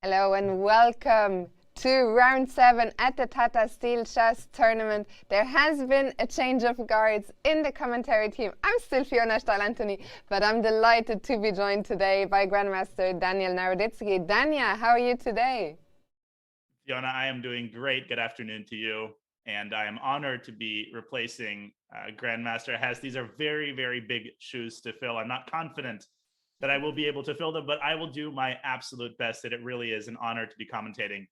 Hello and welcome to round 7 at the Tata Steel Chess Tournament. There has been a change of guards in the commentary team. I'm still Fiona Steil-Antoni, but I'm delighted to be joined today by Grandmaster Daniel Naroditsky. Dania, how are you today? Fiona, I am doing great. Good afternoon to you. And I am honored to be replacing Grandmaster Hess. These are very, very big shoes to fill. I'm not confident that I will be able to fill them, but I will do my absolute best. That it really is an honor to be commentating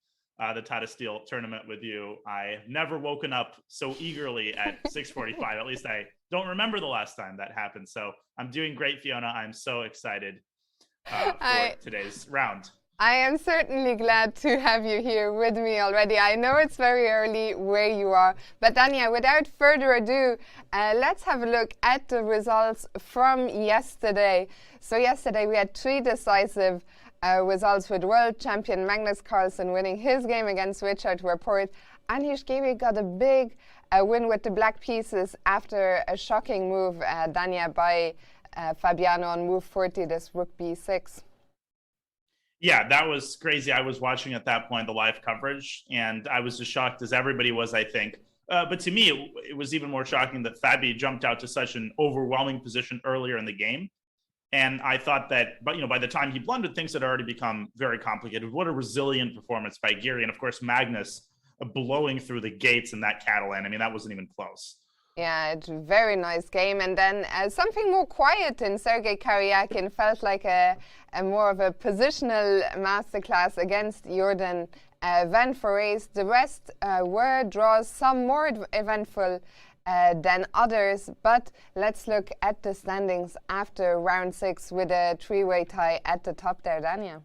the Tata Steel tournament with you. I have never woken up so eagerly at 6:45. At least I don't remember the last time that happened. So I'm doing great, Fiona. I'm so excited for today's round. I am certainly glad to have you here with me already. I know it's very early where you are, but Dania, without further ado, let's have a look at the results from yesterday. So yesterday we had 3 decisive results with world champion Magnus Carlsen winning his game against Richard Rapport. Anish Giri got a big win with the black pieces after a shocking move, Dania, by Fabiano on move 40, this rook b6. Yeah, that was crazy. I was watching at that point the live coverage, and I was as shocked as everybody was, I think. But to me, it was even more shocking that Fabi jumped out to such an overwhelming position earlier in the game. And I thought that, by the time he blundered, things had already become very complicated. What a resilient performance by Giri. And of course, Magnus blowing through the gates in that Catalan. I mean, that wasn't even close. Yeah, it's a very nice game. And then something more quiet in Sergei Karyakin felt like a more of a positional masterclass against Jorden van Foreest. The rest were draws, some more eventful than others. But let's look at the standings after round 6 with a 3-way tie at the top there, Dania.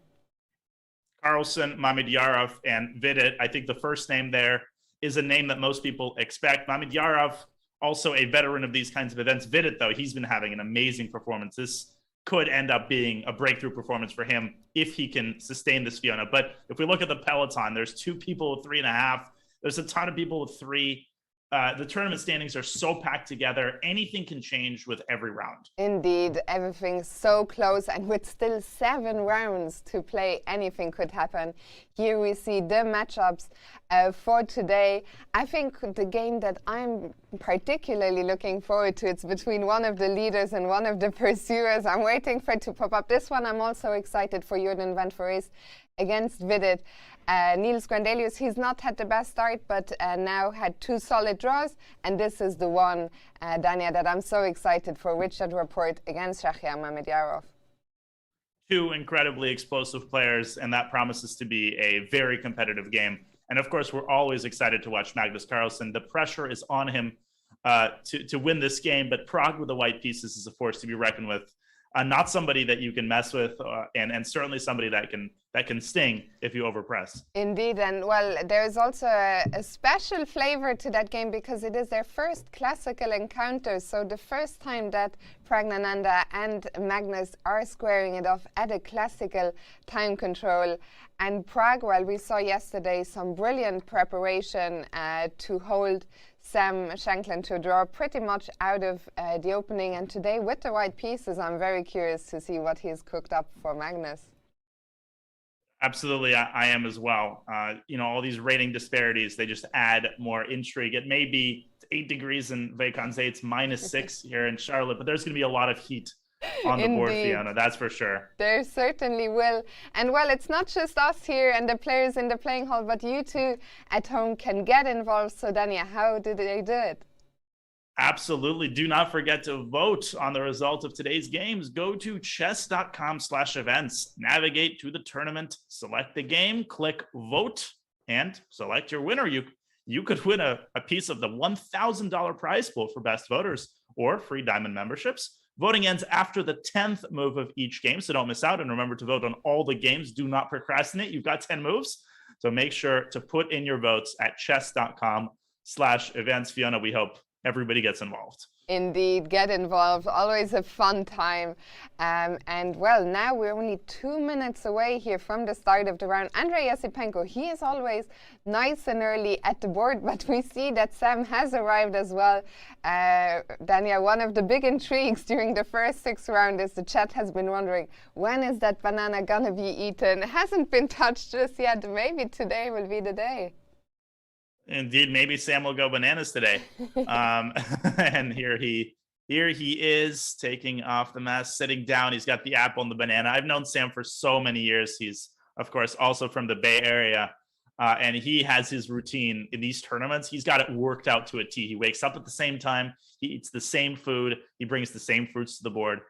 Carlsen, Mamedyarov, and Vidit. I think the first name there is a name that most people expect. Mamedyarov, also a veteran of these kinds of events. Vidit, though, he's been having an amazing performance. This could end up being a breakthrough performance for him if he can sustain this, Fiona. But if we look at the peloton, there's 2 people with 3.5. There's a ton of people with 3. The tournament standings are so packed together. Anything can change with every round. Indeed, everything's so close, and with still 7 rounds to play, anything could happen. Here we see the matchups for today. I think the game that I'm particularly looking forward to, it's between one of the leaders and one of the pursuers. I'm waiting for it to pop up. This one I'm also excited for, Jorden van Foreest against Vidit. Niels Grandelius, he's not had the best start, but now had 2 solid draws. And this is the one, Dania, that I'm so excited for, Richard Rapport against Shahriar Mamedyarov. 2 incredibly explosive players, and that promises to be a very competitive game. And of course, we're always excited to watch Magnus Carlsen. The pressure is on him to win this game, but Pragg with the white pieces is a force to be reckoned with. Not somebody that you can mess with, and certainly somebody that can sting if you overpress. Indeed, and well, there's also a special flavor to that game because it is their first classical encounter. So the first time that Praggnanandhaa and Magnus are squaring it off at a classical time control. And Pragg, well, we saw yesterday some brilliant preparation to hold Sam Shankland to draw pretty much out of the opening. And today, with the white pieces, I'm very curious to see what he's cooked up for Magnus. Absolutely, I am as well. All these rating disparities, they just add more intrigue. It may be 8 degrees in Wijk aan Zee, it's -6 here in Charlotte, but there's going to be a lot of heat on the board, Fiona, that's for sure. There certainly will. And well, it's not just us here and the players in the playing hall, but you two at home can get involved. So Dania, how did they do it? Absolutely. Do not forget to vote on the result of today's games. Go to chess.com/events, navigate to the tournament, select the game, click vote, and select your winner. You could win a piece of the $1,000 prize pool for best voters or free diamond memberships. Voting ends after the 10th move of each game, so don't miss out. And remember to vote on all the games. Do not procrastinate. You've got 10 moves, so make sure to put in your votes at chess.com/events. Fiona, we hope everybody gets involved. Indeed, get involved. Always a fun time. And well, now we're only 2 minutes away here from the start of the round. Andrei Yasipenko, he is always nice and early at the board, but we see that Sam has arrived as well. Dania, one of the big intrigues during the first 6 rounds is the chat has been wondering, when is that banana gonna be eaten? It hasn't been touched just yet. Maybe today will be the day. Indeed, maybe Sam will go bananas today. And here he is taking off the mask, sitting down. He's got the apple and the banana. I've known Sam for so many years. He's, of course, also from the Bay Area. And he has his routine in these tournaments. He's got it worked out to a T. He wakes up at the same time. He eats the same food. He brings the same fruits to the board.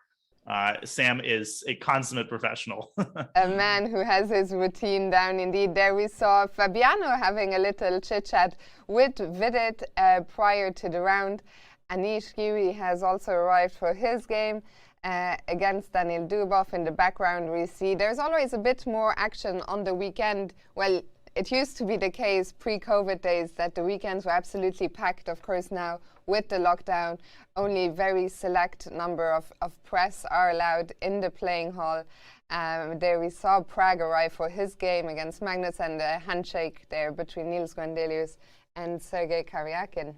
Sam is a consummate professional. A man who has his routine down. Indeed, there we saw Fabiano having a little chit-chat with Vidit prior to the round. Anish Giri has also arrived for his game against Daniil Dubov. In the background, we see there's always a bit more action on the weekend. Well, it used to be the case pre-COVID days that the weekends were absolutely packed. Of course, now with the lockdown, only very select number of press are allowed in the playing hall. There we saw Pragg arrive for his game against Magnus, and a handshake there between Niels Grandelius and Sergei Karyakin.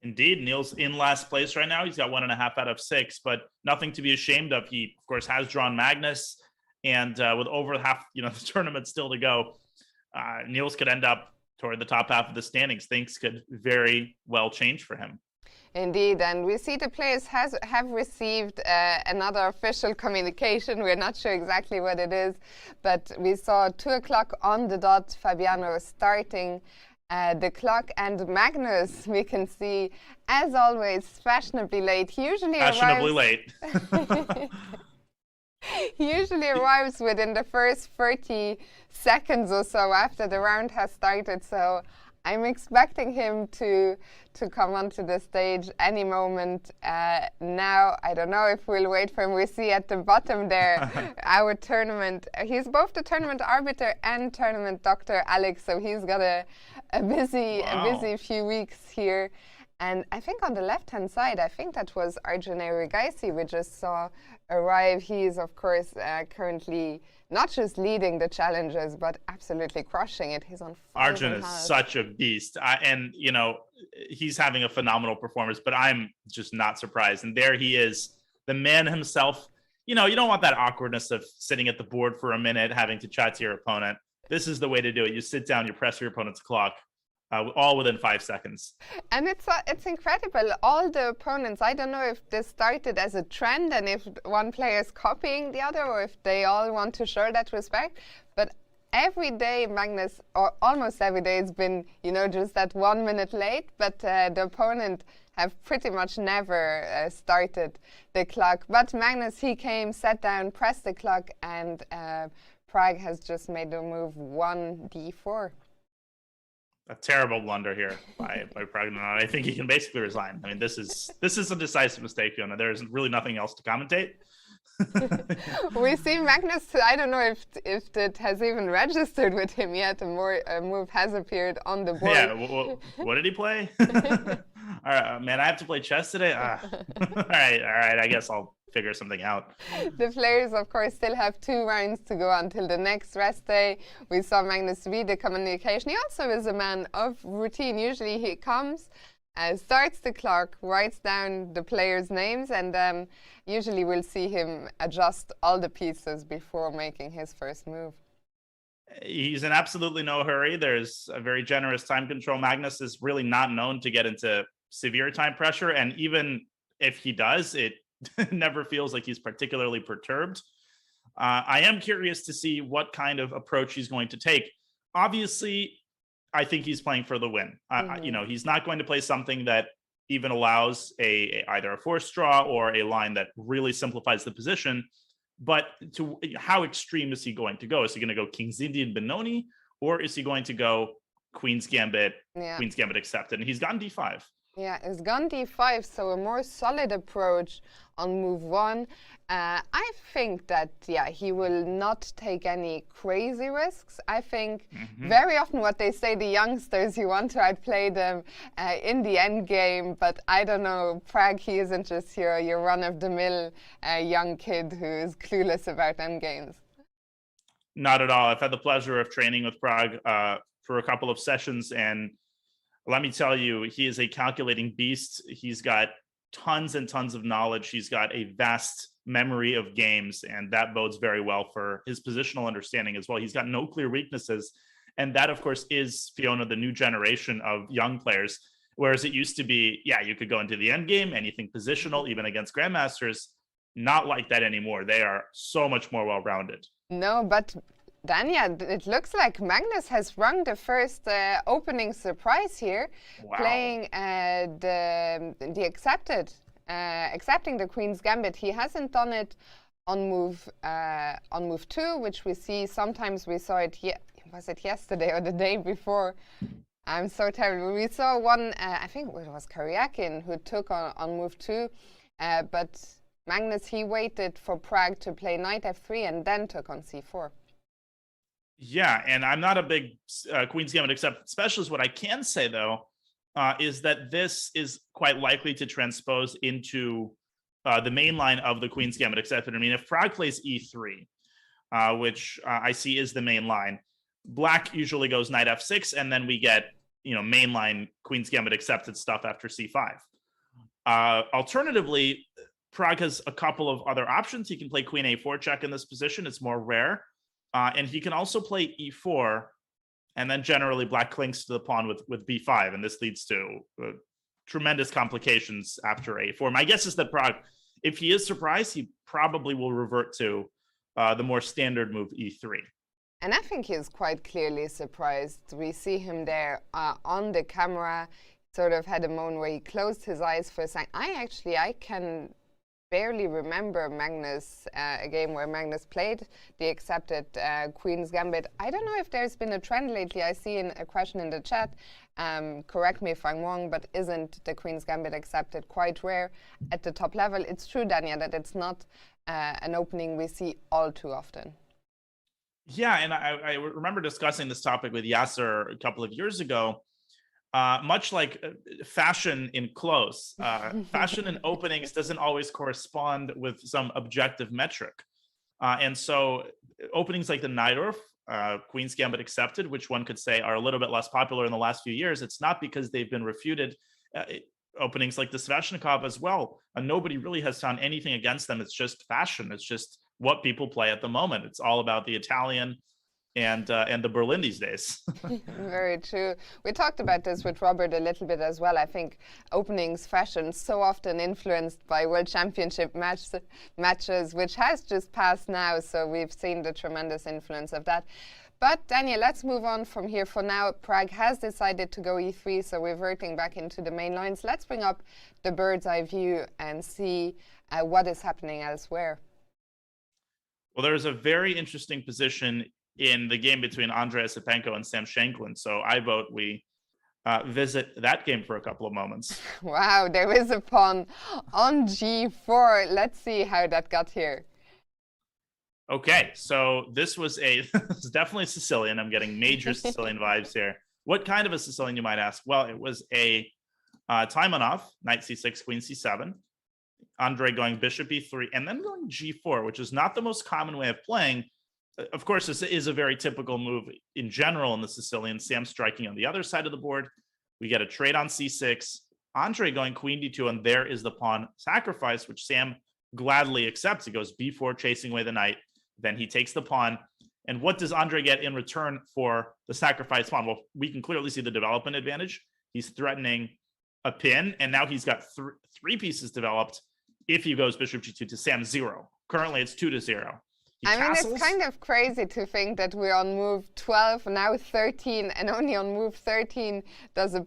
Indeed, Niels in last place right now. He's got 1.5 out of 6, but nothing to be ashamed of. He, of course, has drawn Magnus, and with over half, the tournament still to go, Niels could end up toward the top half of the standings. Things could very well change for him. Indeed, and we see the players have received another official communication. We're not sure exactly what it is, but we saw 2 o'clock on the dot, Fabiano starting the clock, and Magnus, we can see, as always, fashionably late. He usually He usually arrives within the first 30 seconds or so after the round has started, so I'm expecting him to come onto the stage any moment now. I don't know if we'll wait for him. We see at the bottom there our tournament. He's both the tournament arbiter and tournament doctor, Alex, so he's got a busy few weeks here. And I think on the left-hand side, I think that was Arjun Erigaisi we just saw arrive. He is, of course, currently not just leading the challenges, but absolutely crushing it. He's on fire. Arjun is such a beast. And, he's having a phenomenal performance, but I'm just not surprised. And there he is, the man himself. You don't want that awkwardness of sitting at the board for a minute, having to chat to your opponent. This is the way to do it. You sit down, you press your opponent's clock. All within 5 seconds. And it's incredible. All the opponents, I don't know if this started as a trend and if one player is copying the other or if they all want to show that respect. But every day, Magnus, or almost every day, it's been, just that 1 minute late. But the opponent have pretty much never started the clock. But Magnus, he came, sat down, pressed the clock, and Pragg has just made the move 1d4. A terrible blunder here by Praggnanandhaa. I think he can basically resign. I mean, this is a decisive mistake, Fiona. There is really nothing else to commentate. We see Magnus. I don't know if it has even registered with him yet. A move has appeared on the board. Yeah. What did he play? All right, man. I have to play chess today. All right. I guess I'll figure something out. The players, of course, still have 2 rounds to go until the next rest day. We saw Magnus read the communication. He also is a man of routine. Usually he comes, starts the clock, writes down the players' names, and usually we'll see him adjust all the pieces before making his first move. He's in absolutely no hurry. There's a very generous time control. Magnus is really not known to get into severe time pressure, and even if he does, it never feels like he's particularly perturbed. I am curious to see what kind of approach he's going to take. Obviously, I think he's playing for the win. He's not going to play something that even allows either a forced draw or a line that really simplifies the position. But how extreme is he going to go? Is he going to go King's Indian Benoni, or is he going to go Queen's Gambit, Queen's Gambit accepted? And he's gone d5. Yeah, it's gone d5, so a more solid approach on move 1. I think that, yeah, he will not take any crazy risks. I think very often what they say, the youngsters, you want to outplay them in the end game, but I don't know, Pragg, he isn't just your run-of-the-mill young kid who is clueless about end games. Not at all. I've had the pleasure of training with Pragg for a couple of sessions, and let me tell you, he is a calculating beast. He's got tons and tons of knowledge. He's got a vast memory of games, and that bodes very well for his positional understanding as well. He's got no clear weaknesses. And that, of course, is, Fiona, the new generation of young players. Whereas it used to be, yeah, you could go into the end game, anything positional, even against grandmasters. Not like that anymore. They are so much more well-rounded. No, but Dania, it looks like Magnus has rung the first opening surprise here, playing the accepting the Queen's Gambit. He hasn't done it on move 2, which we see sometimes. We saw it was it yesterday or the day before? I'm so terrible. We saw one, I think it was Karyakin who took on move 2, but Magnus, he waited for Pragg to play knight f3 and then took on c4. Yeah, and I'm not a big Queen's Gambit accept specialist. What I can say, though, is that this is quite likely to transpose into the main line of the Queen's Gambit accepted. I mean, if Pragg plays e3, which I see is the main line, Black usually goes knight f6, and then we get, mainline Queen's Gambit accepted stuff after c5. Alternatively, Pragg has a couple of other options. He can play queen a4 check in this position. It's more rare. And he can also play e4, and then generally Black clings to the pawn with b5, and this leads to tremendous complications after a4. My guess is that Pragg, if he is surprised, he probably will revert to the more standard move e3. And I think he's quite clearly surprised. We see him there on the camera, sort of had a moment where he closed his eyes for a second. I can barely remember Magnus, a game where Magnus played the accepted Queen's Gambit. I don't know if there's been a trend lately. I see a question in the chat. Correct me if I'm wrong, but isn't the Queen's Gambit accepted quite rare at the top level? It's true, Dania, that it's not an opening we see all too often. Yeah, and I remember discussing this topic with Yasser a couple of years ago. Much like fashion in close, fashion in openings doesn't always correspond with some objective metric. And so openings like the Najdorf, Queen's Gambit accepted, which one could say are a little bit less popular in the last few years, it's not because they've been refuted. Openings like the Sveshnikov as well, nobody really has found anything against them. It's just fashion. It's just what people play at the moment. It's all about the Italian and the Berlin these days. Very true. We talked about this with Robert a little bit as well. I think openings fashion so often influenced by World Championship matches, which has just passed now. So we've seen the tremendous influence of that. But Daniel, let's move on from here. For now, Pragg has decided to go e3, so reverting back into the main lines. Let's bring up the bird's eye view and see what is happening elsewhere. Well, there's a very interesting position in the game between Andrei Esipenko and Sam Shankland. So I vote we visit that game for a couple of moments. Wow, there is a pawn on g4. Let's see how that got here. Okay, so this was this is definitely Sicilian. I'm getting major Sicilian vibes here. What kind of a Sicilian, you might ask? Well, it was a Taimanov, knight c6, queen c7. Andrei going bishop e3, and then going g4, which is not the most common way of playing. Of course, this is a very typical move in general in the Sicilian. Sam striking on the other side of the board. We get a trade on c6. Andrei going queen d2, and there is the pawn sacrifice, which Sam gladly accepts. He goes b4, chasing away the knight. Then he takes the pawn. And what does Andrei get in return for the sacrifice pawn? Well, we can clearly see the development advantage. He's threatening a pin, and now he's got three pieces developed if he goes bishop g2 to Sam 0. Currently, it's 2-0. I mean, it's kind of crazy to think that we're on move 12, now 13, and only on move 13 does a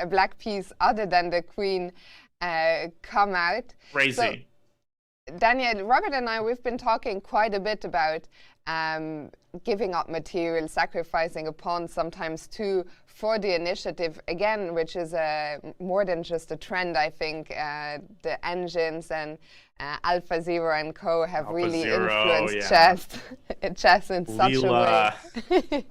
black piece other than the queen come out. Crazy. So, Daniel, Robert and I, we've been talking quite a bit about giving up material, sacrificing a pawn sometimes too for the initiative again, which is more than just a trend. I think the engines and Alpha Zero and Co have really influenced chess in such a way.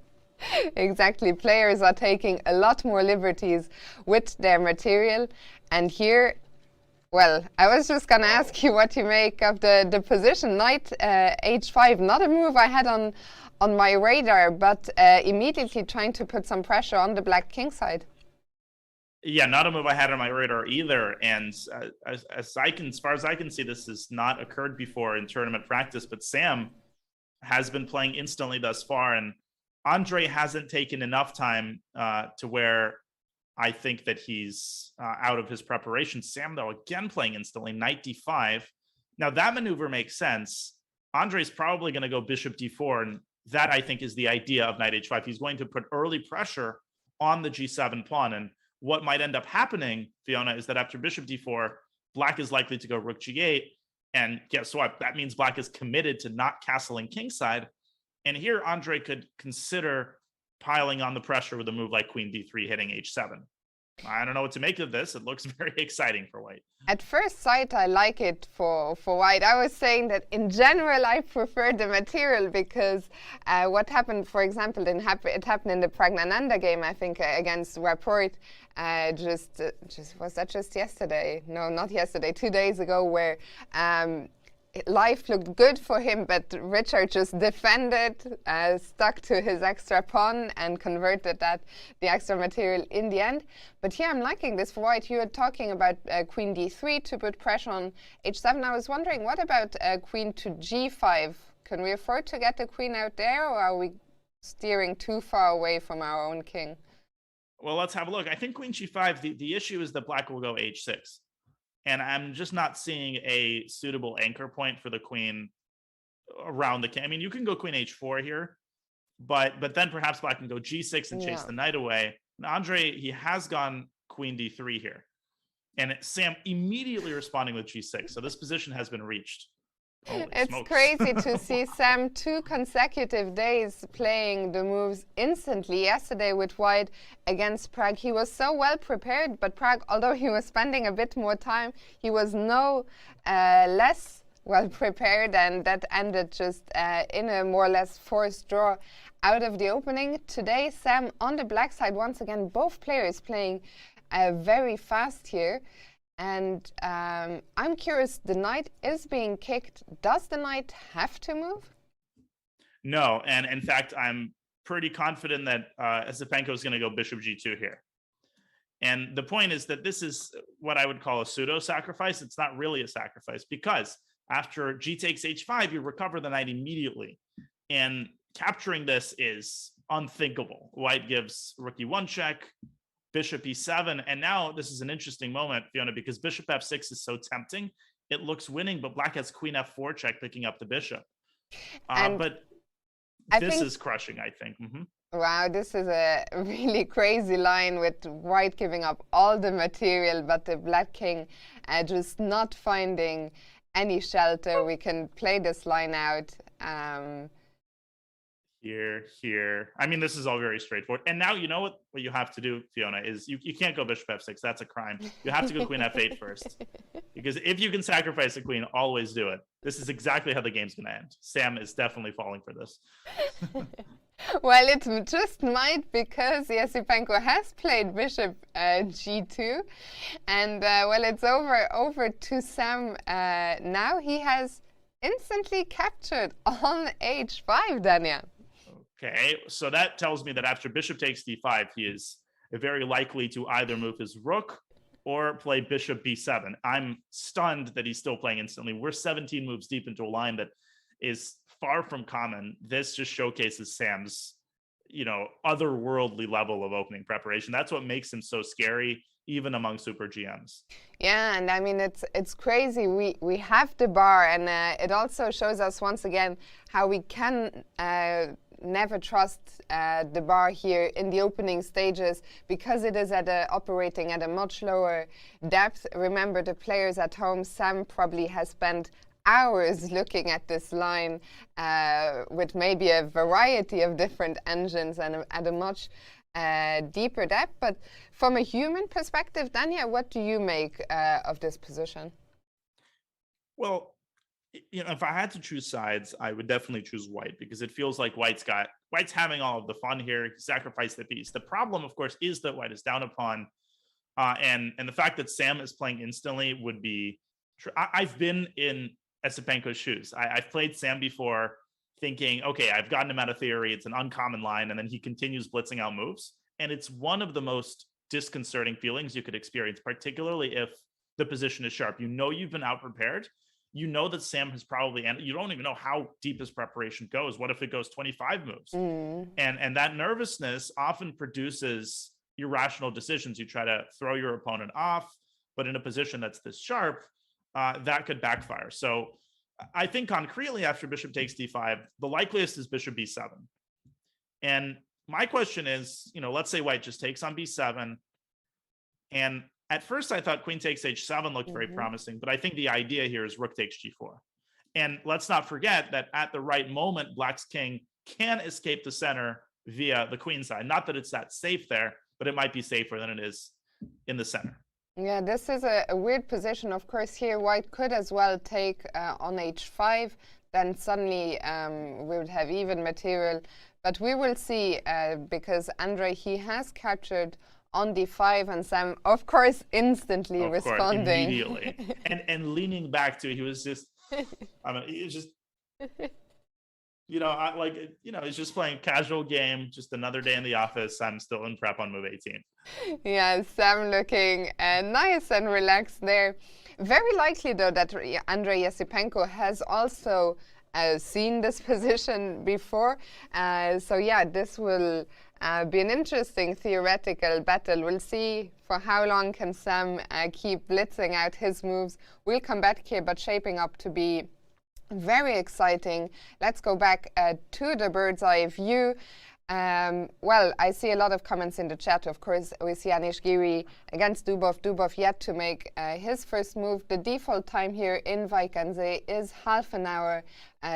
Exactly. Players are taking a lot more liberties with their material. And here, well, I was just going to ask you what you make of the position. Knight h5, not a move I had on my radar, but immediately trying to put some pressure on the black king side. Yeah, not a move I had on my radar either. And as far as I can see, this has not occurred before in tournament practice, but Sam has been playing instantly thus far. And Andre hasn't taken enough time to where I think that he's out of his preparation. Sam, though, again playing instantly, knight d5. Now, that maneuver makes sense. Andre's probably going to go bishop d4, and that, I think, is the idea of knight h5. He's going to put early pressure on the g7 pawn, and what might end up happening, Fiona, is that after bishop d4, black is likely to go rook g8, and guess what? That means black is committed to not castling kingside. And here, Andre could consider piling on the pressure with a move like queen d3 hitting h7. I don't know what to make of this. It looks very exciting for white. At first sight, I like it for white. I was saying that in general, I prefer the material because what happened, for example, it happened in the Praggnanandhaa game, I think, against Rapport. Was that just yesterday? No, not yesterday, 2 days ago, where life looked good for him, but Richard just defended, stuck to his extra pawn and converted the extra material in the end. But here I'm liking this for white. You were talking about queen d3 to put pressure on h7. I was wondering, what about queen to g5? Can we afford to get the queen out there, or are we steering too far away from our own king? Well, let's have a look. I think queen g5, the issue is that black will go h6. And I'm just not seeing a suitable anchor point for the queen around the king. I mean, you can go queen h4 here, but then perhaps black can go g6 and chase the knight away. And Andre, he has gone queen d3 here. And Sam immediately responding with g6. So this position has been reached. Holy it's smokes. Crazy to see Sam 2 consecutive days playing the moves instantly. Yesterday with white against Pragg, he was so well prepared, but Pragg, although he was spending a bit more time, he was no less well prepared, and that ended just in a more or less forced draw out of the opening. Today, Sam on the black side, once again, both players playing very fast here. And I'm curious, the knight is being kicked. Does the knight have to move? No, and in fact, I'm pretty confident that Esipenko is going to go bishop g2 here. And the point is that this is what I would call a pseudo-sacrifice. It's not really a sacrifice, because after g takes h5, you recover the knight immediately. And capturing this is unthinkable. White gives rook e1 check, bishop e7, and now this is an interesting moment, Fiona, because bishop f6 is so tempting. It looks winning, but black has queen f4 check, picking up the bishop. But this is crushing, I think. Wow, this is a really crazy line with white giving up all the material, but the black king just not finding any shelter. We can play this line out. Here. I mean, this is all very straightforward. And now you know what you have to do, Fiona, is you can't go bishop f6. That's a crime. You have to go queen f8 first. Because if you can sacrifice a queen, always do it. This is exactly how the game's going to end. Sam is definitely falling for this. Well, it just might, because Esipenko has played bishop g2. And, well, it's over to Sam now. He has instantly captured on h5, Daniel. Okay, so that tells me that after bishop takes d5, he is very likely to either move his rook or play bishop b7. I'm stunned that he's still playing instantly. We're 17 moves deep into a line that is far from common. This just showcases Sam's, otherworldly level of opening preparation. That's what makes him so scary, even among super GMs. Yeah, and I mean, it's crazy. We have the bar, and it also shows us once again how we can never trust the bar here in the opening stages, because it is operating at a much lower depth. Remember, the players at home, Sam probably has spent hours looking at this line with maybe a variety of different engines and at a much deeper depth. But from a human perspective, Dania, what do you make of this position? Well, if I had to choose sides, I would definitely choose White, because it feels like White's having all of the fun here. He sacrificed the piece. The problem, of course, is that White is down a pawn, and the fact that Sam is playing instantly would be. I've been in Esipenko's shoes. I've played Sam before, thinking, okay, I've gotten him out of theory. It's an uncommon line, and then he continues blitzing out moves, and it's one of the most disconcerting feelings you could experience, particularly if the position is sharp. You know you've been out prepared. You know that Sam has probably, and you don't even know how deep his preparation goes. What if it goes 25 moves? And that nervousness often produces irrational decisions. You try to throw your opponent off, but in a position that's this sharp, that could backfire. So I think concretely after bishop takes d5, the likeliest is bishop b7. And my question is, let's say White just takes on b7, and at first, I thought queen takes h7 looked very promising, but I think the idea here is rook takes g4. And let's not forget that at the right moment, Black's king can escape the center via the queen side. Not that it's that safe there, but it might be safer than it is in the center. Yeah, this is a weird position. Of course, here White could as well take on h5. Then suddenly we would have even material. But we will see, because Andre, he has captured on d5, and Sam, of course, instantly responding. Immediately. and leaning back to it, he was just, he was just, he's just playing casual game, just another day in the office. I'm still in prep on move 18. Yeah, Sam looking nice and relaxed there. Very likely, though, that Andrei Esipenko has also seen this position before. So yeah, this will be an interesting theoretical battle. We'll see for how long can Sam keep blitzing out his moves. We'll come back here, but shaping up to be very exciting. Let's go back to the bird's eye view. Well, I see a lot of comments in the chat. Of course, we see Anish Giri against Dubov. Dubov yet to make his first move. The default time here in Wijk is half an hour.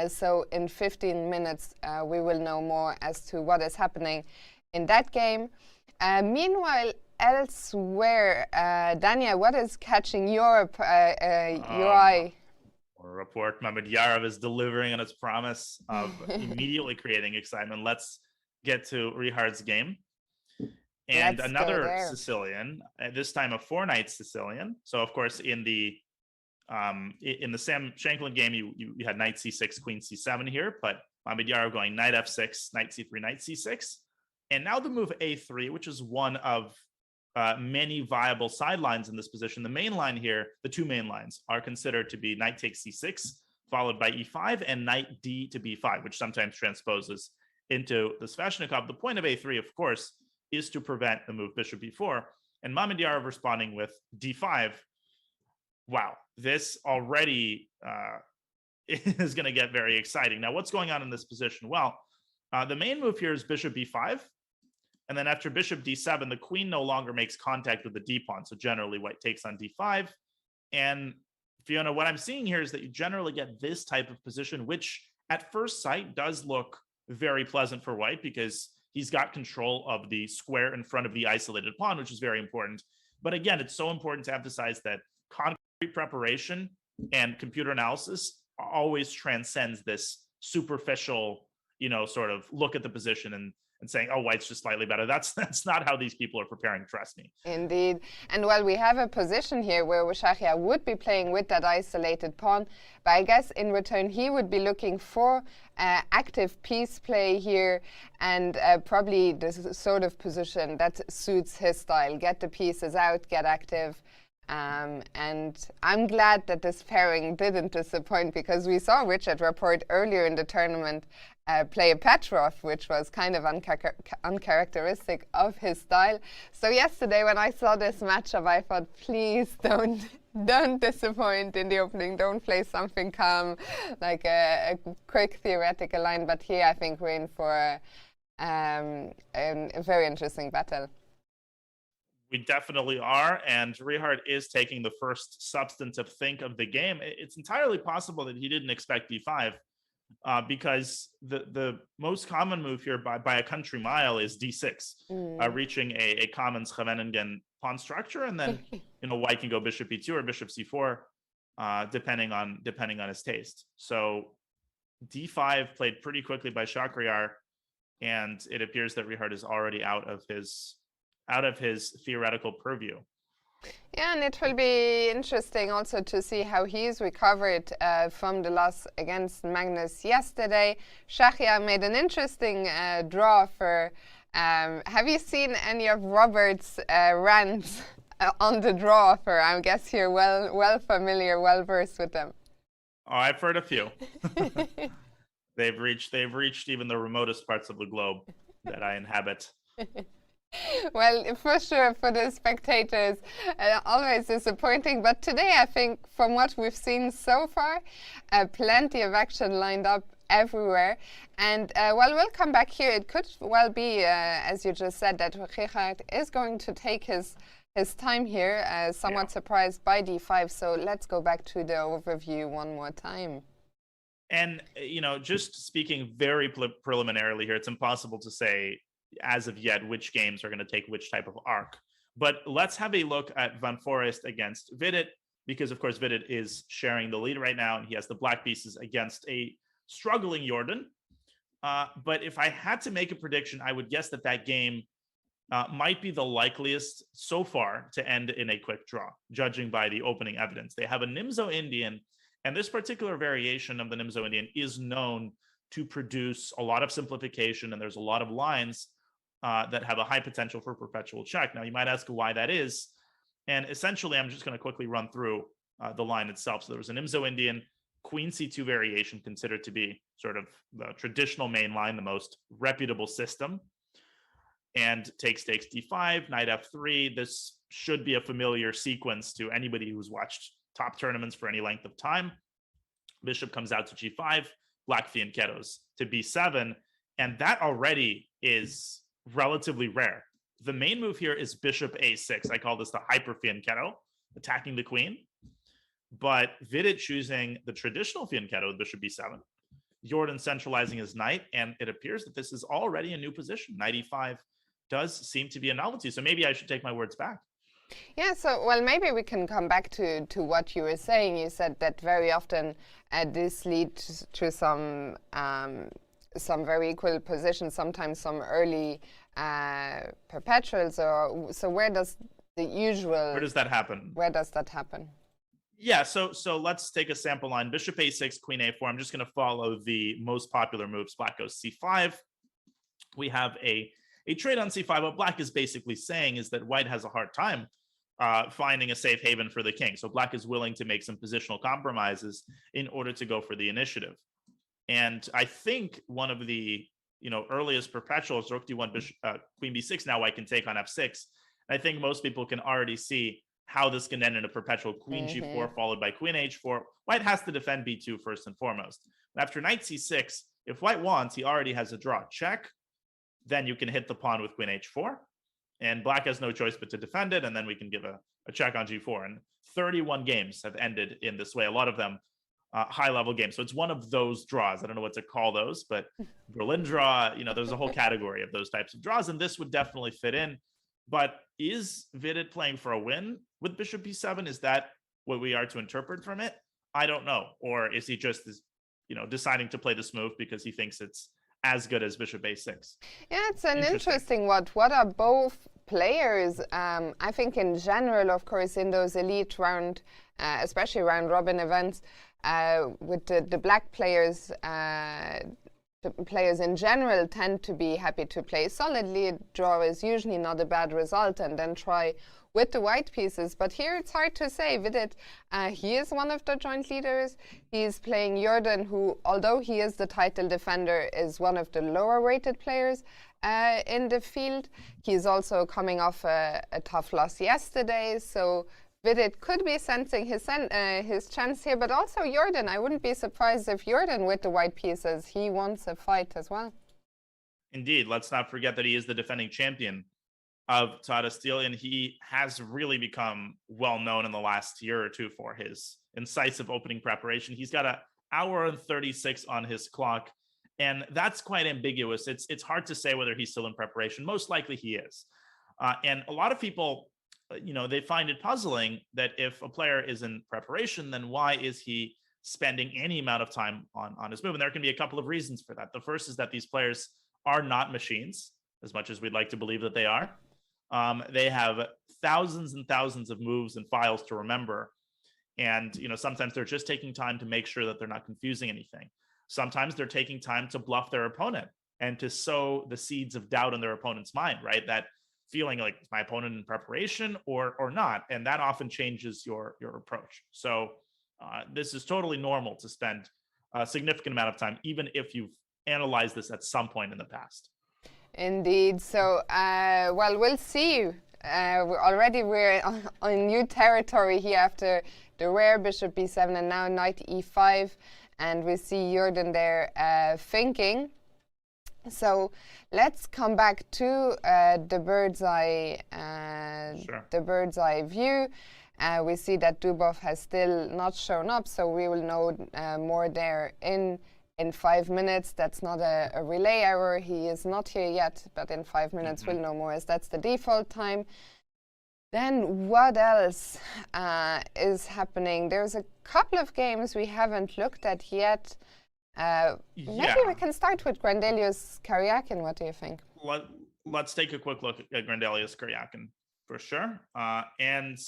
So in 15 minutes, we will know more as to what is happening in that game. Meanwhile, elsewhere, Dania, what is catching your eye? Report Mamedyarov is delivering on its promise of immediately creating excitement. Let's get to Richard's game. And another Sicilian, this time a 4-knight Sicilian. So of course in the Sam Shankland game you had knight c6, queen c7 here, but Mamedyarov going knight f6, knight c3, knight c6. And now the move a3, which is one of many viable sidelines in this position. The main line here, the two main lines, are considered to be knight takes c6, followed by e5, and knight d to b5, which sometimes transposes into the Sveshnikov. The point of a3, of course, is to prevent the move bishop b4. And Mamedyarov responding with d5. Wow, this already is going to get very exciting. Now, what's going on in this position? Well, the main move here is bishop b5. And then after bishop d7, the queen no longer makes contact with the d pawn. So generally, White takes on d5. And Fiona, what I'm seeing here is that you generally get this type of position, which at first sight does look very pleasant for White because he's got control of the square in front of the isolated pawn, which is very important. But again, it's so important to emphasize that concrete preparation and computer analysis always transcends this superficial, sort of look at the position and saying, oh, White's just slightly better. That's not how these people are preparing, trust me. Indeed. And well, we have a position here where Shahriar would be playing with that isolated pawn, but I guess in return he would be looking for active piece play here, and probably the sort of position that suits his style. Get the pieces out, get active. And I'm glad that this pairing didn't disappoint, because we saw Richard Rapport earlier in the tournament play a Petrov, which was kind of uncharacteristic of his style. So yesterday when I saw this matchup, I thought, please don't disappoint in the opening. Don't play something calm, like a quick theoretical line. But here I think we're in for a very interesting battle. We definitely are, and Richard is taking the first substantive think of the game. It's entirely possible that he didn't expect d5, because the most common move here by a country mile is d6, reaching a common Scheveningen pawn structure, and then Wijk can go bishop e2 or bishop c4, depending on his taste. So d5 played pretty quickly by Shakhriyar, and it appears that Richard is already out of his theoretical purview. Yeah, and it will be interesting also to see how he's recovered from the loss against Magnus yesterday. Shakhriyar made an interesting draw for. Have you seen any of Robert's rants on the draw offer? I guess you're well familiar, well versed with them. Oh, I've heard a few. They've reached even the remotest parts of the globe that I inhabit. Well, for sure, for the spectators, always disappointing. But today, I think, from what we've seen so far, plenty of action lined up everywhere. And well, we'll come back here. It could well be, as you just said, that Richard is going to take his time here, somewhat surprised by d5. So let's go back to the overview one more time. And, just speaking very preliminarily here, it's impossible to say as of yet which games are going to take which type of arc. But let's have a look at Van Foreest against Vidit, because, of course, Vidit is sharing the lead right now, and he has the black pieces against a struggling Jorden. But if I had to make a prediction, I would guess that game might be the likeliest so far to end in a quick draw, judging by the opening evidence. They have a Nimzo-Indian, and this particular variation of the Nimzo-Indian is known to produce a lot of simplification, and there's a lot of lines that have a high potential for perpetual check. Now, you might ask why that is. And essentially, I'm just going to quickly run through the line itself. So there was an Nimzo-Indian Queen C2 variation considered to be sort of the traditional main line, the most reputable system. And takes d5, knight f3. This should be a familiar sequence to anybody who's watched top tournaments for any length of time. Bishop comes out to g5, black fianchettos to b7. And that already is relatively rare. The main move here is bishop a6. I call this the hyper fianchetto, attacking the queen. But Vidit choosing the traditional fianchetto with bishop b7, Jorden centralizing his knight, and it appears that this is already a new position. Knight e5 does seem to be a novelty. So maybe I should take my words back. Yeah, so, well, maybe we can come back to what you were saying. You said that very often this leads to some very equal positions, sometimes some early perpetuals. So where does that happen? Where does that happen? Yeah, so let's take a sample line. Bishop a6, queen a4. I'm just going to follow the most popular moves. Black goes c5. We have a trade on c5. What black is basically saying is that white has a hard time finding a safe haven for the king. So black is willing to make some positional compromises in order to go for the initiative. And I think one of the earliest perpetuals, rook d1, bishop, queen b6. Now white can take on f6. I think most people can already see how this can end in a perpetual queen g4 followed by queen h4. White has to defend b2 first and foremost. After knight c6, if white wants, he already has a draw. Check. Then you can hit the pawn with queen h4. And black has no choice but to defend it. And then we can give a check on g4. And 31 games have ended in this way. A lot of them high-level games. So it's one of those draws. I don't know what to call those, but Berlin draw, there's a whole category of those types of draws. And this would definitely fit in. But is Vidit playing for a win with bishop b7? Is that what we are to interpret from it? I don't know. Or is he just, deciding to play this move because he thinks it's as good as bishop a6? Yeah, it's an interesting one. What are both players? I think in general, of course, in those elite round, especially round robin events, with the black players, the players in general tend to be happy to play solidly. Draw is usually not a bad result, and then try with the white pieces. But here it's hard to say. Vidit, he is one of the joint leaders. He's playing Jorden, who, although he is the title defender, is one of the lower rated players in the field. He's also coming off a tough loss yesterday. So Vidit could be sensing his chance here, but also Jorden. I wouldn't be surprised if Jorden, with the white pieces, he wants a fight as well. Indeed. Let's not forget that he is the defending champion of Tata Steel, and he has really become well known in the last year or two for his incisive opening preparation. He's got an hour and 36 on his clock, and that's quite ambiguous. It's hard to say whether he's still in preparation. Most likely he is. And a lot of people, they find it puzzling that if a player is in preparation, then why is he spending any amount of time on his move? And there can be a couple of reasons for that. The first is that these players are not machines, as much as we'd like to believe that they are. They have thousands and thousands of moves and files to remember. And, sometimes they're just taking time to make sure that they're not confusing anything. Sometimes they're taking time to bluff their opponent and to sow the seeds of doubt in their opponent's mind, right? That feeling like, is my opponent in preparation or not? And that often changes your approach. So this is totally normal to spend a significant amount of time, even if you've analyzed this at some point in the past. Indeed. So, we'll see. Already we're on new territory here after the rare bishop b7 and now knight e5. And we see Jorden there thinking. So let's come back to the bird's eye, the bird's eye view. We see that Dubov has still not shown up, so we will know more there in 5 minutes. That's not a relay error. He is not here yet, but in 5 minutes we'll know more, as that's the default time. Then what else is happening? There's a couple of games we haven't looked at yet. Maybe we can start with Grandelius Karyakin. What do you think? Let's take a quick look at Grandelius Karyakin for sure. And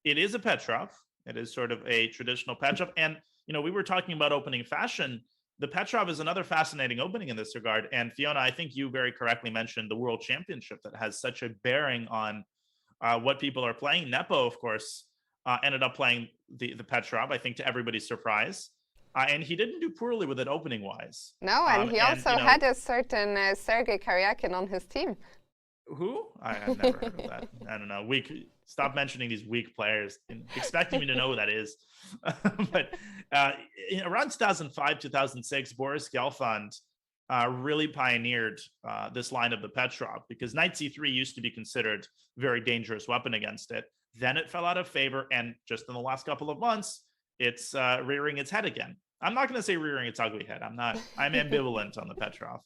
it is a Petrov. It is sort of a traditional Petrov. And, we were talking about opening fashion. The Petrov is another fascinating opening in this regard. And Fiona, I think you very correctly mentioned the World Championship that has such a bearing on what people are playing. Nepo, of course, ended up playing the Petrov, I think to everybody's surprise. And he didn't do poorly with it opening-wise. No, and he also had a certain Sergei Karyakin on his team. Who? I've never heard of that. I don't know. Stop mentioning these weak players and expecting me to know who that is. But around 2005, 2006, Boris Gelfand really pioneered this line of the Petrov, because knight c3 used to be considered a very dangerous weapon against it. Then it fell out of favor, and just in the last couple of months, it's rearing its head again. I'm not going to say rearing its ugly head. I'm ambivalent on the Petrov.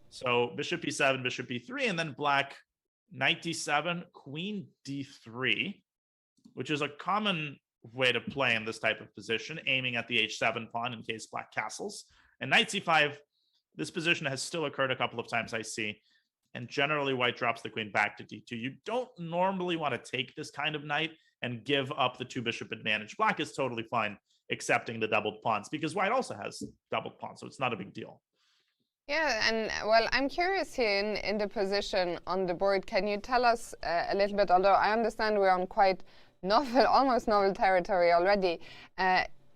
So bishop e7, bishop e3, and then black knight d7, queen d3, which is a common way to play in this type of position, aiming at the h7 pawn in case black castles. And knight c5, this position has still occurred a couple of times, I see. And generally, white drops the queen back to d2. You don't normally want to take this kind of knight and give up the two bishop advantage. Black is totally fine accepting the doubled pawns, because white also has doubled pawns, so it's not a big deal. Yeah, and I'm curious here in the position on the board. Can you tell us a little bit, although I understand we're on quite novel, almost novel territory already.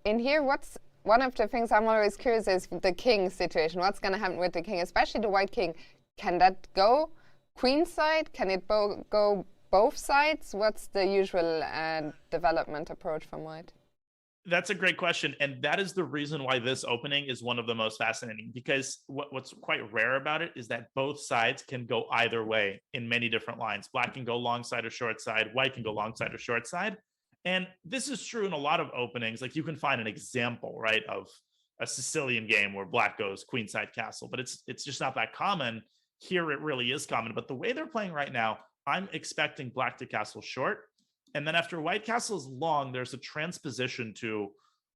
In here, what's one of the things I'm always curious is the king situation. What's going to happen with the king, especially the white king? Can that go queen side? Can it go both sides? What's the usual development approach from white? That's a great question. And that is the reason why this opening is one of the most fascinating, because what's quite rare about it is that both sides can go either way in many different lines. Black can go long side or short side. White can go long side or short side. And this is true in a lot of openings. Like, you can find an example, right, of a Sicilian game where black goes queenside castle, but it's just not that common. Here it really is common. But the way they're playing right now, I'm expecting black to castle short. And then after white castles long, there's a transposition to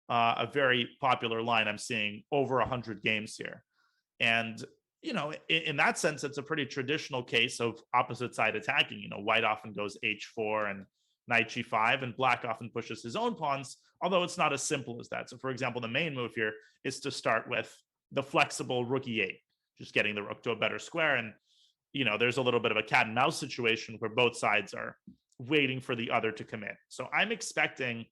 a very popular line. I'm seeing over 100 games here. And, you know, in that sense, it's a pretty traditional case of opposite side attacking. You know, white often goes h4 and knight g5, and black often pushes his own pawns, although it's not as simple as that. So, for example, the main move here is to start with the flexible rook e8, just getting the rook to a better square. And, you know, there's a little bit of a cat and mouse situation where both sides are waiting for the other to come in. So I'm expecting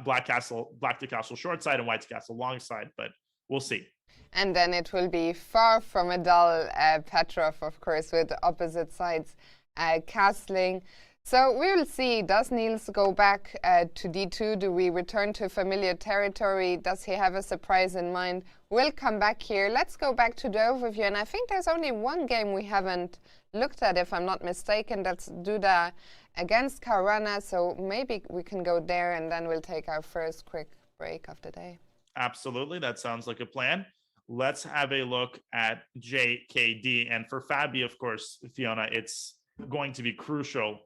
black to castle short side and white to castle long side, but we'll see. And then it will be far from a dull Petrov, of course, with opposite sides castling. So we will see, does Niels go back to D2? Do we return to familiar territory? Does he have a surprise in mind? We'll come back here. Let's go back to the overview. And I think there's only one game we haven't looked at, if I'm not mistaken. That's Duda against Caruana. So maybe we can go there and then we'll take our first quick break of the day. Absolutely. That sounds like a plan. Let's have a look at JKD. And for Fabi, of course, Fiona, it's going to be crucial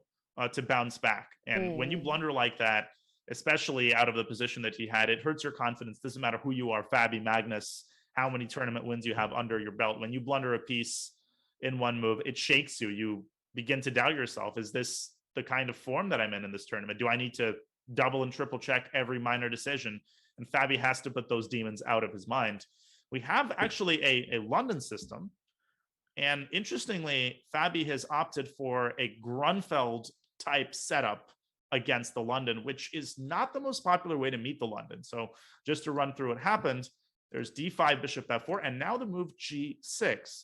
to bounce back. And when you blunder like that, especially out of the position that he had, it hurts your confidence. Doesn't matter who you are, Fabi, Magnus, how many tournament wins you have under your belt. When you blunder a piece in one move, it shakes you. You begin to doubt yourself. Is this the kind of form that I'm in this tournament? Do I need to double and triple check every minor decision? And Fabi has to put those demons out of his mind. We have actually a London system. And interestingly, Fabi has opted for a Grunfeld type setup against the London, which is not the most popular way to meet the London. So just to run through what happened, there's D5, bishop F4, and now the move G6.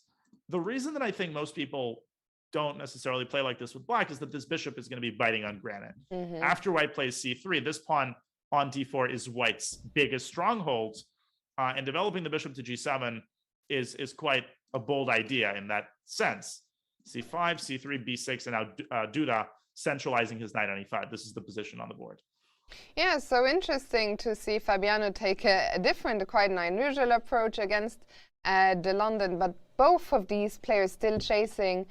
The reason that I think most people don't necessarily play like this with black is that this bishop is going to be biting on granite. After white plays C3, this pawn on D4 is white's biggest stronghold, and developing the bishop to G7 is quite a bold idea in that sense. C5, C3, B6, and now Duda centralizing his knight on E5. This is the position on the board. Yeah, so interesting to see Fabiano take a different, quite an unusual approach against the London, but both of these players still chasing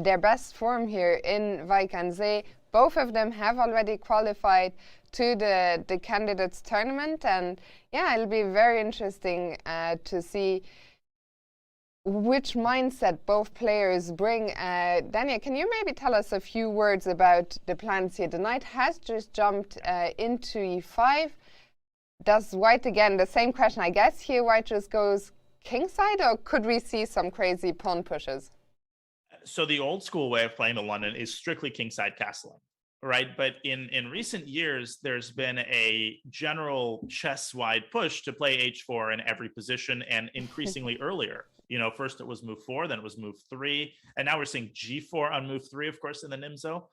their best form here in Wijk and Zee. Both of them have already qualified to the candidates tournament, and yeah, it'll be very interesting to see which mindset both players bring. Daniel, can you maybe tell us a few words about the plans here? The knight has just jumped into E5. Does white, again, the same question, I guess here white just goes kingside, or could we see some crazy pawn pushes? So the old school way of playing the London is strictly kingside castling, right? But in recent years, there's been a general chess-wide push to play H4 in every position, and increasingly earlier. You know, first it was move 4, then it was move 3, and now we're seeing G4 on move 3, of course, in the Nimzo.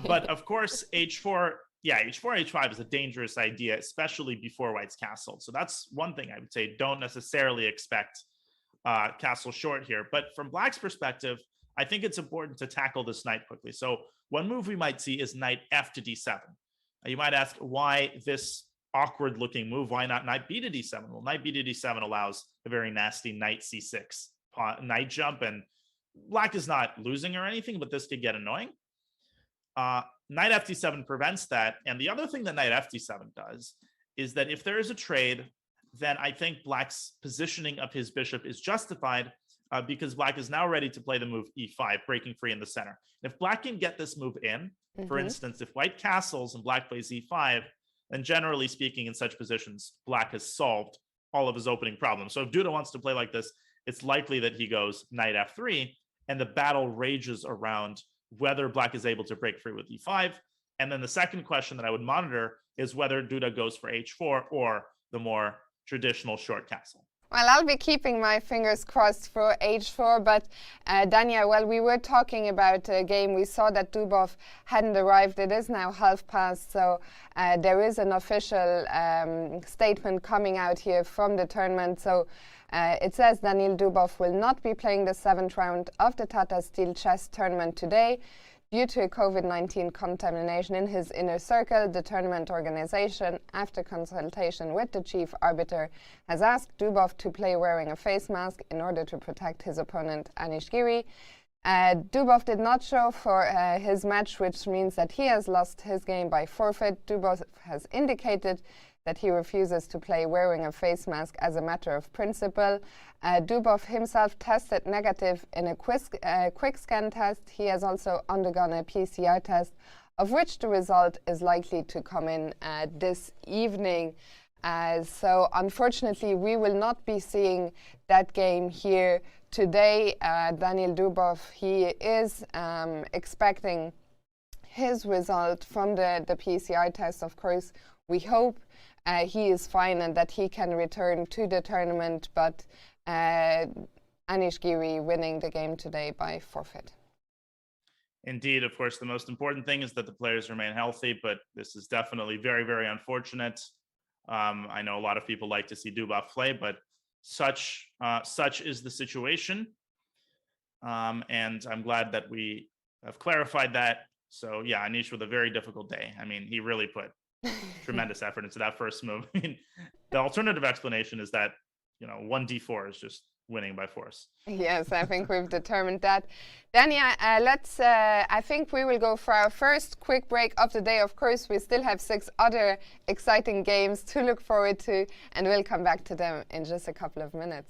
But of course, H4, H5 is a dangerous idea, especially before white's castled. So that's one thing I would say. Don't necessarily expect castle short here. But from black's perspective, I think it's important to tackle this knight quickly. So one move we might see is knight F to D7. You might ask, why this awkward looking move? Why not knight B to D7? Well, knight B to D7 allows a very nasty knight C6 knight jump, and black is not losing or anything, but this could get annoying. Knight F D7 prevents that. And the other thing that knight F D7 does is that if there is a trade, then I think black's positioning of his bishop is justified because black is now ready to play the move E5, breaking free in the center. If black can get this move in, for instance, if white castles and black plays E5, then generally speaking, in such positions, black has solved all of his opening problems. So if Duda wants to play like this, it's likely that he goes knight F3, and the battle rages around whether black is able to break free with E5. And then the second question that I would monitor is whether Duda goes for H4 or the more traditional short castle. Well, I'll be keeping my fingers crossed for H4, but Dania, well, we were talking about a game. We saw that Dubov hadn't arrived. It is now half past, so there is an official statement coming out here from the tournament. So it says Daniil Dubov will not be playing the 7th round of the Tata Steel Chess Tournament today. Due to a COVID-19 contamination in his inner circle, the tournament organization, after consultation with the chief arbiter, has asked Dubov to play wearing a face mask in order to protect his opponent, Anish Giri. Dubov did not show for his match, which means that he has lost his game by forfeit. Dubov has indicated that he refuses to play wearing a face mask as a matter of principle. Dubov himself tested negative in a quick scan test. He has also undergone a PCR test, of which the result is likely to come in this evening. So unfortunately, we will not be seeing that game here today. Daniil Dubov, he is expecting his result from the PCR test. Of course, we hope he is fine and that he can return to the tournament, but Anish Giri winning the game today by forfeit. Indeed, of course, the most important thing is that the players remain healthy, but this is definitely very, very unfortunate. I know a lot of people like to see Dubov play, but such is the situation. And I'm glad that we have clarified that. So yeah, Anish with a very difficult day. I mean, he really put tremendous effort into that first move. I mean, the alternative explanation is that, 1d4 is just winning by force. Yes, I think we've determined that. Then, I think we will go for our first quick break of the day. Of course, we still have 6 other exciting games to look forward to, and we'll come back to them in just a couple of minutes.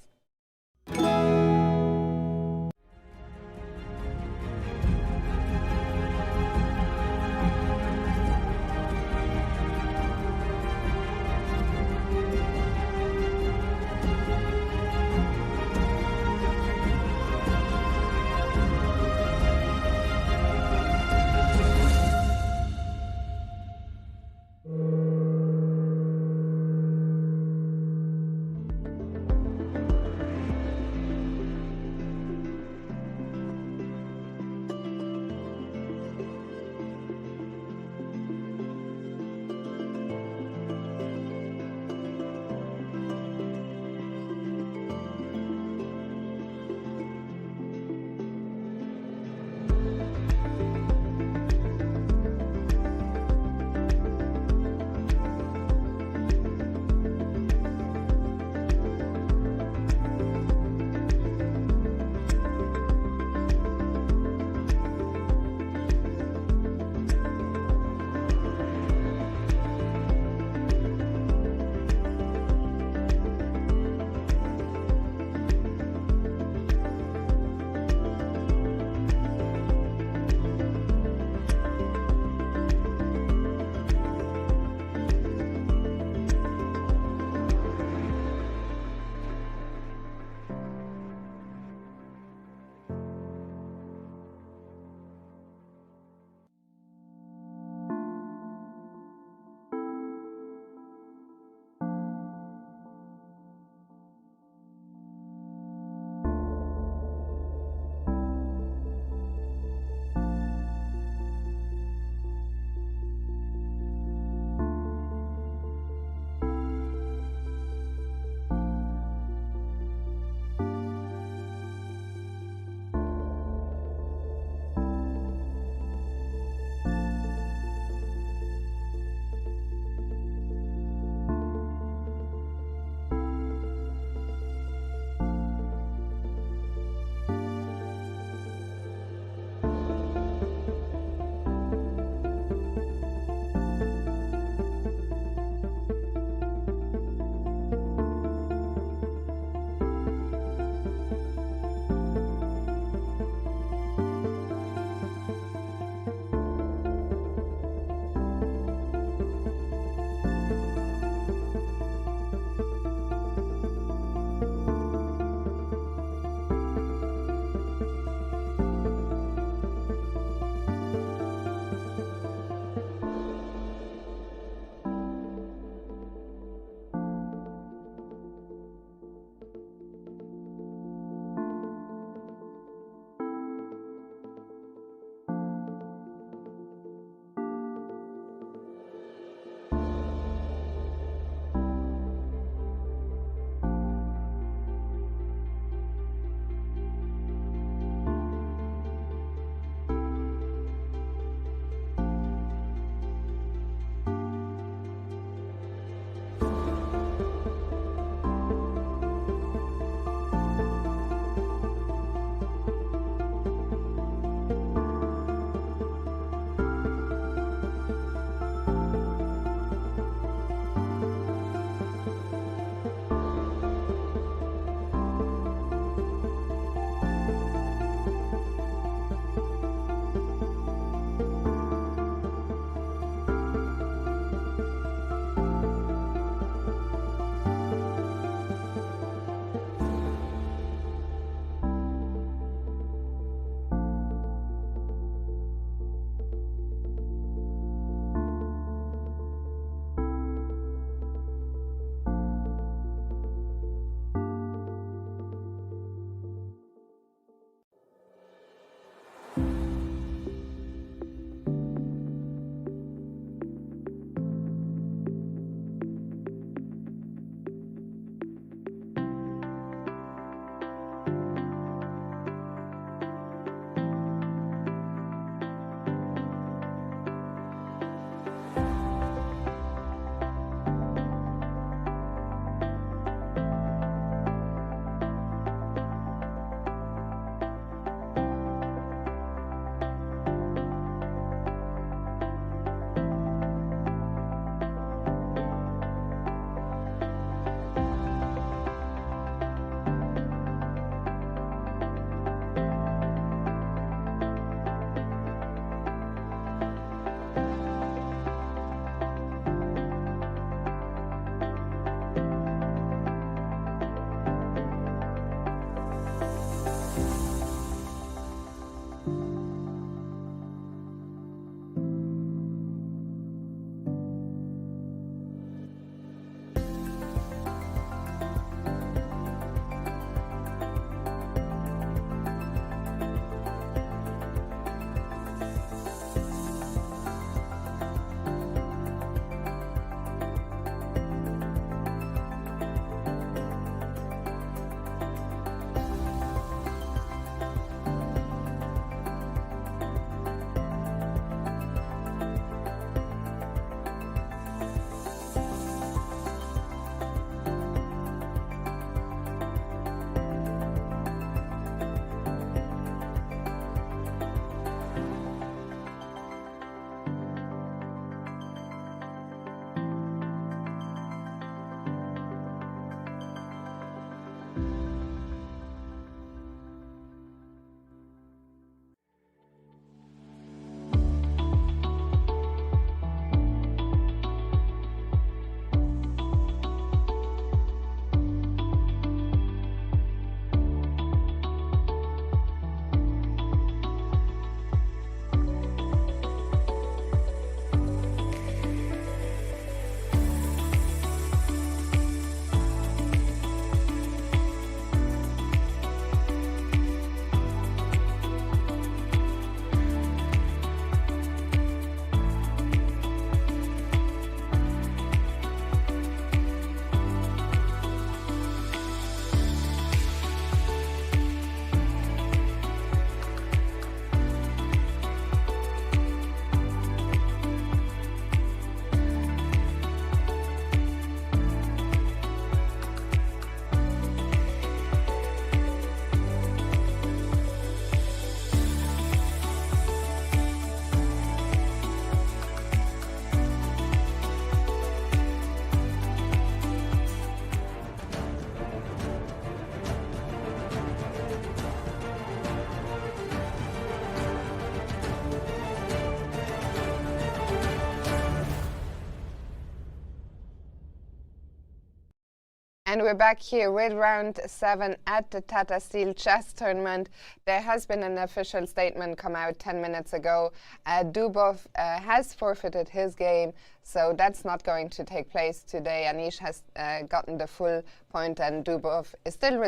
And we're back here with round 7 at the Tata Steel Chess Tournament. There has been an official statement come out 10 minutes ago. Dubov has forfeited his game, so that's not going to take place today. Anish has gotten the full point, and Dubov is still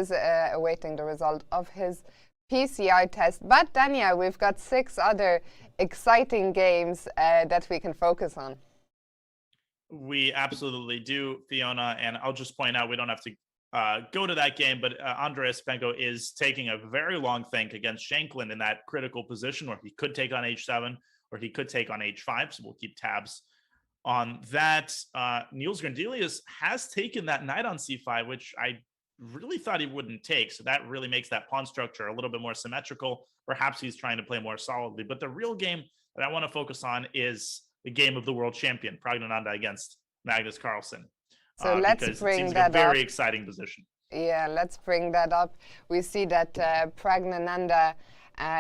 awaiting the result of his PCR test. But Dania, we've got 6 other exciting games that we can focus on. We absolutely do, Fiona, and I'll just point out we don't have to go to that game, but Andreas Benko is taking a very long think against Shankland in that critical position where he could take on h7 or he could take on h5, so we'll keep tabs on that. Niels Grandelius has taken that knight on c5, which I really thought he wouldn't take, so that really makes that pawn structure a little bit more symmetrical. Perhaps he's trying to play more solidly, but the real game that I want to focus on is the game of the world champion, Praggnanandhaa against Magnus Carlsen. So let's bring that up. Very exciting position. Yeah, let's bring that up. We see that Praggnanandhaa,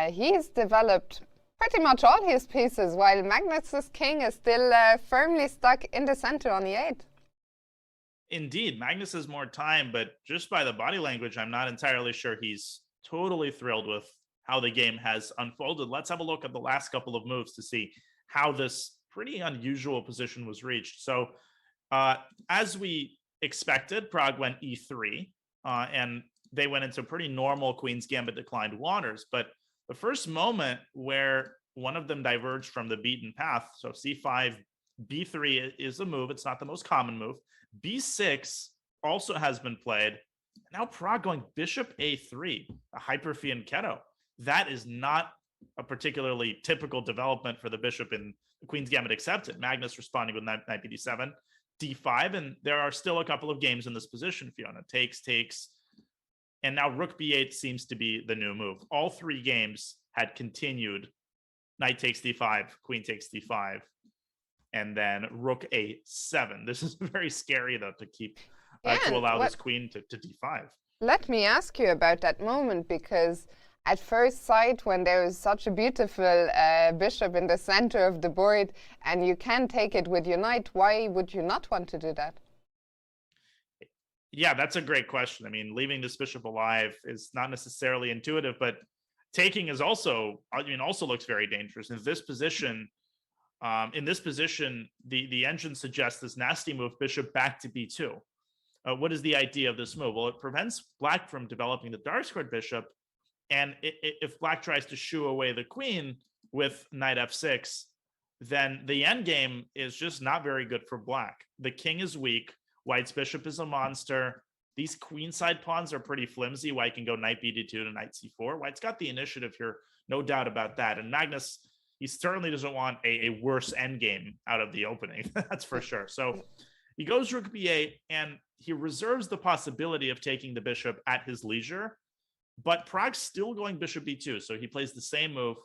he's developed pretty much all his pieces, while Magnus's king is still firmly stuck in the center on e8. Indeed, Magnus has more time, but just by the body language, I'm not entirely sure he's totally thrilled with how the game has unfolded. Let's have a look at the last couple of moves to see how this pretty unusual position was reached. So as we expected, Pragg went e3, and they went into pretty normal Queen's Gambit declined waters. But the first moment where one of them diverged from the beaten path, so c5, b3 is a move. It's not the most common move. b6 also has been played. Now Pragg going bishop a3, a hyper-fianchetto. That is not a particularly typical development for the bishop in the Queen's Gambit accepted. Magnus responding with knight bd7, d5, and there are still a couple of games in this position. Fiona takes, and now rook b8 seems to be the new move. All 3 games had continued knight takes d5, queen takes d5, and then rook a7. This is very scary, though, to keep to allow this queen to d5. Let me ask you about that moment, because at first sight, when there is such a beautiful bishop in the center of the board and you can take it with your knight, why would you not want to do that? Yeah, that's a great question. I mean, leaving this bishop alive is not necessarily intuitive, but taking is also, also looks very dangerous. In this position, the engine suggests this nasty move, bishop back to b2. What is the idea of this move? Well, it prevents black from developing the dark squared bishop. And if black tries to shoo away the queen with knight f6, then the endgame is just not very good for black. The king is weak. White's bishop is a monster. These queenside pawns are pretty flimsy. White can go knight bd2 to knight c4. White's got the initiative here, no doubt about that. And Magnus, he certainly doesn't want a worse endgame out of the opening. That's for sure. So he goes rook b8, and he reserves the possibility of taking the bishop at his leisure. But Pragg's still going bishop b2, so he plays the same move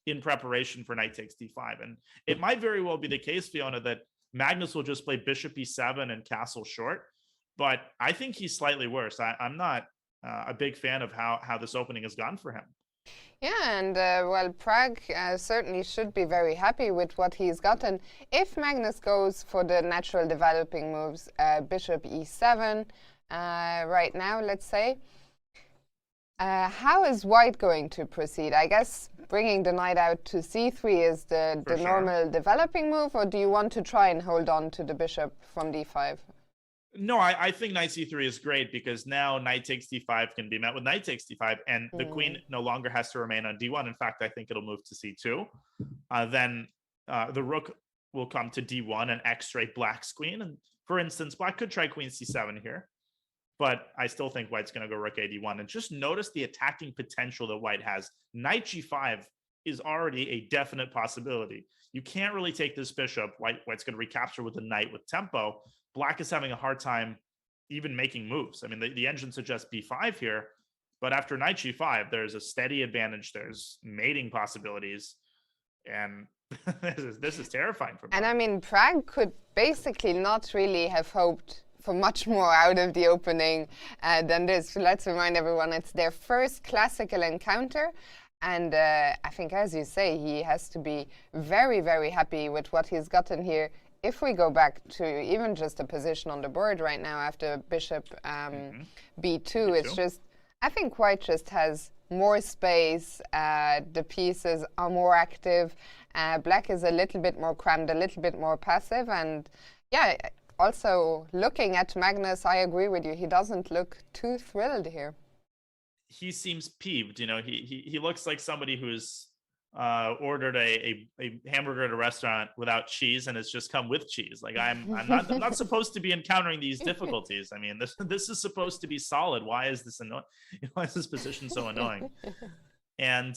in preparation for knight takes d5. And it might very well be the case, Fiona, that Magnus will just play bishop e7 and castle short. But I think he's slightly worse. I'm not a big fan of how this opening has gone for him. Yeah, and well, Pragg certainly should be very happy with what he's gotten. If Magnus goes for the natural developing moves, bishop e7 right now, let's say, how is White going to proceed? I guess bringing the knight out to c3 is the normal developing move, or do you want to try and hold on to the bishop from d5? No, I think knight c3 is great, because now knight takes d5 can be met with knight takes d5, and the queen no longer has to remain on d1. In fact, I think it'll move to c2. Then the rook will come to d1 and x-ray black's queen. And for instance, black could try queen c7 here, but I still think White's going to go rook a d1. And just notice the attacking potential that White has. Knight g5 is already a definite possibility. You can't really take this bishop. White's going to recapture with the knight with tempo. Black is having a hard time even making moves. I mean, the engine suggests b5 here, but after knight g5, there's a steady advantage. There's mating possibilities, and this is terrifying for Black. And I mean, Pragg could basically not really have hoped for much more out of the opening than this. Let's remind everyone, it's their first classical encounter. And I think, as you say, he has to be very, very happy with what he's gotten here if we go back to even just a position on the board right now after bishop b2, it's just, I think white just has more space. The pieces are more active. Black is a little bit more crammed, a little bit more passive. And yeah, also looking at Magnus, I agree with you. He doesn't look too thrilled here. He seems peeved. You know, he looks like somebody who's ordered a hamburger at a restaurant without cheese and it's just come with cheese. Like I'm not supposed to be encountering these difficulties. I mean, this is supposed to be solid. Why is this annoying? Why is this position so annoying? And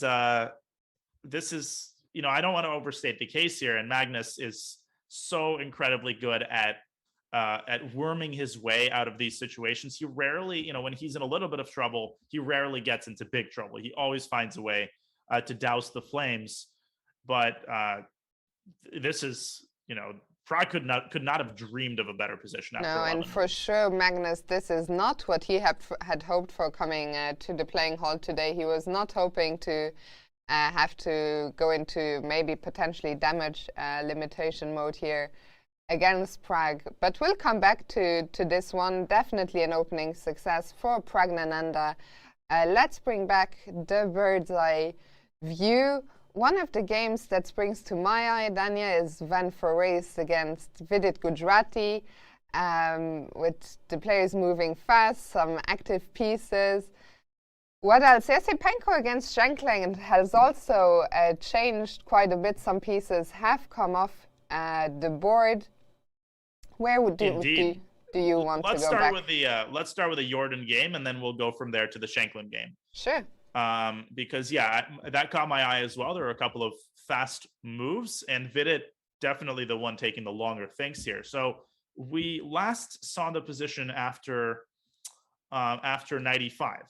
this is, you know, I don't want to overstate the case here. And Magnus is so incredibly good at worming his way out of these situations. He rarely, you know, when he's in a little bit of trouble, he rarely gets into big trouble. He always finds a way to douse the flames. But this is, you know, Pragg could not have dreamed of a better position after 11. And for sure, Magnus, this is not what he had hoped for coming to the playing hall today. He was not hoping to have to go into maybe potentially damage limitation mode here against Pragg. But we'll come back to this one. Definitely an opening success for Praggnanandhaa. Let's bring back the bird's eye view. One of the games that springs to my eye, Danya, is Van Foreest against Vidit Gujrati, with the players moving fast, some active pieces. What else? Yesipenko against Shankland has also changed quite a bit. Some pieces have come off the board. Where do you want to go back? Let's start with the Jorden game, and then we'll go from there to the Shankland game. Sure. Because yeah, that caught my eye as well. There were a couple of fast moves, and Vidit definitely the one taking the longer thinks here. So we last saw the position after knight e5.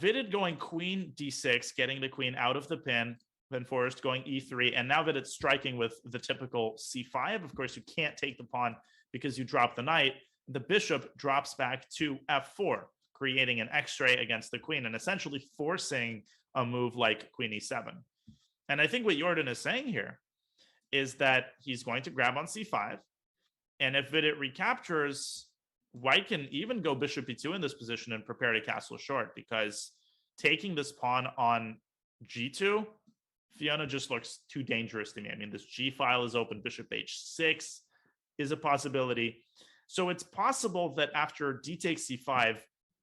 Vidit going queen d6, getting the queen out of the pin. Van Foreest going e3, and now Vidit striking with the typical c5. Of course, you can't take the pawn because you drop the knight. The bishop drops back to f4, creating an x-ray against the queen and essentially forcing a move like queen e7. And I think what Jorden is saying here is that he's going to grab on c5, and if Vidit recaptures, White can even go bishop e2 in this position and prepare to castle short, because taking this pawn on g2, Fiona, just looks too dangerous to me. I mean, this g file is open, bishop h6 is a possibility. So it's possible that after d takes c5,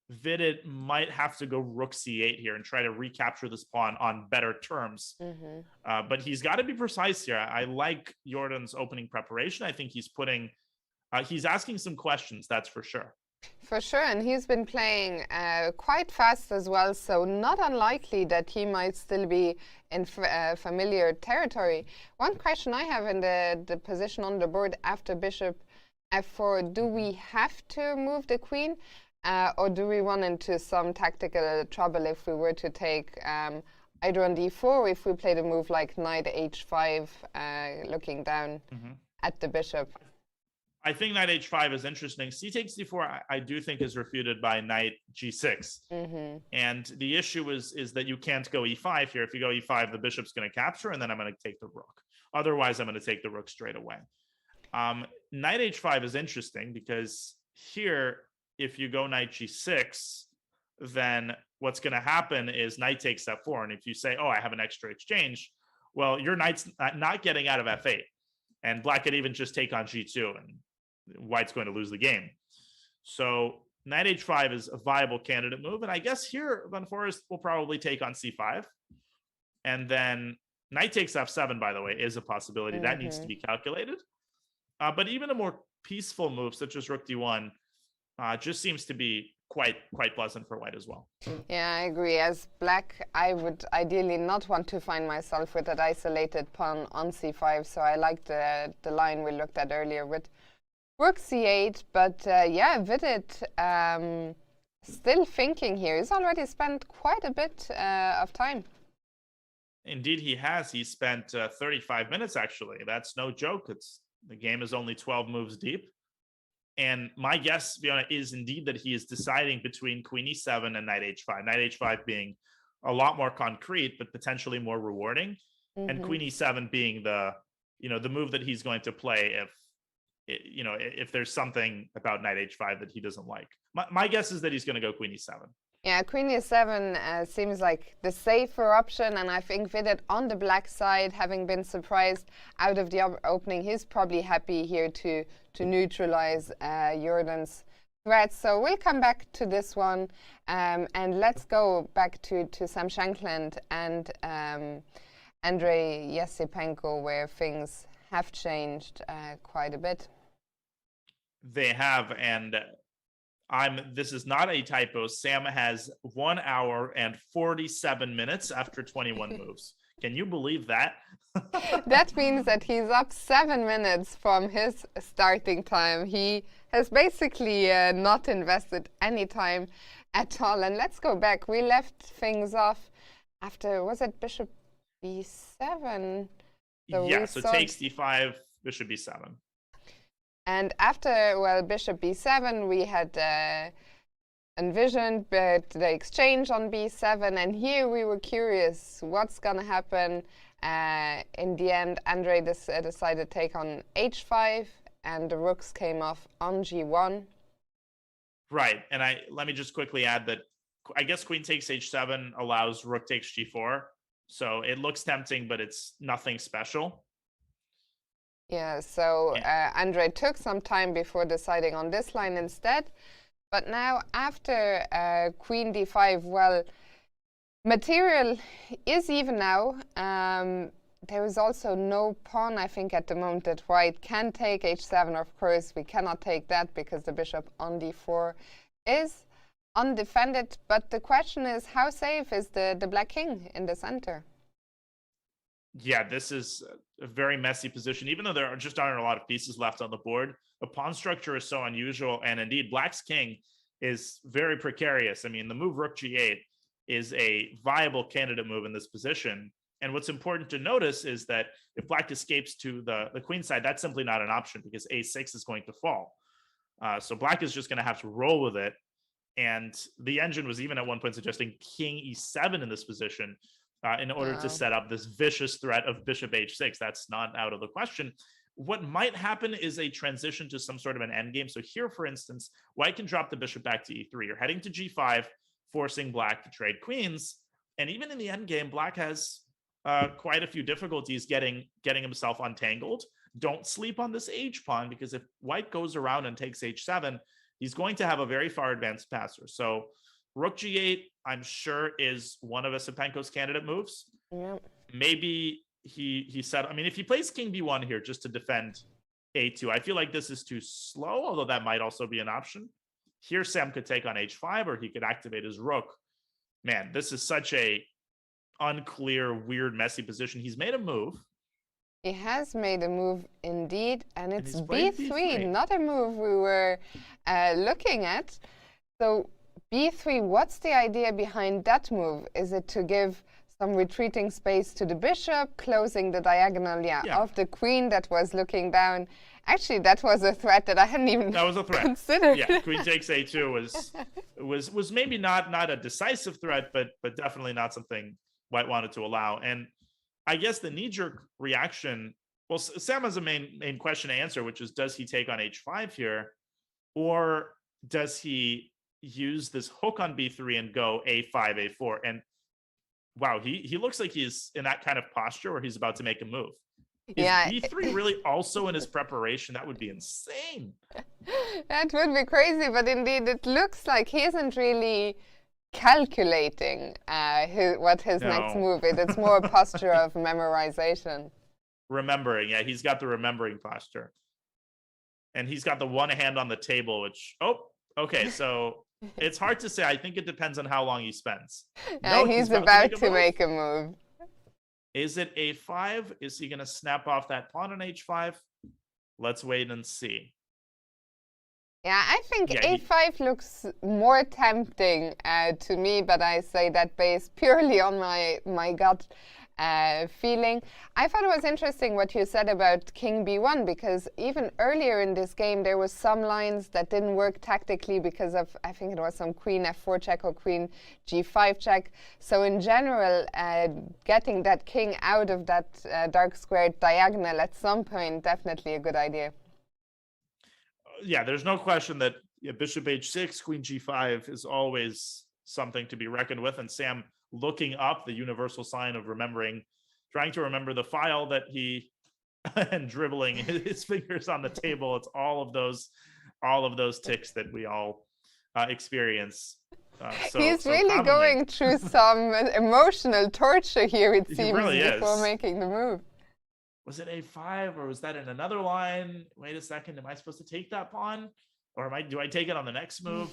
Vidit might have to go rook c8 here and try to recapture this pawn on better terms. But he's got to be precise here. I like Jordan's opening preparation. I think he's he's asking some questions, that's for sure. For sure, and he's been playing quite fast as well, so not unlikely that he might still be in familiar territory. One question I have in the position on the board after bishop f4, do we have to move the queen, or do we run into some tactical trouble if we were to take either on d4, if we played a move like knight h5, looking down at the bishop? I think knight h5 is interesting. C takes d4, I do think is refuted by knight g6. And the issue is that you can't go e5 here. If you go e5, the bishop's going to capture, and then I'm going to take the rook. Otherwise, I'm going to take the rook straight away. Knight h5 is interesting because here, if you go knight g6, then what's going to happen is knight takes f4. And if you say, oh, I have an extra exchange, well, your knight's not getting out of f8. And black could even just take on g2, and White's going to lose the game. So knight h5 is a viable candidate move. And I guess here, Van Foreest will probably take on c5. And then knight takes f7, by the way, is a possibility. That needs to be calculated. But even a more peaceful move, such as rook d1, just seems to be quite pleasant for White as well. Yeah, I agree. As black, I would ideally not want to find myself with that isolated pawn on c5. So I like the line we looked at earlier with rook c8. But yeah, Vidit still thinking here. He's already spent quite a bit of time. Indeed, he has. He spent 35 minutes, actually. That's no joke. The game is only 12 moves deep. And my guess, Fiona, is indeed that he is deciding between queen e7 and knight h5. Knight h5 being a lot more concrete, but potentially more rewarding. And queen e7 being the move that he's going to play if there's something about knight h5 that he doesn't like. My guess is that he's going to go queen e7. Yeah, queen e7 seems like the safer option, and I think Vidit on the black side, having been surprised out of the opening, he's probably happy here to neutralize Jordan's threats. So we'll come back to this one, and let's go back to Sam Shankland and Andrei Yesipenko, where things have changed quite a bit. They have, and this is not a typo. Sam has 1 hour and 47 minutes after 21 moves. Can you believe that? That means that he's up 7 minutes from his starting time. He has basically not invested any time at all. And let's go back. We left things off after, was it bishop b7? So takes d5, bishop b7. And after, well, bishop b7, we had envisioned but the exchange on b7. And here we were curious what's going to happen. In the end, Andrei decided to take on h5, and the rooks came off on g1. Right. And let me just quickly add that I guess queen takes h7 allows rook takes g4. So it looks tempting, but it's nothing special. Yeah, so Andrei took some time before deciding on this line instead. But now after queen d5, well, material is even now. There is also no pawn, I think, at the moment that white can take h7. Of course, we cannot take that because the bishop on d4 is undefended. But the question is, how safe is the black king in the center? Yeah, this is a very messy position. Even though there aren't a lot of pieces left on the board, the pawn structure is so unusual. And indeed, black's king is very precarious. I mean, the move rook g8 is a viable candidate move in this position. And what's important to notice is that if black escapes to the queen side, that's simply not an option because a6 is going to fall. So black is just going to have to roll with it. And the engine was even at one point suggesting king e7 in this position in order to set up this vicious threat of bishop h6. That's not out of the question. What might happen is a transition to some sort of an endgame. So here, for instance, white can drop the bishop back to e3. You're heading to g5, forcing black to trade queens. And even in the endgame, black has quite a few difficulties getting himself untangled. Don't sleep on this h pawn, because if white goes around and takes h7, he's going to have a very far advanced passer. So rook g8, I'm sure, is one of Yesipenko's candidate moves. Yep. Maybe he said, I mean, if he plays king b1 here just to defend a2, I feel like this is too slow, although that might also be an option. Here, Sam could take on h5, or he could activate his rook. Man, this is such a unclear, weird, messy position. He's made a move. He has made a move indeed, and it's b3, not a move we were looking at. So b3, what's the idea behind that move? Is it to give some retreating space to the bishop, closing the diagonal of the queen that was looking down? Actually, that was a threat that I hadn't even considered. Yeah, queen takes a2 was maybe not a decisive threat, but definitely not something white wanted to allow. And I guess the knee-jerk reaction, well, Sam has a main question to answer, which is, does he take on h5 here, or does he use this hook on b3 and go a5, a4? And wow, he looks like he's in that kind of posture where he's about to make a move. Is b3 really also in his preparation? That would be insane. That would be crazy, but indeed it looks like he isn't really calculating what his next move is. It's more a posture of memorization. Remembering, yeah, he's got the remembering posture. And he's got the one hand on the table, which, okay, so it's hard to say. I think it depends on how long he spends. He's about to make a move. Is it a5? Is he going to snap off that pawn on h5? Let's wait and see. Yeah, I think a5 looks more tempting to me, but I say that based purely on my gut feeling. I thought it was interesting what you said about king b1, because even earlier in this game there were some lines that didn't work tactically because of, I think it was some queen f4 check or queen g5 check. So in general, getting that king out of that dark squared diagonal at some point, definitely a good idea. yeah, there's no question that bishop h6, queen g5 is always something to be reckoned with. And Sam looking up the universal sign of trying to remember the file that he and dribbling his fingers on the table. It's all of those ticks that we all experience. He's really going through some emotional torture here, it seems, really before making the move. Was it a5 or was that in another line? Wait a second, am I supposed to take that pawn? Or do I take it on the next move?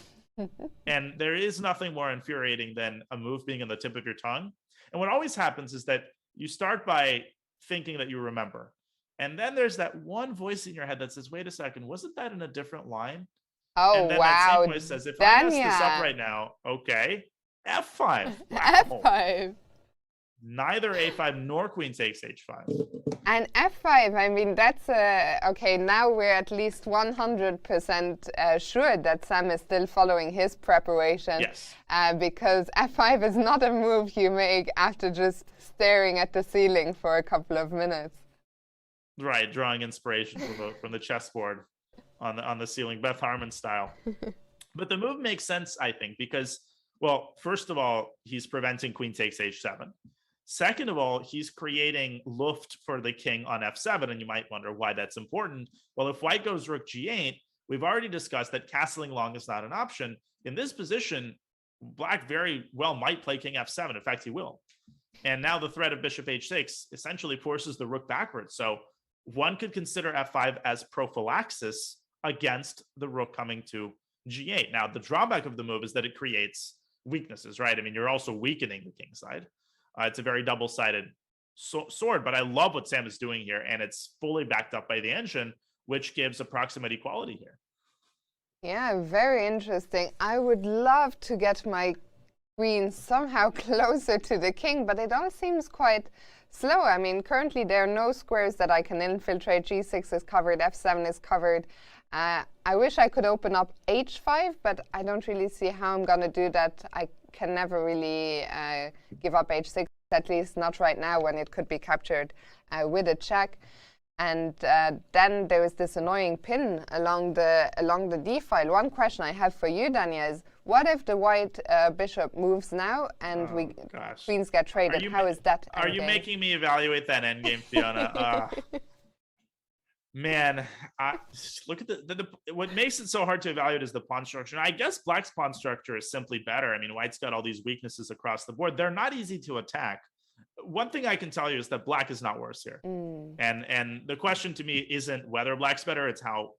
And there is nothing more infuriating than a move being on the tip of your tongue. And what always happens is that you start by thinking that you remember. And then there's that one voice in your head that says, wait a second, wasn't that in a different line? Oh, and then wow. that same voice says, if I mess this up right now, okay, f5. Wow. f5. Neither a5 nor queen takes h5. And f5, I mean, that's okay, now we're at least 100% sure that Sam is still following his preparation. Yes. Because f5 is not a move you make after just staring at the ceiling for a couple of minutes. Right, drawing inspiration from the chessboard on the ceiling, Beth Harmon style. But the move makes sense, I think, because, well, first of all, he's preventing queen takes h7. Second of all, he's creating luft for the king on f7, and you might wonder why that's important. Well, if white goes rook g8, we've already discussed that castling long is not an option. In this position, black very well might play king f7. In fact, he will. And now the threat of bishop h6 essentially forces the rook backwards. So one could consider f5 as prophylaxis against the rook coming to g8. Now, the drawback of the move is that it creates weaknesses, right? I mean, you're also weakening the king side. It's a very double-sided sword, but I love what Sam is doing here, and it's fully backed up by the engine, which gives approximate equality here. Yeah, very interesting. I would love to get my queen somehow closer to the king, but it all seems quite slow. I mean, currently there are no squares that I can infiltrate. G6 is covered, f7 is covered. I wish I could open up h5, but I don't really see how I'm going to do that. I can never really give up h6, at least not right now when it could be captured with a check. And then there is this annoying pin along the d file. One question I have for you, Dania, is what if the white bishop moves now and queens get traded? How is that endgame? Are you making me evaluate that endgame, Fiona? Man, look at what makes it so hard to evaluate is the pawn structure. And I guess black's pawn structure is simply better. I mean, white's got all these weaknesses across the board. They're not easy to attack. One thing I can tell you is that black is not worse here. And the question to me isn't whether black's better, it's how,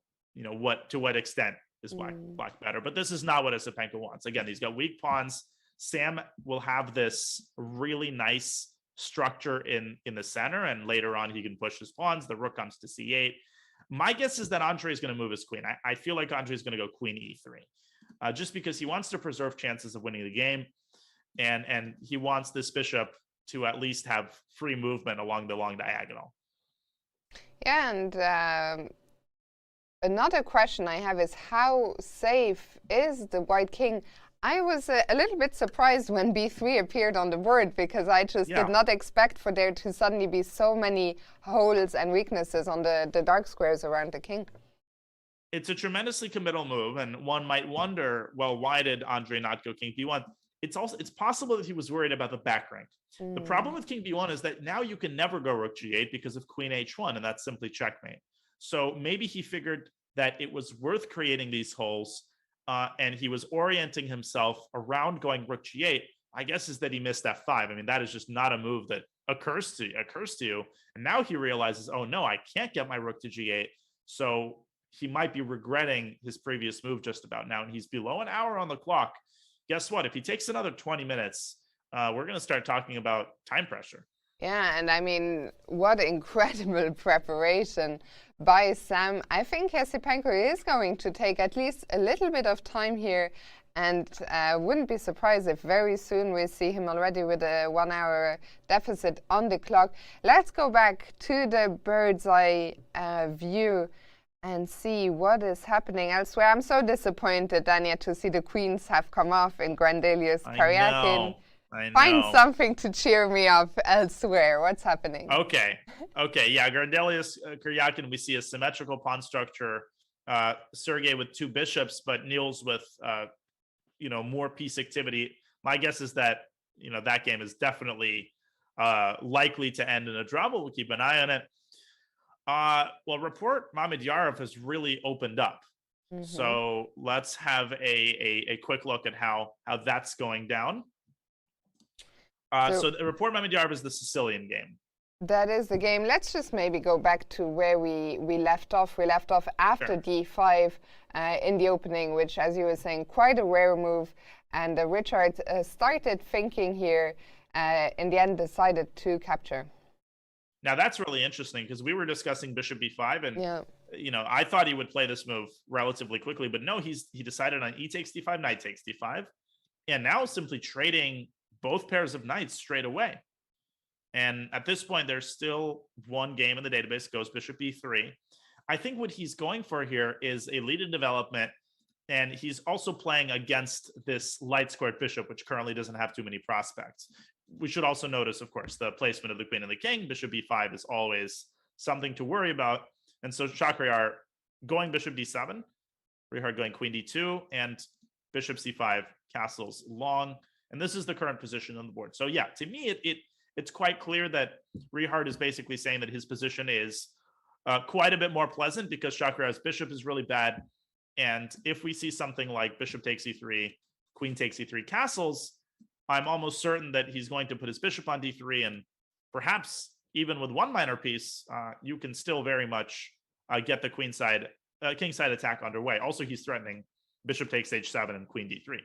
to what extent is black better. But this is not what Osipenko wants. Again, he's got weak pawns. Sam will have this really nice structure in the center, and later on he can push his pawns. The rook comes to c8. My guess is that Andre is going to move his queen. I feel like Andre is going to go queen e3, just because he wants to preserve chances of winning the game, and he wants this bishop to at least have free movement along the long diagonal. Yeah, and another question I have is how safe is the white king? I was a little bit surprised when b3 appeared on the board, because I just did not expect for there to suddenly be so many holes and weaknesses on the dark squares around the king. It's a tremendously committal move, and one might wonder, well, why did Andre not go king b1? It's possible that he was worried about the back rank. The problem with king b1 is that now you can never go rook g8 because of queen h1, and that's simply checkmate. So maybe he figured that it was worth creating these holes, and he was orienting himself around going rook g8. I guess is that he missed f5. I mean, that is just not a move that occurs to you. And now he realizes, oh no, I can't get my rook to g8. So he might be regretting his previous move just about now. And he's below an hour on the clock. Guess what? If he takes another 20 minutes, we're going to start talking about time pressure. Yeah, and I mean, what incredible preparation by Sam. I think Osipenko is going to take at least a little bit of time here, and wouldn't be surprised if very soon we see him already with a 1 hour deficit on the clock. Let's go back to the bird's eye view and see what is happening elsewhere. I'm so disappointed, Dania, to see the queens have come off in Grandelius Karyakin. I know. Find something to cheer me up elsewhere. What's happening? Okay. Yeah, Grandelius Karyakin, we see a symmetrical pawn structure Sergey with 2 bishops, but Niels with more piece activity. My guess is that that game is definitely likely to end in a draw, but we'll keep an eye on it. Well, report Mamedyarov has really opened up. Mm-hmm. So let's have a quick look at how that's going down. So the report Mamedyarov is the Sicilian game. That is the game. Let's just maybe go back to where we left off. We left off after d5 in the opening, which, as you were saying, quite a rare move. And Richard started thinking here, in the end decided to capture. Now that's really interesting because we were discussing bishop b5, and I thought he would play this move relatively quickly, but no, he decided on e takes d5, knight takes d5, and now simply trading both pairs of knights straight away. And at this point, there's still one game in the database, goes bishop b3. I think what he's going for here is a lead in development, and he's also playing against this light-squared bishop, which currently doesn't have too many prospects. We should also notice, of course, the placement of the queen and the king. Bishop b5 is always something to worry about. And so Shakhriyar going bishop d7, Richard going queen d2, and bishop c5, castles long. And this is the current position on the board. So yeah, to me, it's quite clear that Richard is basically saying that his position is quite a bit more pleasant because Shakhriyar's bishop is really bad. And if we see something like bishop takes e3, queen takes e3 castles, I'm almost certain that he's going to put his bishop on d3, and perhaps even with one minor piece, you can still very much get the kingside attack underway. Also, he's threatening bishop takes h7 and queen d3.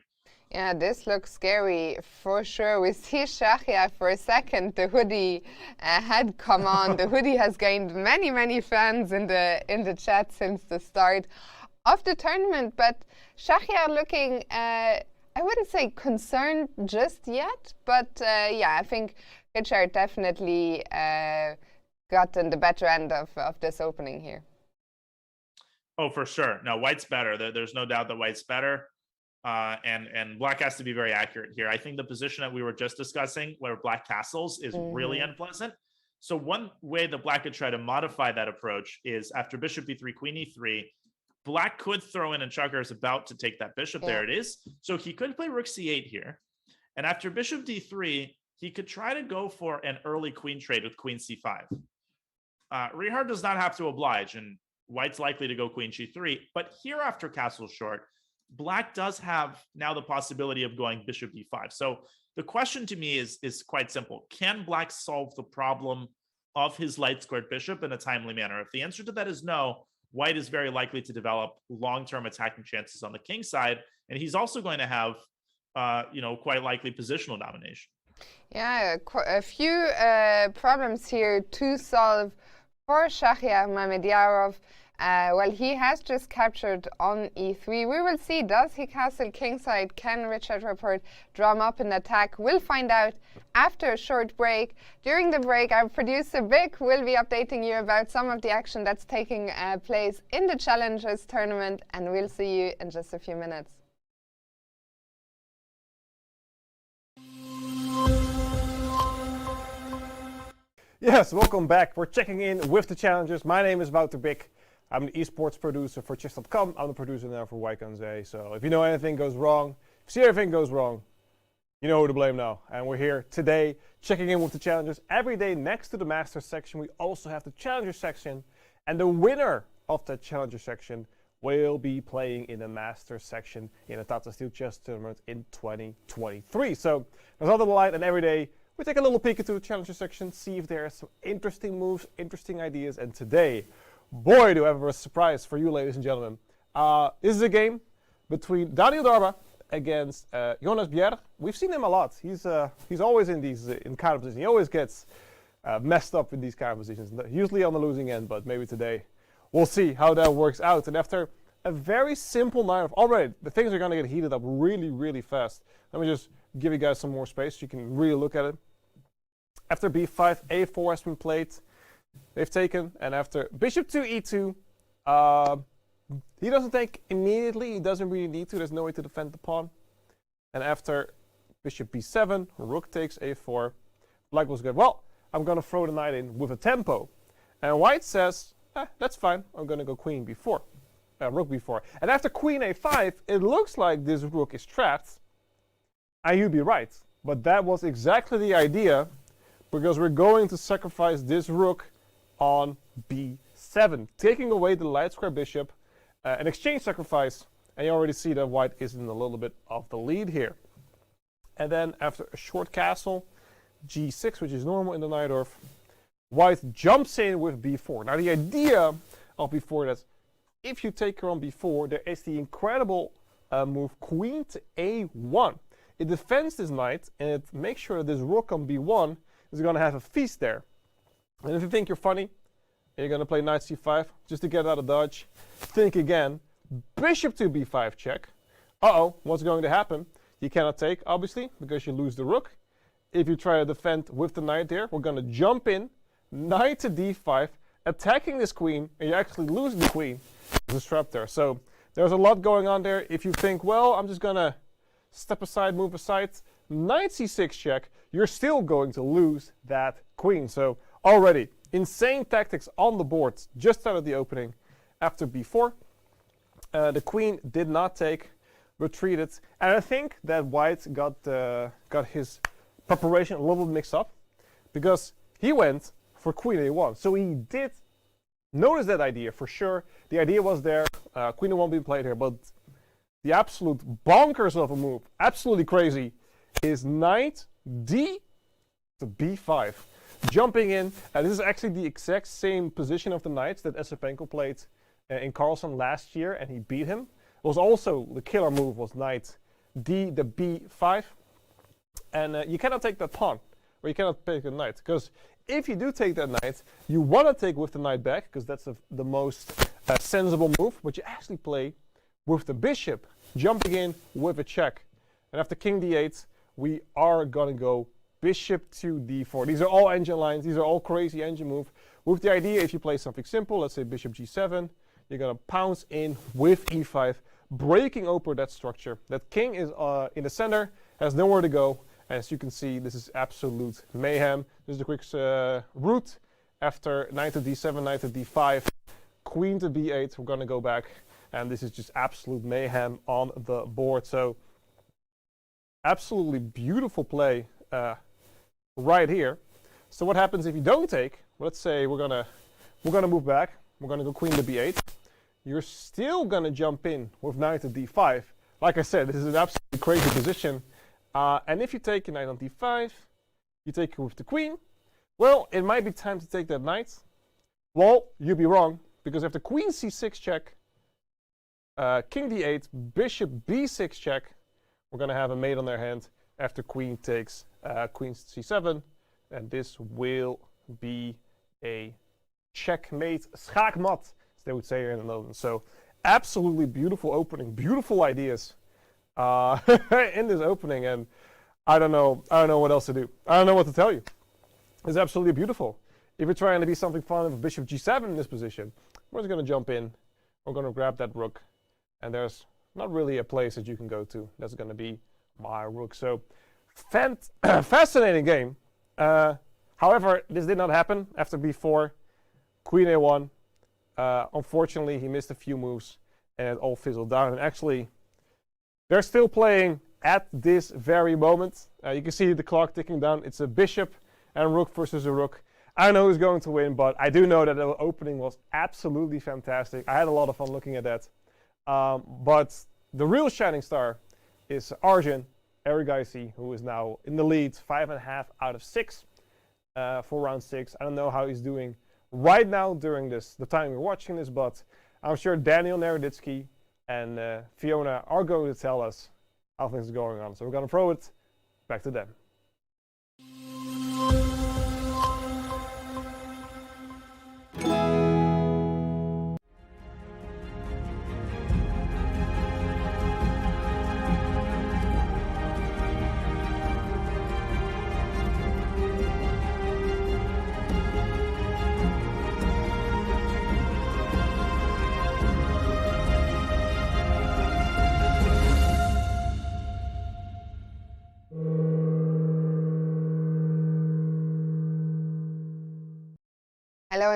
Yeah, this looks scary for sure. We see Shakhriyar for a second. The hoodie had come on. The hoodie has gained many, many fans in the chat since the start of the tournament. But Shakhriyar looking, I wouldn't say concerned just yet, but I think Richard definitely gotten the better end of this opening here. Oh, for sure. No, White's better. There's no doubt that White's better. And Black has to be very accurate here. I think the position that we were just discussing, where Black castles, is really unpleasant. So one way that Black could try to modify that approach is after bishop b3, queen e3, Black could throw in, and Shakhriyar is about to take that bishop. There it is. So he could play rook c8 here. And after bishop d3, he could try to go for an early queen trade with queen c5. Richard does not have to oblige, and White's likely to go queen g3. But here after castle short, Black does have now the possibility of going bishop b5. So the question to me is quite simple. Can Black solve the problem of his light squared bishop in a timely manner? If the answer to that is no, White is very likely to develop long-term attacking chances on the king side. And he's also going to have, quite likely positional domination. Yeah, a few problems here to solve for Shakhriyar Mamedyarov. Well, he has just captured on e3. We will see, does he castle kingside? Can Richard Rapport drum up an attack? We'll find out after a short break. During the break, our producer Vic will be updating you about some of the action that's taking place in the Challengers tournament, and we'll see you in just a few minutes. Yes, welcome back. We're checking in with the Challengers. My name is Wouter Bik. I'm the esports producer for chess.com. I'm the producer now for Wijk. So if you know anything goes wrong, if you see anything goes wrong, you know who to blame now. And we're here today checking in with the Challengers. Every day next to the Masters section, we also have the Challenger section. And the winner of that Challenger section will be playing in the Masters section in the Tata Steel Chess Tournament in 2023. So there's another light, and every day we take a little peek into the Challenger section, see if there are some interesting moves, interesting ideas. And today, boy, do I have a surprise for you, ladies and gentlemen. This is a game between Daniel Darba against Jonas Bjerg. We've seen him a lot. He's always in these kind of positions. He always gets messed up in these kind of positions, usually on the losing end, but maybe today we'll see how that works out. And after a very simple night already, the things are going to get heated up really, really fast. Let me just give you guys some more space so you can really look at it. After b5, a4 has been played. They've taken, and after bishop to e2, he doesn't take immediately. He doesn't really need to. There's no way to defend the pawn. And after bishop b7, rook takes a4. Black was good. Well, I'm going to throw the knight in with a tempo. And White says, that's fine. I'm going to go queen b4. rook b4. And after queen a5, it looks like this rook is trapped. And you'd be right. But that was exactly the idea, because we're going to sacrifice this rook on b7, taking away the light square bishop, an exchange sacrifice. And you already see that white is in a little bit of the lead here. And then after a short castle, g6, which is normal in the Najdorf, white jumps in with b4. Now the idea of b4 is if you take her on b4, there is the incredible move queen to a1. It defends this knight and it makes sure that this rook on b1 is going to have a feast there. And if you think you're funny, and you're going to play knight c5 just to get out of dodge, think again. Bishop to b5 check. Uh-oh, what's going to happen? You cannot take, obviously, because you lose the rook. If you try to defend with the knight there, we're going to jump in, knight to d5, attacking this queen, and you actually lose the queen. There's a trap there. So there's a lot going on there. If you think, well, I'm just going to step aside, move aside, knight c6 check, you're still going to lose that queen. So already, insane tactics on the board just out of the opening after b4. The queen did not take, retreated, and I think that white got his preparation a little bit mixed up, because he went for queen a1. So he did notice that idea for sure. The idea was there, queen a1 being played here, but the absolute bonkers of a move, absolutely crazy, is knight d to b5. Jumping in, and this is actually the exact same position of the knights that Esipenko played in Carlsen last year, and he beat him. It was also the killer move was knight d to b5, and you cannot take that pawn, or you cannot take the knight, because if you do take that knight, you want to take with the knight back, because that's the most sensible move, but you actually play with the bishop, jumping in with a check. And after king d8, we are going to go bishop to d4. These are all engine lines. These are all crazy engine moves. With the idea, if you play something simple, let's say bishop g7, you're going to pounce in with e5, breaking open that structure. That king is in the center, has nowhere to go. As you can see, this is absolute mayhem. This is the quick route. After knight to d7, knight to d5, queen to b8, we're going to go back. And this is just absolute mayhem on the board. So absolutely beautiful play right here. So what happens if you don't take? Well, let's say we're gonna move back. We're gonna go queen to b8. You're still gonna jump in with knight to d5. Like I said, this is an absolutely crazy position. And if you take your knight on d5, you take it with the queen. Well, it might be time to take that knight. Well, you'd be wrong, because after queen c6 check, king d8, bishop b6 check, we're going to have a mate on their hand after queen takes queen c7. And this will be a checkmate, schaakmat, as they would say here in the Netherlands. So absolutely beautiful opening, beautiful ideas in this opening. And I don't know what else to do. I don't know what to tell you. It's absolutely beautiful. If you're trying to be something fun with bishop g7 in this position, we're just going to jump in. We're going to grab that rook. And there's not really a place that you can go to. That's going to be my rook. So fascinating game. However, this did not happen after b4. Queen a1. Unfortunately, he missed a few moves and it all fizzled down. And actually, they're still playing at this very moment. You can see the clock ticking down. It's a bishop and a rook versus a rook. I don't know who's going to win, but I do know that the opening was absolutely fantastic. I had a lot of fun looking at that. But the real shining star is Arjun Erigaisi, who is now in the lead, 5.5 out of 6 for round 6. I don't know how he's doing right now during the time we're watching this, but I'm sure Daniel Naroditsky and Fiona are going to tell us how things are going on. So we're going to throw it back to them.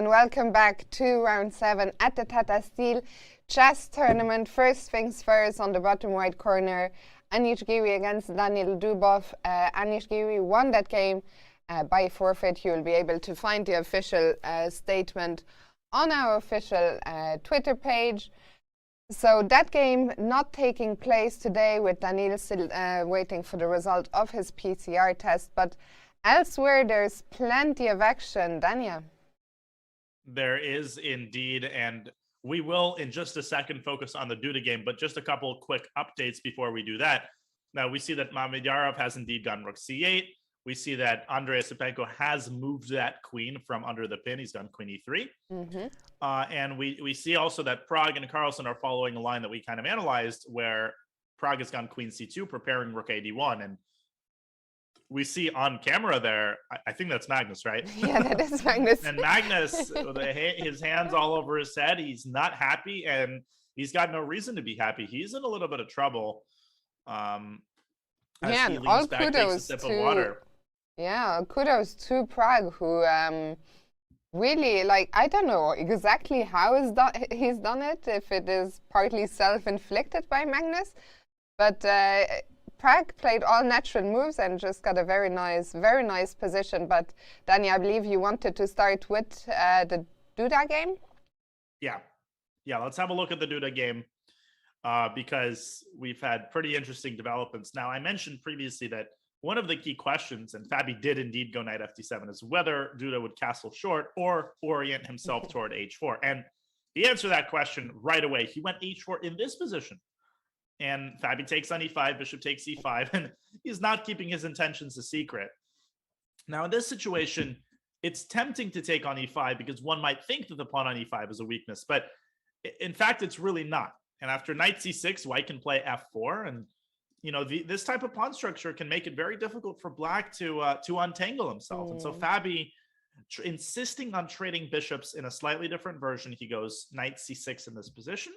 and welcome back to round 7 at the Tata Steel Chess Tournament. First things first, on the bottom right corner, Anish Giri against Daniel Dubov. Anish Giri won that game by forfeit. You will be able to find the official statement on our official Twitter page. So that game not taking place today, with Daniel still waiting for the result of his PCR test, but elsewhere there's plenty of action. Dania. There is indeed, and we will in just a second focus on the Duda game, but just a couple quick updates before we do that. Now we see that Mamedyarov has indeed gone rook c8. We see that Andrei Esipenko has moved that queen from under the pin. He's done queen e3. And we see also that Pragg and Carlsen are following a line that we kind of analyzed, where Pragg has gone queen c2, preparing rook ad1. And we see on camera there, I think that's Magnus, right? Yeah, that is Magnus. And Magnus, his hands all over his head. He's not happy, and he's got no reason to be happy. He's in a little bit of trouble. Yeah, and all kudos to Pragg, who really, like, I don't know exactly how he's done it, if it is partly self-inflicted by Magnus, but Pragg played all natural moves and just got a very nice position. But Danny, I believe you wanted to start with the Duda game? Yeah, let's have a look at the Duda game. Because we've had pretty interesting developments. Now, I mentioned previously that one of the key questions, and Fabi did indeed go knight fd7, is whether Duda would castle short or orient himself toward h4. And the answer to that question right away, he went h4 in this position. And Fabi takes on e5, bishop takes e5, and he's not keeping his intentions a secret. Now, in this situation, it's tempting to take on e5 because one might think that the pawn on e5 is a weakness, but in fact, it's really not. And after knight c6, White can play f4, and this type of pawn structure can make it very difficult for Black to untangle himself. And so Fabi, insisting on trading bishops in a slightly different version, he goes knight c6 in this position,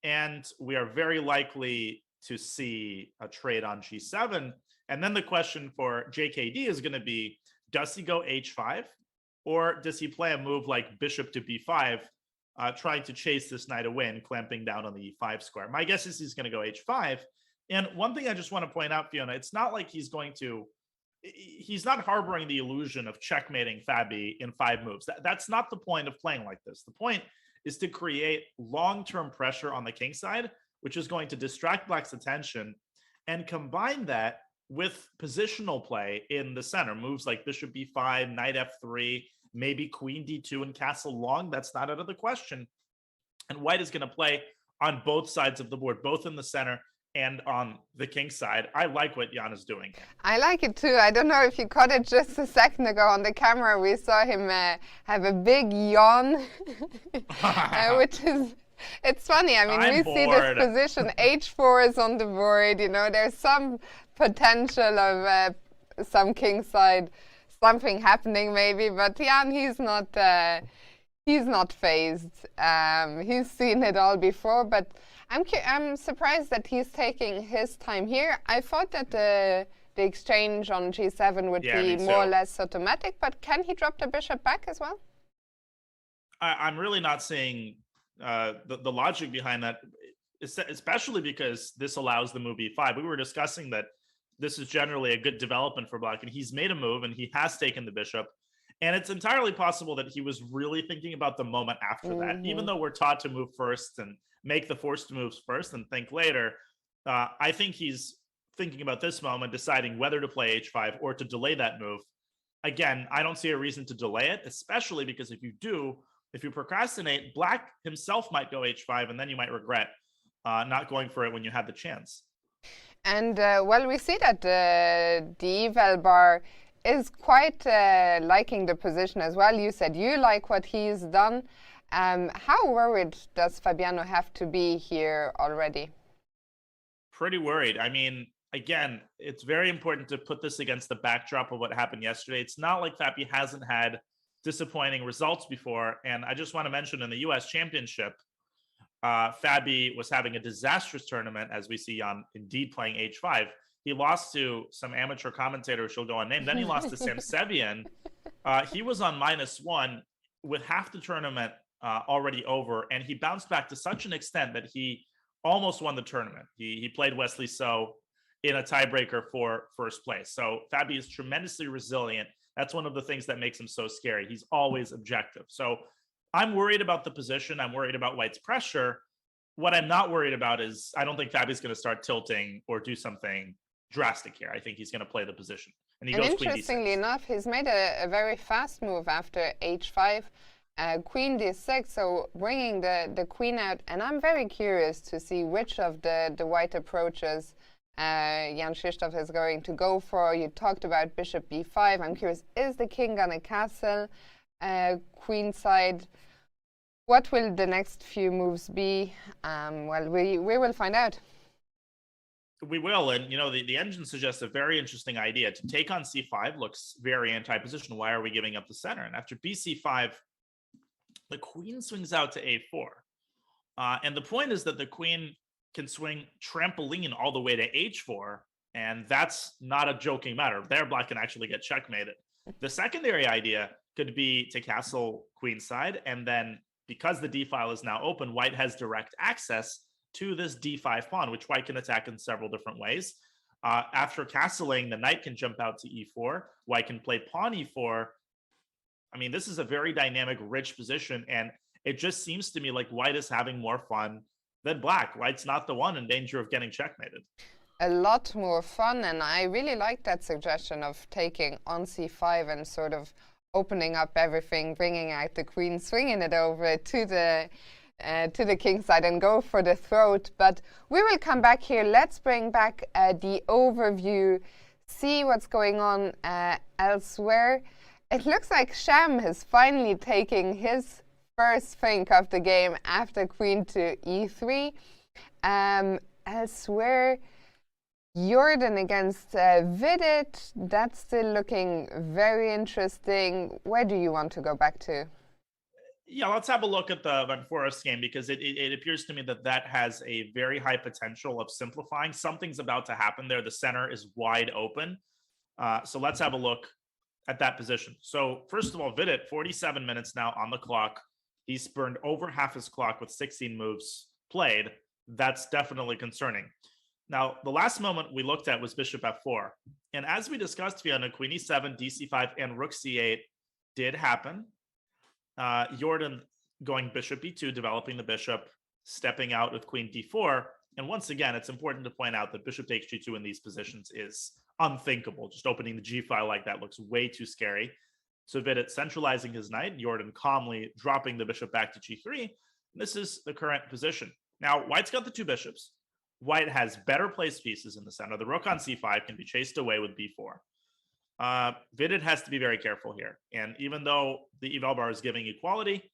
and we are very likely to see a trade on g7. And then the question for JKD is going to be: does he go h5, or does he play a move like bishop to b5? Trying to chase this knight away and clamping down on the e5 square. My guess is he's going to go h5. And one thing I just want to point out, Fiona, it's not like he's not harboring the illusion of checkmating Fabi in 5 moves. That's not the point of playing like this. The point is to create long-term pressure on the king side, which is going to distract Black's attention, and combine that with positional play in the center. Moves like bishop b5, knight f3, maybe queen d2 and castle long. That's not out of the question. And White is going to play on both sides of the board, both in the center and on the king side. I like what Jan is doing. I like it too. I don't know if you caught it just a second ago on the camera. We saw him have a big yawn, which is... It's funny. I mean, we see this position. H4 is on the board. There's some potential of some king side something happening maybe, but Jan, he's not phased. He's seen it all before, but I'm surprised that he's taking his time here. I thought that the exchange on g7 would be more or less automatic, but can he drop the bishop back as well? I'm really not seeing the logic behind that, especially because this allows the move e5. We were discussing that this is generally a good development for Black, and he's made a move and he has taken the bishop. And it's entirely possible that he was really thinking about the moment after that. Even though we're taught to move first and make the forced moves first and think later, I think he's thinking about this moment, deciding whether to play h5 or to delay that move. Again, I don't see a reason to delay it, especially because if you procrastinate, Black himself might go h5, and then you might regret not going for it when you had the chance. And we see that the eval bar is quite liking the position as well. You said you like what he's done. How worried does Fabiano have to be here already? Pretty worried. I mean, again, it's very important to put this against the backdrop of what happened yesterday. It's not like Fabi hasn't had disappointing results before. And I just want to mention, in the US Championship, Fabi was having a disastrous tournament, as we see on indeed playing h5. He lost to some amateur commentator, she'll go unnamed. Then he lost to Sam Sevian. He was on -1. with half the tournament already over, and he bounced back to such an extent that he almost won the tournament. He played Wesley So in a tiebreaker for first place. So Fabi is tremendously resilient. That's one of the things that makes him so scary. He's always objective. So I'm worried about the position. I'm worried about White's pressure. What I'm not worried about is I don't think Fabi's going to start tilting or do something drastic here. I think he's going to play the position. And he goes queen d6. Interestingly enough, he's made a very fast move after h5, queen d6, so bringing the queen out. And I'm very curious to see which of the white approaches Jan Krzysztof is going to go for. You talked about bishop b5. I'm curious, is the king going to castle queen side? What will the next few moves be? Well, we will find out. We will, and the engine suggests a very interesting idea. To take on c5 looks very anti-position. Why are we giving up the center? And after bc5, the queen swings out to a4. And the point is that the queen can swing trampoline all the way to h4, and that's not a joking matter. There, black can actually get checkmated. The secondary idea could be to castle queenside, and then because the d file is now open, white has direct access to this d5 pawn, which white can attack in several different ways. After castling, the knight can jump out to e4. White can play pawn e4. I mean, this is a very dynamic, rich position, and it just seems to me like white is having more fun than black. White's not the one in danger of getting checkmated. A lot more fun, and I really like that suggestion of taking on c5 and sort of opening up everything, bringing out the queen, swinging it over to the king side and go for the throat. But we will come back here. Let's bring back the overview, see what's going on elsewhere. It looks like Sham is finally taking his first think of the game after queen to e3. Elsewhere, Jorden against Vidit, that's still looking very interesting. Where do you want to go back to? Yeah, let's have a look at the Van Foreest game, because it appears to me that has a very high potential of simplifying. Something's about to happen there. The center is wide open. So let's have a look at that position. So first of all, Vidit, 47 minutes now on the clock. He's burned over half his clock with 16 moves played. That's definitely concerning. Now, the last moment we looked at was bishop f4. And as we discussed, Fiona, queen e7, dc5, and rook c8 did happen. Jorden going bishop e2, developing the bishop, stepping out with queen d4. And once again, it's important to point out that bishop takes g2 in these positions is unthinkable. Just opening the g file like that looks way too scary. So Vidit centralizing his knight, Jorden calmly dropping the bishop back to g3. This is the current position. Now, white's got the two bishops. White has better placed pieces in the center. The rook on c5 can be chased away with b4. Vidit has to be very careful here. And even though the eval bar is giving equality,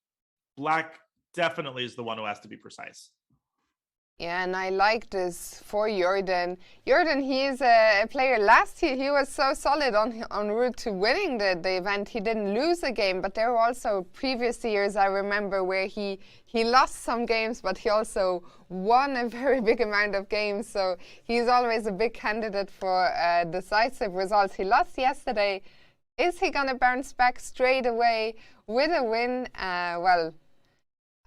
black definitely is the one who has to be precise. Yeah, and I like this for Jorden. Jorden, he is a player. Last year, he was so solid on route to winning the event. He didn't lose a game, but there were also previous years, I remember, where he lost some games, but he also won a very big amount of games. So he's always a big candidate for decisive results. He lost yesterday. Is he going to bounce back straight away with a win? Well,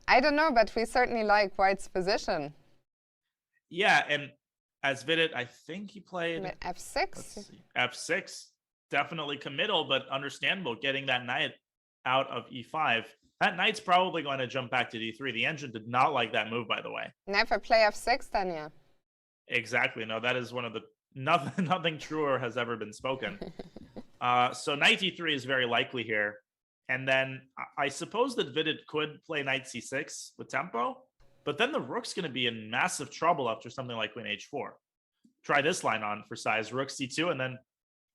I don't know, but we certainly like White's position. Yeah, and as Vidit, I think he played f6. F6, definitely committal, but understandable. Getting that knight out of e5. That knight's probably going to jump back to d3. The engine did not like that move, by the way. Never play f6, Tanya. Exactly. No, that is one of the nothing truer has ever been spoken. So knight e3 is very likely here, and then I suppose that Vidit could play knight c6 with tempo. But then the rook's going to be in massive trouble after something like queen h4. Try this line on for size. Rook c2, and then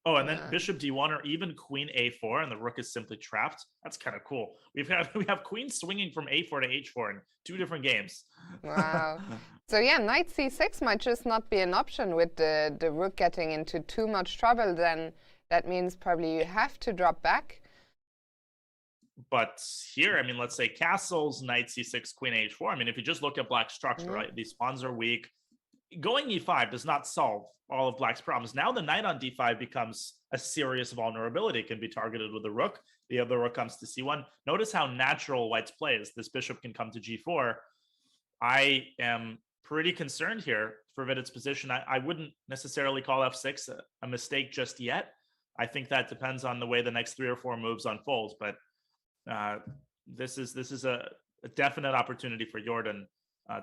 then bishop d1 or even queen a4, and the rook is simply trapped. That's kind of cool. We have queen swinging from a4 to h4 in 2 different games. Wow. So yeah, knight c6 might just not be an option with the rook getting into too much trouble. Then that means probably you have to drop back. But here, I mean, let's say castles, knight c6, queen h4. I mean, if you just look at black structure, right, these pawns are weak. Going e5 does not solve all of Black's problems. Now the knight on d5 becomes a serious vulnerability. It can be targeted with a rook. The other rook comes to c1. Notice how natural White's play is. This bishop can come to g4. I am pretty concerned here for Vidit's position. I wouldn't necessarily call f6 a mistake just yet. I think that depends on the way the next 3 or 4 moves unfolds. But this is a definite opportunity for Jorden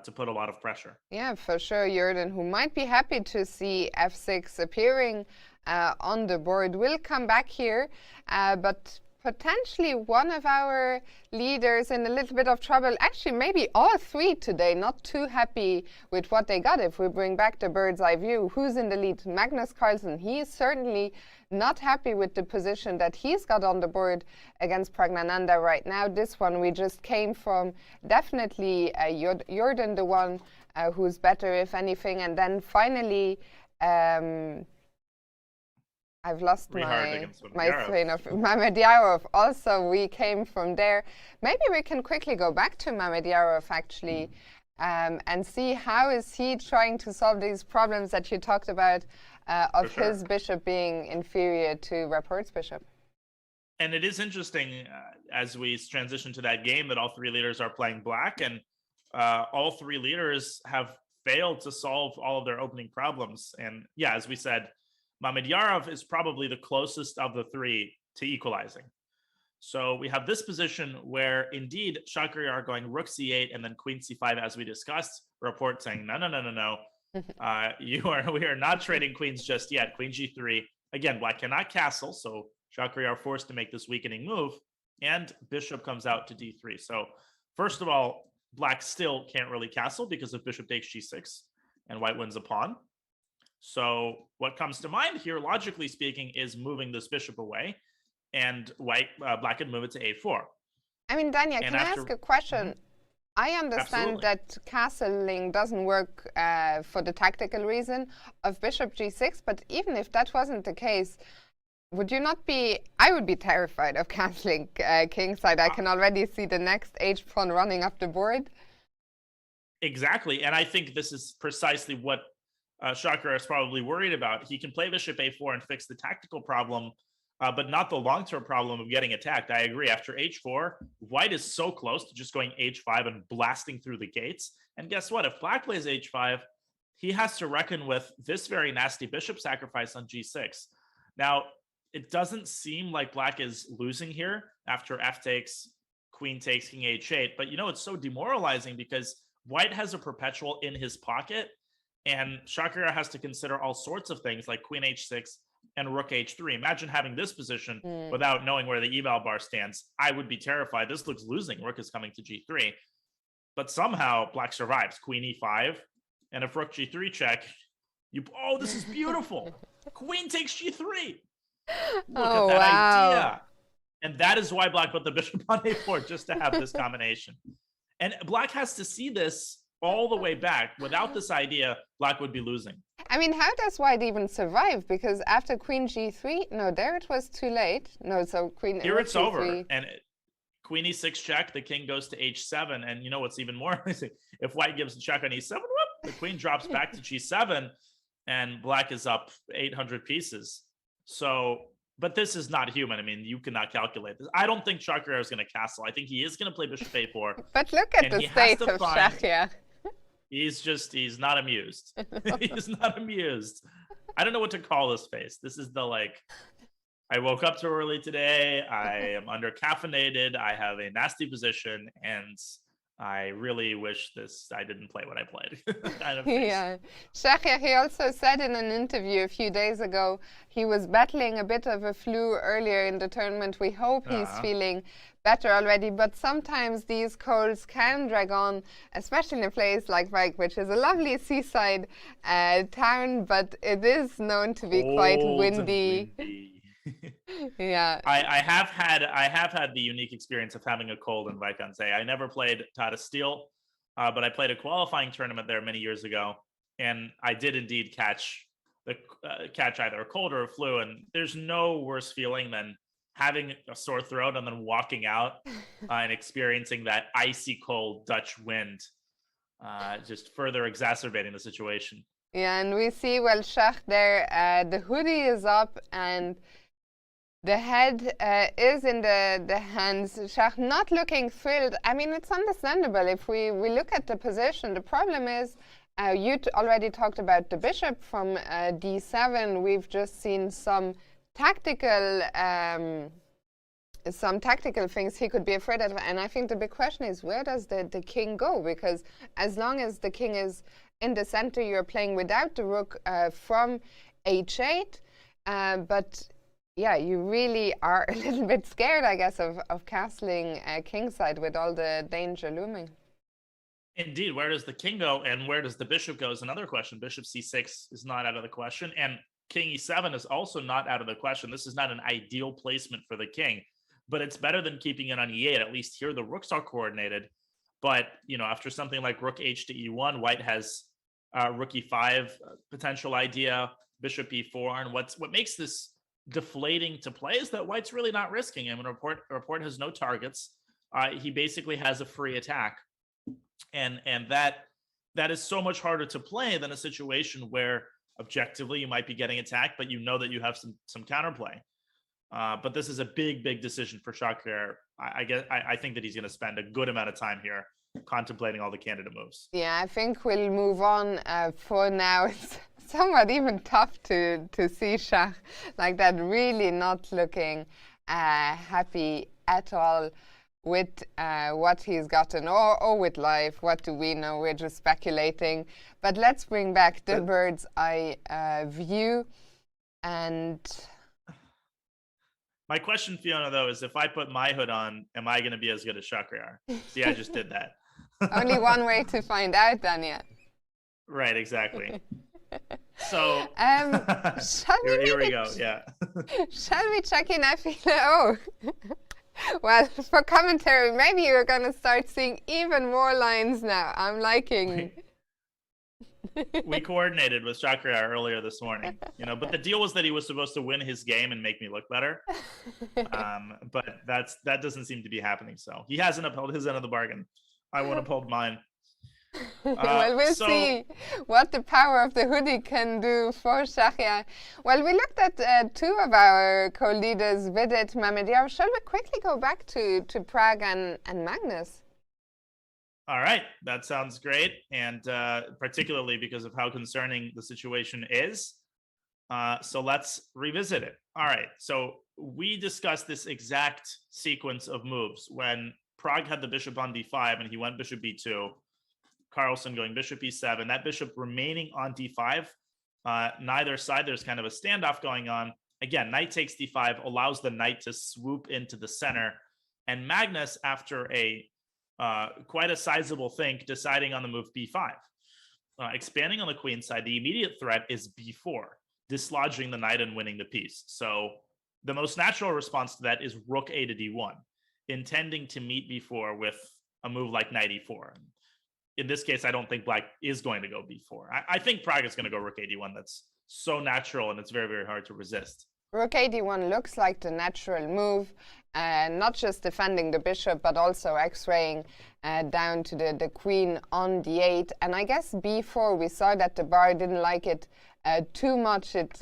to put a lot of pressure. Yeah, for sure. Jorden, who might be happy to see f6 appearing on the board, will come back here, but potentially one of our leaders in a little bit of trouble. Actually, maybe all 3 today, not too happy with what they got. If we bring back the bird's eye view, who's in the lead? Magnus Carlsen. He is certainly not happy with the position that he's got on the board against Praggnanandhaa right now. This one we just came from. Definitely Jorden, the one who's better, if anything. And then finally, I've lost my train of Mamedyarov. Also, we came from there. Maybe we can quickly go back to Mamedyarov, actually, and see how is he trying to solve these problems that you talked about of his bishop being inferior to Rapport's bishop. And it is interesting as we transition to that game that all 3 leaders are playing Black, and all 3 leaders have failed to solve all of their opening problems. And yeah, as we said, Mamedyarov is probably the closest of the 3 to equalizing. So we have this position where indeed Shankland are going rook c8 and then queen c5 as we discussed. Rapport saying no. We are not trading queens just yet. Queen g3. Again, Black cannot castle, so Shankland are forced to make this weakening move, and bishop comes out to d3. So first of all, Black still can't really castle because of bishop takes g6, and White wins a pawn. So what comes to mind here, logically speaking, is moving this bishop away, and Black can move it to a4. I mean, Dania, can I ask a question? I understand that castling doesn't work for the tactical reason of bishop g6, but even if that wasn't the case, would you not be... I would be terrified of castling kingside. I can already see the next h pawn running up the board. Exactly, and I think this is precisely what Shankland is probably worried about. He can play bishop a4 and fix the tactical problem, but not the long-term problem of getting attacked. I agree. After h4, White is so close to just going h5 and blasting through the gates. And guess what? If Black plays h5, he has to reckon with this very nasty bishop sacrifice on g6. Now, it doesn't seem like Black is losing here after f takes, queen takes, king h8. But you know, it's so demoralizing because White has a perpetual in his pocket, and Shankland has to consider all sorts of things like queen h6 and rook h3. Imagine having this position without knowing where the eval bar stands. I would be terrified. This looks losing. Rook is coming to g3. But somehow Black survives. Queen e5. And if rook g3 check, oh, this is beautiful. Queen takes g3. Look at that idea. And that is why Black put the bishop on a4, just to have this combination. And Black has to see this all the way back. Without this idea, Black would be losing. I mean, how does White even survive? Because after queen g3, no, there it was too late. No, so queen... Here it's over. And queen e6 check, the king goes to h7. And you know what's even more amazing? If White gives a check on e7, whoop, the queen drops back to g7, and Black is up 800 pieces. So, but this is not human. I mean, you cannot calculate this. I don't think Shankland is going to castle. I think he is going to play bishop a4. But look at the state of Shankland. He's not amused. He's not amused. I don't know what to call this face. This is the I woke up too early today. I am under caffeinated. I have a nasty position, and I really wish I didn't play what I played. Kind of face. Yeah. Shankland, he also said in an interview a few days ago, he was battling a bit of a flu earlier in the tournament. We hope he's feeling better already, but sometimes these colds can drag on, especially in a place like Wijk, which is a lovely seaside town, but it is known to be quite windy. Yeah, I have had the unique experience of having a cold in Wijk. I never played Tata Steel, but I played a qualifying tournament there many years ago, and I did indeed catch either a cold or a flu. And there's no worse feeling than having a sore throat and then walking out and experiencing that icy cold Dutch wind, just further exacerbating the situation. Yeah, and we see, well, Schach there, the hoodie is up and the head is in the hands. Schach not looking thrilled. I mean, it's understandable if we look at the position. The problem is, you already talked about the bishop from d7. We've just seen some tactical things he could be afraid of. And I think the big question is, where does the king go? Because as long as the king is in the center, you're playing without the rook from h8. But yeah, you really are a little bit scared, I guess, of castling kingside with all the danger looming. Indeed, where does the king go and where does the bishop go is another question. Bishop c6 is not out of the question, and king e7 is also not out of the question. This is not an ideal placement for the king, but it's better than keeping it on e8. At least here the rooks are coordinated. But, you know, after something like rook h to e1, white has rook e5 potential idea, bishop e4, and what makes this deflating to play is that white's really not risking him. And report has no targets. He basically has a free attack, and that is so much harder to play than a situation where objectively you might be getting attacked, but you know that you have some counterplay. But this is a big decision for Shakir. I think that he's going to spend a good amount of time here contemplating all the candidate moves. Yeah, I think we'll move on for now. It's somewhat even tough to see Schach like that, really not looking happy at all with what he's gotten or with life. What do we know? We're just speculating. But let's bring back the bird's eye view. And my question, Fiona, though, is if I put my hood on, am I going to be as good as Shakir? See, I just did that. Only one way to find out, Dania. Right, exactly. So here we go. Yeah. Shall we check in? I feel well, for commentary, maybe you're going to start seeing even more lines now. I'm liking. We coordinated with Shakir earlier this morning, but the deal was that he was supposed to win his game and make me look better. But that doesn't seem to be happening. So he hasn't upheld his end of the bargain. I won't uphold mine. Well, we'll see what the power of the hoodie can do for Shakir. Well, we looked at two of our co-leaders, Vidit, Mamedyar. Shall we quickly go back to Pragg and Magnus? All right, that sounds great, and particularly because of how concerning the situation is. So let's revisit it. All right, so we discussed this exact sequence of moves when Pragg had the bishop on d5 and he went bishop b2, Carlsen going bishop e7, that bishop remaining on d5. Neither side, there's kind of a standoff going on. Again, knight takes d5 allows the knight to swoop into the center, and Magnus, after quite a sizable think, deciding on the move b5. Expanding on the queen side, the immediate threat is b4, dislodging the knight and winning the piece. So the most natural response to that is rook a to d1, intending to meet b4 with a move like knight e4. In this case, I don't think black is going to go b4. I think Pragg is going to go rook a d1. That's so natural, and it's very hard to resist. Rook a d1 looks like the natural move, not just defending the bishop, but also x-raying down to the queen on d8. And I guess b4, we saw that the bar didn't like it too much. It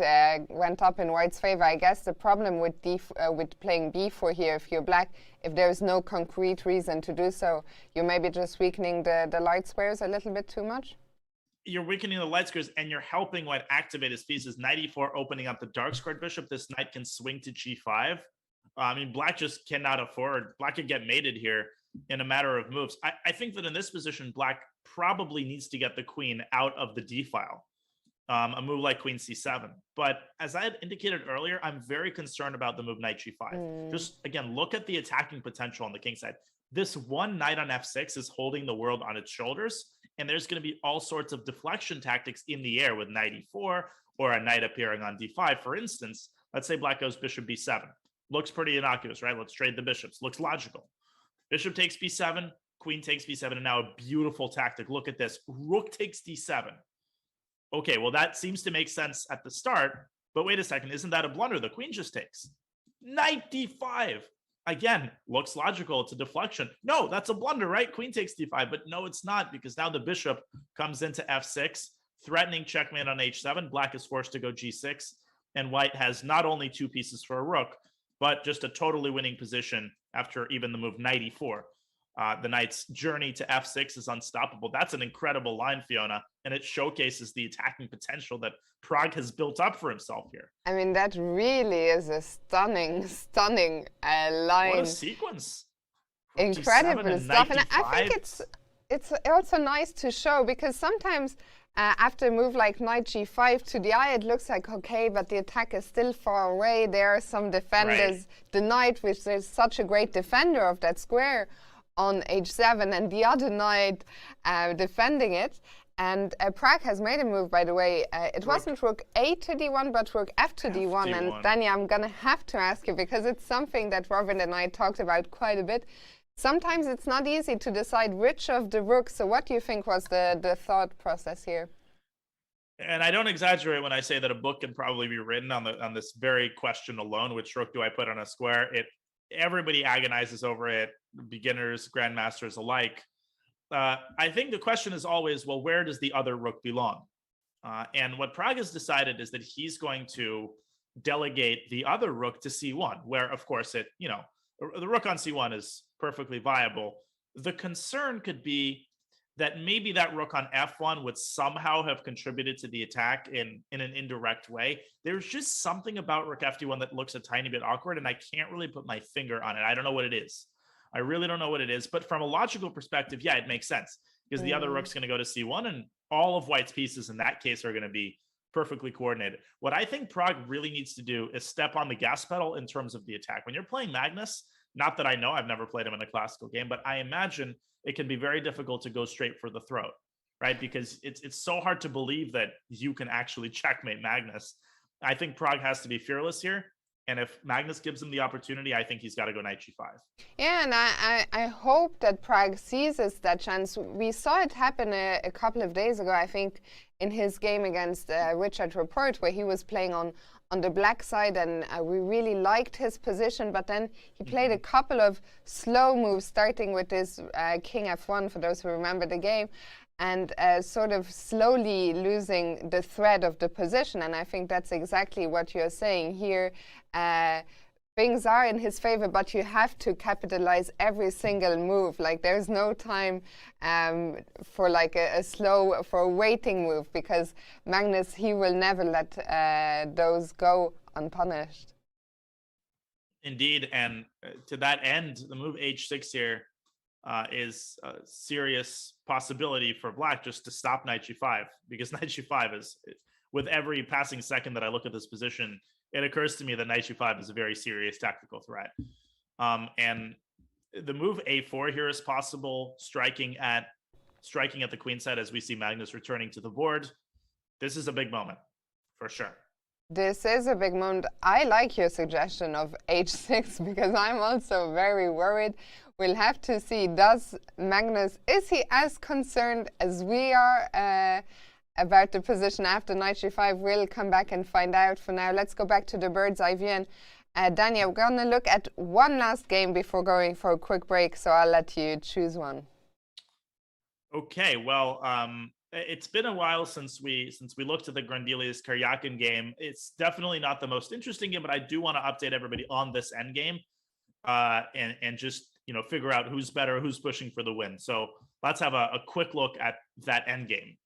went up in white's favor. I guess the problem with playing b4 here, if you're black, if there's no concrete reason to do so, you're maybe just weakening the light squares a little bit too much. You're weakening the light squares, and you're helping white activate his pieces. Knight e4 opening up the dark squared bishop. This knight can swing to g5. I mean, black just cannot afford. Black could get mated here in a matter of moves. I think that in this position, black probably needs to get the queen out of the d file. A move like queen c7. But as I had indicated earlier, I'm very concerned about the move knight g5. Just, again, look at the attacking potential on the king side. This one knight on f6 is holding the world on its shoulders, and there's going to be all sorts of deflection tactics in the air with knight e4 or a knight appearing on d5. For instance, let's say black goes bishop b7. Looks pretty innocuous, right? Let's trade the bishops. Looks logical. Bishop takes b7, queen takes b7, and now a beautiful tactic. Look at this. Rook takes d7. Okay, well, that seems to make sense at the start, but wait a second. Isn't that a blunder? The queen just takes. Knight d5. Again, looks logical. It's a deflection. No, that's a blunder, right? Queen takes d5, but no, it's not, because now the bishop comes into f6, threatening checkmate on h7. Black is forced to go g6, and white has not only 2 pieces for a rook, but just a totally winning position after even the move knight e4. The knight's journey to f6 is unstoppable. That's an incredible line, Fiona, and it showcases the attacking potential that Pragg has built up for himself here. I mean, that really is a stunning line. What a sequence. Incredible stuff. And I think it's also nice to show, because sometimes after a move like knight g5, to the eye it looks like, okay, but the attack is still far away. There are some defenders. Right. The knight, which is such a great defender of that square, on h7, and the other knight defending it. And Pragg has made a move, by the way. It wasn't rook a to d1, but rook f to d1. And Danny, I'm going to have to ask you, because it's something that Robin and I talked about quite a bit. Sometimes it's not easy to decide which of the rooks. So what do you think was the thought process here? And I don't exaggerate when I say that a book can probably be written on this very question alone: which rook do I put on a square? Everybody agonizes over it, beginners, grandmasters alike. I think the question is always, well, where does the other rook belong? And what Pragg has decided is that he's going to delegate the other rook to c1, where, of course, the rook on c1 is perfectly viable. The concern could be that maybe that rook on f1 would somehow have contributed to the attack in an indirect way. There's just something about rook f1 that looks a tiny bit awkward, and I can't really put my finger on it. I don't know what it is. I really don't know what it is. But from a logical perspective, yeah, it makes sense, because the other rook's going to go to c1, and all of white's pieces in that case are going to be perfectly coordinated. What I think Pragg really needs to do is step on the gas pedal in terms of the attack. When you're playing Magnus, not that I know, I've never played him in a classical game, but I imagine it can be very difficult to go straight for the throat, right? Because it's so hard to believe that you can actually checkmate Magnus. I think Pragg has to be fearless here. And if Magnus gives him the opportunity, I think he's got to go knight g5. Yeah, and I hope that Pragg seizes that chance. We saw it happen a couple of days ago, I think, in his game against Richard Rapport, where he was playing on the black side, and we really liked his position, but then he played a couple of slow moves, starting with this king f1, for those who remember the game, and sort of slowly losing the thread of the position. And I think that's exactly what you're saying here. Things are in his favor, but you have to capitalize every single move. Like, there's no time for like for a waiting move, because Magnus, he will never let those go unpunished. Indeed, and to that end, the move h6 here is a serious possibility for black, just to stop knight g5, because knight g5 is, with every passing second that I look at this position, it occurs to me that knight g5 is a very serious tactical threat. And the move a4 here is possible, striking at the queen side as we see Magnus returning to the board. This is a big moment, for sure. This is a big moment. I like your suggestion of h6, because I'm also very worried. We'll have to see, is he as concerned as we are about the position after knight g5? We'll come back and find out. For now, let's go back to the bird's eye view. And Daniel, we're going to look at one last game before going for a quick break, so I'll let you choose one. Okay, well, it's been a while since we looked at the Grandelius Karyakin game. It's definitely not the most interesting game, but I do want to update everybody on this end game, and just figure out who's better, who's pushing for the win. So let's have a quick look at that end game.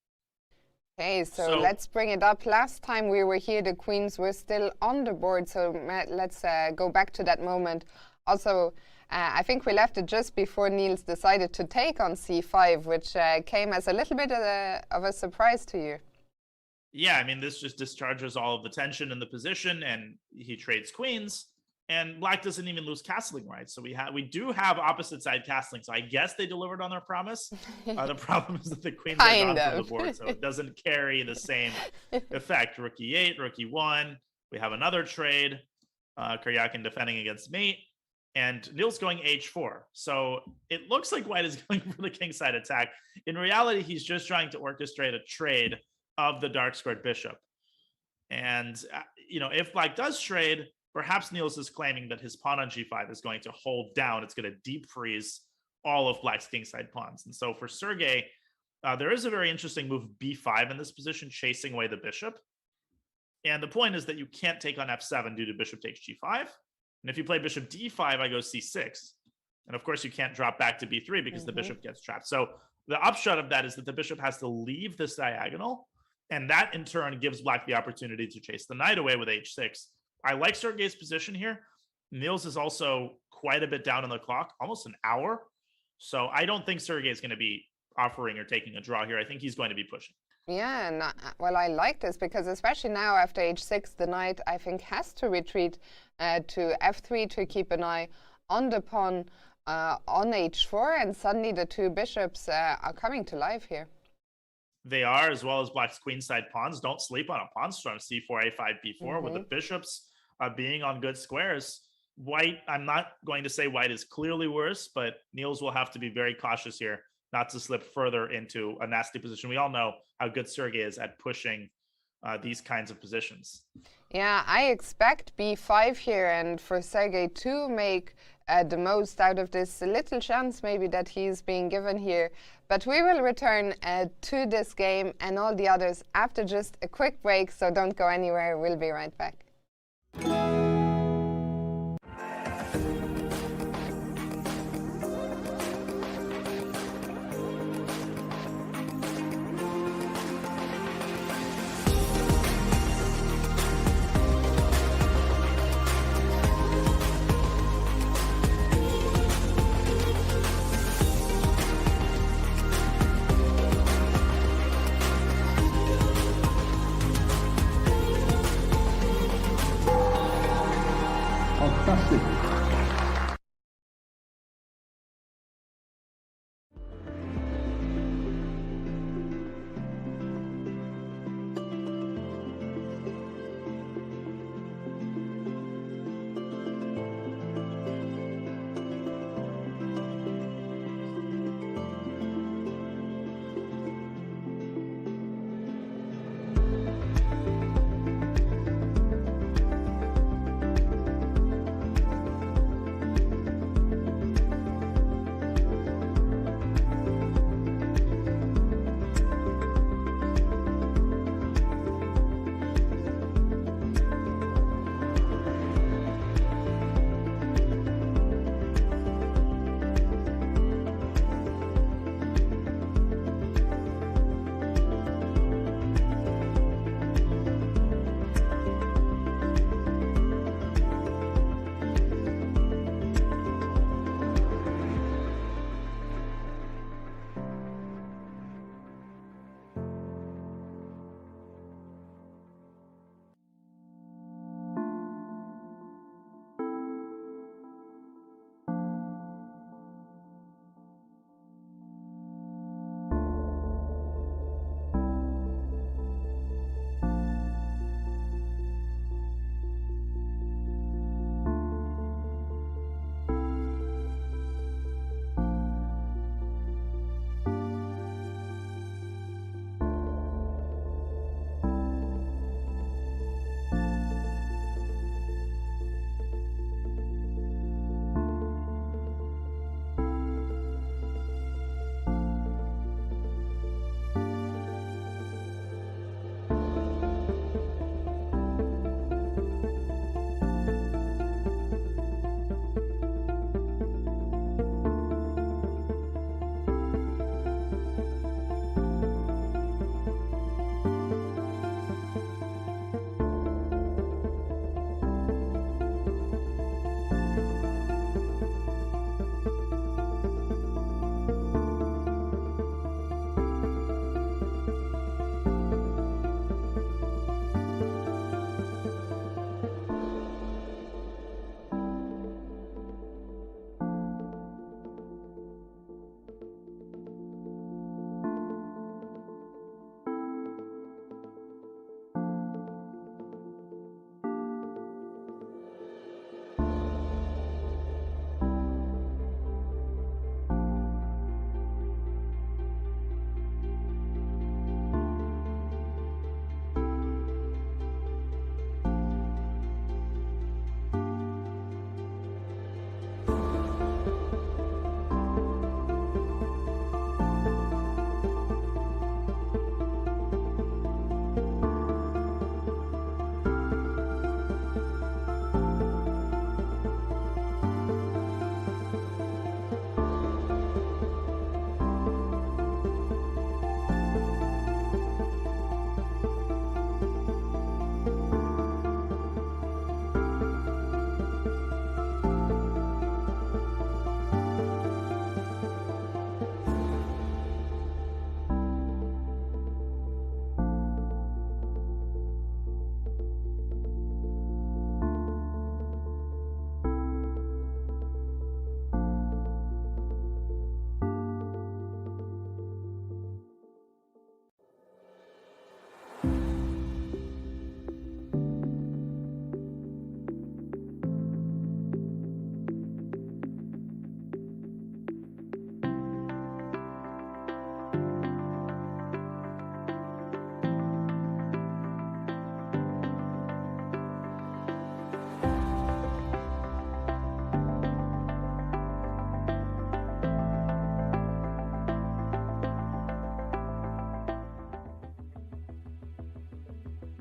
Okay, so let's bring it up. Last time we were here, the queens were still on the board, so let's go back to that moment. Also, I think we left it just before Niels decided to take on c5, which came as a little bit of a surprise to you. Yeah, I mean, this just discharges all of the tension in the position, and he trades queens, and black doesn't even lose castling rights. So we do have opposite side castling, so I guess they delivered on their promise. The problem is that the queens are gone from the board, so it doesn't carry the same effect. Rook e8, rook e1. We have another trade. Karyakin defending against mate. And Niels going h4. So it looks like white is going for the kingside attack. In reality, he's just trying to orchestrate a trade of the dark squared bishop. And, if black does trade, perhaps Niels is claiming that his pawn on g5 is going to hold down. It's going to deep freeze all of black's kingside pawns. And so for Sergey, There is a very interesting move, b5 in this position, chasing away the bishop. And the point is that you can't take on f7 due to bishop takes g5. And if you play bishop d5, I go c6. And of course, you can't drop back to b3 because the bishop gets trapped. So the upshot of that is that the bishop has to leave this diagonal. And that, in turn, gives black the opportunity to chase the knight away with h6. I like Sergei's position here. Niels is also quite a bit down on the clock, almost an hour. So I don't think Sergei is going to be offering or taking a draw here. I think he's going to be pushing. Yeah, and well, I like this because especially now after h6, the knight, I think, has to retreat to f3 to keep an eye on the pawn on h4, and suddenly the two bishops are coming to life here. They are, as well as black's queenside pawns. Don't sleep on a pawn storm, c4, a5, b4, with the bishops being on good squares. White, I'm not going to say white is clearly worse, but Niels will have to be very cautious here not to slip further into a nasty position. We all know how good Sergei is at pushing these kinds of positions. Yeah, I expect b5 here, and for Sergei to make the most out of this little chance maybe that he's being given here. But we will return to this game and all the others after just a quick break, so don't go anywhere. We'll be right back.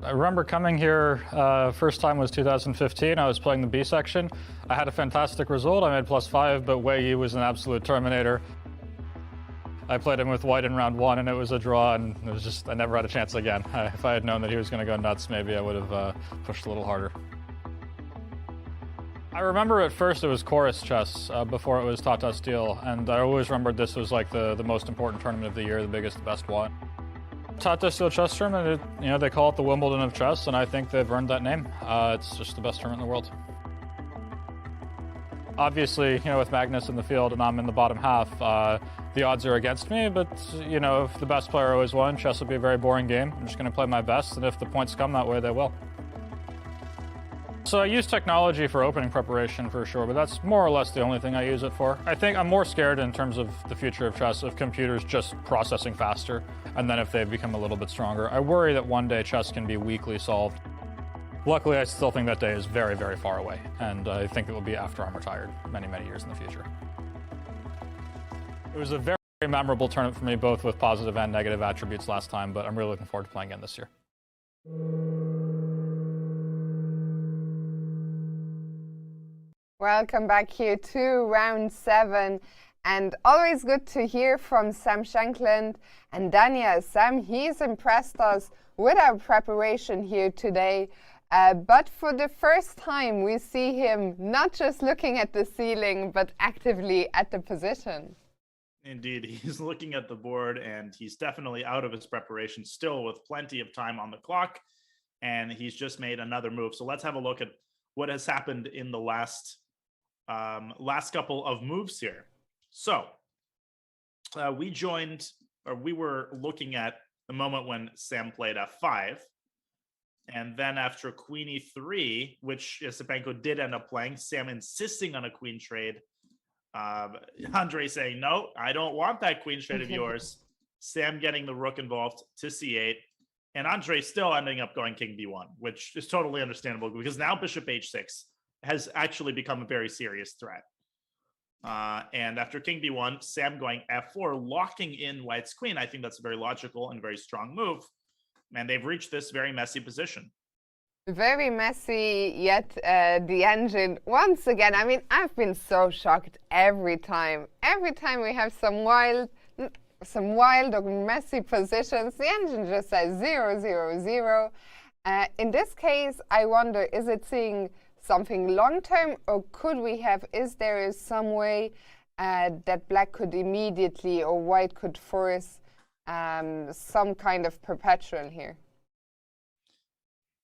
I remember coming here, first time was 2015. I was playing the B section. I had a fantastic result. I made +5, but Wei was an absolute terminator. I played him with white in round 1, and it was a draw, and it was just, I never had a chance again. If I had known that he was going to go nuts, maybe I would have pushed a little harder. I remember at first it was chorus chess before it was Tata Steel, and I always remembered this was like the most important tournament of the year, the biggest, the best one. Tata Steel Chess Tournament, they call it the Wimbledon of chess, and I think they've earned that name. It's just the best tournament in the world. Obviously, with Magnus in the field and I'm in the bottom half, the odds are against me, but, if the best player always won, chess will be a very boring game. I'm just going to play my best, and if the points come that way, they will. So I use technology for opening preparation for sure, but that's more or less the only thing I use it for. I think I'm more scared in terms of the future of chess of computers just processing faster, and then if they become a little bit stronger. I worry that one day chess can be weakly solved. Luckily, I still think that day is very, very far away, and I think it will be after I'm retired many, many years in the future. It was a very, very memorable tournament for me, both with positive and negative attributes last time, but I'm really looking forward to playing again this year. Welcome back here to round 7, and always good to hear from Sam Shankland and Dania. Sam, he's impressed us with our preparation here today, but for the first time we see him not just looking at the ceiling, but actively at the position. Indeed, he's looking at the board, and he's definitely out of his preparation still with plenty of time on the clock, and he's just made another move. So let's have a look at what has happened in the last couple of moves here. So we were looking at the moment when Sam played f5, and then after queen e3, which Stepanko did end up playing, Sam insisting on a queen trade, Andre saying, no, I don't want that queen trade of yours, Sam getting the rook involved to c8, and Andre still ending up going king b1, which is totally understandable because now bishop h6 has actually become a very serious threat. And after king b1, Sam going f4, locking in White's queen. I think that's a very logical and very strong move. And they've reached this very messy position. Very messy, yet the engine, once again, I mean, I've been so shocked every time. Every time we have some wild or messy positions, the engine just says 0, 0, 0. In this case, I wonder, is it seeing something long-term, or is there some way that black could immediately or white could force some kind of perpetual here?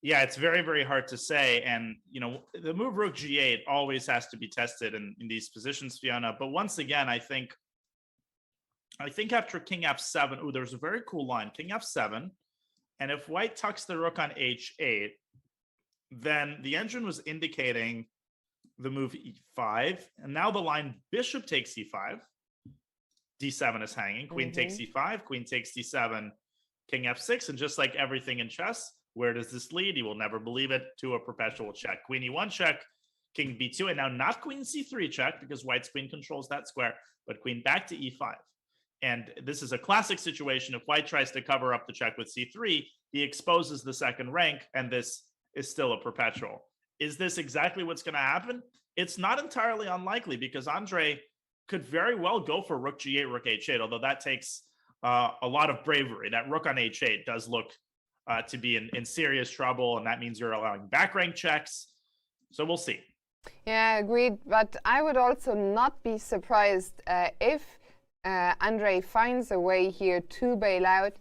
Yeah, it's very, very hard to say. And, the move rook g8 always has to be tested in these positions, Fiona. But once again, I think after king f7, there's a very cool line, king f7. And if white tucks the rook on h8, then the engine was indicating the move e5. And now the line bishop takes e5. d7 is hanging. Queen takes e5. Queen takes d7. King f6. And just like everything in chess, where does this lead? You will never believe it. To a perpetual check. Queen e1 check. King b2. And now not queen c3 check, because white's queen controls that square, but queen back to e5. And this is a classic situation. If white tries to cover up the check with c3, he exposes the second rank, and this is still a perpetual. Is this exactly what's going to happen? It's not entirely unlikely, because Andre could very well go for rook g8, rook h8, although that takes a lot of bravery. That rook on h8 does look to be in serious trouble, and that means you're allowing back rank checks. So we'll see. Yeah, agreed. But I would also not be surprised if Andre finds a way here to bail out.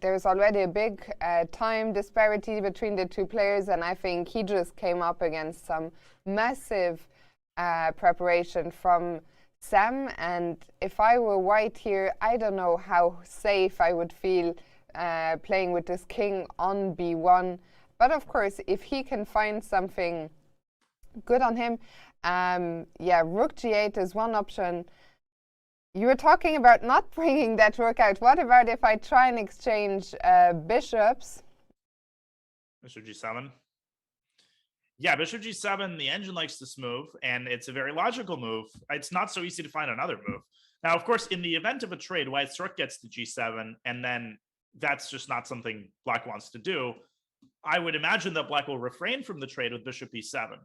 There's already a big time disparity between the two players, and I think he just came up against some massive preparation from Sam. And if I were white here, I don't know how safe I would feel playing with this king on b1. But of course, if he can find something good on him, yeah, rook g8 is one option. You were talking about not bringing that rook out. What about if I try and exchange bishops? Bishop g7. Yeah, bishop g7, the engine likes this move, and it's a very logical move. It's not so easy to find another move. Now, of course, in the event of a trade, white's rook gets to g7, and then that's just not something black wants to do. I would imagine that black will refrain from the trade with bishop e7.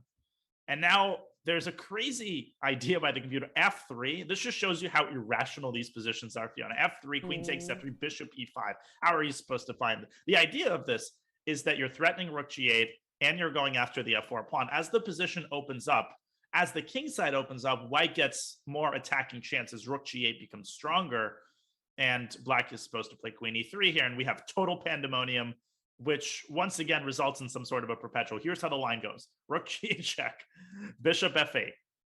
And now there's a crazy idea by the computer, f3. This just shows you how irrational these positions are, Fiona. f3, queen takes f3, bishop e5. How are you supposed to find it? The idea of this is that you're threatening rook g8 and you're going after the f4 pawn. As the position opens up, as the king side opens up, white gets more attacking chances. Rook g8 becomes stronger, and black is supposed to play queen e3 here, and we have total pandemonium, which once again results in some sort of a perpetual. Here's how the line goes. Rook g8 check, bishop f8,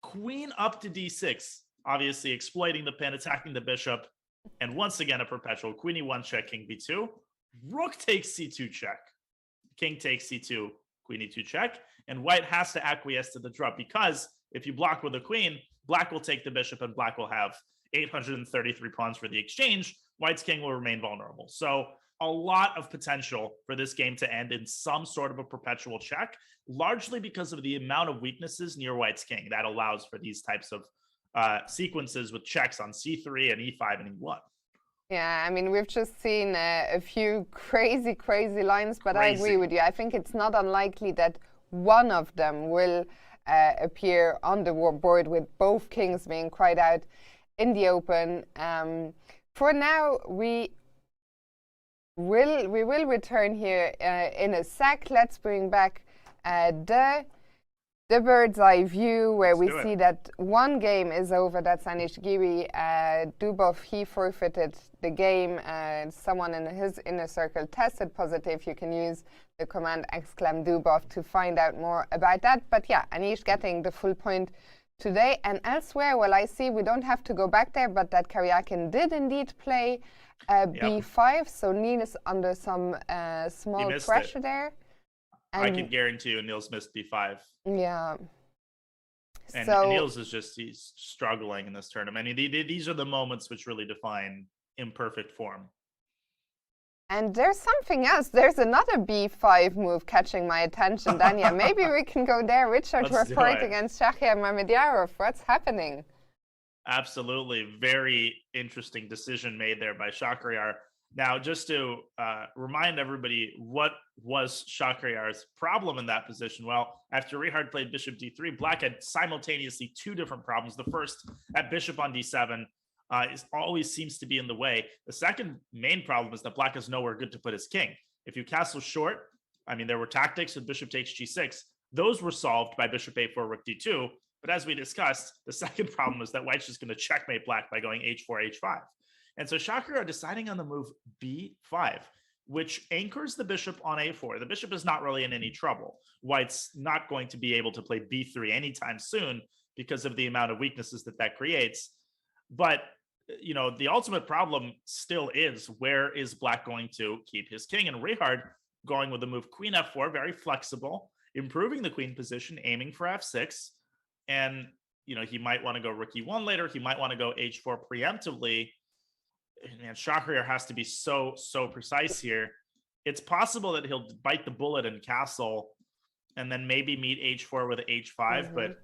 queen up to d6, obviously exploiting the pin, attacking the bishop, and once again a perpetual. Queen e1 check, king b2, rook takes c2 check, king takes c2, queen e2 check, and white has to acquiesce to the drop, because if you block with a queen, black will take the bishop and black will have 833 pawns for the exchange. White's king will remain vulnerable. So a lot of potential for this game to end in some sort of a perpetual check, largely because of the amount of weaknesses near white's king that allows for these types of sequences with checks on c3 and e5 and e1. Yeah, I mean, we've just seen a few crazy lines, but I agree with you. I think it's not unlikely that one of them will appear on the board with both kings being cried out in the open. For now, we will return here in a sec. Let's bring back the bird's eye view, where we see that one game is over. That's Anish Giri. Dubov, he forfeited the game. Someone in his inner circle tested positive. You can use the command !Dubov to find out more about that. But yeah, Anish getting the full point today. And elsewhere, well, I see we don't have to go back there, but that Karyakin did indeed play b5. So Niels under some small pressure there. I can guarantee you Niels missed b5. Yeah. And so, Niels is he's struggling in this tournament. I mean, these are the moments which really define imperfect form. And there's something else. There's another b5 move catching my attention, Dania. Maybe we can go there. Richard report against Shahriar Mamediyarov. What's happening? Absolutely. Very interesting decision made there by Shahriar. Now, just to remind everybody, what was Shahriar's problem in that position? Well, after Richard played bishop d3, black had simultaneously two different problems. The first, at bishop on d7, always seems to be in the way. The second main problem is that black has nowhere good to put his king. If you castle short, I mean, there were tactics with bishop takes g6. Those were solved by bishop a4, rook d2. But as we discussed, the second problem is that white's just going to checkmate black by going h4, h5. And so Shahriar deciding on the move b5, which anchors the bishop on a4. The bishop is not really in any trouble. White's not going to be able to play b3 anytime soon because of the amount of weaknesses that creates. But, you know, the ultimate problem still is, where is black going to keep his king? And Richard going with the move queen f4, very flexible, improving the queen position, aiming for f6. And, you know, he might want to go rook e1 later. He might want to go h4 preemptively. And Shahriar has to be so precise here. It's possible that he'll bite the bullet and castle and then maybe meet h4 with h5. But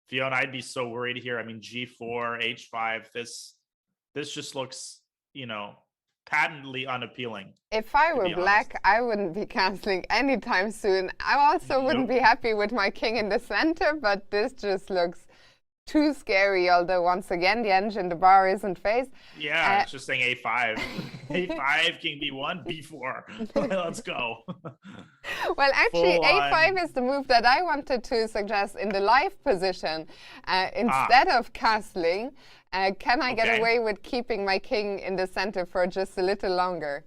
Fiona, I'd be so worried here. I mean, g4, h5, this just looks, you know, patently unappealing. If I were black, I wouldn't be castling anytime soon. I also wouldn't be happy with my king in the center, but this just looks too scary, although once again the engine, the bar isn't phased. Yeah, it's just saying a5. a5, king b1, b4. Let's go. Well, actually, a5 is the move that I wanted to suggest in the live position. Instead of castling, can I get away with keeping my king in the center for just a little longer?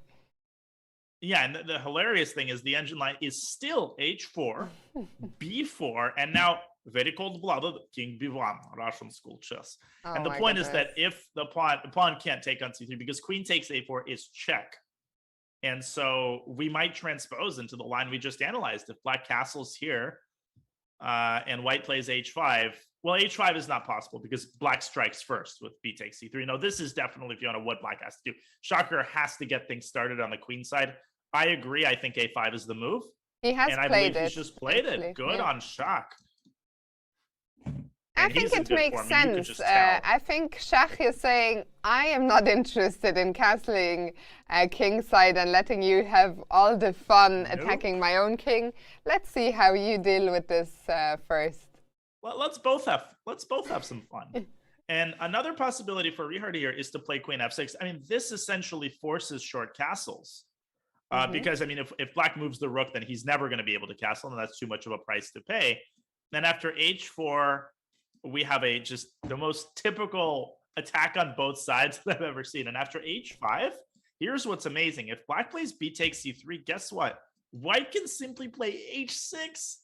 Yeah, and the hilarious thing is the engine line is still h4, b4, and now very cold-blooded king b1, Russian school chess. And the point is that if the pawn can't take on c3 because queen takes a4 is check. And so we might transpose into the line we just analyzed. If black castles here and white plays h5, well, h5 is not possible because black strikes first with b takes c3. No, this is definitely, Fiona, what black has to do. Shahriar has to get things started on the queen side. I agree. I think a5 is the move. He has and I played believe it. He's just played it. Good on Shak. I think it makes sense. I think Schach is saying, I am not interested in castling kingside and letting you have all the fun attacking my own king. Let's see how you deal with this first. Well, let's both have some fun. And another possibility for Richard here is to play queen f6. I mean, this essentially forces short castles. Because, I mean, if black moves the rook, then he's never going to be able to castle, and that's too much of a price to pay. Then after h4, we have just the most typical attack on both sides that I've ever seen. And after h5, here's what's amazing. If black plays b takes c3, guess what? White can simply play h6.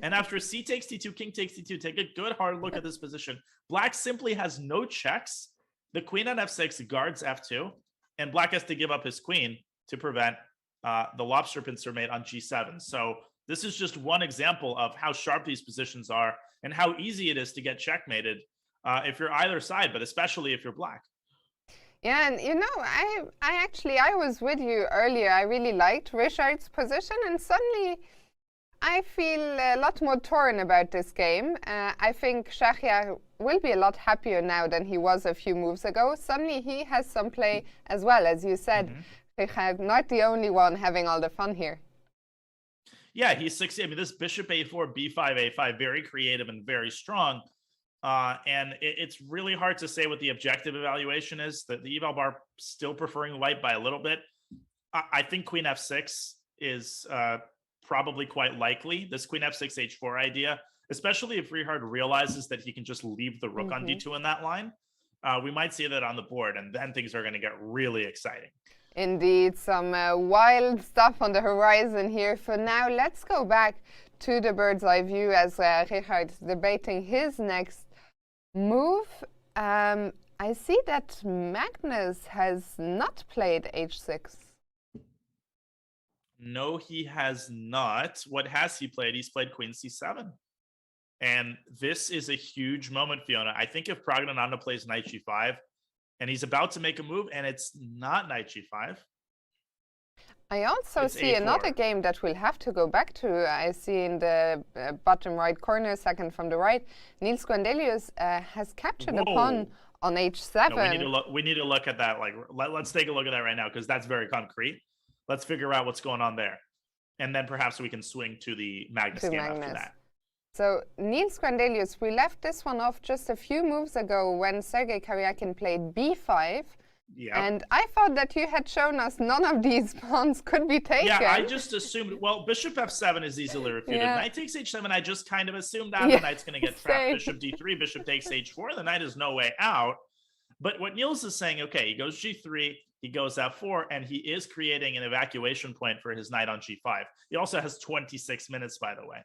And after c takes d2, king takes d2, take a good hard look at this position. Black simply has no checks. The queen on f6 guards f2, and black has to give up his queen to prevent the lobster pincer mate on g7. So this is just one example of how sharp these positions are and how easy it is to get checkmated if you're either side, but especially if you're black. Yeah, and you know, I was with you earlier. I really liked Richard's position, and suddenly I feel a lot more torn about this game. I think Shachia will be a lot happier now than he was a few moves ago. Suddenly he has some play as well, as you said. Richard, not the only one having all the fun here. Yeah, he's 60. I mean, this bishop a4, b5, a5, very creative and very strong. And it's really hard to say what the objective evaluation is. The eval bar still preferring white by a little bit. I think queen f6 is probably quite likely. This queen f6 h4 idea, especially if Richard realizes that he can just leave the rook on d2 in that line, we might see that on the board, and then things are going to get really exciting. Indeed, some wild stuff on the horizon here. For now, let's go back to the bird's eye view as Richard is debating his next move. I see that Magnus has not played h6. No, he has not. What has he played? He's played queen c7. And this is a huge moment, Fiona. I think if Praggnanandhaa plays knight g5, and he's about to make a move, and it's not knight g5. I also see a4. Another game that we'll have to go back to. I see in the bottom right corner, second from the right, Niels Guandelius has captured a pawn on h7. No, we need to look at that. Like, let's take a look at that right now, because that's very concrete. Let's figure out what's going on there. And then perhaps we can swing to the Magnus game after that. So Niels Guandelius, we left this one off just a few moves ago when Sergei Karyakin played b5. Yeah. And I thought that you had shown us none of these pawns could be taken. Yeah, I just assumed, well, bishop f7 is easily refuted. Knight takes h7, I just kind of assumed that the knight's going to get trapped. Bishop d3, bishop takes h4, the knight is no way out. But what Niels is saying, okay, he goes g3, he goes f4, and he is creating an evacuation point for his knight on g5. He also has 26 minutes, by the way.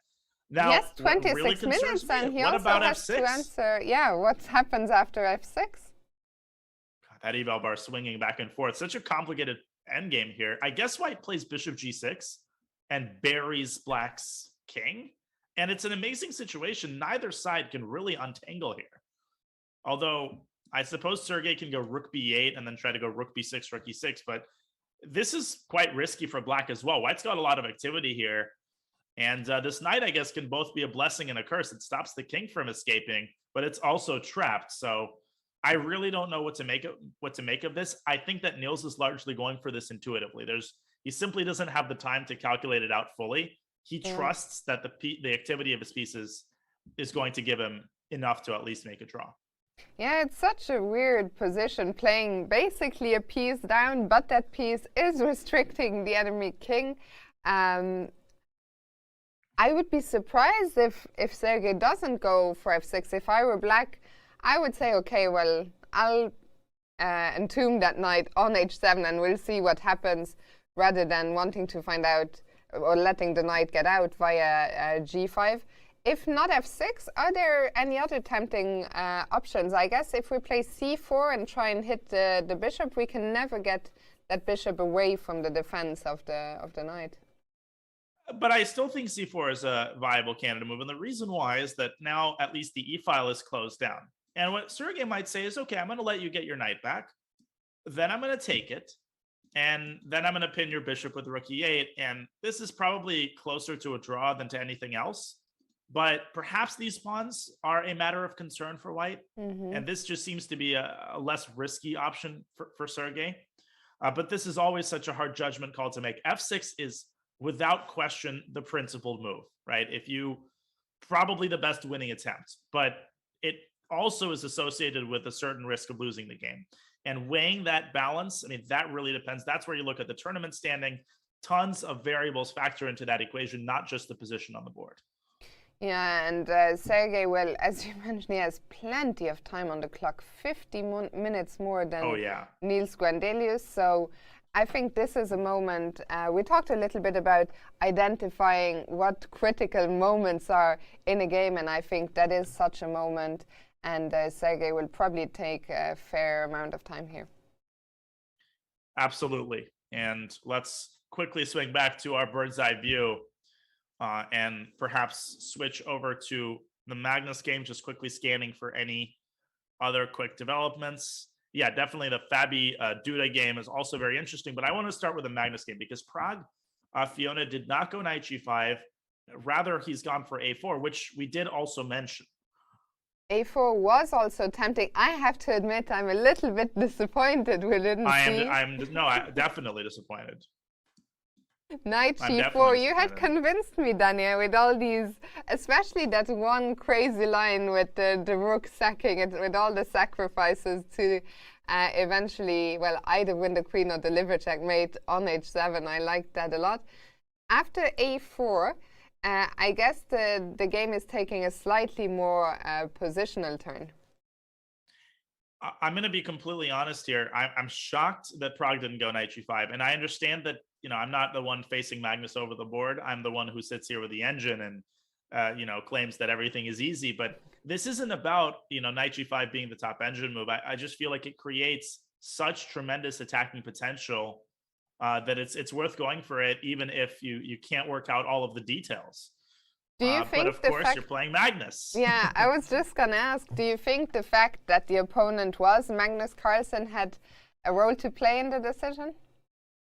Now, yes, 26 really minutes, and he also has f6? To answer, what happens after f6? God, that eval bar swinging back and forth. Such a complicated endgame here. I guess white plays bishop g6 and buries black's king. And it's an amazing situation. Neither side can really untangle here. Although, I suppose Sergei can go rook b8 and then try to go rook b6, rook e6. But this is quite risky for black as well. White's got a lot of activity here. And this knight, I guess, can both be a blessing and a curse. It stops the king from escaping, but it's also trapped. So I really don't know what to make of this. I think that Niels is largely going for this intuitively. He simply doesn't have the time to calculate it out fully. He trusts that the activity of his pieces is going to give him enough to at least make a draw. Yeah, it's such a weird position, playing basically a piece down, but that piece is restricting the enemy king. I would be surprised if Sergei doesn't go for f6. If I were black, I would say, okay, well, I'll entomb that knight on h7 and we'll see what happens, rather than wanting to find out or letting the knight get out via g5. If not f6, are there any other tempting options? I guess if we play c4 and try and hit the bishop, we can never get that bishop away from the defense of the knight. But I still think c4 is a viable candidate move. And the reason why is that now at least the e-file is closed down. And what Sergei might say is, okay, I'm going to let you get your knight back. Then I'm going to take it. And then I'm going to pin your bishop with rook e8. And this is probably closer to a draw than to anything else. But perhaps these pawns are a matter of concern for white. And this just seems to be a less risky option for Sergey. But this is always such a hard judgment call to make. F6 is without question the principled move, right? If you probably the best winning attempt, but it also is associated with a certain risk of losing the game. And weighing that balance, I mean, that really depends. That's where you look at the tournament standing. Tons of variables factor into that equation, not just the position on the board. Yeah, and Sergey, well, as you mentioned, he has plenty of time on the clock, 50 minutes more than Niels Guandelius. So I think this is a moment, we talked a little bit about identifying what critical moments are in a game, and I think that is such a moment, and Sergey will probably take a fair amount of time here. Absolutely. And let's quickly swing back to our bird's eye view and perhaps switch over to the Magnus game, just quickly scanning for any other quick developments. Yeah, definitely the Fabi Duda game is also very interesting, but I want to start with the Magnus game because Pragg, Fiona did not go knight g5. Rather, he's gone for a4, which we did also mention. A4 was also tempting. I have to admit, I'm a little bit disappointed we didn't see. I'm definitely disappointed. Knight g4, you had convinced me, Dania, with all these, especially that one crazy line with the rook sacking it, with all the sacrifices to eventually, well, either win the queen or deliver checkmate on h7. I liked that a lot. After a4, I guess the game is taking a slightly more positional turn. I'm going to be completely honest here. I'm shocked that Pragg didn't go knight g5, and I understand that. I'm not the one facing Magnus over the board. I'm the one who sits here with the engine and, claims that everything is easy. But this isn't about, knight g5 being the top engine move. I just feel like it creates such tremendous attacking potential that it's worth going for it, even if you can't work out all of the details. Do you think but of course, you're playing Magnus. Yeah, I was just going to ask, do you think the fact that the opponent was Magnus Carlsen had a role to play in the decision?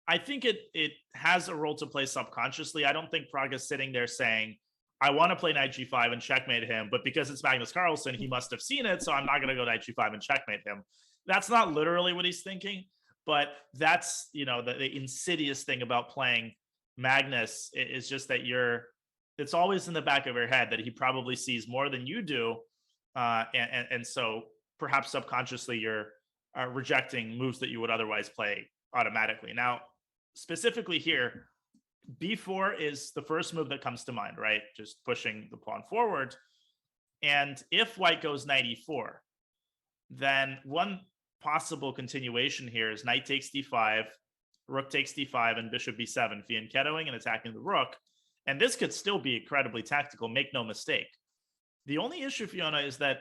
I think it has a role to play subconsciously. I don't think Pragg is sitting there saying, I want to play knight g5 and checkmate him, but because it's Magnus Carlsen, he must have seen it, so I'm not going to go knight g5 and checkmate him. That's not literally what he's thinking, but that's, the insidious thing about playing Magnus is just that it's always in the back of your head that he probably sees more than you do, and so perhaps subconsciously you're rejecting moves that you would otherwise play automatically. Now, specifically here, b4 is the first move that comes to mind, right? Just pushing the pawn forward. And if white goes knight e4, then one possible continuation here is knight takes d5, rook takes d5, and bishop b7, fianchettoing and attacking the rook. And this could still be incredibly tactical, make no mistake. The only issue, Fiona, is that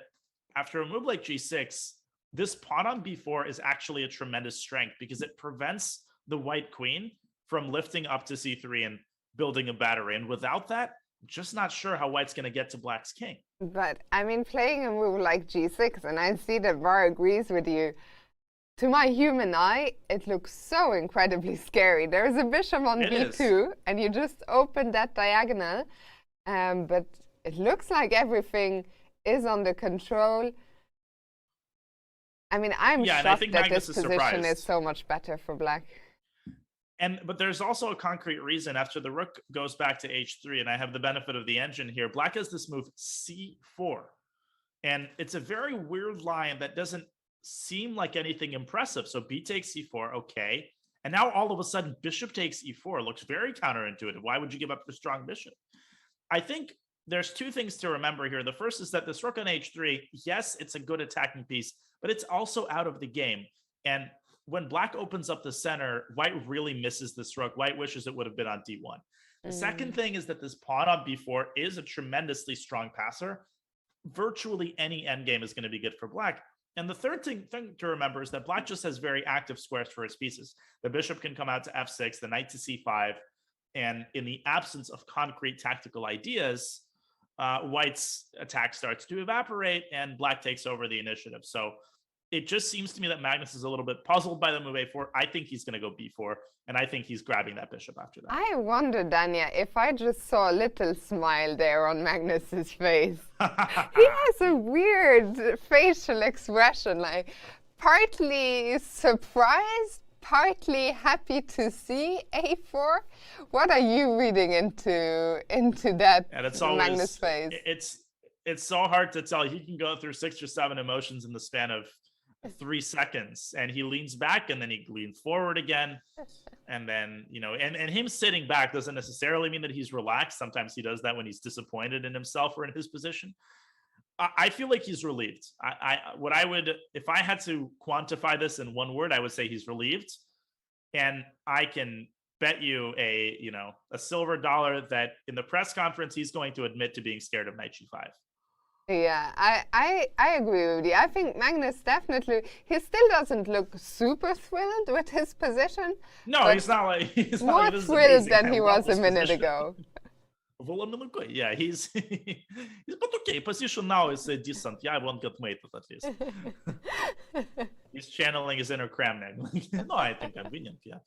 after a move like g6, this pawn on b4 is actually a tremendous strength because it prevents the white queen from lifting up to c3 and building a battery. And without that, I'm just not sure how white's going to get to black's king. But, I mean, playing a move like g6, and I see that Var agrees with you, to my human eye, it looks so incredibly scary. There's a bishop on b2, and you just open that diagonal, but it looks like everything is under control. I mean, I'm shocked that this position is so much better for black. But there's also a concrete reason. After the rook goes back to h3, and I have the benefit of the engine here, black has this move c4. And it's a very weird line that doesn't seem like anything impressive. So b takes c4, okay. And now all of a sudden, bishop takes e4 looks very counterintuitive. Why would you give up the strong bishop? I think there's two things to remember here. The first is that this rook on h3, yes, it's a good attacking piece, but it's also out of the game. And when black opens up the center, white really misses this rook. White wishes it would have been on d1. The second thing is that this pawn on b4 is a tremendously strong passer. Virtually any endgame is going to be good for black. And the third thing to remember is that black just has very active squares for his pieces. The bishop can come out to f6, the knight to c5, and in the absence of concrete tactical ideas, white's attack starts to evaporate and black takes over the initiative. So it just seems to me that Magnus is a little bit puzzled by the move a4. I think he's going to go b4, and I think he's grabbing that bishop after that. I wonder, Dania, if I just saw a little smile there on Magnus's face. He has a weird facial expression, like partly surprised, partly happy to see a4. What are you reading into that Magnus face? It's so hard to tell. He can go through 6 or 7 emotions in the span of 3 seconds, and he leans back and then he leans forward again. And then, and him sitting back doesn't necessarily mean that he's relaxed. Sometimes he does that when he's disappointed in himself or in his position. I feel like he's relieved. If I had to quantify this in one word, I would say he's relieved. And I can bet you a silver dollar that in the press conference, he's going to admit to being scared of knight g5. Yeah, I agree with you. I think Magnus definitely, he still doesn't look super thrilled with his position. No, he's not like more thrilled than he was a minute ago. Yeah, he's but okay, position now is decent. Yeah, I won't get mated at least. He's channeling his inner Kramnik. No, I think I'm winning, yeah.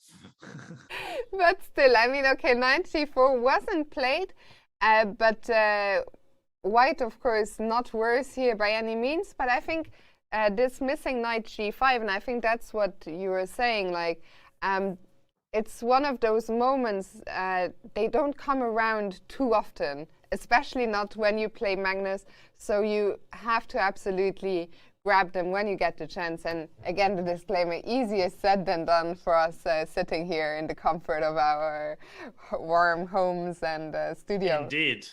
But still, I mean, okay, knight g4 wasn't played, but White, of course, not worse here by any means, but I think this missing knight g5, and I think that's what you were saying, like, it's one of those moments, they don't come around too often, especially not when you play Magnus, so you have to absolutely grab them when you get the chance. And again, the disclaimer, easier said than done for us sitting here in the comfort of our warm homes and studio. Indeed.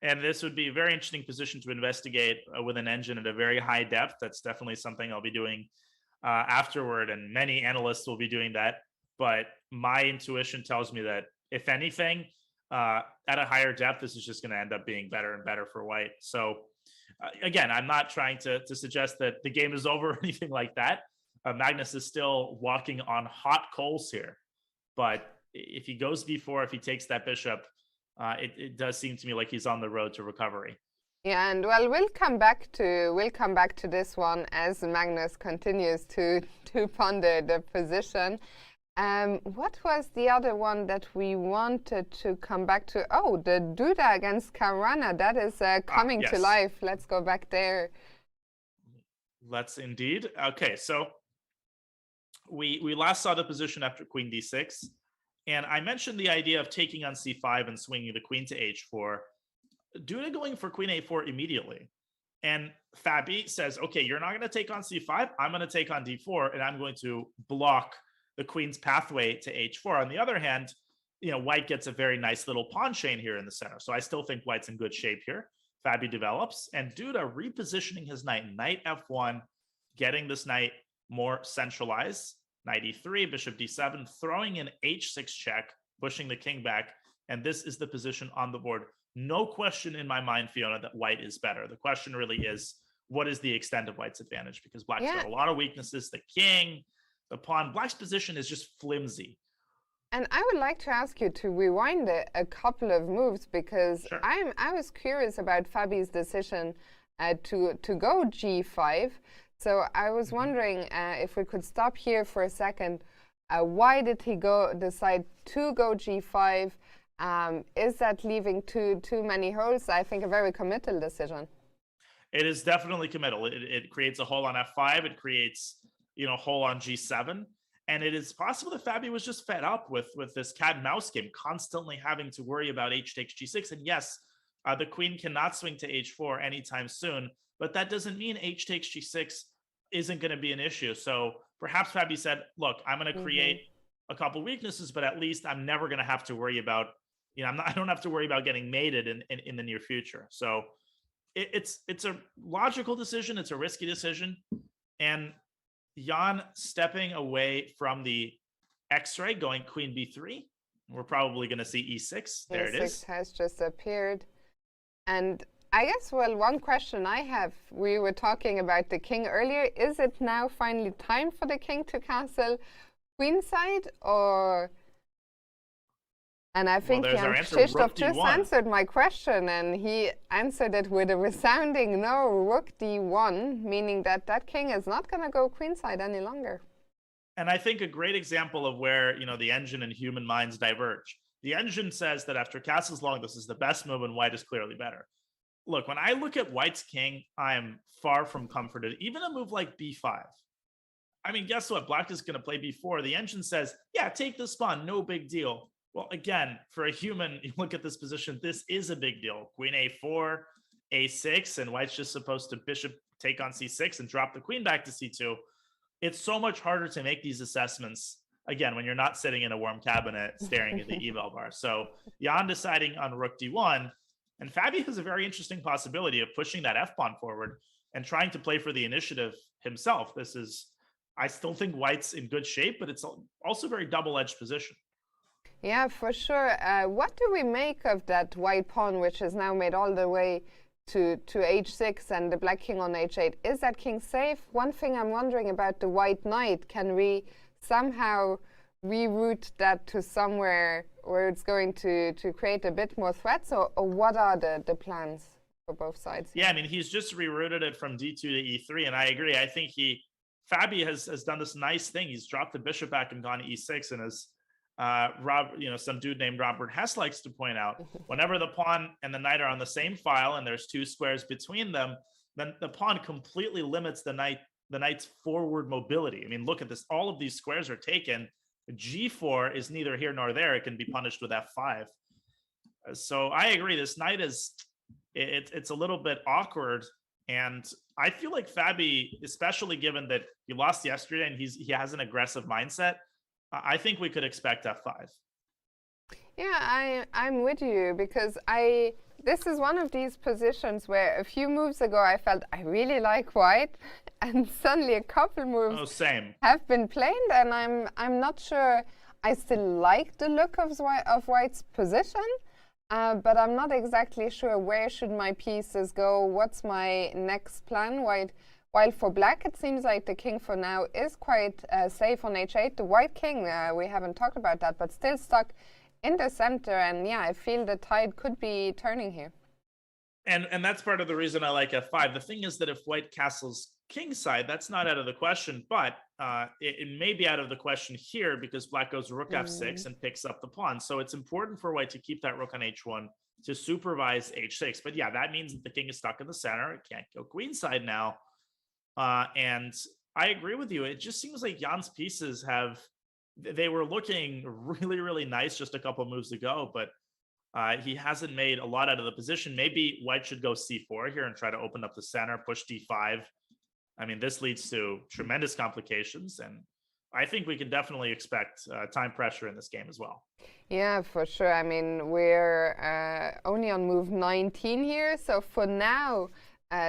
And this would be a very interesting position to investigate with an engine at a very high depth. That's definitely something I'll be doing afterward, and many analysts will be doing that. But my intuition tells me that, if anything, at a higher depth, this is just going to end up being better and better for White. So, again, I'm not trying to suggest that the game is over or anything like that. Magnus is still walking on hot coals here. But if he goes b4, if he takes that bishop, it does seem to me like he's on the road to recovery. Yeah, and well, we'll come back to this one as Magnus continues to ponder the position. What was the other one that we wanted to come back to? Oh, the Duda against Caruana. That is coming to life. Let's go back there. Let's indeed. Okay, so we last saw the position after queen d6. And I mentioned the idea of taking on c5 and swinging the queen to h4. Duda going for queen a4 immediately. And Fabi says, okay, you're not going to take on c5. I'm going to take on d4, and I'm going to block the queen's pathway to h4. On the other hand, White gets a very nice little pawn chain here in the center. So I still think White's in good shape here. Fabi develops, and Duda repositioning his knight f1, getting this knight more centralized. Knight e3, bishop d7, throwing in h6 check, pushing the king back. And this is the position on the board. No question in my mind, Fiona, that White is better. The question really is, what is the extent of White's advantage? Because Black's got a lot of weaknesses. The king, the pawn. Black's position is just flimsy. And I would like to ask you to rewind a couple of moves, because Sure. I was curious about Fabi's decision to go g5. So I was wondering if we could stop here for a second. Why did he decide to go g5? Is that leaving too many holes? I think a very committal decision. It is definitely committal. It creates a hole on f5. It creates a hole on g7. And it is possible that Fabi was just fed up with this cat and mouse game, constantly having to worry about h takes g6. And yes, the queen cannot swing to h4 anytime soon, but that doesn't mean h takes g6 isn't going to be an issue. So perhaps Fabi said, look, I'm going to create a couple weaknesses, but at least I'm never going to have to worry about, I don't have to worry about getting mated in the near future. So it's a logical decision. It's a risky decision. And Jan stepping away from the X-ray, going queen b3. We're probably going to see e6. There it is. E6 has just appeared. And I guess, well, one question I have, we were talking about the king earlier. Is it now finally time for the king to castle queenside, or And I think there's our Jan answer, Krzysztof rook just D1. answered my question, and he answered it with a resounding no, rook d1, meaning that that king is not going to go queenside any longer. And I think a great example of where, the engine and human minds diverge. The engine says that after castle's long, this is the best move and white is clearly better. Look, when I look at white's king, I am far from comforted. Even a move like b5. I mean, guess what? Black is going to play b4. The engine says, yeah, take this pawn, no big deal. Well, again, for a human, you look at this position, this is a big deal. Queen a4, a6, and white's just supposed to bishop take on c6 and drop the queen back to c2. It's so much harder to make these assessments, again, when you're not sitting in a warm cabinet staring at the eval bar. So Jan deciding on rook d1, and Fabi has a very interesting possibility of pushing that f-pawn forward and trying to play for the initiative himself. This is, I still think white's in good shape, but it's also a very double-edged position. Yeah, for sure. What do we make of that white pawn, which is now made all the way to h6 and the black king on h8? Is that king safe? One thing I'm wondering about the white knight, can we somehow reroute that to somewhere where it's going to create a bit more threats, or what are the plans for both sides? Yeah, I mean, he's just rerouted it from d2 to e3, and I agree. I think Fabi has done this nice thing. He's dropped the bishop back and gone e6, and as some dude named Robert Hess likes to point out, whenever the pawn and the knight are on the same file and there's two squares between them, then the pawn completely limits the knight's forward mobility. I mean, look at this. All of these squares are taken. G4 is neither here nor there. It can be punished with f5. So I agree. This knight it's a little bit awkward. And I feel like Fabi, especially given that he lost yesterday and he has an aggressive mindset, I think we could expect f5. Yeah, I'm with you, because this is one of these positions where a few moves ago I felt I really like white, and suddenly a couple moves have been played, and I'm not sure I still like the look of white's position, but I'm not exactly sure where should my pieces go, what's my next plan. While for black, it seems like the king for now is quite safe on h8. The white king, we haven't talked about that, but still stuck in the center. And yeah, I feel the tide could be turning here. And that's part of the reason I like f5. The thing is that if white castles king side, that's not out of the question, but it may be out of the question here because black goes rook f6 and picks up the pawn. So it's important for white to keep that rook on h1 to supervise h6. But yeah, that means that the king is stuck in the center. It can't go queenside now. And I agree with you. It just seems like Jan's pieces they were looking really, really nice just a couple moves ago, but he hasn't made a lot out of the position. Maybe white should go c4 here and try to open up the center, push d5. I mean, this leads to tremendous complications, and I think we can definitely expect time pressure in this game as well. Yeah, for sure. I mean, we're only on move 19 here, so for now,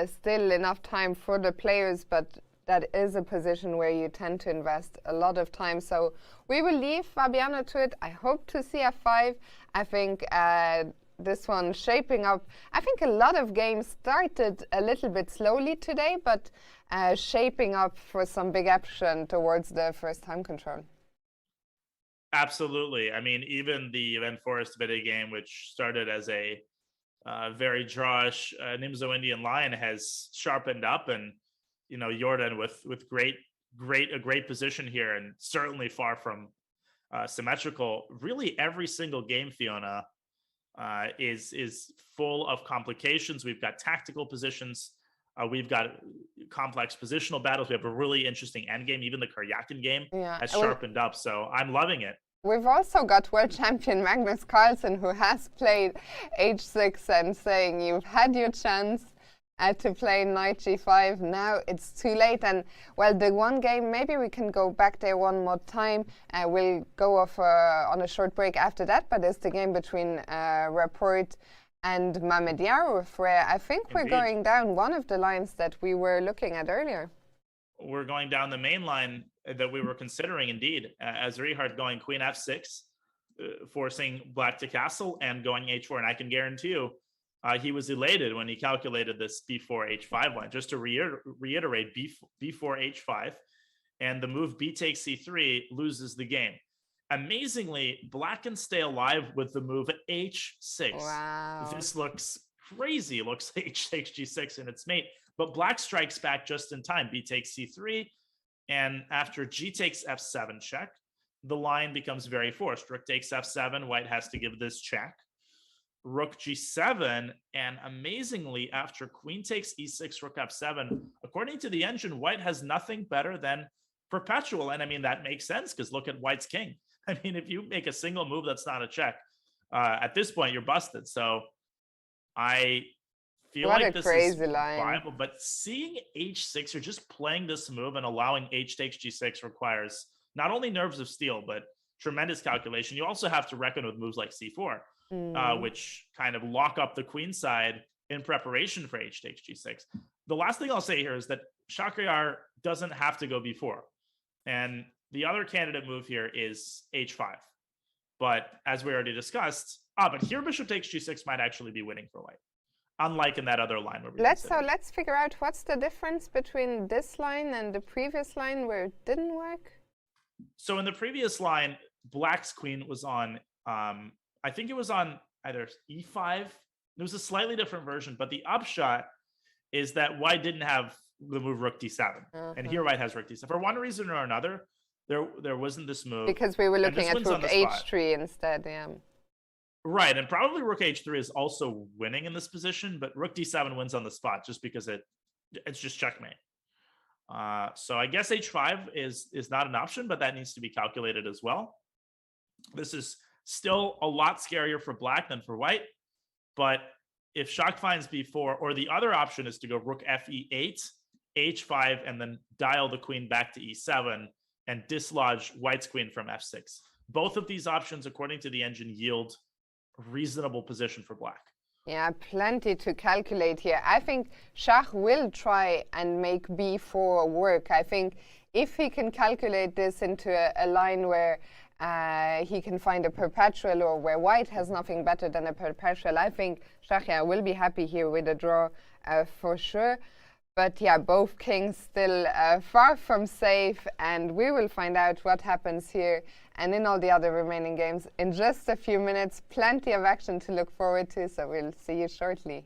still enough time for the players, but that is a position where you tend to invest a lot of time. So we will leave Fabiano to it. I hope to see f5. I think this one shaping up. I think a lot of games started a little bit slowly today, but shaping up for some big action towards the first time control. Absolutely. I mean, even the Van Foreest video game, which started as a very drawish Nimzo-Indian line, has sharpened up, and Jorden with a great position here, and certainly far from symmetrical. Really, every single game, Fiona, is full of complications. We've got tactical positions. We've got complex positional battles. We have a really interesting endgame. Even the Karyakin game has sharpened up. So I'm loving it. We've also got world champion Magnus Carlsen, who has played h6 and saying you've had your chance to play knight g5. Now it's too late. And well, the one game, maybe we can go back there one more time. We'll go off on a short break after that, but it's the game between Rapport and Mamedjarov, where I think we're going down one of the lines that we were looking at earlier. We're going down the main line that we were considering, indeed, as Richard going queen f6, forcing black to castle, and going h4. And I can guarantee you, he was elated when he calculated this b4 h5 line. Just to reiterate, b4 h5, and the move b takes c3 loses the game. amazingly, black can stay alive with the move h6. Wow. This looks crazy. It looks like h takes g6 and its mate, but black strikes back just in time. B takes c3, and after g takes f7 check, the line becomes very forced. Rook takes f7, white has to give this check. Rook g7, and amazingly, after queen takes e6, rook f7, according to the engine, white has nothing better than perpetual. And I mean, that makes sense because look at white's king. I mean, if you make a single move that's not a check, at this point, you're busted. So I feel like this is viable, but seeing h6, you're just playing this move and allowing h takes g6 requires not only nerves of steel, but tremendous calculation. You also have to reckon with moves like c4, which kind of lock up the queen side in preparation for h takes g6. The last thing I'll say here is that Shahryar doesn't have to go b4. And the other candidate move here is h5. But as we already discussed, but here bishop takes g6 might actually be winning for white, unlike in that other line where we let's figure out what's the difference between this line and the previous line where it didn't work. So in the previous line, black's queen was on, I think it was on either e5. It was a slightly different version, but the upshot is that white didn't have the move rook d7. And here white has rook d7. For one reason or another, there wasn't this move. Because we were looking at rook h3 instead, yeah. Right, and probably rook h3 is also winning in this position, but rook d7 wins on the spot just because it's just checkmate. So I guess h5 is not an option, but that needs to be calculated as well. This is still a lot scarier for black than for white, but if Shach finds b4, or the other option is to go rook fe8, h5, and then dial the queen back to e7 and dislodge white's queen from f6. Both of these options, according to the engine, yield a reasonable position for black. Yeah, plenty to calculate here. I think Shach will try and make b4 work. I think if he can calculate this into a line where he can find a perpetual, or where white has nothing better than a perpetual, I think Shahryar will be happy here with a draw for sure. But yeah, both kings still far from safe, and we will find out what happens here and in all the other remaining games in just a few minutes. Plenty of action to look forward to, so we'll see you shortly.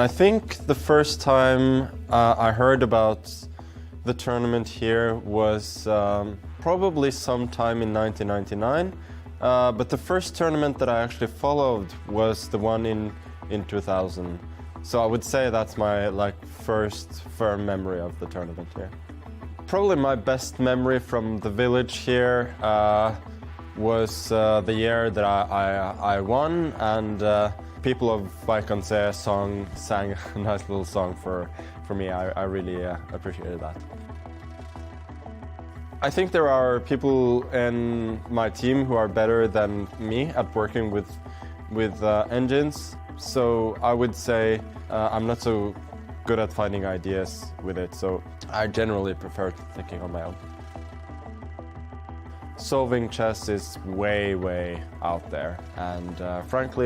I think the first time I heard about the tournament here was probably sometime in 1999, but the first tournament that I actually followed was the one in 2000. So I would say that's my first firm memory of the tournament here. Probably my best memory from the village here was the year that I won, and people of Wijk sang a nice little song for me. I really appreciated that. I think there are people in my team who are better than me at working with engines. So I would say I'm not so good at finding ideas with it, so I generally prefer thinking on my own. Solving chess is way out there, and frankly,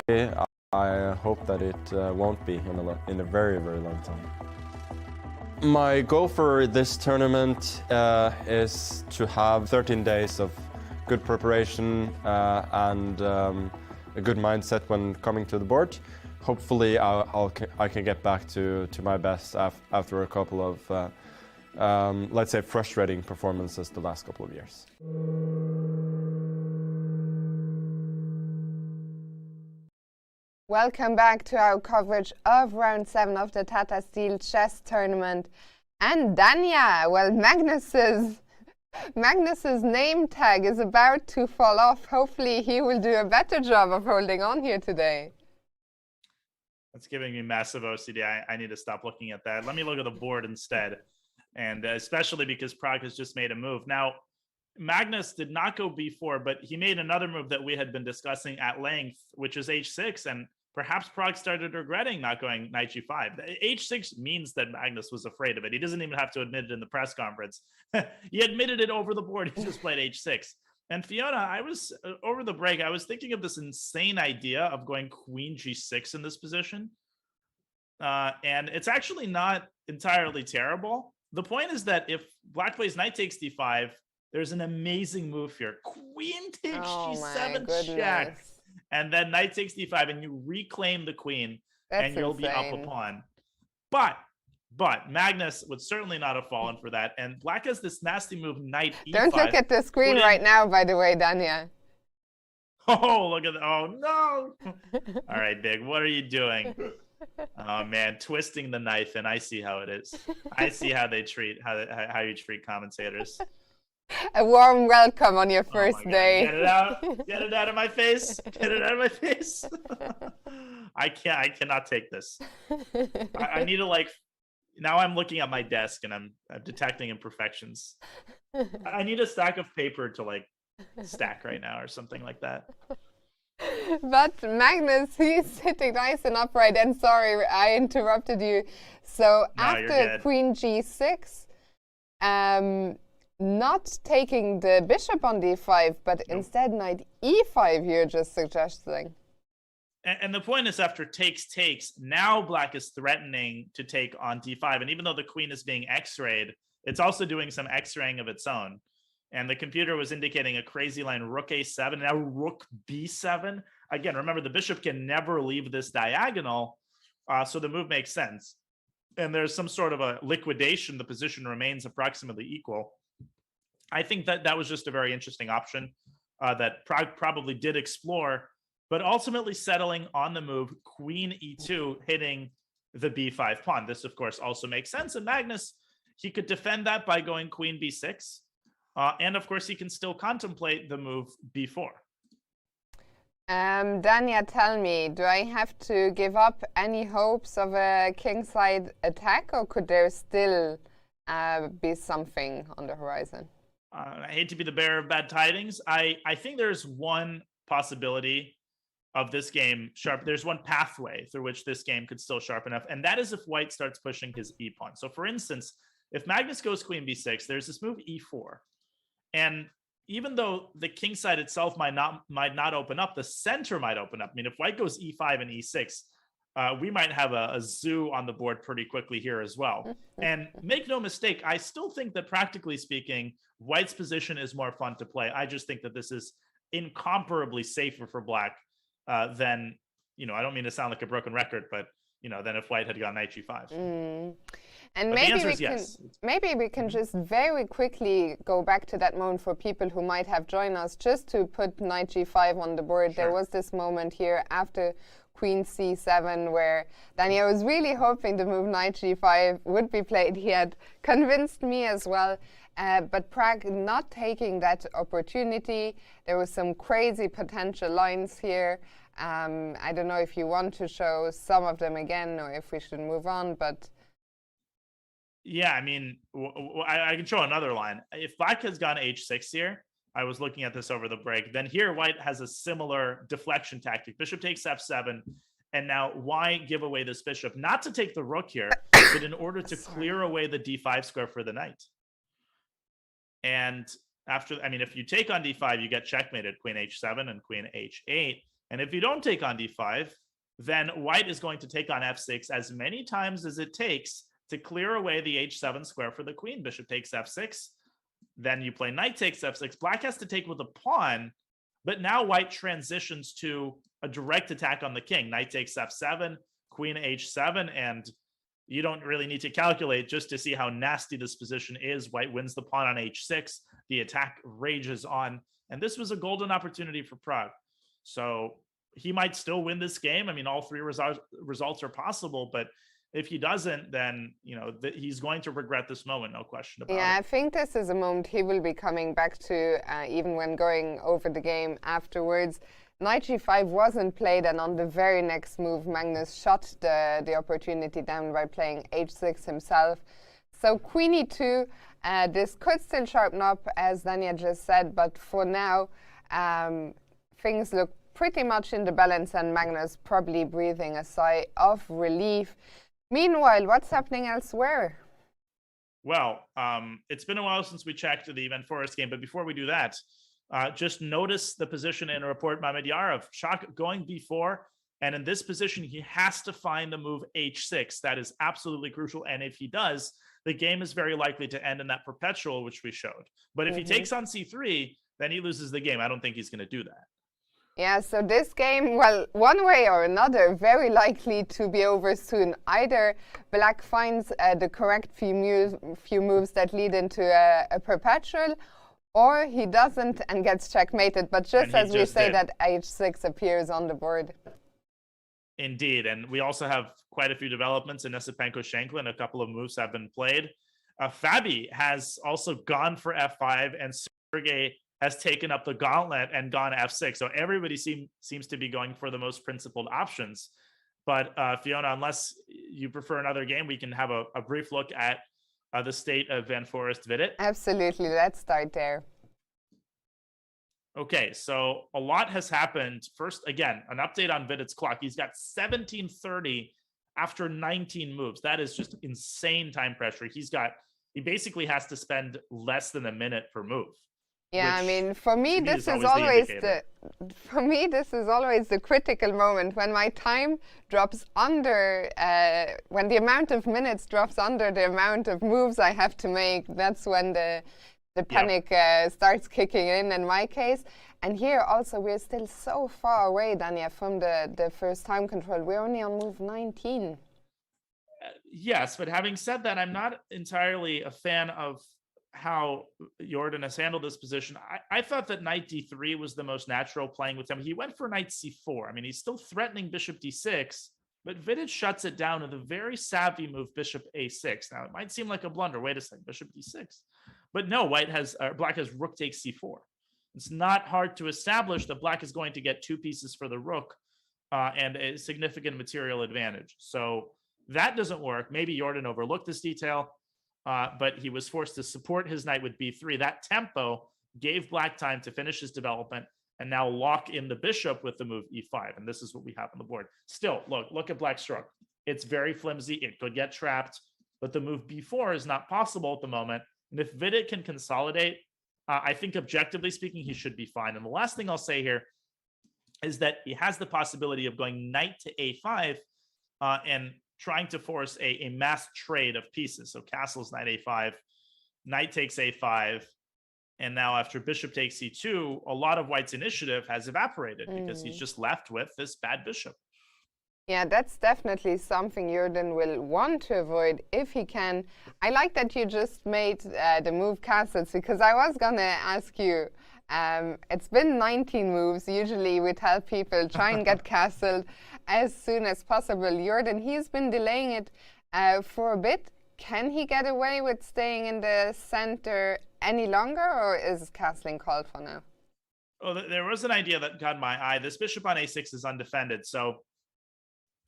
I hope that it won't be in a very long time. My goal for this tournament is to have 13 days of good preparation and a good mindset when coming to the board. Hopefully I can get back to my best after a couple of, let's say, frustrating performances the last couple of years. Welcome back to our coverage of round 7 of the Tata Steel Chess Tournament. And Dania, well, Magnus's name tag is about to fall off. Hopefully he will do a better job of holding on here today. That's giving me massive OCD. I need to stop looking at that. Let me look at the board instead. And especially because Pragg has just made a move. Now, Magnus did not go b4, but he made another move that we had been discussing at length, which is h6. And perhaps Pragg started regretting not going knight g5. H6 means that Magnus was afraid of it. He doesn't even have to admit it in the press conference. He admitted it over the board. He just played h6. And Fiona, I was over the break, I was thinking of this insane idea of going queen g6 in this position. And it's actually not entirely terrible. The point is that if black plays knight takes d5, there's an amazing move here. Queen takes g7 check. And then knight takes d5, and you reclaim the queen. That's and you'll insane. Be up a pawn. But Magnus would certainly not have fallen for that. And black has this nasty move, knight e5. Don't look at the screen right now, by the way, Dania. Oh, look at that. Oh, no. All right, Big, what are you doing? Oh, man, twisting the knife, and I see how it is. I see how they treat, how you treat commentators. A warm welcome on your first day. Get it out. Get it out of my face. Get it out of my face. I cannot take this. I need to now I'm looking at my desk and I'm detecting imperfections. I need a stack of paper to stack right now or something like that. But Magnus, he's sitting nice and upright. And sorry, I interrupted you. So no, after queen g6, not taking the bishop on d5, but instead knight e5 you're just suggesting. And the point is, after takes, now black is threatening to take on d5. And even though the queen is being x-rayed, it's also doing some x-raying of its own. And the computer was indicating a crazy line, rook a7, now rook b7. Again, remember, the bishop can never leave this diagonal, so the move makes sense. And there's some sort of a liquidation. The position remains approximately equal. I think that was just a very interesting option that Pragg probably did explore, but ultimately settling on the move, queen e2, hitting the b5 pawn. This, of course, also makes sense. And Magnus, he could defend that by going queen b6. And, of course, he can still contemplate the move b4. Dania, tell me, do I have to give up any hopes of a kingside attack, or could there still be something on the horizon? I hate to be the bearer of bad tidings. I think there's one possibility of this game there's one pathway through which this game could still sharpen up, and that is if white starts pushing his e-pawn. So for instance, if Magnus goes queen b6, there's this move e4. And even though the king side itself might not open up, the center might open up. I mean, if white goes e5 and e6, we might have a zoo on the board pretty quickly here as well. And make no mistake, I still think that practically speaking, white's position is more fun to play. I just think that this is incomparably safer for black than, I don't mean to sound like a broken record, but, than if white had gone knight g5. And But the maybe answer we is can yes. maybe we can just very quickly go back to that moment for people who might have joined us, just to put knight g5 on the board. There Sure. was this moment here after queen c7 where Daniel was really hoping the move knight g5 would be played. He had convinced me as well. But Pragg not taking that opportunity. There was some crazy potential lines here. I don't know if you want to show some of them again or if we should move on, but Yeah, I mean, I can show another line. If black has gone h6 here, I was looking at this over the break, then here white has a similar deflection tactic. Bishop takes f7, and now why give away this bishop? Not to take the rook here, but in order to clear away the d5 square for the knight. And after, I mean, if you take on d5, you get checkmated, queen h7 and queen h8. And if you don't take on d5, then white is going to take on f6 as many times as it takes to clear away the h7 square for the queen. Bishop takes f6. Then you play knight takes f6. Black has to take with a pawn, but now white transitions to a direct attack on the king. Knight takes f7, queen h7, and you don't really need to calculate just to see how nasty this position is. White wins the pawn on h6. The attack rages on, and this was a golden opportunity for Pragg. So he might still win this game. I mean, all three results are possible, but if he doesn't, then he's going to regret this moment, no question about it. Yeah, I think this is a moment he will be coming back to, even when going over the game afterwards. Knight g5 wasn't played, and on the very next move, Magnus shot the opportunity down by playing h6 himself. So queen e2, this could still sharpen up, as Dania just said, but for now, things look pretty much in the balance, and Magnus probably breathing a sigh of relief. Meanwhile, what's happening elsewhere? Well, it's been a while since we checked the Van Foreest game, but before we do that, just notice the position in a report Mamedyarov. Shak going b4, and in this position, he has to find the move h6. That is absolutely crucial, and if he does, the game is very likely to end in that perpetual, which we showed. But if he takes on c3, then he loses the game. I don't think he's going to do that. Yeah, so this game, well, one way or another, very likely to be over soon. Either black finds the correct few moves that lead into a perpetual, or he doesn't and gets checkmated. But just as we say that h6 appears on the board. Indeed, and we also have quite a few developments in Esipenko Shankland. A couple of moves have been played. Fabi has also gone for f5, and Sergey has taken up the gauntlet and gone f6. So everybody seems to be going for the most principled options. But Fiona, unless you prefer another game, we can have a brief look at the state of Van Foreest Vidit. Absolutely. Let's start there. Okay, so a lot has happened. First, again, an update on Vidit's clock. He's got 1730 after 19 moves. That is just insane time pressure. He basically has to spend less than a minute per move. Yeah, I mean, for me, this is always the critical moment when my time drops under, when the amount of minutes drops under the amount of moves I have to make. That's when the panic starts kicking in my case. And here also, we're still so far away, Dania, from the first time control. We're only on move 19. Yes, but having said that, I'm not entirely a fan of how Jorden has handled this position. I thought that knight d3 was the most natural playing with him. He went for knight c4. I mean, he's still threatening bishop d6, but Vidit shuts it down with a very savvy move, bishop a6. Now, it might seem like a blunder. Wait a second, bishop d6. But no, black has rook takes c4. It's not hard to establish that black is going to get two pieces for the rook and a significant material advantage. So that doesn't work. Maybe Jorden overlooked this detail. But he was forced to support his knight with b3. That tempo gave black time to finish his development and now lock in the bishop with the move e5. And this is what we have on the board. Still, look at black's stroke. It's very flimsy. It could get trapped, but the move b4 is not possible at the moment. And if Vidit can consolidate, I think objectively speaking, he should be fine. And the last thing I'll say here is that he has the possibility of going knight to a5 and trying to force a mass trade of pieces. So castles, knight a5, knight takes a5, and now after bishop takes c2, a lot of white's initiative has evaporated because he's just left with this bad bishop. Yeah, that's definitely something Jorden will want to avoid if he can. I like that you just made the move castles, because I was going to ask you. It's been 19 moves. Usually we tell people try and get castled as soon as possible. Jorden, he's been delaying it for a bit. Can he get away with staying in the center any longer, or is castling called for now? Well, there was an idea that caught my eye. This bishop on a6 is undefended, so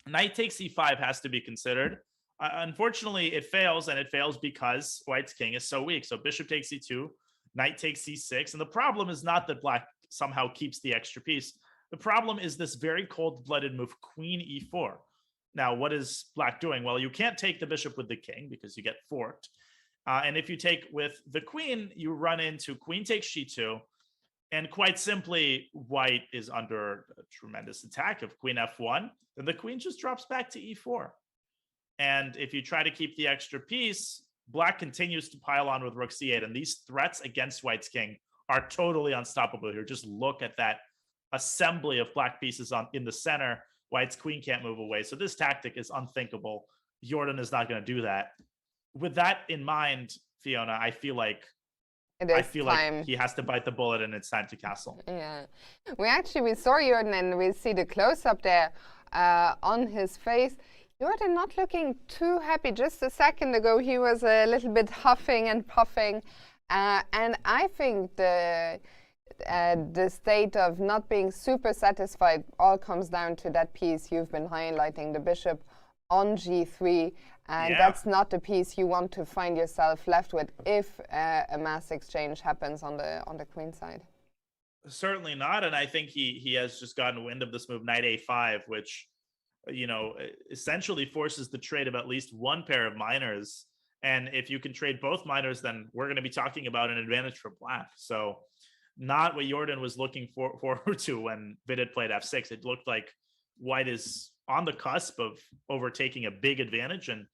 knight takes e5 has to be considered. Unfortunately, it fails, and it fails because White's king is so weak. So bishop takes e2, knight takes c6, and the problem is not that Black somehow keeps the extra piece. The problem is this very cold-blooded move, queen e4. Now, what is Black doing? Well, you can't take the bishop with the king because you get forked. And if you take with the queen, you run into queen takes g2. And quite simply, White is under a tremendous attack of queen f1. Then the queen just drops back to e4. And if you try to keep the extra piece, Black continues to pile on with rook c8. And these threats against White's king are totally unstoppable here. Just look at that assembly of Black pieces in the center. White's queen can't move away. So this tactic is unthinkable. Jorden is not going to do that. With that in mind, Fiona, I feel like he has to bite the bullet, and it's time to castle. Yeah. We saw Jorden, and we see the close-up there on his face. Jorden not looking too happy. Just a second ago, he was a little bit huffing and puffing. And I think the state of not being super satisfied all comes down to that piece you've been highlighting, the bishop on g3. And that's not the piece you want to find yourself left with if a mass exchange happens on the queen side. Certainly not. And I think he has just gotten wind of this move, knight a5, which, essentially forces the trade of at least one pair of minors. And if you can trade both minors, then we're going to be talking about an advantage for Black. So not what Jorden was looking forward to when Vidit played f6. It looked like White is on the cusp of overtaking a big advantage, and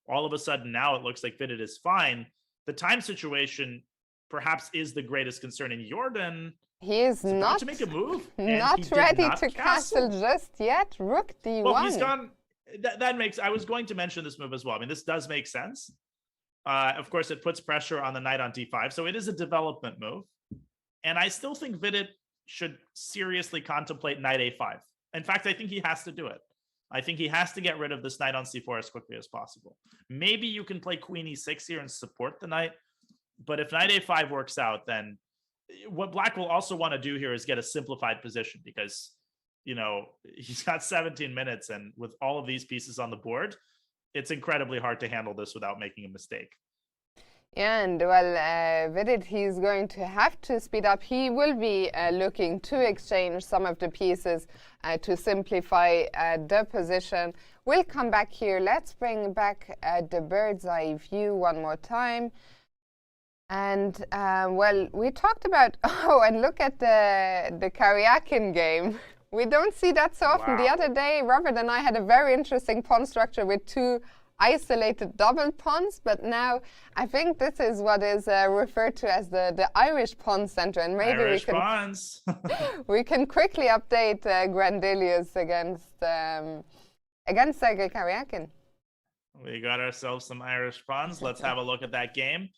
all of a sudden now it looks like Vidit is fine. The time situation perhaps is the greatest concern in Jorden. He is not to make a move. Not ready to castle just yet. Rook d1. Well, he's gone. That makes. I was going to mention this move as well. I mean, this does make sense. Of course, it puts pressure on the knight on d5, so it is a development move. And I still think Vidit should seriously contemplate knight a5. In fact, I think he has to do it. I think he has to get rid of this knight on c4 as quickly as possible. Maybe you can play queen e6 here and support the knight. But if knight a5 works out, then what Black will also want to do here is get a simplified position, because, he's got 17 minutes. And with all of these pieces on the board, it's incredibly hard to handle this without making a mistake. Yeah, and well, Vidit, he's going to have to speed up. He will be looking to exchange some of the pieces to simplify the position. We'll come back here. Let's bring back the bird's eye view one more time. And, well, we talked about, and look at the Karyakin game. We don't see that so often. Wow. The other day, Robert and I had a very interesting pawn structure with two isolated double pawns, but now I think this is what is referred to as the Irish pawn center, and maybe Irish pawns. we can quickly update Grandelius against Sergei Karyakin. We got ourselves some Irish pawns. Let's have a look at that game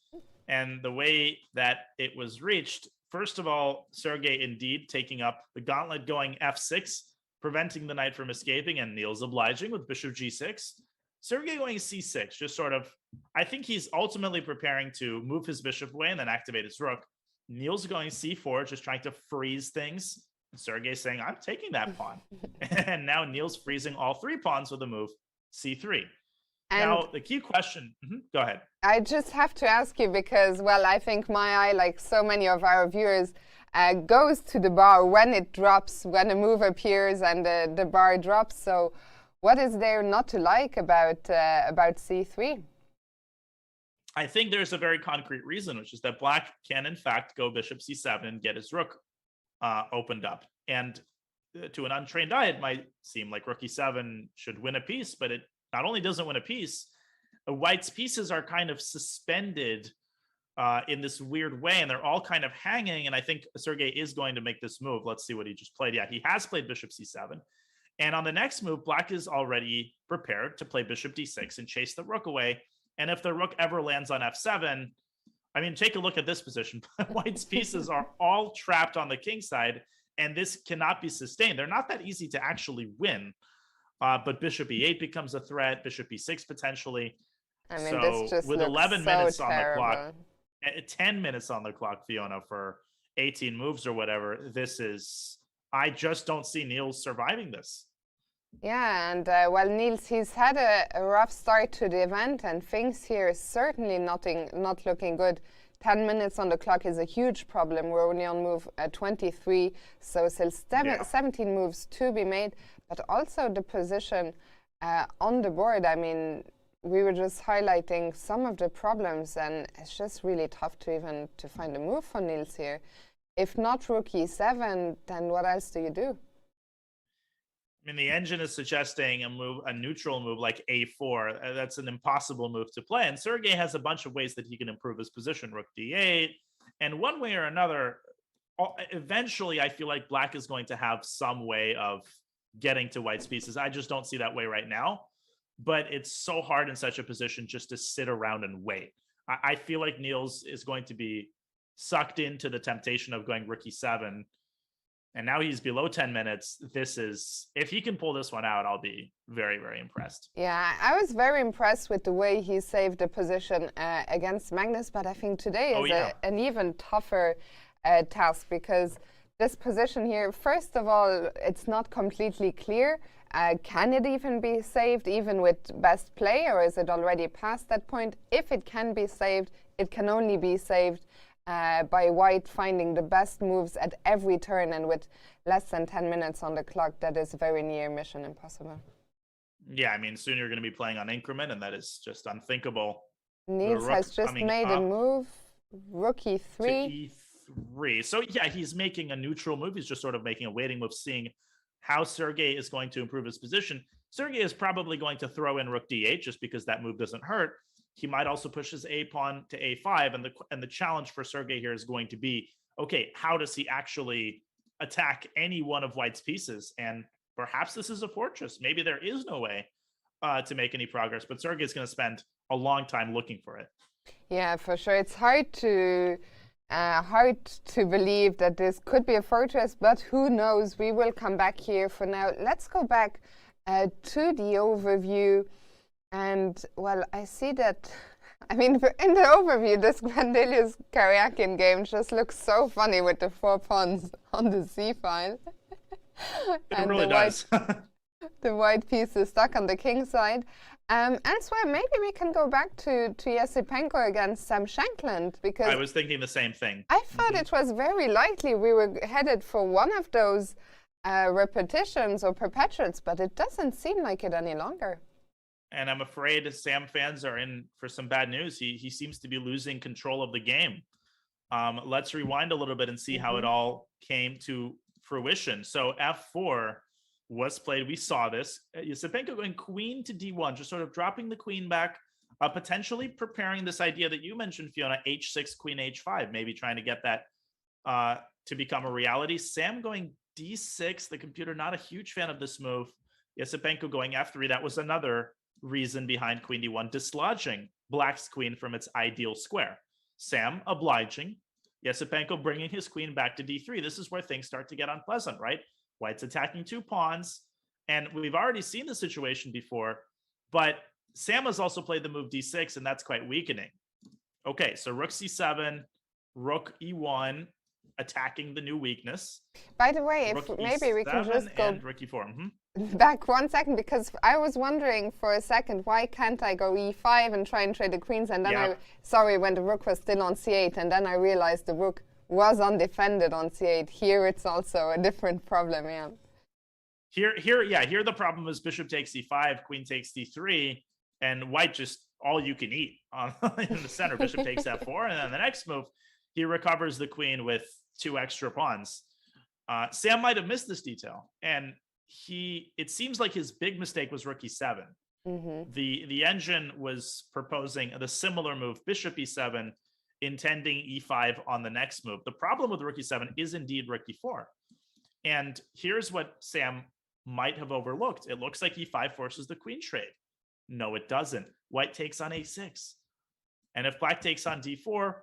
and the way that it was reached. First of all, Sergei indeed taking up the gauntlet, going f6, preventing the knight from escaping, and Niels obliging with bishop g6. Sergei going c6, just sort of, I think he's ultimately preparing to move his bishop away and then activate his rook. Niels going c4, just trying to freeze things. And Sergei saying, I'm taking that pawn. And now Niels freezing all three pawns with a move c3. And now, the key question, go ahead. I just have to ask you because, well, I think my eye, like so many of our viewers, goes to the bar when it drops, when a move appears and the bar drops. So what is there not to like about c3? I think there's a very concrete reason, which is that Black can, in fact, go bishop c7 and get his rook opened up. And to an untrained eye, it might seem like rook e7 should win a piece, but it not only doesn't win a piece, White's pieces are kind of suspended in this weird way, and they're all kind of hanging. And I think Sergei is going to make this move. Let's see what he just played. Yeah, he has played bishop c7. And on the next move, black is already prepared to play bishop d6 and chase the rook away. And if the rook ever lands on f7, I mean, take a look at this position. White's pieces are all trapped on the king side, and this cannot be sustained. They're not that easy to actually win. But bishop e8 becomes a threat, bishop e6 potentially. I mean, so this just with looks 11 so minutes terrible. on the clock, 10 minutes on the clock, Fiona, for 18 moves or whatever, this is, I just don't see Niels surviving this. Yeah, and well, Niels, he's had a rough start to the event, and things here is certainly not looking good. 10 minutes on the clock is a huge problem. We're only on move 23, so still 17 moves to be made, but also the position on the board. I mean, we were just highlighting some of the problems, and it's just really tough to even to find a move for Niels here. If not rook e7, then what else do you do? I mean, the engine is suggesting a neutral move like a4. That's an impossible move to play. And Sergey has a bunch of ways that he can improve his position. Rook d8. And one way or another, eventually I feel like black is going to have some way of getting to white's pieces. I just don't see that way right now. But it's so hard in such a position just to sit around and wait. I feel like Niels is going to be sucked into the temptation of going rook e7. And now he's below 10 minutes. This is, if he can pull this one out, I'll be very, very impressed. Yeah, I was very impressed with the way he saved the position against Magnus, but I think today is an even tougher task, because this position here, first of all, it's not completely clear. Can it even be saved, even with best play, or is it already past that point? If it can be saved, it can only be saved by white finding the best moves at every turn, and with less than 10 minutes on the clock, that is very near mission impossible. Yeah, I mean, soon you're going to be playing on increment, and that is just unthinkable. Niels has just made a move, rook e3. e3. So yeah, he's making a neutral move. He's just sort of making a waiting move, seeing how Sergey is going to improve his position. Sergey is probably going to throw in rook d8 just because that move doesn't hurt. He might also push his a pawn to a5, and the challenge for Sergey here is going to be, okay, how does he actually attack any one of white's pieces? And perhaps this is a fortress. Maybe there is no way to make any progress, but Sergey is going to spend a long time looking for it. Yeah, for sure. It's hard to believe that this could be a fortress, but who knows? We will come back here. For now, let's go back to the overview. And, well, I see that, I mean, in the overview, this Grandelius Karyakin game just looks so funny with the 4 pawns on the c file. It really does. The white piece is stuck on the king side. Elsewhere, maybe we can go back to Yasipenko against Shankland, because I was thinking the same thing. I thought it was very likely we were headed for one of those repetitions or perpetuals, but it doesn't seem like it any longer. And I'm afraid Sam fans are in for some bad news. He seems to be losing control of the game. Let's rewind a little bit and see how it all came to fruition. So f4 was played. We saw this. Yasipenko going queen to d1, just sort of dropping the queen back, potentially preparing this idea that you mentioned, Fiona, h6, queen h5, maybe trying to get that to become a reality. Sam going d6, the computer not a huge fan of this move. Yasipenko going f3, that was another reason behind queen d1, dislodging black's queen from its ideal square. Sam obliging, Yasipenko bringing his queen back to d3. This is where things start to get unpleasant, right? White's attacking 2 pawns, and we've already seen the situation before, but Sam has also played the move d6, and that's quite weakening. Okay, so rook c7, rook e1, attacking the new weakness. By the way, if maybe we can just go rook e4. Back 1 second, because I was wondering for a second, why can't I go e5 and try and trade the queens? And then when the rook was still on c8, and then I realized the rook was undefended on c8. Here it's also a different problem, yeah. Here the problem is bishop takes e5, queen takes d3, and white just all you can eat in the center. Bishop takes f4, and then the next move, he recovers the queen with 2 extra pawns. Sam might have missed this detail, and it seems like his big mistake was rook e7. The engine was proposing the similar move, bishop e7, intending e5 on the next move. The problem with rook e7 is indeed rook e4. And here's what Sam might have overlooked. It looks like e5 forces the queen trade. No, it doesn't. White takes on a6. And if black takes on d4, whoop,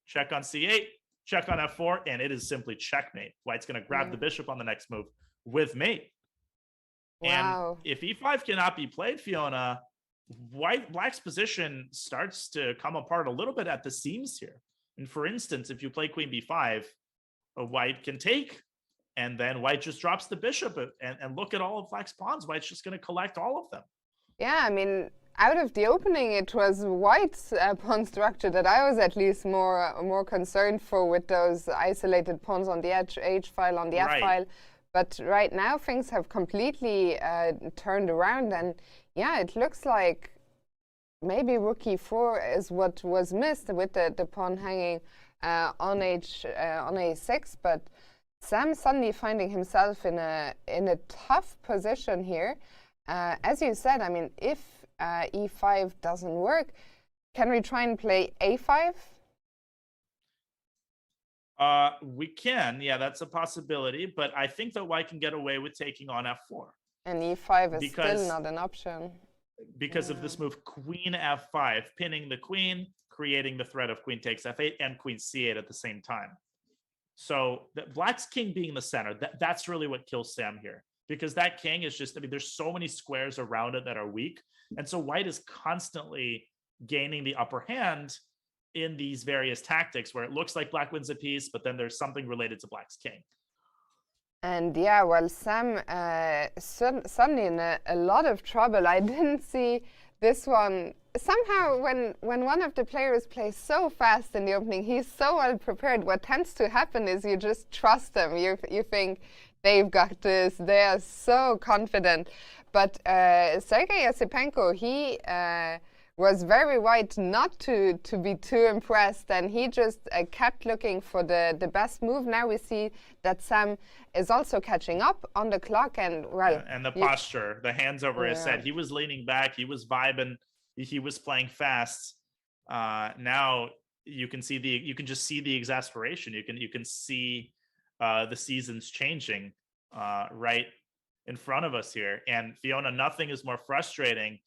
check on c8, check on f4, and it is simply checkmate. White's going to grab the bishop on the next move with mate. Wow. And if e5 cannot be played, Fiona, black's position starts to come apart a little bit at the seams here. And for instance, if you play queen b5, white can take, and then white just drops the bishop, and look at all of black's pawns. White's just going to collect all of them. Yeah, I mean, out of the opening, it was white's pawn structure that I was at least more concerned for, with those isolated pawns on the H file, on the F file. But right now, things have completely turned around, and yeah, it looks like maybe rook e4 is what was missed with the pawn hanging on a6. But Sam suddenly finding himself in a tough position here. As you said, I mean, if e5 doesn't work, can we try and play a5? We can, yeah, that's a possibility, but I think that white can get away with taking on f4. And e5 is still not an option. Because of this move, queen f5, pinning the queen, creating the threat of queen takes f8 and queen c8 at the same time. So black's king being the center, that's really what kills Sam here. Because that king is just, I mean, there's so many squares around it that are weak. And so white is constantly gaining the upper hand in these various tactics where it looks like black wins a piece, but then there's something related to black's king. And yeah, well, Sam suddenly in a lot of trouble. I didn't see this one. Somehow when one of the players plays so fast in the opening, he's so well prepared. What tends to happen is you just trust them. You think they've got this. They are so confident. But Sergei Osipenko, he was very white not to be too impressed, and he just kept looking for the best move. Now we see that Sam is also catching up on the clock, and well, and the posture, the hands over his head. He was leaning back, he was vibing, he was playing fast. Now you can just see the exasperation. You can see the seasons changing right in front of us here. And Fiona, nothing is more frustrating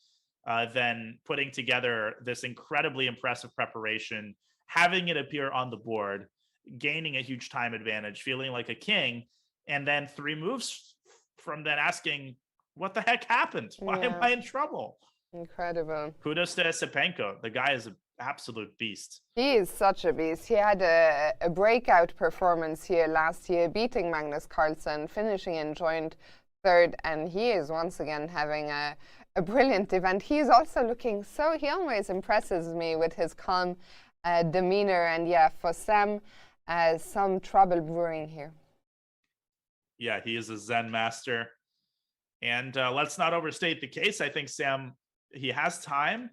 than putting together this incredibly impressive preparation, having it appear on the board, gaining a huge time advantage, feeling like a king, and then 3 moves from then asking, what the heck happened? Why am I in trouble? Incredible. Kudos to Osipenko. The guy is an absolute beast. He is such a beast. He had a breakout performance here last year, beating Magnus Carlsen, finishing in joint 3rd, and he is once again having a brilliant event. He's also looking he always impresses me with his calm demeanor. And yeah, for Sam, some trouble brewing here. Yeah, he is a Zen master. And let's not overstate the case. I think Sam, he has time.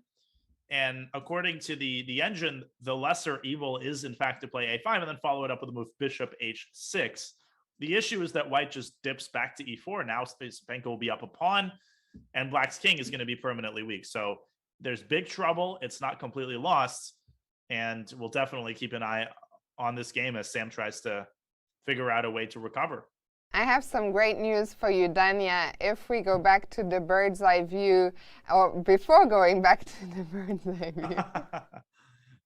And according to the engine, the lesser evil is in fact to play a5 and then follow it up with a move bishop h6. The issue is that white just dips back to e4. Now Osipenko will be up a pawn, and black's king is going to be permanently weak. So there's big trouble. It's not completely lost. And we'll definitely keep an eye on this game as Sam tries to figure out a way to recover. I have some great news for you, Dania. If we go back to the bird's eye view, or before going back to the bird's eye view.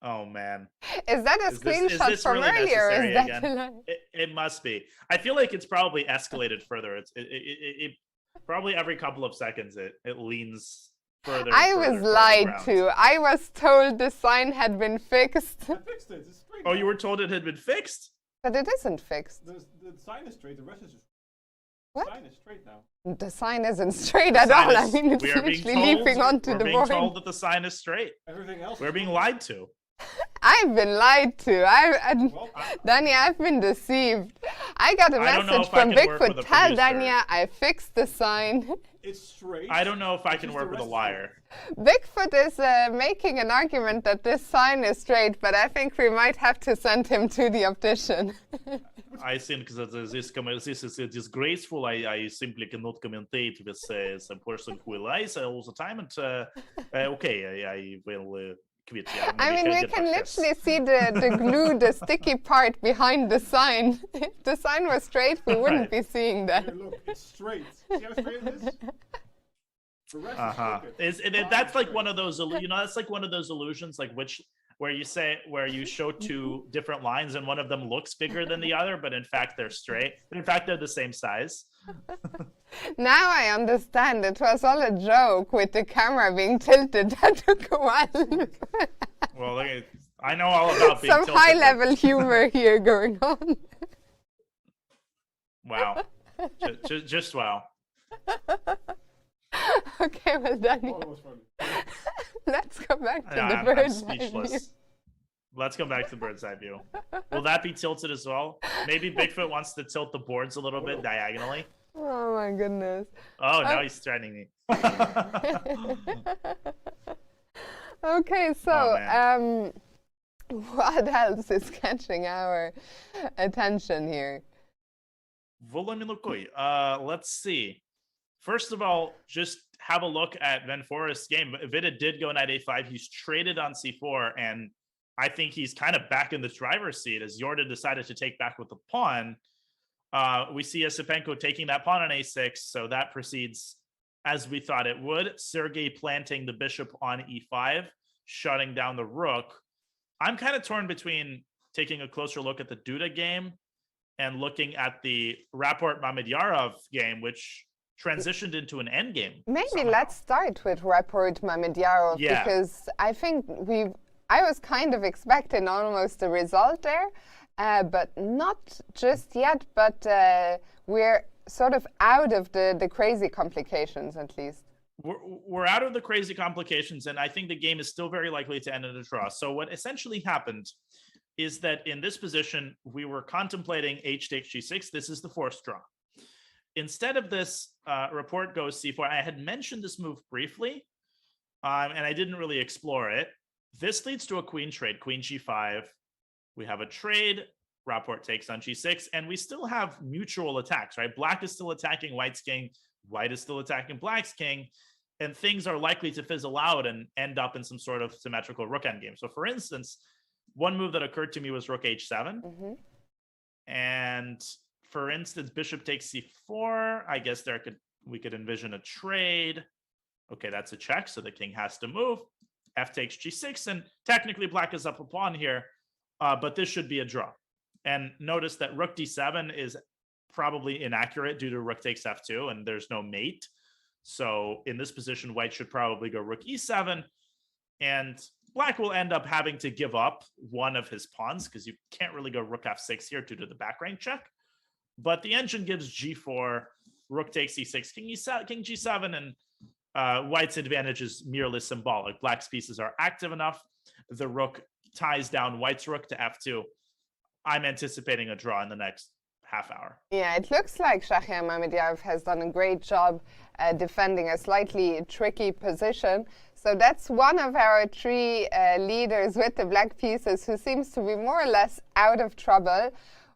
Oh, man. Is that a screenshot from really earlier? Is that it must be. I feel like it's probably escalated further. It probably every couple of seconds it leans further. I was lied to. I was told the sign had been fixed. I fixed it. It's straight. Oh, you were told it had been fixed? But it isn't fixed. The sign is straight. The rest is just. What? The sign is straight now. The sign isn't straight at all. I mean, it's literally leaping onto the board. We're being told that the sign is straight. Everything else. We're being lied to. I've been lied to. Dania, I've been deceived. I got a message from Bigfoot. Tell Dania I fixed the sign. It's straight. I don't know if I can work with a liar. Bigfoot is making an argument that this sign is straight, but I think we might have to send him to the optician. I think that this is disgraceful. I simply cannot commentate with some person who lies all the time. And okay, I will Kviettiören. I mean, we can literally see the glue, the sticky part behind the sign. If the sign was straight, we wouldn't be seeing that. Here, look, it's straight. See how straight it is? The rest is crooked. That's like one of those, that's like one of those illusions, like where you show two different lines and one of them looks bigger than the other, but in fact they're straight. But in fact they're the same size. Now I understand. It was all a joke with the camera being tilted. That took a while. Well, I know all about being some tilted. high-level humor here going on. Wow. Just wow. Okay, well done. Oh, Let's go back to the I'm bird's eye speechless. view. Let's go back to the bird's eye view. Will that be tilted as well? Maybe Bigfoot wants to tilt the boards a little bit diagonally. Oh my goodness. Oh, now he's threatening me. Okay, so what else is catching our attention here? Let's see. First of all, just have a look at Van Foreest's game. Vidit did go knight a5. He's traded on c4, and I think he's kind of back in the driver's seat as Jorden decided to take back with the pawn. We see Esipenko taking that pawn on a6, so that proceeds as we thought it would. Sergei planting the bishop on e5, shutting down the rook. I'm kind of torn between taking a closer look at the Duda game and looking at the Rapport-Mamedyarov game, which transitioned into an endgame. Maybe somehow. let's start with Rapport-Mamedyarov, because I think I was kind of expecting almost a result there, but not just yet, but we're sort of out of the crazy complications, at least. We're out of the crazy complications, and I think the game is still very likely to end in a draw. So what essentially happened is that in this position, we were contemplating h takes g6. This is the forced draw. Instead of this, report goes c4. I had mentioned this move briefly, and I didn't really explore it. This leads to a queen trade, queen g5. We have a trade, Rapport takes on g6, and we still have mutual attacks, right? Black is still attacking White's king, White is still attacking Black's king, and things are likely to fizzle out and end up in some sort of symmetrical rook endgame. So for instance, one move that occurred to me was rook h7. Mm-hmm. And for instance, bishop takes c4. I guess we could envision a trade. Okay, that's a check, so the king has to move. F takes g6, and technically Black is up a pawn here, but this should be a draw. And notice that rook d7 is probably inaccurate due to rook takes f2, and there's no mate. So in this position, White should probably go rook e7, and Black will end up having to give up one of his pawns because you can't really go rook f6 here due to the back rank check. But the engine gives g4, rook takes e6, king g7, and White's advantage is merely symbolic. Black's pieces are active enough. The rook ties down White's rook to f2. I'm anticipating a draw in the next half hour. Yeah, it looks like Mamedyarov has done a great job defending a slightly tricky position. So that's one of our three leaders with the black pieces who seems to be more or less out of trouble.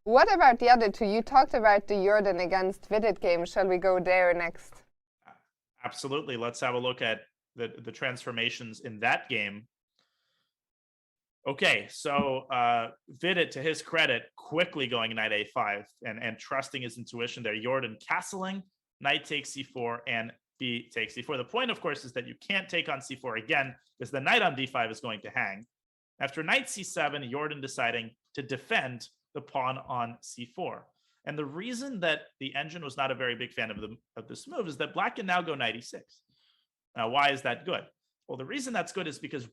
What about the other two? You talked about the Jorden against Vidit game. Shall we go there next? Absolutely. Let's have a look at the transformations in that game. Okay, so Vidit, to his credit, quickly going knight a5 and trusting his intuition there. Jorden castling, knight takes c4, and b takes c4. The point, of course, is that you can't take on c4 again because the knight on d5 is going to hang. After knight c7, Jorden deciding to defend the pawn on c4. And the reason that the engine was not a very big fan of this move is that Black can now go knight e6. Now, why is that good? Well, the reason that's good is because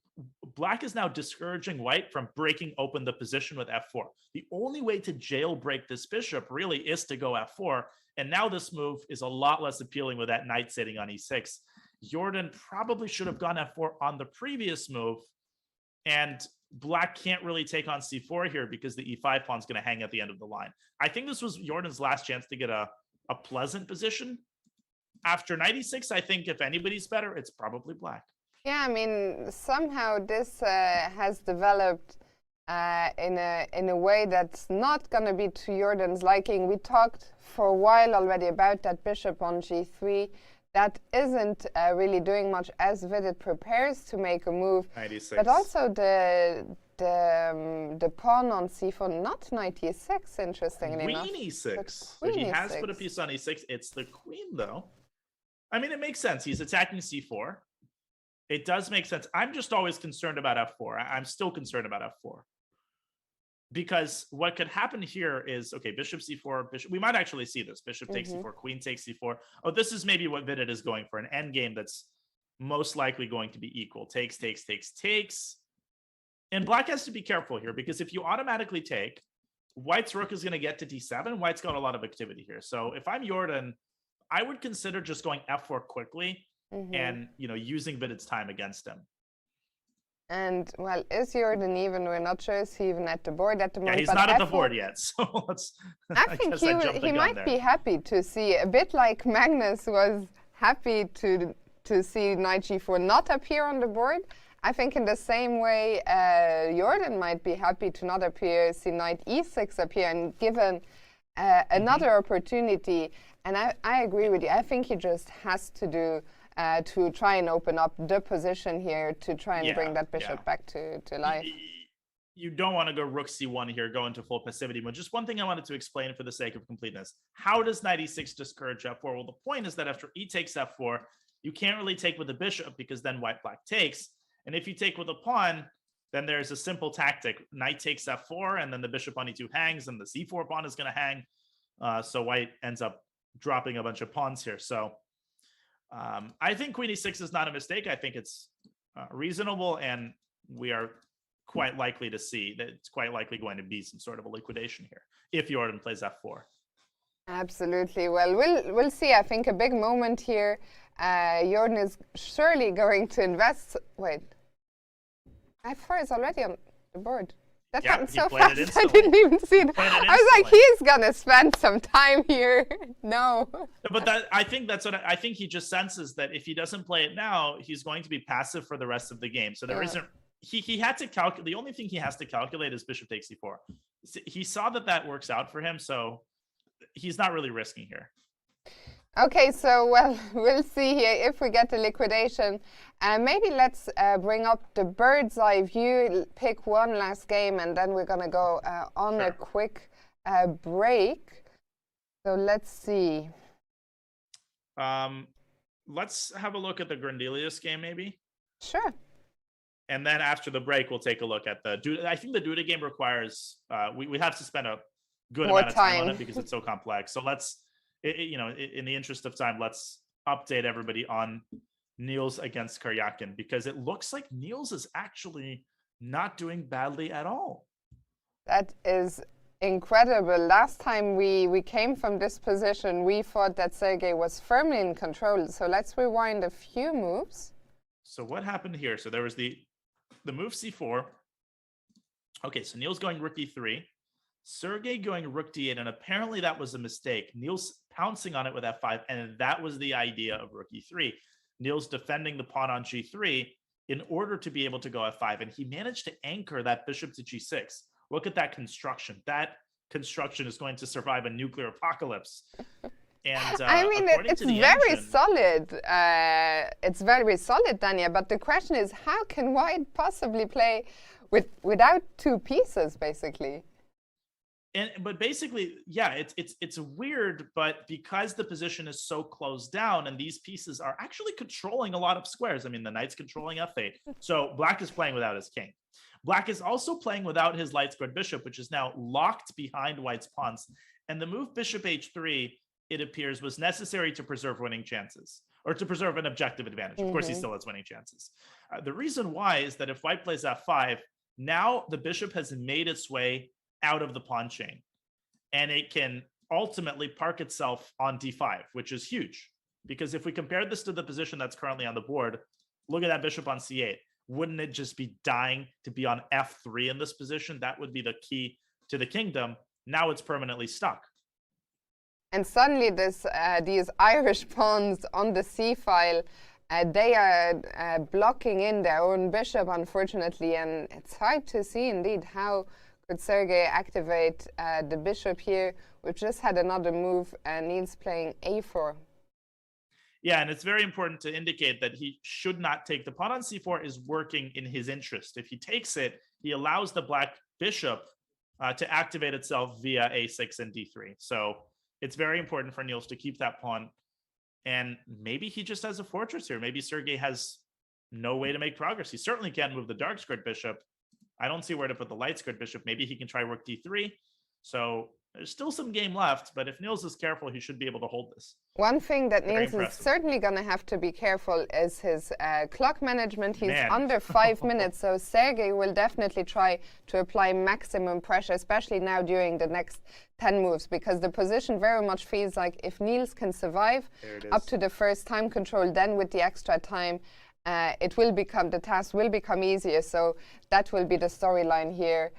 Black is now discouraging White from breaking open the position with f4. The only way to jailbreak this bishop really is to go f4. And now this move is a lot less appealing with that knight sitting on e6. Jorden probably should have gone f4 on the previous move. And Black can't really take on c4 here because the e5 pawn is going to hang at the end of the line. I think this was Jordan's last chance to get a pleasant position. After knight e6, I think if anybody's better, it's probably Black. Yeah, I mean, somehow this has developed in a way that's not going to be to Jordan's liking. We talked for a while already about that bishop on g3, that isn't really doing much as Vidit prepares to make a move. 96. But also the pawn on c4, not knight e6, interestingly enough. Queen e6. Queen He has e6. put a piece on e6. It's the queen, though. I mean, it makes sense. He's attacking c4. It does make sense. I'm just always concerned about f4. I'm still concerned about f4. Because what could happen here is, okay, bishop c4, bishop. We might actually see this. Bishop takes c4, queen takes c4. Oh, this is maybe what Vidit is going for, an endgame that's most likely going to be equal. Takes, takes, takes, takes. And black has to be careful here, because if you automatically take, white's rook is going to get to d7. White's got a lot of activity here. So if I'm Jorden, I would consider just going f4 quickly and, you know, using Vidit's time against him. And, well, is Jorden even? We're not sure. Is he even at the board at the moment? Yeah, he's but not at the F4 board yet. So let's. I think guess I jumped the he gun might there. be happy to see, a bit like Magnus was happy to see knight g4 not appear on the board. I think in the same way, Jorden might be happy to not appear, see knight e6 appear, and given another opportunity. And I agree with you. I think he just has to do to try and open up the position here to try and bring that bishop back to life. You don't want to go rook c1 here, go into full passivity mode. Just one thing I wanted to explain for the sake of completeness. How does knight e6 discourage f4? Well, the point is that after e takes f4, you can't really take with the bishop, because then white-black takes. And if you take with a pawn, then there's a simple tactic. Knight takes f4, and then the bishop on e2 hangs, and the c4 pawn is going to hang. So white ends up dropping a bunch of pawns here. So I think queen e6 is not a mistake. I think it's reasonable, and we are quite likely to see that it's quite likely going to be some sort of a liquidation here if Jorden plays f4. Absolutely. Well, we'll see. I think a big moment here. Jorden is surely going to invest. Wait, f4 is already on the board. That happened so fast. I didn't even see it. I was like, he's gonna spend some time here. No. But I think that's what I think. He just senses that if he doesn't play it now, he's going to be passive for the rest of the game. So there isn't. He had to calculate. The only thing he has to calculate is bishop takes c4. He saw that works out for him, so he's not really risking here. Okay, so, well, we'll see here if we get the liquidation. Maybe let's bring up the bird's eye view, pick one last game, and then we're going to go on a quick break. So let's see. Let's have a look at the Grandelius game, maybe. Sure. And then after the break, we'll take a look at the Duda. I think the Duda game requires, we have to spend a good amount of time on it because it's so complex. So let's, you know, in the interest of time, let's update everybody on Niels against Karyakin, because it looks like Niels is actually not doing badly at all. That is incredible. Last time we came from this position, we thought that Sergei was firmly in control. So let's rewind a few moves. So what happened here? So there was the move c4. Okay, so Niels going rook e3. Sergei going rook d8, and apparently that was a mistake. Niels pouncing on it with f5, and that was the idea of rook e3. Niels defending the pawn on g3 in order to be able to go f5, and he managed to anchor that bishop to g6. Look at that construction. That construction is going to survive a nuclear apocalypse. And I mean, it's very solid. It's very solid, Dania. But the question is, how can White possibly play without two pieces, basically? But basically, yeah, it's weird, but because the position is so closed down and these pieces are actually controlling a lot of squares. I mean, the knight's controlling f8. So black is playing without his king. Black is also playing without his light squared bishop, which is now locked behind white's pawns. And the move bishop h3, it appears, was necessary to preserve winning chances, or to preserve an objective advantage. Of course, he still has winning chances. The reason why is that if white plays f5, now the bishop has made its way out of the pawn chain, and it can ultimately park itself on d5, which is huge, because if we compare this to the position that's currently on the board, look at that bishop on c8. Wouldn't it just be dying to be on f3 in this position? That would be the key to the kingdom. Now it's permanently stuck. And suddenly these Irish pawns on the c-file, they are blocking in their own bishop, unfortunately, and it's hard to see indeed how could Sergei activate the bishop here. We've just had another move, Niels playing a4. Yeah, and it's very important to indicate that he should not take the pawn on c4 is working in his interest. If he takes it, he allows the black bishop to activate itself via a6 and d3. So it's very important for Niels to keep that pawn. And maybe he just has a fortress here. Maybe Sergey has no way to make progress. He certainly can't move the dark squared bishop. I don't see where to put the light squared bishop. Maybe he can try work d3. So there's still some game left, but if Niels is careful, he should be able to hold this. One thing that Very Niels is impressive. certainly going to have to be careful is his clock management. He's Man. under 5 minutes, so Sergey will definitely try to apply maximum pressure, especially now during the next 10 moves, because the position very much feels like if Niels can survive up to the first time control, then with the extra time, the task will become easier. So that will be the storyline here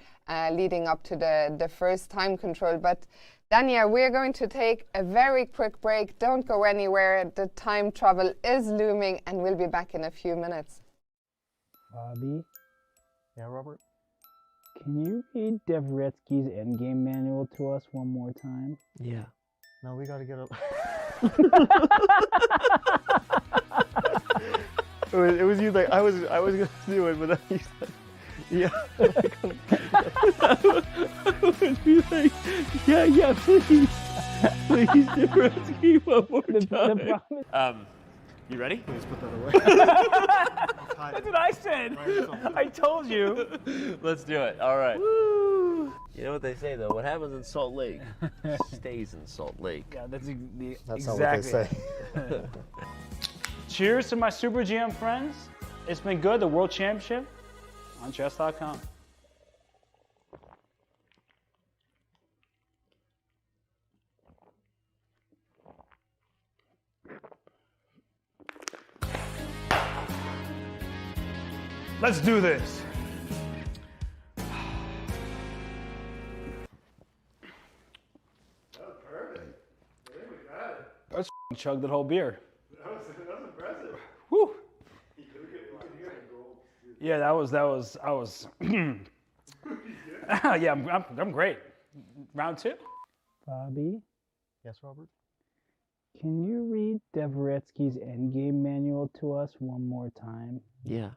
leading up to the first time control. But Dania, we're going to take a very quick break. Don't go anywhere. The time trouble is looming, and we'll be back in a few minutes. Bobby, Yeah, Robert? can you read Dvoretsky's endgame manual to us one more time? Yeah. No, we gotta get up. It was you. Like I was gonna do it, but then you said, "Yeah." I would be like, yeah, please. Please, Dvoretsky, one more The time. problem You ready? Please put that away. That's what I said. I told you. Let's do it. All right. Woo! You know what they say, though? What happens in Salt Lake stays in Salt Lake. Yeah, that's That's not what they say. Cheers to my Super GM friends. It's been good. The World Championship on chess.com. Let's do this. That's chugged the whole beer. That was impressive. Whew. Yeah, I was. Yeah, I'm great. Round two. Bobby, Yes, Robert. can you read Dvoretsky's endgame manual to us one more time? Yeah.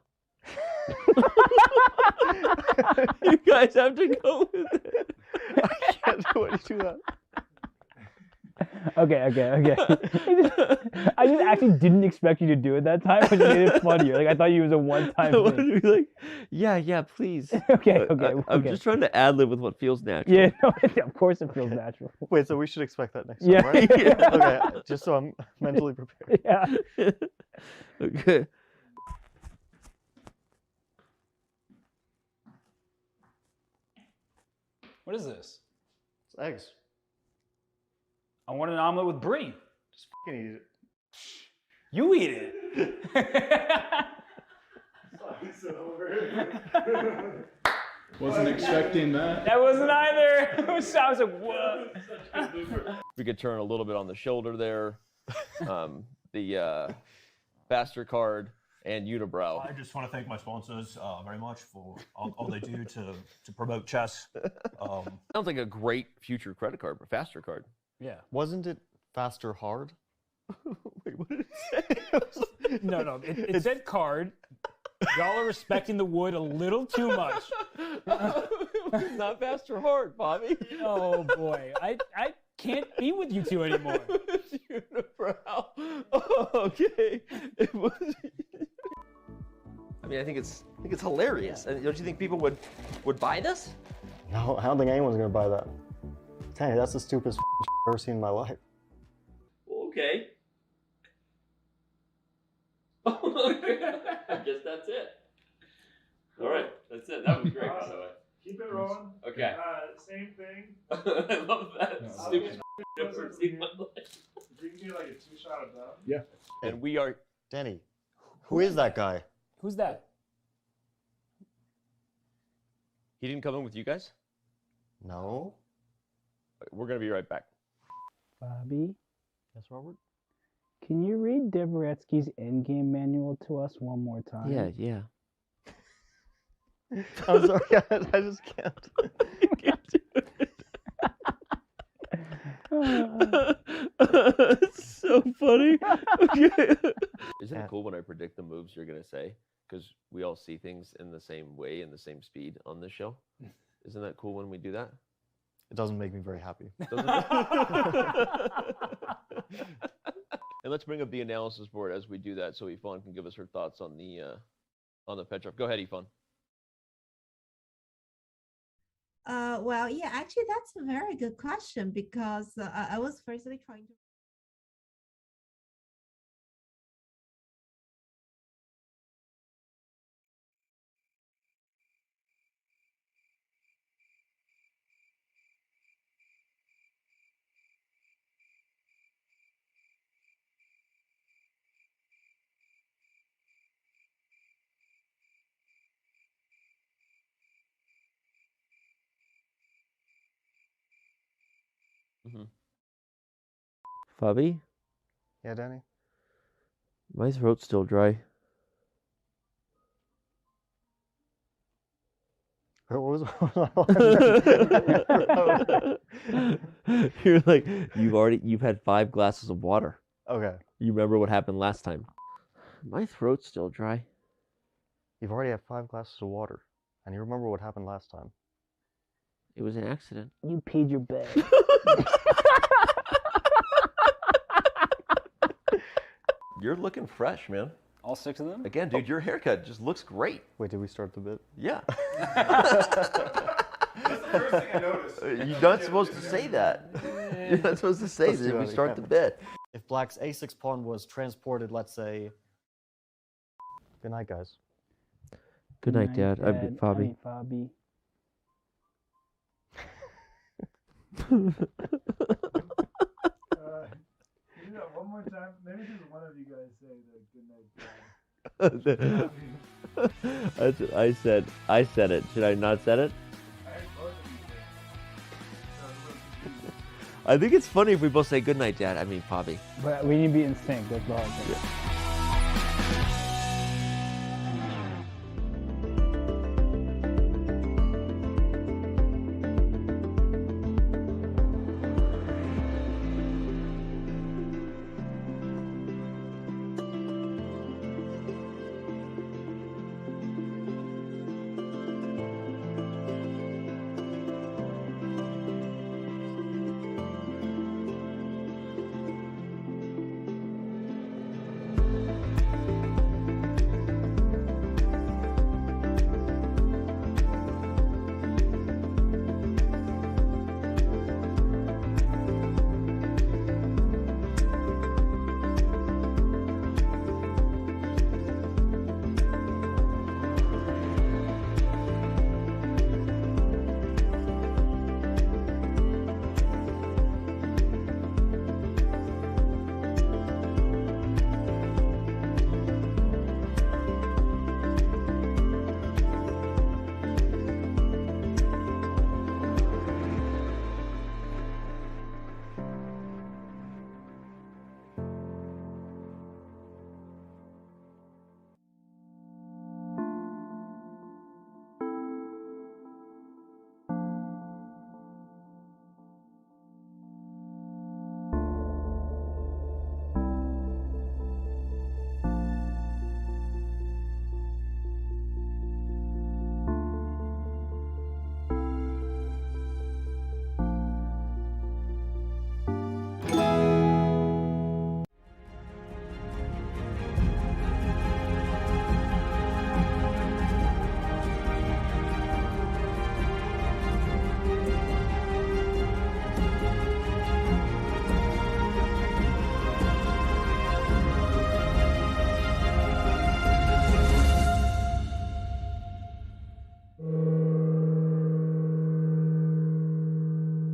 You guys have to go with it. I can't do it. Do that. Okay. I just actually didn't expect you to do it that time, which made it funnier. Like I thought you was a one-time I want thing. to be like, yeah, please. Okay. I'm just trying to ad-lib with what feels natural. Yeah, no, of course it feels natural. Wait, so we should expect that next Yeah. time, right? Yeah. Okay, just so I'm mentally prepared. Yeah. Okay. What is this? It's eggs. I want an omelet with brie. Just fucking eat it. You eat it. Wasn't expecting that. That wasn't either. I was like, what? We could turn a little bit on the shoulder there. The faster card and unibrow. I just want to thank my sponsors very much for all they do to promote chess. Sounds like a great future credit card, but faster card. Yeah. Wasn't it faster hard? Wait, what did it say? No. It said card. Y'all are respecting the wood a little too much. It's not faster hard, Bobby. Oh boy, I can't be with you two anymore. Unibrow. Oh, okay. It was. I mean, I think it's hilarious. And don't you think people would buy this? No, I don't think anyone's gonna buy that. Dang, that's the stupidest I've ever seen in my life. Okay. I guess that's it. All right, that's it. That was great, by the way. Keep it rolling. Okay. Same thing. I love that. Stupid I've ever seen in my life. You can do like a two-shot of them. Yeah. And we are. Danny, who is that guy? Who's that? He didn't come in with you guys? No. We're gonna be right back. Bobby, Yes, Robert? can you read Dvoretsky's endgame manual to us one more time? Yeah. I'm sorry, I just can't. You can't do it. It's so funny. Isn't it cool when I predict the moves you're gonna say? Because we all see things in the same way and the same speed on this show. Isn't that cool when we do that? It doesn't make me very happy. And let's bring up the analysis board as we do that, so Yvonne can give us her thoughts on the Petrov. Go ahead, Yvonne. Well, yeah, actually, that's a very good question because I was firstly trying to. Fabi, Yeah, Danny? my throat's still dry. What was You're like, you've had 5 glasses of water. Okay. You remember what happened last time. My throat's still dry. You've already had 5 glasses of water, and you remember what happened last time. It was an accident. You peed your bed. You're looking fresh, man. All 6 of them? Again, dude, your haircut just looks great. Wait, did we start the bit? Yeah. That's the first thing I noticed. You're not supposed to say that. You're not supposed to say that. We start the bit. If Black's a6 pawn was transported, let's say... Good night, guys. Good night, Dad. I'm Fabi. Fabi. One more time. Maybe just one of you guys say the good night. That's what I said. I said it. Should I not said it? I heard both of you say it. I think it's funny if we both say good night, Dad. I mean, Fabi. But we need to be in sync. That's the hard thing.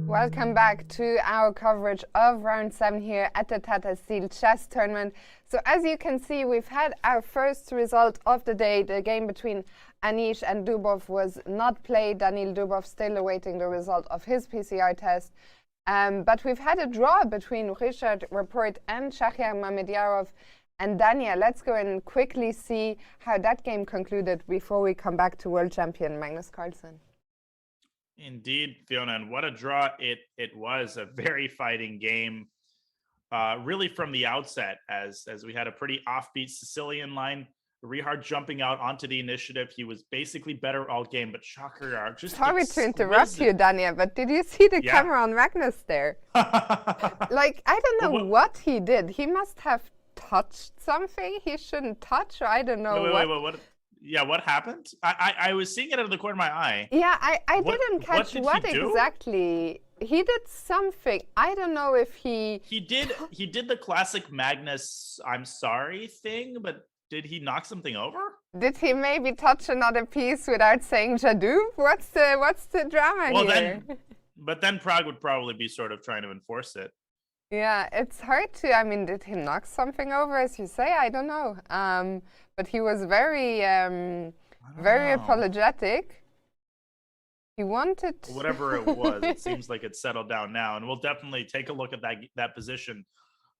Welcome back to our coverage of round 7 here at the Tata Steel Chess Tournament. So as you can see, we've had our first result of the day. The game between Anish and Dubov was not played. Daniil Dubov still awaiting the result of his PCR test. But we've had a draw between Richard Rapport and Shahriar Mamediyarov. And Dania, let's go and quickly see how that game concluded before we come back to world champion Magnus Carlsen. Indeed, Fiona, and what a draw it was. A very fighting game, really from the outset, as we had a pretty offbeat Sicilian line. Rihard jumping out onto the initiative. He was basically better all game, but Shankland just Sorry to interrupt exquisite. you, Dania, but did you see the Yeah. camera on Magnus there? Like, I don't know what he did. He must have touched something he shouldn't touch, or I don't know Wait, what? Yeah, what happened? I was seeing it out of the corner of my eye. Yeah, I What- didn't what catch did what he do? exactly. He did something. I don't know if he He did the classic Magnus "I'm sorry" thing, but did he knock something over? did he maybe touch another piece without saying Jadou? What's the drama Well, here? but then Prague would probably be sort of trying to enforce it. Yeah, it's hard to. I mean, did he knock something over, as you say? I don't know. But he was very know. apologetic. He wanted Whatever it was, it seems like it's settled down now, and we'll definitely take a look at that position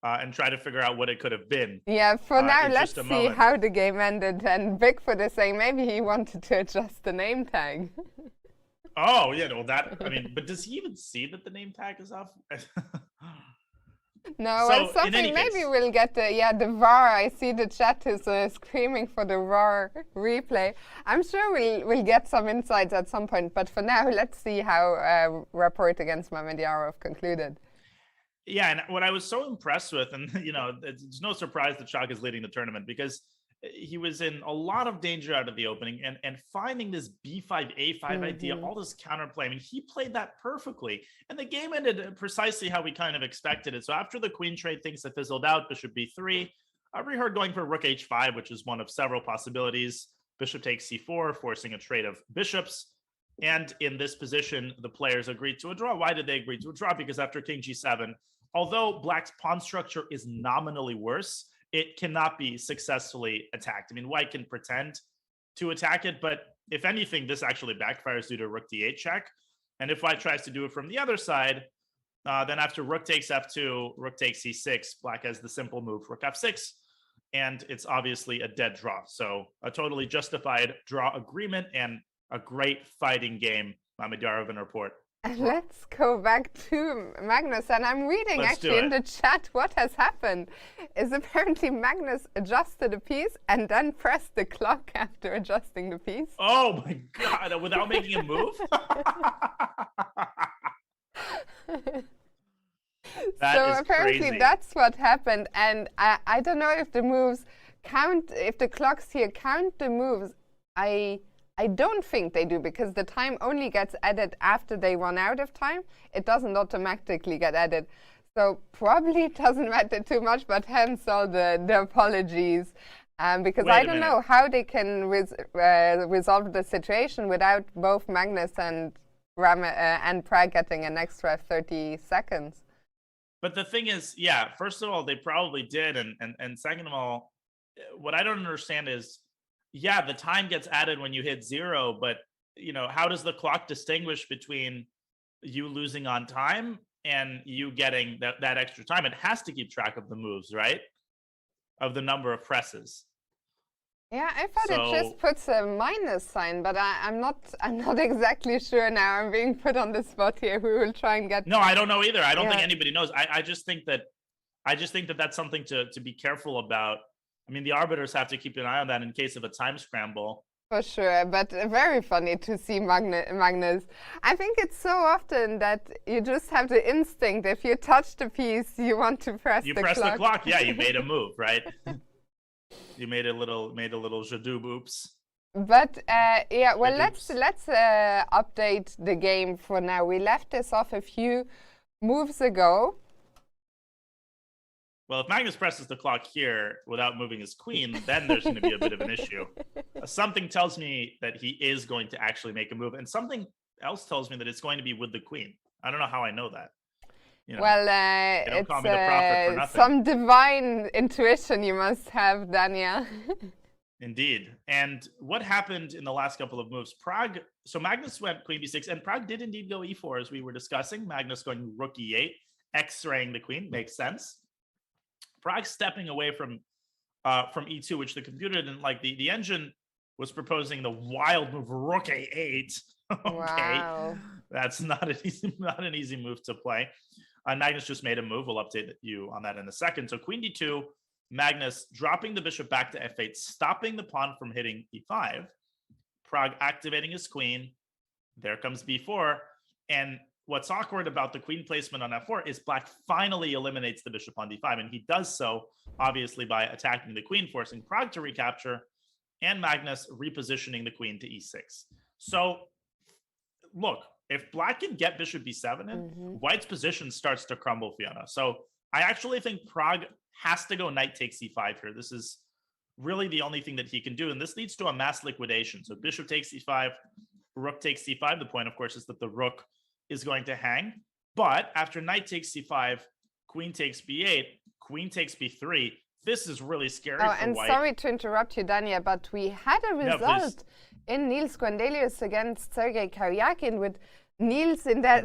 and try to figure out what it could have been. Yeah, for now, in let's just a see moment. how the game ended. And Bigfoot is saying maybe he wanted to adjust the name tag. Oh yeah, well but does he even see that the name tag is off? No, So, well, in something. any Maybe case- we'll get the VAR. I see the chat is screaming for the VAR replay. I'm sure we'll get some insights at some point. But for now, let's see how Rapport against Mamedyarov concluded. Yeah, and what I was so impressed with, and it's no surprise that Shak is leading the tournament because he was in a lot of danger out of the opening, and finding this B5 A5 idea, all this counterplay. I mean, he played that perfectly, and the game ended precisely how we kind of expected it. So after the queen trade, things have fizzled out. Bishop B3, Rihard going for rook H5, which is one of several possibilities. Bishop takes C4, forcing a trade of bishops. And in this position, the players agreed to a draw. Why did they agree to a draw? Because after King G7, although Black's pawn structure is nominally worse, it cannot be successfully attacked. I mean, White can pretend to attack it, but if anything, this actually backfires due to rook D8 check. And if White tries to do it from the other side, then after rook takes F2, rook takes C6, Black has the simple move, rook F6, and it's obviously a dead draw. So a totally justified draw agreement and a great fighting game, Mamedyarov and Report. And let's go back to Magnus. And I'm reading Let's do actually in it. the chat what has happened is apparently Magnus adjusted a piece and then pressed the clock after adjusting the piece. Oh my God, without making a move? That So is apparently crazy. that's what happened. And I don't know if the moves count, if the clocks here count the moves. I don't think they do, because the time only gets added after they run out of time. It doesn't automatically get added. So probably it doesn't matter too much, but hence all the apologies. Because Wait I a don't minute. know how they can resolve the situation without both Magnus and Pragg getting an extra 30 seconds. But the thing is, yeah, first of all, they probably did. And second of all, what I don't understand is, yeah, the time gets added when you hit 0, but how does the clock distinguish between you losing on time and you getting that extra time? It has to keep track of the moves, right? Of the number of presses. Yeah, I thought it So- just puts a minus sign, but I'm not exactly sure now. I'm being put on the spot here. We will try and get. No, I don't know either. I don't think Yeah. anybody knows. I just think that that's something to be careful about. I mean, the arbiters have to keep an eye on that in case of a time scramble. For sure, but very funny to see Magnus. I think it's so often that you just have the instinct. If you touch the piece, you want to press You the press clock. the clock. Yeah, you made a move, right? You made a little jadoob oops. But yeah, well, Oops. let's update the game for now. We left this off a few moves ago. Well, if Magnus presses the clock here without moving his queen, then there's going to be a bit of an issue. Something tells me that he is going to actually make a move, and something else tells me that it's going to be with the queen. I don't know how I know that. Well, don't call me the prophet for it's nothing. some divine intuition you must have, Dania. Indeed. And what happened in the last couple of moves? Prague, so Magnus went queen b6, and Prague did indeed go e4, as we were discussing. Magnus going rook e8, x-raying the queen, makes sense. Prague stepping away from e2, which the computer didn't like. The engine was proposing the wild move rook a8. Okay, Wow. that's not an easy move to play. Magnus just made a move. We'll update you on that in a second. So queen d2, Magnus dropping the bishop back to f8, stopping the pawn from hitting e5. Pragg activating his queen. There comes b4. And what's awkward about the queen placement on f4 is black finally eliminates the bishop on d5. And he does so, obviously, by attacking the queen, forcing Pragg to recapture, and Magnus repositioning the queen to e6. So, look, if black can get bishop b7 in, white's position starts to crumble, Fiona. So I actually think Pragg has to go knight takes e5 here. This is really the only thing that he can do. And this leads to a mass liquidation. So bishop takes e5, rook takes c5. The point, of course, is that the rook is going to hang. But after knight takes c5, queen takes b8, queen takes b3. This is really scary for and white. sorry to interrupt you, Dania, but we had a result in Niels Grandelius against Sergei Karyakin with Niels in that.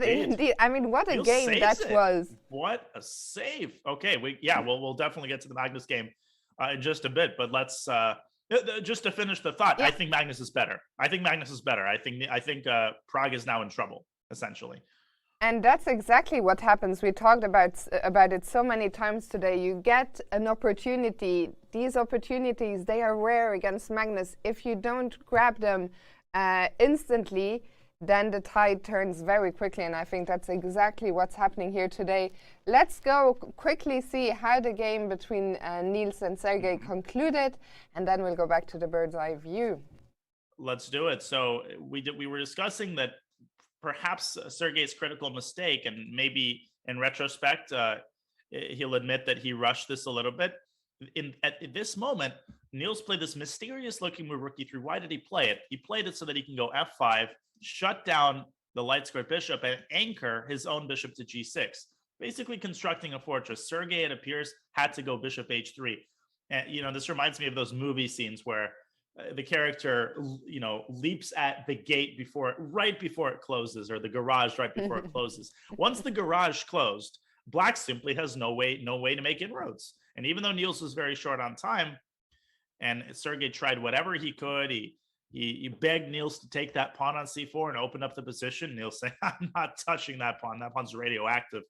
I mean, what a Niels game that was. What a save. Okay, we'll definitely get to the Magnus game in just a bit, but let's just to finish the thought. I think Magnus is better. I think Pragg is now in trouble, essentially. And that's exactly what happens. We talked about it so many times today. You get an opportunity. These opportunities, they are rare against Magnus. If you don't grab them instantly, then the tide turns very quickly. And I think that's exactly what's happening here today. Let's go quickly see how the game between Niels and Sergei concluded, and then we'll go back to the bird's eye view. Let's do it. So we were discussing that perhaps Sergei's critical mistake, and maybe in retrospect, he'll admit that he rushed this a little bit. At this moment, Niels played this mysterious-looking move, rook e3. Why did he play it? He played it so that he can go f5, shut down the light square bishop, and anchor his own bishop to g6, basically constructing a fortress. Sergei, it appears, had to go bishop h3. And, this reminds me of those movie scenes where the character, leaps at the gate right before it closes, or the garage right before it closes. Once the garage closed, black simply has no way to make inroads. And even though Niels was very short on time, and Sergei tried whatever he could, he begged Niels to take that pawn on c4 and open up the position. Niels saying, "I'm not touching that pawn. That pawn's radioactive."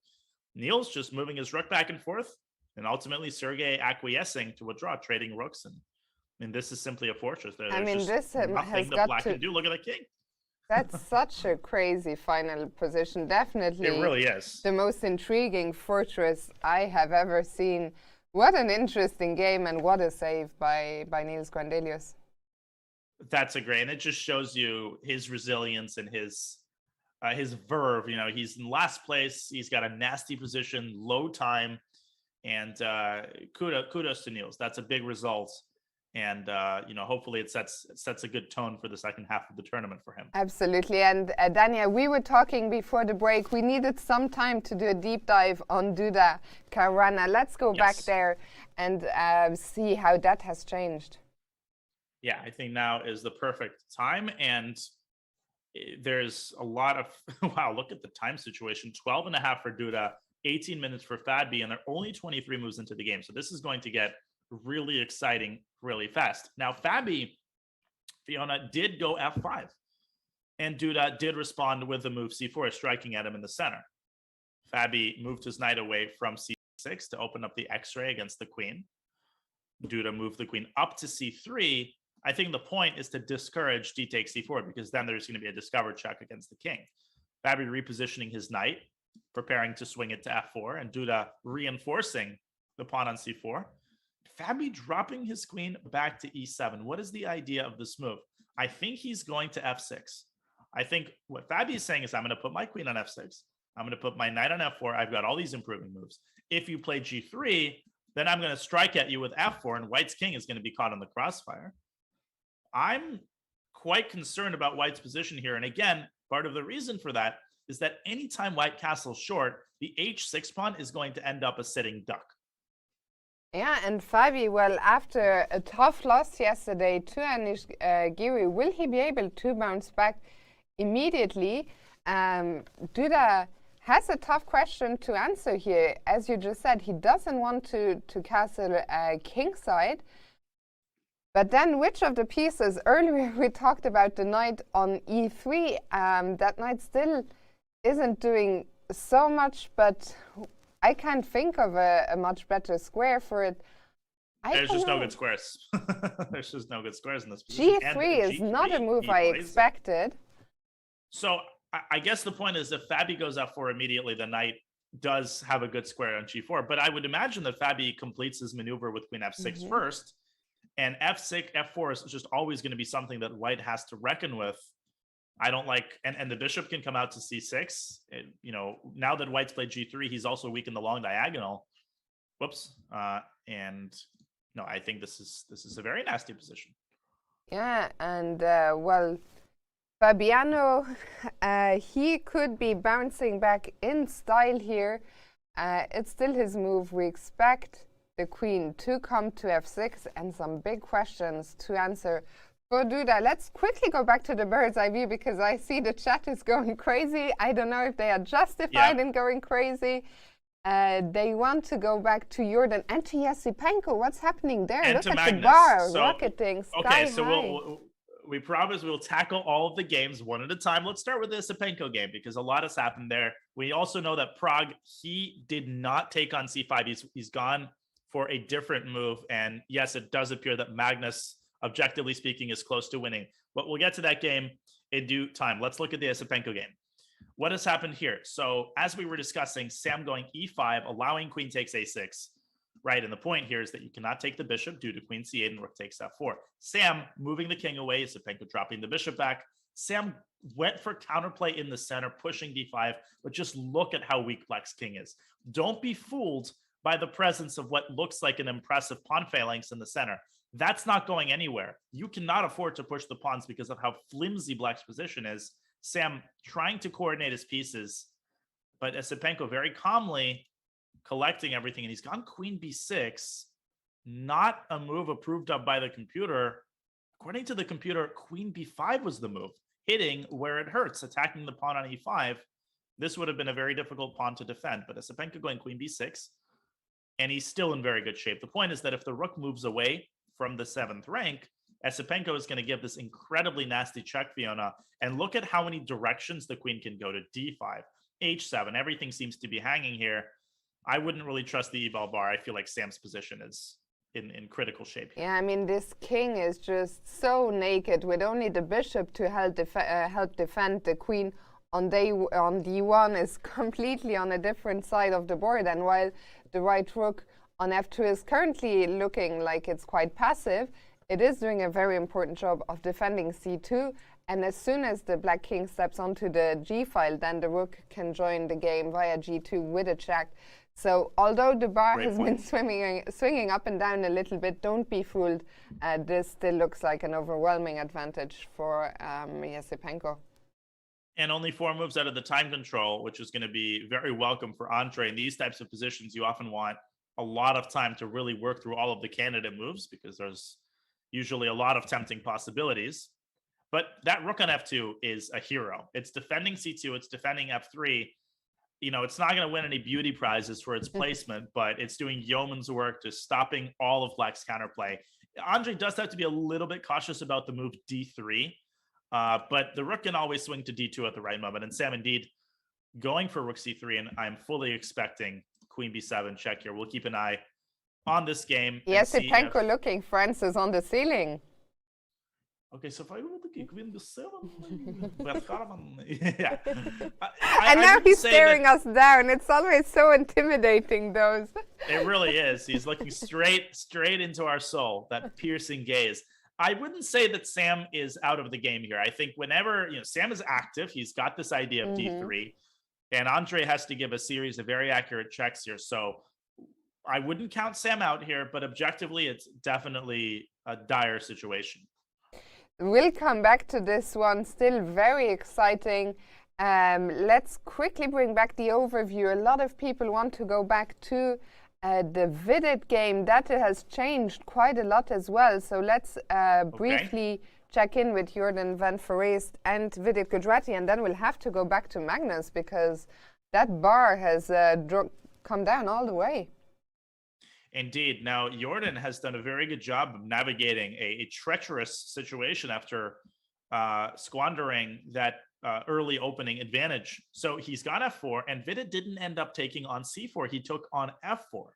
Niels just moving his rook back and forth, and ultimately Sergei acquiescing to withdraw, trading rooks. And this is simply a fortress. There's this nothing has that got black to can do. Look at the king. That's such a crazy final position. Definitely. It really is. The most intriguing fortress I have ever seen. What an interesting game, and what a save by Niels Grandelius. That's a great, and it just shows you his resilience and his verve. He's in last place. He's got a nasty position, low time, and kudos to Niels. That's a big result. And hopefully it sets a good tone for the second half of the tournament for him. Absolutely. And Dania, we were talking before the break. We needed some time to do a deep dive on Duda Caruana. Let's go back there and see how that has changed. Yeah, I think now is the perfect time, and there's a lot of wow. Look at the time situation: 12.5 for Duda, 18 minutes for Fabi, and they're only 23 moves into the game. So this is going to get really exciting really fast. Now, Fiona did go f5, and Duda did respond with the move c4, striking at him in the center. Fabi moved his knight away from c6 to open up the x-ray against the queen. Duda moved the queen up to c3. I think the point is to discourage d takes c4, because then there's going to be a discover check against the king. Fabi repositioning his knight, preparing to swing it to f4, and Duda reinforcing the pawn on c4. Fabi dropping his queen back to e7. What is the idea of this move? I think he's going to f6. I think what Fabi is saying is, I'm going to put my queen on f6. I'm going to put my knight on f4. I've got all these improving moves. If you play g3, then I'm going to strike at you with f4, and White's king is going to be caught in the crossfire. I'm quite concerned about White's position here. And again, part of the reason for that is that anytime White castles short, the h6 pawn is going to end up a sitting duck. Yeah, and Fabi, well, after a tough loss yesterday to Anish Giri, will he be able to bounce back immediately? Duda has a tough question to answer here. As you just said, he doesn't want to castle kingside. But then which of the pieces, earlier we talked about the knight on e3, that knight still isn't doing so much, but I can't think of a much better square for it. There's just no good squares. There's just no good squares in this position. G3 is not a move I expected. So I guess the point is if Fabi goes f4 immediately, the knight does have a good square on g4. But I would imagine that Fabi completes his maneuver with queen f6 first. And f4 is just always going to be something that white has to reckon with. I don't like, and the bishop can come out to c6. Now that white's played g3, he's also weak in the long diagonal. Whoops. And no, I think this is a very nasty position. Yeah, and well, Fabiano, he could be bouncing back in style here. It's still his move. We expect the queen to come to f6 and some big questions to answer for Duda. Let's quickly go back to the bird's eye view because I see the chat is going crazy. I don't know if they are justified in going crazy. They want to go back to Jorden and to Yasipenko. What's happening there? And look to at Magnus. the bar So, rocketing sky okay, so high. we promise we'll tackle all of the games one at a time. Let's start with the Yasipenko game because a lot has happened there. We also know that Pragg, he did not take on c5. He's gone for a different move. And yes, it does appear that Magnus, objectively speaking, is close to winning. But we'll get to that game in due time. Let's look at the Yasipenko game. What has happened here? So as we were discussing, Sam going e5, allowing queen takes a6, right? And the point here is that you cannot take the bishop due to queen c8 and rook takes f4. Sam moving the king away, Yasipenko dropping the bishop back. Sam went for counterplay in the center, pushing d5, but just look at how weak Black's king is. Don't be fooled by the presence of what looks like an impressive pawn phalanx in the center. That's not going anywhere. You cannot afford to push the pawns because of how flimsy Black's position is. Sam trying to coordinate his pieces, but Yasipenko very calmly collecting everything, and he's gone queen b6, not a move approved of by the computer. According to the computer, queen b5 was the move, hitting where it hurts, attacking the pawn on e5. This would have been a very difficult pawn to defend, but Yasipenko going queen b6, and he's still in very good shape. The point is that if the rook moves away from the 7th rank, Yasipenko is going to give this incredibly nasty check, Fiona. And look at how many directions the queen can go to d5, h7. Everything seems to be hanging here. I wouldn't really trust the e-ball bar. I feel like Sam's position is in critical shape here. Yeah, I mean, this king is just so naked with only the bishop to help defend the queen on d1 is completely on a different side of the board. And while the right rook on f2 is currently looking like it's quite passive, it is doing a very important job of defending c2, and as soon as the black king steps onto the g file, then the rook can join the game via g2 with a check. So although the bar has been swinging up and down a little bit, don't be fooled. This still looks like an overwhelming advantage for Yasipenko. And only 4 moves out of the time control, which is going to be very welcome for Andre. In these types of positions, you often want a lot of time to really work through all of the candidate moves because there's usually a lot of tempting possibilities. But that rook on f2 is a hero. It's defending c2, it's defending f3. You know, it's not going to win any beauty prizes for its placement, but it's doing yeoman's work to stopping all of Black's counterplay. Andre does have to be a little bit cautious about the move d3, but the rook can always swing to d2 at the right moment. And Sam indeed going for rook c3, and I'm fully expecting queen b7 check here. We'll keep an eye on this game. Yasipenko looking Francis on the ceiling. Okay, so if I were to queen b7, yeah. And now he's staring us down. It's always so intimidating, those. It really is. He's looking straight into our soul, that piercing gaze. I wouldn't say that Sam is out of the game here. I think whenever, Sam is active, he's got this idea of d3, and Andre has to give a series of very accurate checks here. So I wouldn't count Sam out here, but objectively, it's definitely a dire situation. We'll come back to this one. Still very exciting. Let's quickly bring back the overview. A lot of people want to go back to the Vidit game. That has changed quite a lot as well. So let's briefly check in with Jorden van Foreest and Vidit Gujrati, and then we'll have to go back to Magnus because that bar has come down all the way. Indeed. Now, Jorden has done a very good job of navigating a treacherous situation after squandering that early opening advantage. So he's got f4, and Vidit didn't end up taking on c4. He took on f4.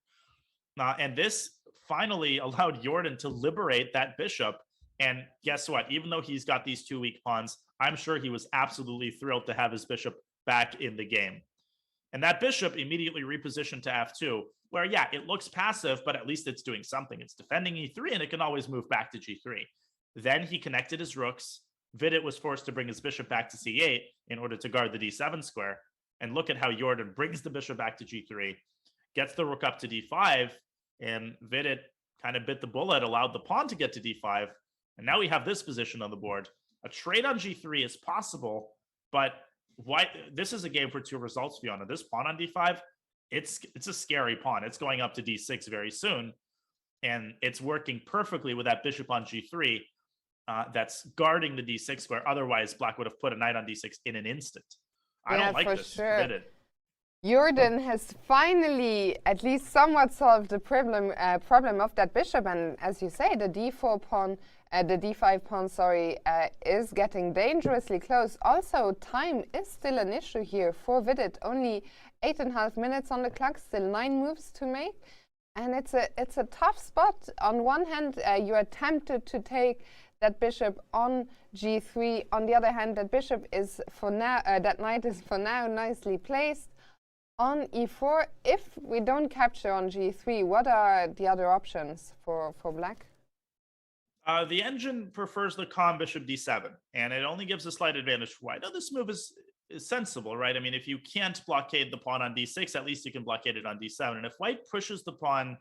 And this finally allowed Jorden to liberate that bishop. And guess what? Even though he's got these two weak pawns, I'm sure he was absolutely thrilled to have his bishop back in the game. And that bishop immediately repositioned to f2, where, yeah, it looks passive, but at least it's doing something. It's defending e3, and it can always move back to g3. Then he connected his rooks. Vidit was forced to bring his bishop back to c8 in order to guard the d7 square. And look at how Jorden brings the bishop back to g3, gets the rook up to d5, and Vidit kind of bit the bullet, allowed the pawn to get to d5. And now we have this position on the board. A trade on g3 is possible, but this is a game for two results, Fiona. This pawn on d5, it's a scary pawn. It's going up to d6 very soon, and it's working perfectly with that bishop on g3 that's guarding the d6 square. Otherwise, Black would have put a knight on d6 in an instant. I don't like this. Sure. Jorden has finally at least somewhat solved the problem of that bishop, and as you say, the d4 pawn, the d5 pawn, is getting dangerously close. Also, time is still an issue here for Vidit. Only 8.5 minutes on the clock, still 9 moves to make, and it's a tough spot. On one hand, you are tempted to take that bishop on g3. On the other hand, that bishop is for now, that knight is for now nicely placed. On e4, if we don't capture on g3, what are the other options for Black? The engine prefers the con bishop d7, and it only gives a slight advantage for white. Now, this move is sensible, right? I mean, if you can't blockade the pawn on d6, at least you can blockade it on d7. And if white pushes the pawn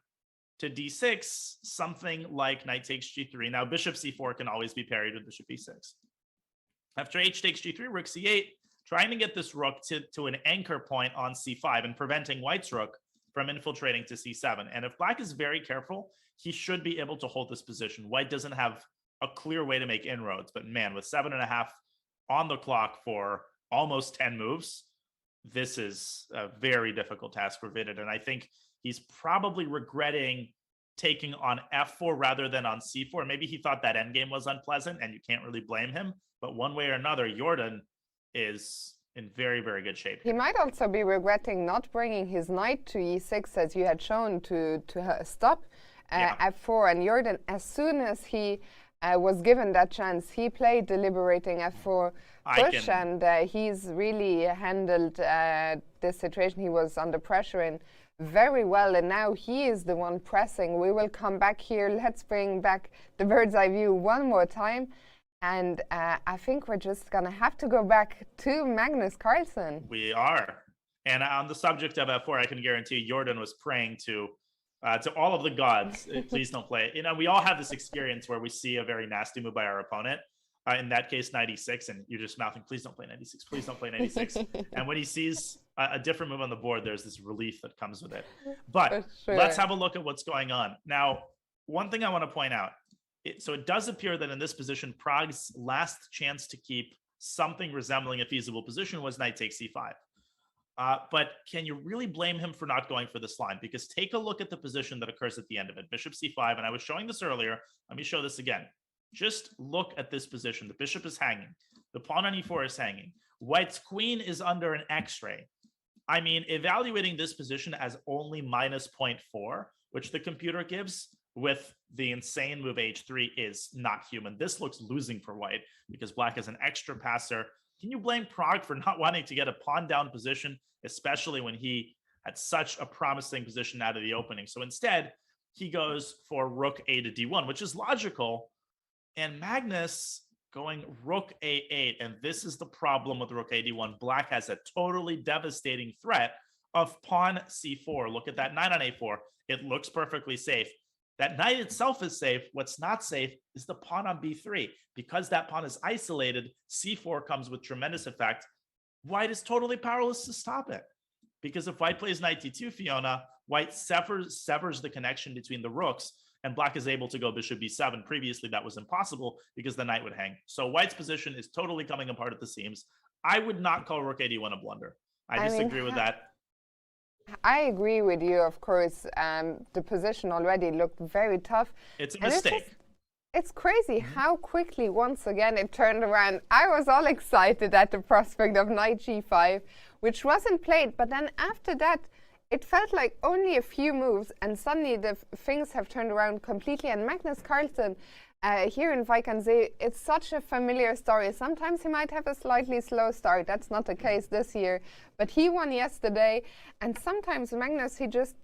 to d6, something like knight takes g3. Now, bishop c4 can always be parried with bishop e6. After h takes g3, rook c8, trying to get this rook to an anchor point on c5 and preventing white's rook from infiltrating to c7. And if Black is very careful, he should be able to hold this position. White doesn't have a clear way to make inroads, but man, with 7.5 on the clock for almost 10 moves, this is a very difficult task for Vidit. And I think he's probably regretting taking on f4 rather than on c4. Maybe he thought that endgame was unpleasant, and you can't really blame him. But one way or another, Jorden is in very, very good shape. He might also be regretting not bringing his knight to e6, as you had shown, to stop f4. And Jorden, as soon as he was given that chance, he played the liberating f4 push, and he's really handled this situation he was under pressure in very well, and now he is the one pressing. We will come back here. Let's bring back the bird's eye view one more time. And I think we're just going to have to go back to Magnus Carlsen. We are. And on the subject of f4, I can guarantee Jorden was praying to all of the gods. Please don't play it. You know, we all have this experience where we see a very nasty move by our opponent. In that case, 96, and you're just mouthing, please don't play 96, please don't play 96. And when he sees a different move on the board, there's this relief that comes with it. But let's have a look at what's going on. Now, one thing I want to point out, so it does appear that in this position, Prague's last chance to keep something resembling a feasible position was knight takes c5. But can you really blame him for not going for this line? Because take a look at the position that occurs at the end of it. Bishop c5, and I was showing this earlier. Let me show this again. Just look at this position. The bishop is hanging. The pawn on e4 is hanging. White's queen is under an x-ray. I mean, evaluating this position as only minus 0.4, which the computer gives with the insane move h3, is not human. This looks losing for white because Black is an extra passer. Can you blame Prague for not wanting to get a pawn down position, especially when he had such a promising position out of the opening? So instead, he goes for rook a to d1, which is logical. And Magnus going rook a8, and this is the problem with rook a d1. Black has a totally devastating threat of pawn c4. Look at that knight on a4. It looks perfectly safe. That knight itself is safe. What's not safe is the pawn on b3. Because that pawn is isolated, c4 comes with tremendous effect. White is totally powerless to stop it. Because if White plays knight d2, Fiona, White severs the connection between the rooks, and Black is able to go bishop b7. Previously, that was impossible because the knight would hang. So White's position is totally coming apart at the seams. I would not call rook a d1 a blunder. I disagree with that. I agree with you, of course. The position already looked very tough. It's a And mistake. It's crazy how quickly, once again, it turned around. I was all excited at the prospect of knight g5, which wasn't played. But then after that, it felt like only a few moves, and suddenly the things have turned around completely. And Magnus Carlsen, here in Wijk, it's such a familiar story. Sometimes he might have a slightly slow start. That's not the case this year. But he won yesterday. And sometimes Magnus, he just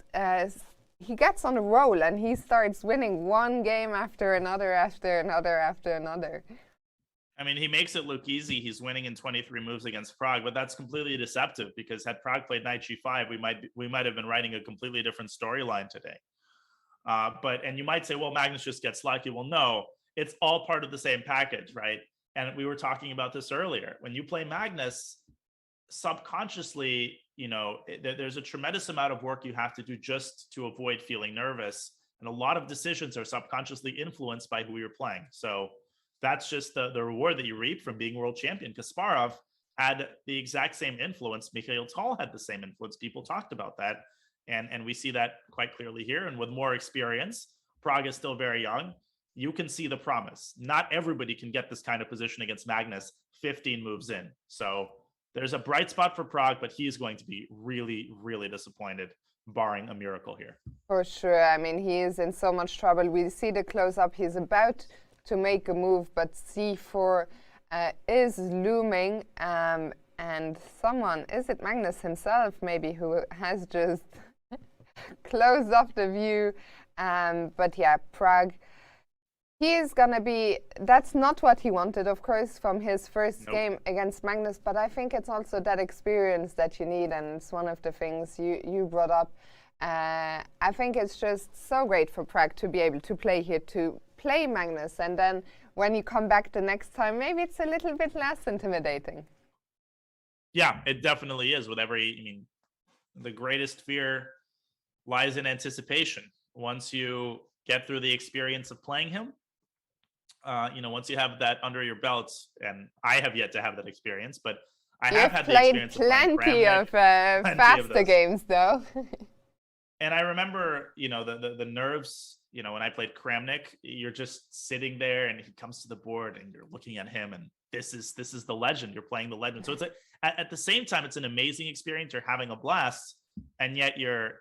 he gets on a roll and he starts winning one game after another, after another, after another. I mean, he makes it look easy. He's winning in 23 moves against Pragg, but that's completely deceptive because had Pragg played knight g5, we might have been writing a completely different storyline today. And you might say, well, Magnus just gets lucky. Well, no, it's all part of the same package, right? And we were talking about this earlier. When you play Magnus, subconsciously, there's a tremendous amount of work you have to do just to avoid feeling nervous. And a lot of decisions are subconsciously influenced by who you're playing. So that's just the reward that you reap from being world champion. Kasparov had the exact same influence. Mikhail Tal had the same influence. People talked about that. And we see that quite clearly here. And with more experience, Pragg is still very young. You can see the promise. Not everybody can get this kind of position against Magnus 15 moves in. So there's a bright spot for Pragg, but he's going to be really, really disappointed, barring a miracle here. For sure. I mean, he is in so much trouble. We see the close-up. He's about to make a move, but c4 is looming. And someone, is it Magnus himself maybe, who has just closed off the view? But yeah, Pragg, he is going to be, that's not what he wanted, of course, from his first game against Magnus, but I think it's also that experience that you need, and it's one of the things you brought up. I think it's just so great for Pragg to be able to play here, to play Magnus, and then when you come back the next time, maybe it's a little bit less intimidating. Yeah, it definitely is. The greatest fear lies in anticipation. Once you get through the experience of playing him, once you have that under your belts, and I have yet to have that experience, but I have had the experience of playing plenty of faster games, though. And I remember, the nerves, when I played Kramnik, you're just sitting there and he comes to the board and you're looking at him and this is the legend. You're playing the legend. So it's at the same time, it's an amazing experience. You're having a blast, and yet you're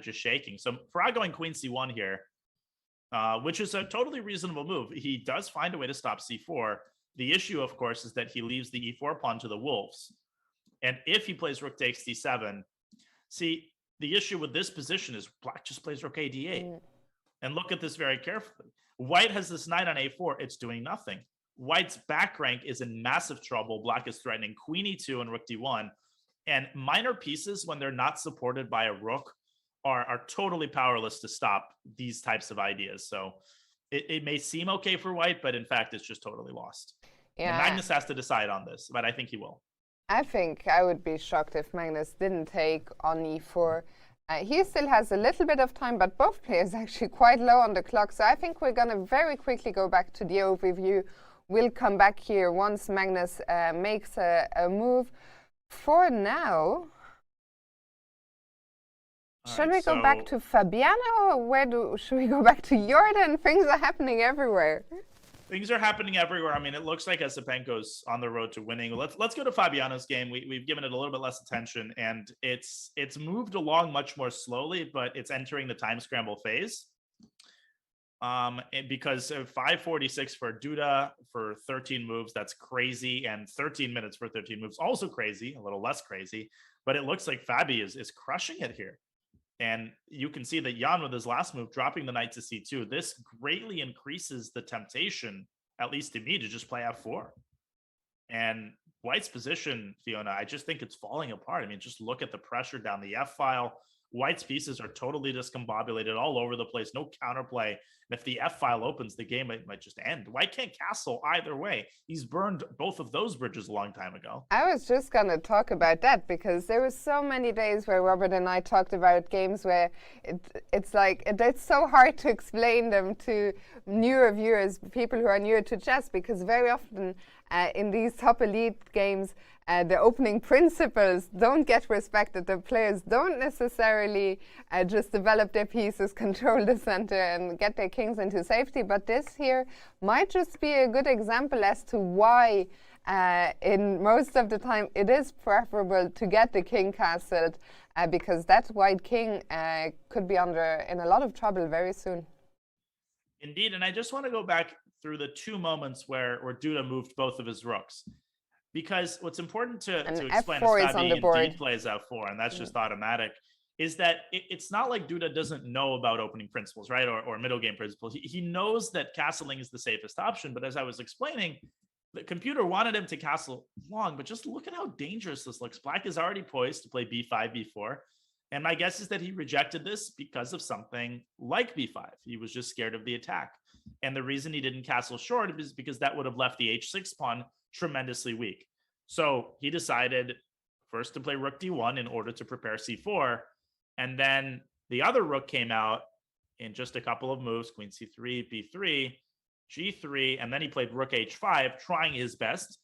just shaking. So Pragg going queen c1 here, which is a totally reasonable move. He does find a way to stop c4. The issue, of course, is that he leaves the e4 pawn to the wolves. And if he plays rook takes d7, see, the issue with this position is black just plays rook a d8. And look at this very carefully. White has this knight on a4. It's doing nothing. White's back rank is in massive trouble. Black is threatening queen e2 and rook d1. And minor pieces, when they're not supported by a rook, are totally powerless to stop these types of ideas. So it may seem okay for White, but in fact, it's just totally lost. Yeah. And Magnus has to decide on this, but I think he will. I think I would be shocked if Magnus didn't take on e4. He still has a little bit of time, but both players actually quite low on the clock. So I think we're going to very quickly go back to the overview. We'll come back here once Magnus makes a move. For now, should we go back to Fabiano, or should we go back to Jorden? Things are happening everywhere. Things are happening everywhere. I mean, it looks like Esipenko's on the road to winning. Let's go to Fabiano's game. We've given it a little bit less attention, and it's moved along much more slowly, but it's entering the time scramble phase. Because 5:46 for Duda for 13 moves, that's crazy, and 13 minutes for 13 moves, also crazy, a little less crazy. But it looks like Fabi is crushing it here. And you can see that Jan, with his last move, dropping the knight to c2, this greatly increases the temptation, at least to me, to just play f4. And White's position, Fiona, I just think it's falling apart. I mean, just look at the pressure down the f-file. White's pieces are totally discombobulated all over the place, no counterplay. And if the f-file opens, the game might just end. White can't castle either way. He's burned both of those bridges a long time ago. I was just going to talk about that, because there were so many days where Robert and I talked about games where it's like, it's so hard to explain them to newer viewers, people who are newer to chess, because very often in these top elite games, the opening principles don't get respected. The players don't necessarily just develop their pieces, control the center, and get their kings into safety. But this here might just be a good example as to why, in most of the time, it is preferable to get the king castled, because that white king could be in a lot of trouble very soon. Indeed, and I just want to go back through the two moments where Duda moved both of his rooks. Because what's important to explain F4 as is on Fabi the board. indeed plays F4, and that's just automatic, is that it's not like Duda doesn't know about opening principles, right? Or middle game principles. He knows that castling is the safest option, but as I was explaining, the computer wanted him to castle long, but just look at how dangerous this looks. Black is already poised to play b5, b4. And my guess is that he rejected this because of something like b5. He was just scared of the attack. And the reason he didn't castle short is because that would have left the h6 pawn tremendously weak. So he decided first to play rook d1 in order to prepare c4. And then the other rook came out in just a couple of moves, queen c3, b3, g3, and then he played rook h5, trying his best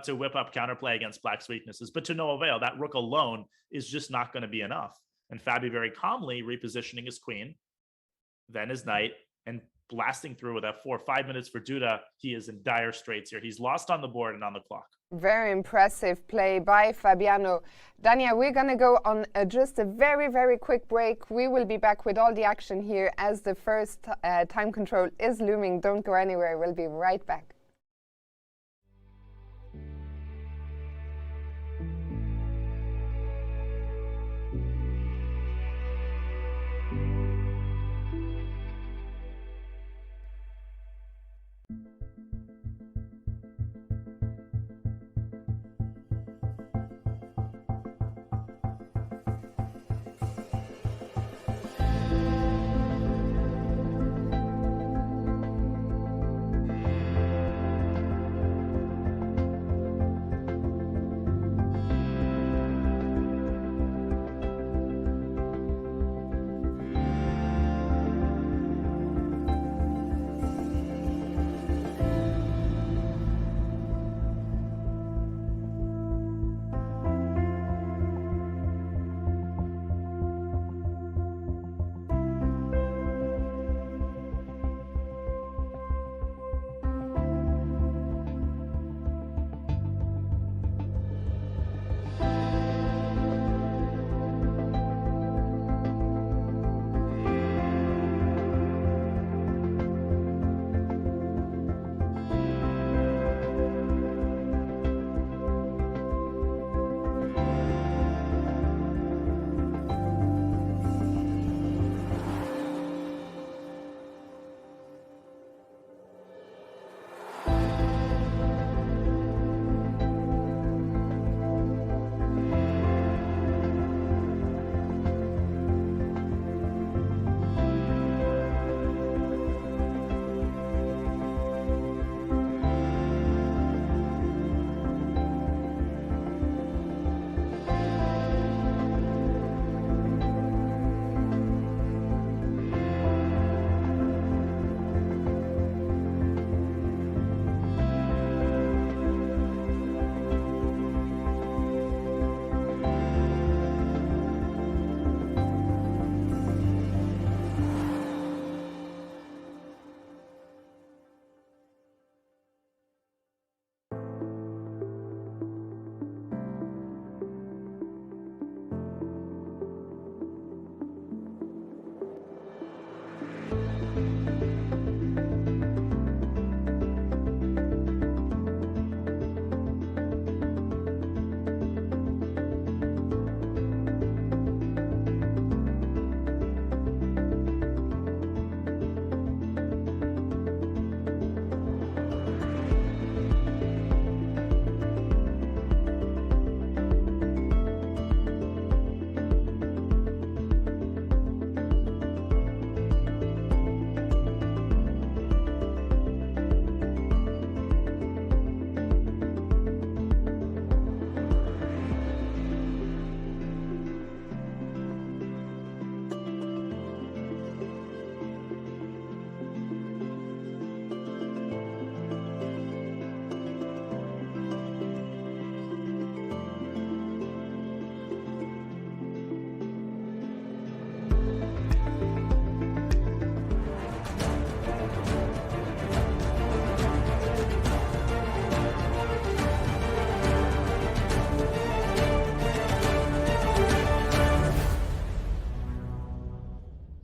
to whip up counterplay against Black's weaknesses, but to no avail. That rook alone is just not going to be enough. And Fabi very calmly repositioning his queen, then his knight, and blasting through with f4. 5 minutes for Duda. He is in dire straits here. He's lost on the board and on the clock. Very impressive play by Fabiano. Dania, we're going to go on just a very, very quick break. We will be back with all the action here as the first time control is looming. Don't go anywhere. We'll be right back.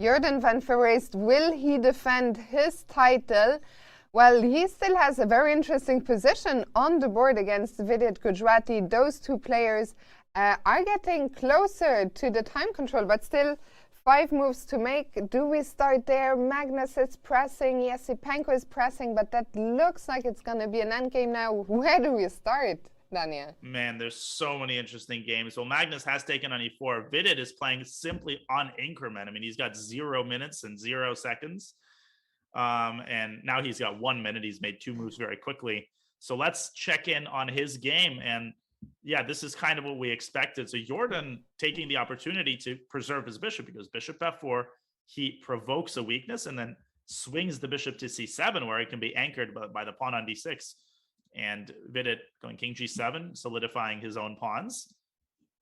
Jorden van Foreest, will he defend his title? Well, he still has a very interesting position on the board against Vidit Gujrati. Those two players are getting closer to the time control, but still 5 moves to make. Do we start there? Magnus is pressing. Yesipenko is pressing, but that looks like it's going to be an endgame now. Where do we start, Daniel? Man, there's so many interesting games. Well, Magnus has taken on e4. Vidit is playing simply on increment. I mean, he's got 0 minutes and 0 seconds. And now he's got 1 minute. He's made 2 moves very quickly. So let's check in on his game. And yeah, this is kind of what we expected. So Jorden taking the opportunity to preserve his bishop, because bishop f4, he provokes a weakness and then swings the bishop to c7, where it can be anchored by the pawn on d6. And Vidit going king g7, solidifying his own pawns.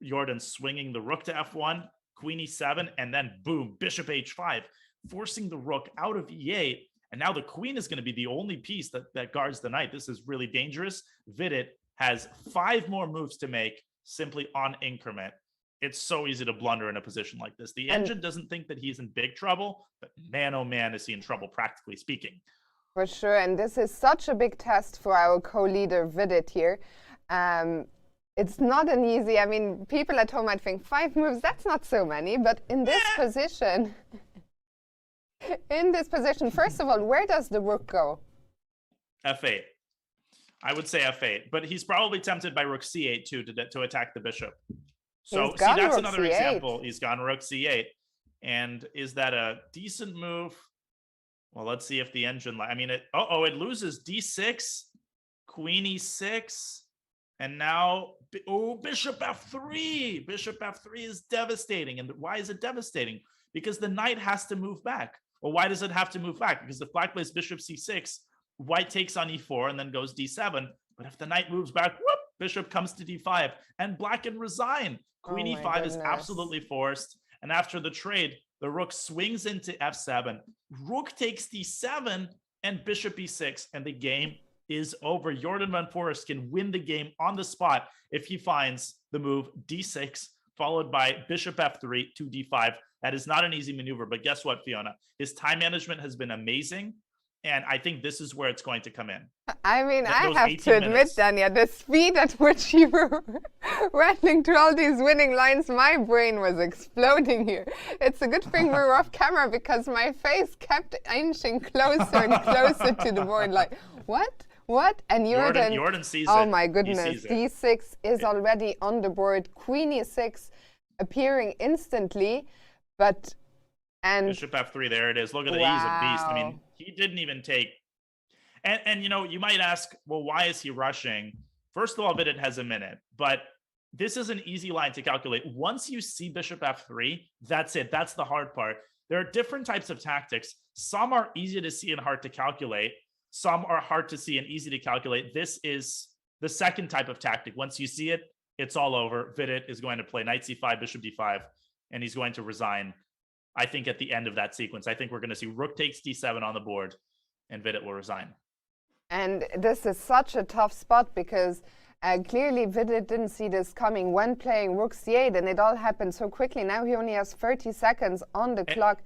Jorden swinging the rook to f1, queen e7, and then boom, bishop h5, forcing the rook out of e8. And now the queen is going to be the only piece that guards the knight. This is really dangerous. Vidit has 5 more moves to make simply on increment. It's so easy to blunder in a position like this. The engine doesn't think that he's in big trouble, but man, oh man, is he in trouble, practically speaking. For sure, and this is such a big test for our co-leader Vidit here. It's not an easy, I mean, people at home might think 5 moves, that's not so many, but in this position, first of all, where does the rook go? f8. I would say f8, but he's probably tempted by rook c8 too to attack the bishop. So see, that's another example. He's gone rook c8. And is that a decent move? Well, let's see if the engine, I mean, it loses d6, queen e6, and now, bishop f3. Bishop f3 is devastating. And why is it devastating? Because the knight has to move back. Well, why does it have to move back? Because if black plays bishop c6, white takes on e4 and then goes d7. But if the knight moves back, whoop, bishop comes to d5, and black can resign. Queen e5 is absolutely forced. And after the trade, the rook swings into f7. Rook takes d7 and bishop e6, and the game is over. Jorden van Foreest can win the game on the spot if he finds the move d6, followed by bishop f3 to d5. That is not an easy maneuver, but guess what, Fiona? His time management has been amazing, and I think this is where it's going to come in. I mean, I have to admit, Dania, the speed at which you were running through all these winning lines, my brain was exploding here. It's a good thing we were off camera, because my face kept inching closer and closer to the board. Like, what? And Jorden sees it. Oh my goodness, d6 is already on the board. Queen e6 appearing instantly, and bishop f3, there it is. Look at that, he's a beast. I mean, he didn't even take. And you know, you might ask, well, why is he rushing? First of all, Vidit has a minute, but this is an easy line to calculate. Once you see bishop f3, that's it. That's the hard part. There are different types of tactics. Some are easy to see and hard to calculate. Some are hard to see and easy to calculate. This is the second type of tactic. Once you see it, it's all over. Vidit is going to play knight c5, bishop d5, and he's going to resign. I think at the end of that sequence, I think we're going to see rook takes d7 on the board, and Vidit will resign. And this is such a tough spot, because clearly Vidit didn't see this coming when playing rook c8, and it all happened so quickly. Now he only has 30 seconds on the clock,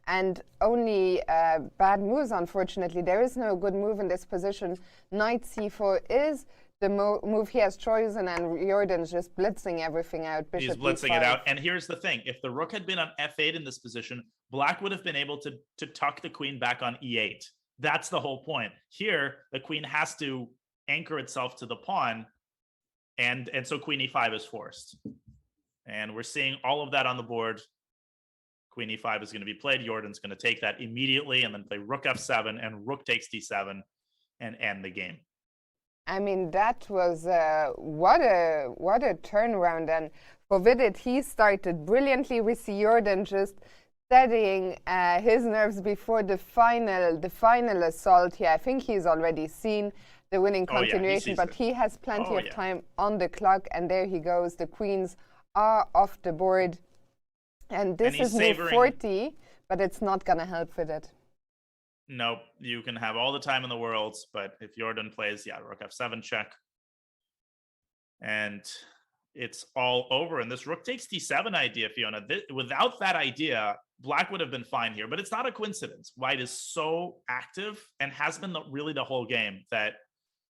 and only bad moves, unfortunately. There is no good move in this position. Knight c4 is the move he has chosen, and Jordan's just blitzing everything out. Bishop He's blitzing e5. it out. And here's the thing. If the rook had been on f8 in this position, black would have been able to tuck the queen back on e8. That's the whole point. Here, the queen has to anchor itself to the pawn, and so queen e5 is forced. And we're seeing all of that on the board. Queen e5 is going to be played. Jordan's going to take that immediately and then play rook f7 and rook takes d7 and end the game. I mean, that was what a turnaround. And for Vidit, he started brilliantly. We see Jorden just steadying his nerves before the final assault here. I think he's already seen the winning continuation, but he has plenty of time on the clock. And there he goes. The queens are off the board. And this is move 40, but it's not going to help with it. Nope. You can have all the time in the world, but if Jorden plays, rook f7 check. And it's all over. And this rook takes d7 idea, Fiona, without that idea, Black would have been fine here, but it's not a coincidence. White is so active and has been really the whole game that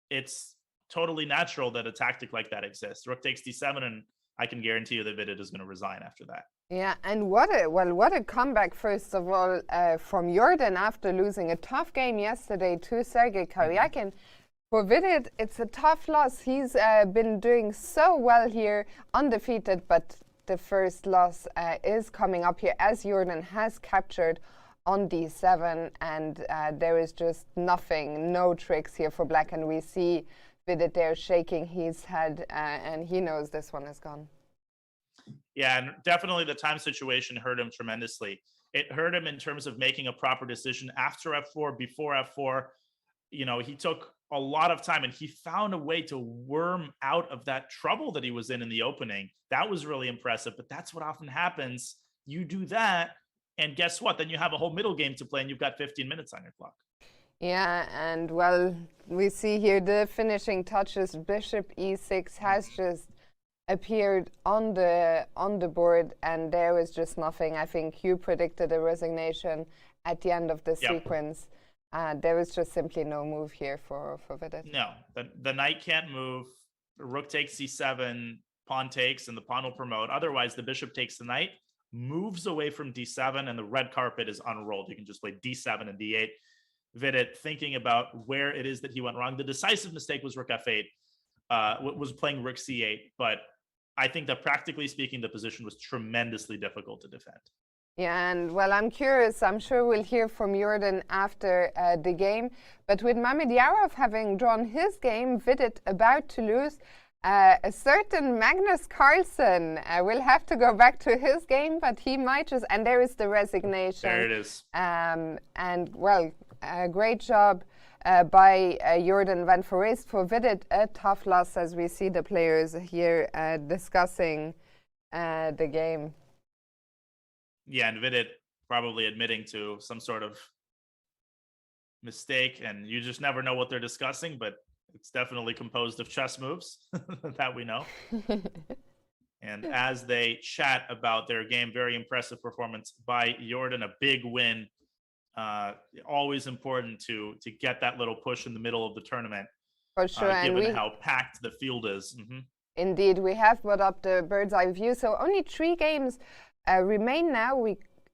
it's totally natural that a tactic like that exists. Rook takes d7, and I can guarantee you that Vidit is going to resign after that. Yeah, and what a comeback, first of all, from Jorden after losing a tough game yesterday to Sergei Karyakin. For Vidit, it's a tough loss. He's been doing so well here, undefeated, but the first loss is coming up here as Jorden has captured on d7, and there is just nothing, no tricks here for Black, and we see Vidit there shaking his head, and he knows this one is gone. Yeah, and definitely the time situation hurt him tremendously. It hurt him in terms of making a proper decision after f4, before f4. You know, he took a lot of time, and he found a way to worm out of that trouble that he was in the opening. That was really impressive, but that's what often happens. You do that, and guess what? Then you have a whole middle game to play, and you've got 15 minutes on your clock. Yeah, and well, we see here the finishing touches. Bishop e6 has just appeared on the board, and there was just nothing. I think you predicted a resignation at the end of the sequence. There was just simply no move here for Vidit. No, the knight can't move. Rook takes c7, pawn takes, and the pawn will promote. Otherwise, the bishop takes the knight, moves away from d7, and the red carpet is unrolled. You can just play d7 and d8. Vidit thinking about where it is that he went wrong. The decisive mistake was rook f8, was playing rook c8, but I think that practically speaking, the position was tremendously difficult to defend. Yeah, and well, I'm curious. I'm sure we'll hear from Jorden after the game. But with Mamedyarov having drawn his game, Vidit about to lose, a certain Magnus Carlsen will have to go back to his game, but he might just, and there is the resignation. There it is. And well, great job by Jorden van Foreest. For Vidit, a tough loss, as we see the players here discussing the game. Yeah, and Vidit probably admitting to some sort of mistake, and you just never know what they're discussing, but it's definitely composed of chess moves that we know. And as they chat about their game, very impressive performance by Jorden, a big win. Always important to get that little push in the middle of the tournament. For sure, given how packed the field is. Mm-hmm. Indeed, we have brought up the bird's eye view, so only 3 games remain now.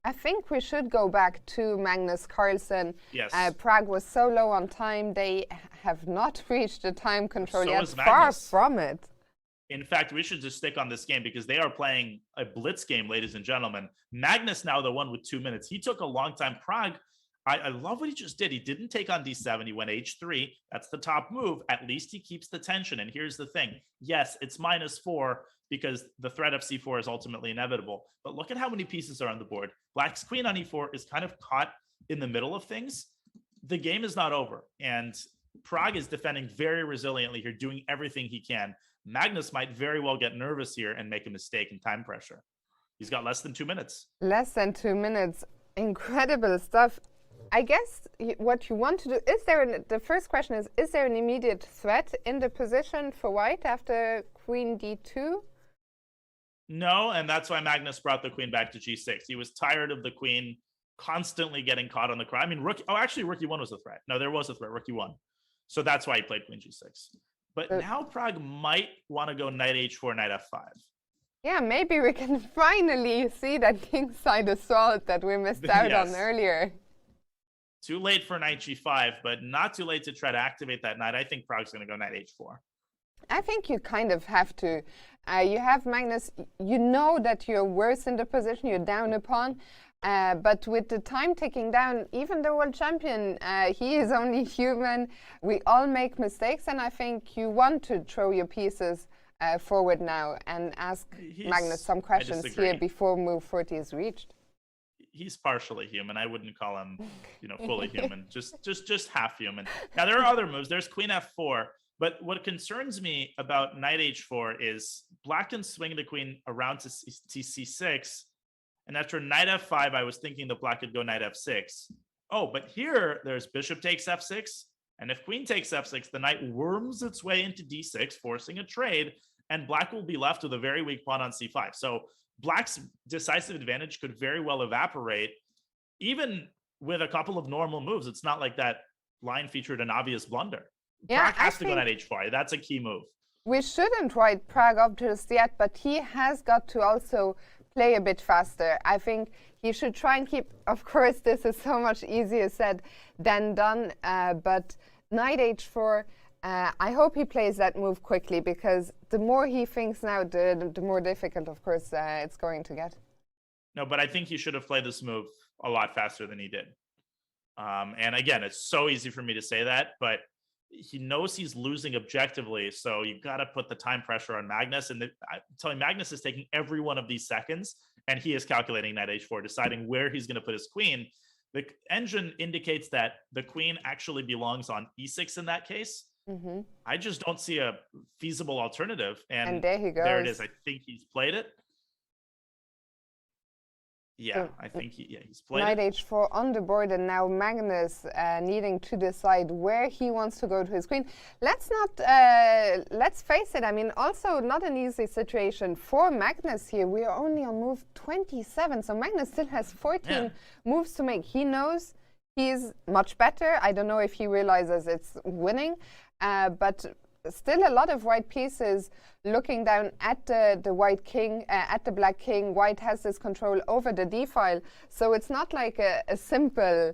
I think we should go back to Magnus Carlsen. Yes. Prague was so low on time. They have not reached the time control yet. So far from it. In fact, we should just stick on this game because they are playing a blitz game, ladies and gentlemen. Magnus now the one with 2 minutes. He took a long time. Prague, I love what he just did. He didn't take on d7. He went h3. That's the top move. At least he keeps the tension. And here's the thing. Yes, it's -4 because the threat of c4 is ultimately inevitable. But look at how many pieces are on the board. Black's queen on e4 is kind of caught in the middle of things. The game is not over. And Prague is defending very resiliently here, doing everything he can. Magnus might very well get nervous here and make a mistake in time pressure. He's got less than 2 minutes. Less than 2 minutes. Incredible stuff. I guess what you want to do, the first question is there an immediate threat in the position for White after queen d2? No, and that's why Magnus brought the queen back to g6. He was tired of the queen constantly getting caught on the crown. I mean, rook e1 was a threat. No, there was a threat, rook e1. So that's why he played queen g6. But now Prague might want to go knight h4, knight f5. Yeah, maybe we can finally see that kingside assault that we missed out on earlier. Too late for knight g5, but not too late to try to activate that knight. I think Prague's going to go knight h4. I think you kind of have to. You have Magnus, you know that you're worse in the position, you're down a pawn. But with the time ticking down, even the world champion, he is only human. We all make mistakes, and I think you want to throw your pieces forward now and ask Magnus some questions here before move 40 is reached. He's partially human. I wouldn't call him, fully human. Just half human. Now there are other moves. There's queen f4. But what concerns me about knight h4 is Black can swing the queen around to c6. And after knight f5, I was thinking that Black could go knight f6. Oh, but here there's bishop takes f6. And if queen takes f6, the knight worms its way into d6, forcing a trade. And Black will be left with a very weak pawn on c5. So Black's decisive advantage could very well evaporate, even with a couple of normal moves. It's not like that line featured an obvious blunder. Yeah, Pragg has to go knight h4. That's a key move. We shouldn't write Pragg up just yet, but he has got to also play a bit faster. I think he should try and keep, of course, this is so much easier said than done, but knight h4, I hope he plays that move quickly, because the more he thinks now, the more difficult, of course, it's going to get. No, but I think he should have played this move a lot faster than he did. And again, it's so easy for me to say that, but he knows he's losing objectively, so you've got to put the time pressure on Magnus. And I'm telling you, Magnus is taking every one of these seconds, and he is calculating knight h4, deciding where he's going to put his queen. The engine indicates that the queen actually belongs on e6 in that case. I just don't see a feasible alternative. And there he goes. There it is. I think he's played it. Yeah, I think he's played knight it. h4 on the board, and now Magnus needing to decide where he wants to go to his queen. Let's face it, I mean, also not an easy situation for Magnus here. We are only on move 27, so Magnus still has 14 moves to make. He knows he's much better. I don't know if he realizes it's winning, but still a lot of white pieces looking down at the white king, at the black king. White has this control over the d-file, so it's not like a simple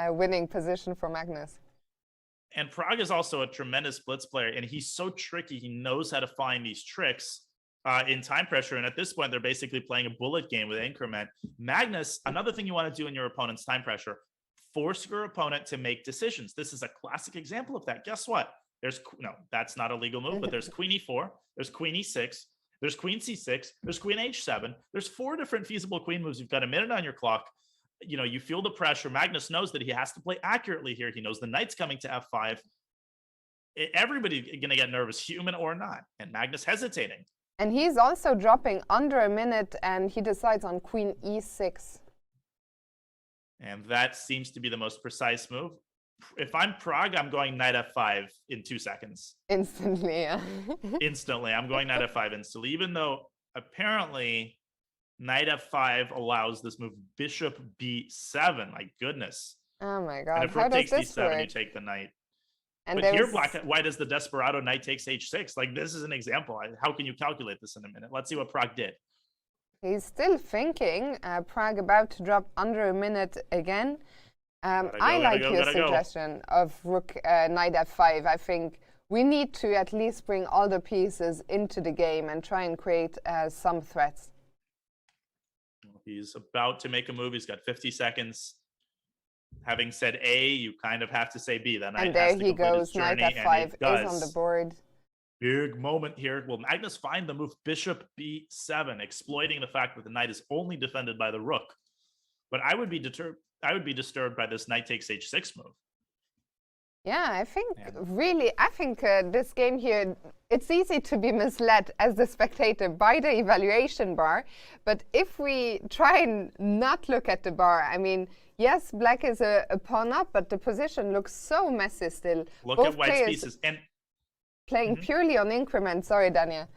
winning position for Magnus. And Pragg is also a tremendous blitz player, and he's so tricky. He knows how to find these tricks in time pressure, and at this point, they're basically playing a bullet game with increment. Magnus, another thing you want to do in your opponent's time pressure, force your opponent to make decisions. This is a classic example of that. Guess what? No, that's not a legal move, but there's queen e4, there's queen e6, there's queen c6, there's queen h7. There's 4 different feasible queen moves. You've got a minute on your clock. You know, you feel the pressure. Magnus knows that he has to play accurately here. He knows the knight's coming to f5. Everybody's going to get nervous, human or not, and Magnus hesitating. And he's also dropping under a minute, and he decides on queen e6. And that seems to be the most precise move. If I'm Pragg, I'm going knight f5 in 2 seconds. Instantly, yeah. Instantly. I'm going knight f5 instantly, even though apparently knight f5 allows this move bishop b7. My goodness. Oh my god. And if rook takes d7, you take the knight. And but here, white has the desperado knight takes h6. Like, this is an example. How can you calculate this in a minute? Let's see what Pragg did. He's still thinking. Pragg about to drop under a minute again. I like your suggestion of rook knight f5. I think we need to at least bring all the pieces into the game and try and create some threats. He's about to make a move. He's got 50 seconds. Having said A, you kind of have to say B. Then and there he goes. Knight f5 is on the board. Big moment here. Will Magnus find the move bishop b7, exploiting the fact that the knight is only defended by the rook? But I would be disturbed by this knight takes h6 move. Yeah, I think this game here, it's easy to be misled as the spectator by the evaluation bar. But if we try and not look at the bar, I mean, yes, black is a pawn up, but the position looks so messy still. Look at white's pieces. And playing purely on increment. Sorry, Dania.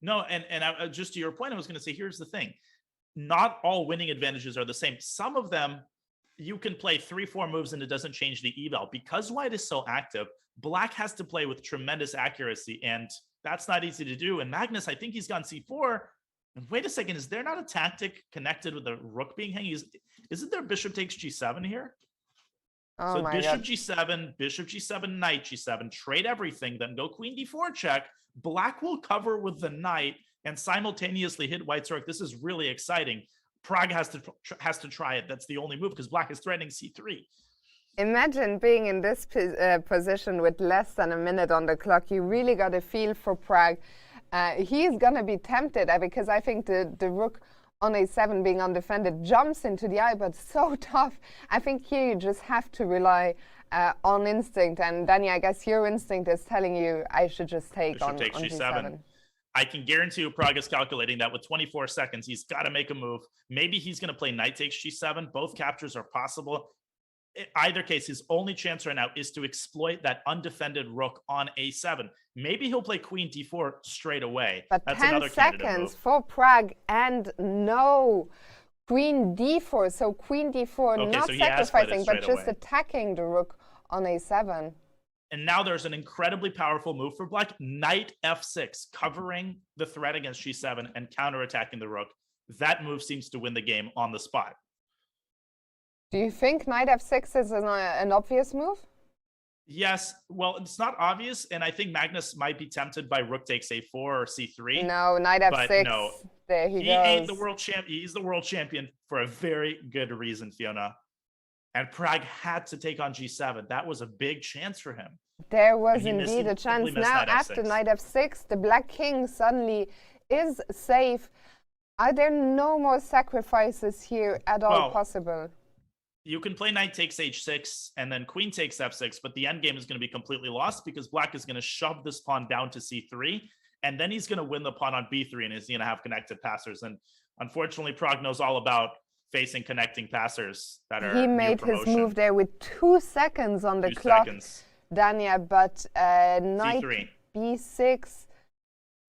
No, and just to your point, I was going to say, here's the thing. Not all winning advantages are the same. Some of them, you can play 3-4 moves and it doesn't change the eval. Because white is so active, black has to play with tremendous accuracy, and that's not easy to do. And Magnus, I think he's gone c4. And wait a second, is there not a tactic connected with the rook being hanging? Isn't there bishop takes g7 here? Oh so my bishop God. bishop g7, knight g7, trade everything, then go queen d4 check. Black will cover with the knight and simultaneously hit white's rook. This is really exciting. Pragg has to try it. That's the only move because black is threatening c3. Imagine being in this position with less than a minute on the clock. You really got a feel for Pragg. He's going to be tempted because I think the rook on a7 being undefended jumps into the eye, but so tough. I think here you just have to rely on instinct. And Danny, I guess your instinct is telling you I should just take Bishop on takes on g7. I can guarantee you Pragg is calculating that with 24 seconds. He's got to make a move. Maybe he's going to play knight takes g7. Both captures are possible. in either case, his only chance right now is to exploit that undefended rook on a7. Maybe he'll play queen d4 straight away. But That's 10 another candidate seconds move. for Pragg and no queen d4. So queen d4, Okay, not so he has played it sacrificing, but straight just away. attacking the rook on a7. And now there's an incredibly powerful move for black. Knight f6, covering the threat against g7 and counterattacking the rook. That move seems to win the game on the spot. Do you think knight f6 is an obvious move? Yes, well, it's not obvious, and I think Magnus might be tempted by rook takes a4 or c3. No, knight But f6. no, There he he goes. ain't the world champ. He's the world champion for a very good reason, Fiona. And Pragg had to take on g7. That was a big chance for him. There was And he missed- indeed a simply chance. missed Now, knight after f6. knight f6, the black king suddenly is safe. Are there no more sacrifices here at all Well, possible? You can play knight takes h6 and then queen takes f6, but the endgame is going to be completely lost because black is going to shove this pawn down to c3, and then he's going to win the pawn on b3 and he's going to have connected passers. And unfortunately, Pragg knows all about facing connecting passers that are He near made his promotion. move there with 2 seconds on the 2 clock, seconds. Dania, but knight c3. b6,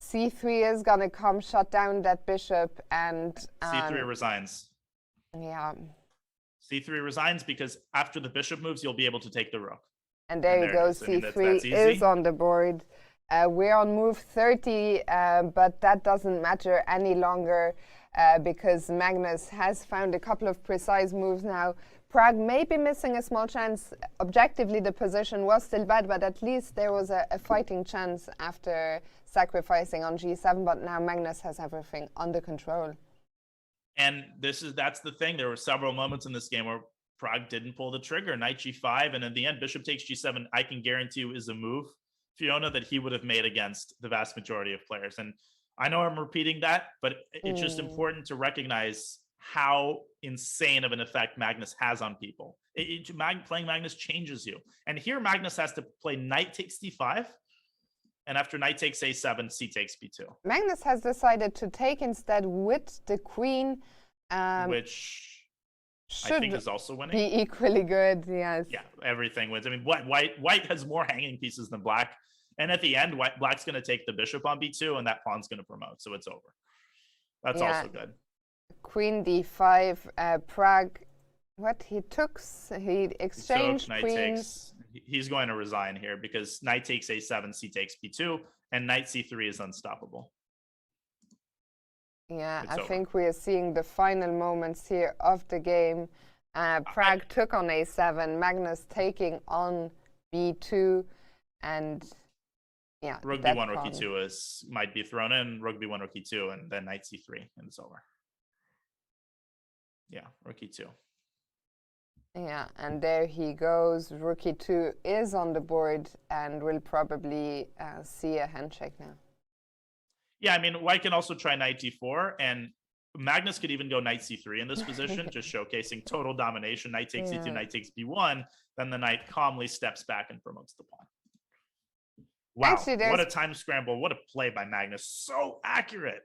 c3 is going to come shut down that bishop, and c3 resigns. yeah. c3 resigns because after the bishop moves, you'll be able to take the rook. And there And you there go, it is. I mean, that's c3 easy. is on the board. We're on move 30, but that doesn't matter any longer because Magnus has found a couple of precise moves now. Pragg may be missing a small chance. Objectively, the position was still bad, but at least there was a fighting chance after sacrificing on g7, but now Magnus has everything under control. And that's the thing. There were several moments in this game where Pragg didn't pull the trigger. Knight g5, and in the end, bishop takes g7, I can guarantee you is a move, Fiona, that he would have made against the vast majority of players. And I know I'm repeating that, but it's just important to recognize how insane of an effect Magnus has on people. Playing Magnus changes you. And here Magnus has to play knight takes d5, and after knight takes a7, c takes b2. Magnus has decided to take instead with the queen, which should I think is also winning. be equally good, yes. Yeah, everything wins. I mean, white has more hanging pieces than black. And at the end, black's going to take the bishop on b2, and that pawn's going to promote, so it's over. That's also good. Queen d5, Pragg, what he he exchanged knight queens. He's going to resign here because knight takes a7, c takes b2, and knight c3 is unstoppable. Yeah, It's I over. think we are seeing the final moments here of the game. Pragg took on a7, Magnus taking on b2, and yeah, Rook that b1, rook pawn. e2 might be thrown in, rook b1, rook e2, and then knight c3, and it's over. Yeah, rook e2. Yeah, and there he goes. Rook e2 is on the board and will probably see a handshake now. Yeah, I mean, White can also try knight d4, and Magnus could even go knight c3 in this position, just showcasing total domination. Knight takes c2, knight takes b1, then the knight calmly steps back and promotes the pawn. Wow, Actually, what a time scramble. What a play by Magnus. So accurate.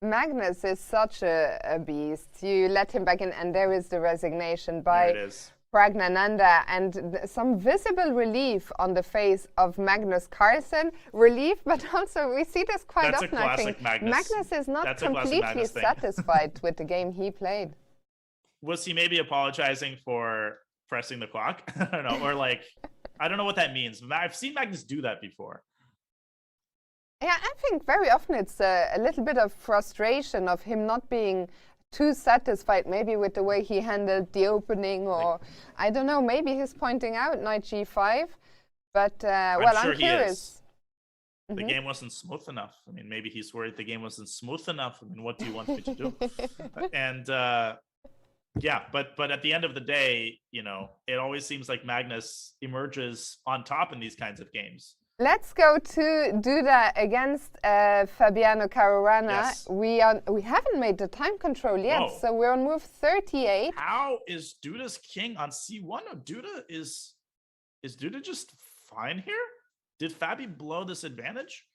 Magnus is such a beast. You let him back in, and there is the resignation by There it is. Praggnanandhaa, and some visible relief on the face of Magnus Carlsen. Relief, but also we see this quite That's a often, I think. classic Magnus. Magnus is not That's a classic completely Magnus thing. satisfied with the game he played. Was he maybe apologizing for pressing the clock? I don't know. Or like, I don't know what that means. I've seen Magnus do that before. Yeah, I think very often it's a little bit of frustration of him not being too satisfied, maybe with the way he handled the opening, or I don't know, maybe he's pointing out knight g5, but well, sure I'm he curious. is. The game wasn't smooth enough. I mean, maybe he's worried the game wasn't smooth enough. I mean, what do you want me to do? And yeah, but at the end of the day, you know, it always seems like Magnus emerges on top in these kinds of games. Let's go to Duda against Fabiano Caruana. Yes. We haven't made the time control yet, Whoa. so we're on move 38. How is Duda's king on c1? No, Duda is Duda just fine here? Did Fabi blow this advantage?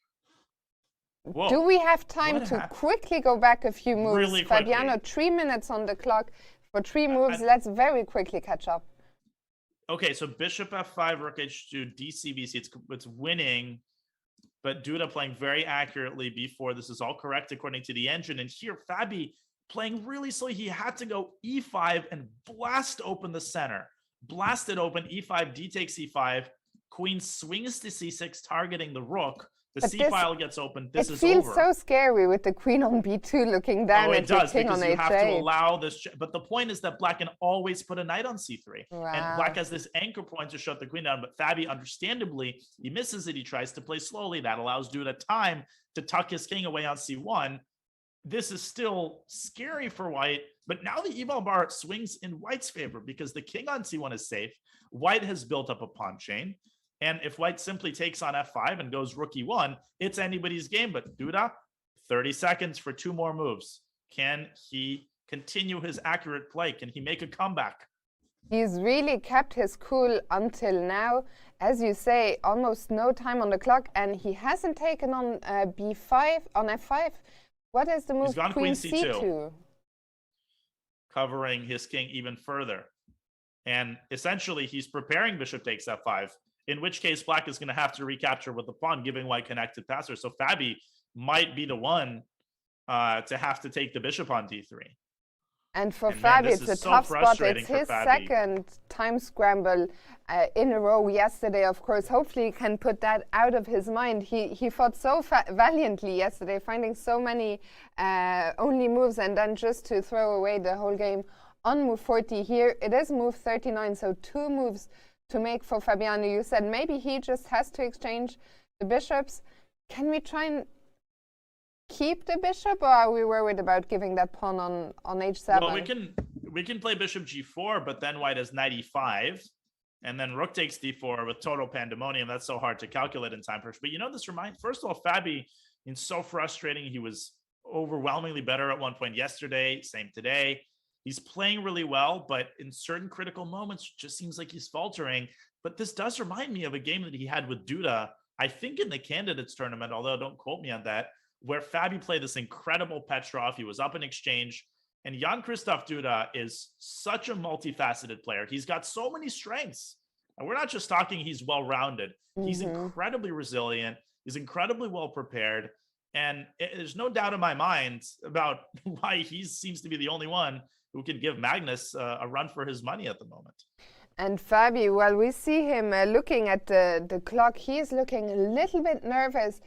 Whoa. Do we have time What to happened? quickly go back a few moves? Really quickly. Fabiano, 3 minutes on the clock for 3 moves. Let's very quickly catch up. Okay, so bishop f5, rook h2, dcbc. It's winning, but Duda playing very accurately before. This is all correct according to the engine. And here, Fabi playing really slowly. He had to go e5 and blast open the center. Blast it open, e5, d takes e5. Queen swings to c6, targeting the rook. The c file gets open. This is over. It feels so scary with the queen on b2 looking down at the king on h8. You have to allow this. But the point is that black can always put a knight on c3. Wow. And black has this anchor point to shut the queen down. But Fabi, understandably, he misses it. He tries to play slowly. That allows Duda time to tuck his king away on c1. This is still scary for white. But now the eval bar swings in white's favor because the king on c1 is safe. White has built up a pawn chain. And if white simply takes on f5 and goes rook e1, it's anybody's game. But Duda, 30 seconds for 2 more moves. Can he continue his accurate play? Can he make a comeback? He's really kept his cool until now. As you say, almost no time on the clock. And he hasn't taken on b5, on f5. What is the move? He's gone queen c2. Covering his king even further. And essentially, he's preparing bishop takes f5. In which case, black is going to have to recapture with the pawn, giving white connected passer. So Fabi might be the one to have to take the bishop on d3. And for Fabi, it's a tough spot. It's his second time scramble in a row yesterday, of course. Hopefully he can put that out of his mind. He fought so valiantly yesterday, finding so many only moves, and then just to throw away the whole game on move 40 here. It is move 39, so 2 moves to make for Fabiano. You said maybe he just has to exchange the bishops. Can we try and keep the bishop, or are we worried about giving that pawn on h7? Well, we can play bishop g4, but then white has knight e5, and then rook takes d4 with total pandemonium. That's so hard to calculate in time first. But you know, this reminds, first of all, Fabi, it's so frustrating. He was overwhelmingly better at one point yesterday, same today. He's playing really well, but in certain critical moments, it just seems like he's faltering. But this does remind me of a game that he had with Duda, I think in the Candidates Tournament, although don't quote me on that, where Fabi played this incredible Petrov. He was up in exchange. And Jan-Krzysztof Duda is such a multifaceted player. He's got so many strengths. And we're not just talking he's well-rounded. He's incredibly resilient. He's incredibly well-prepared. And there's no doubt in my mind about why he seems to be the only one who can give Magnus a run for his money at the moment. And Fabi, while we see him looking at the clock, he's looking a little bit nervous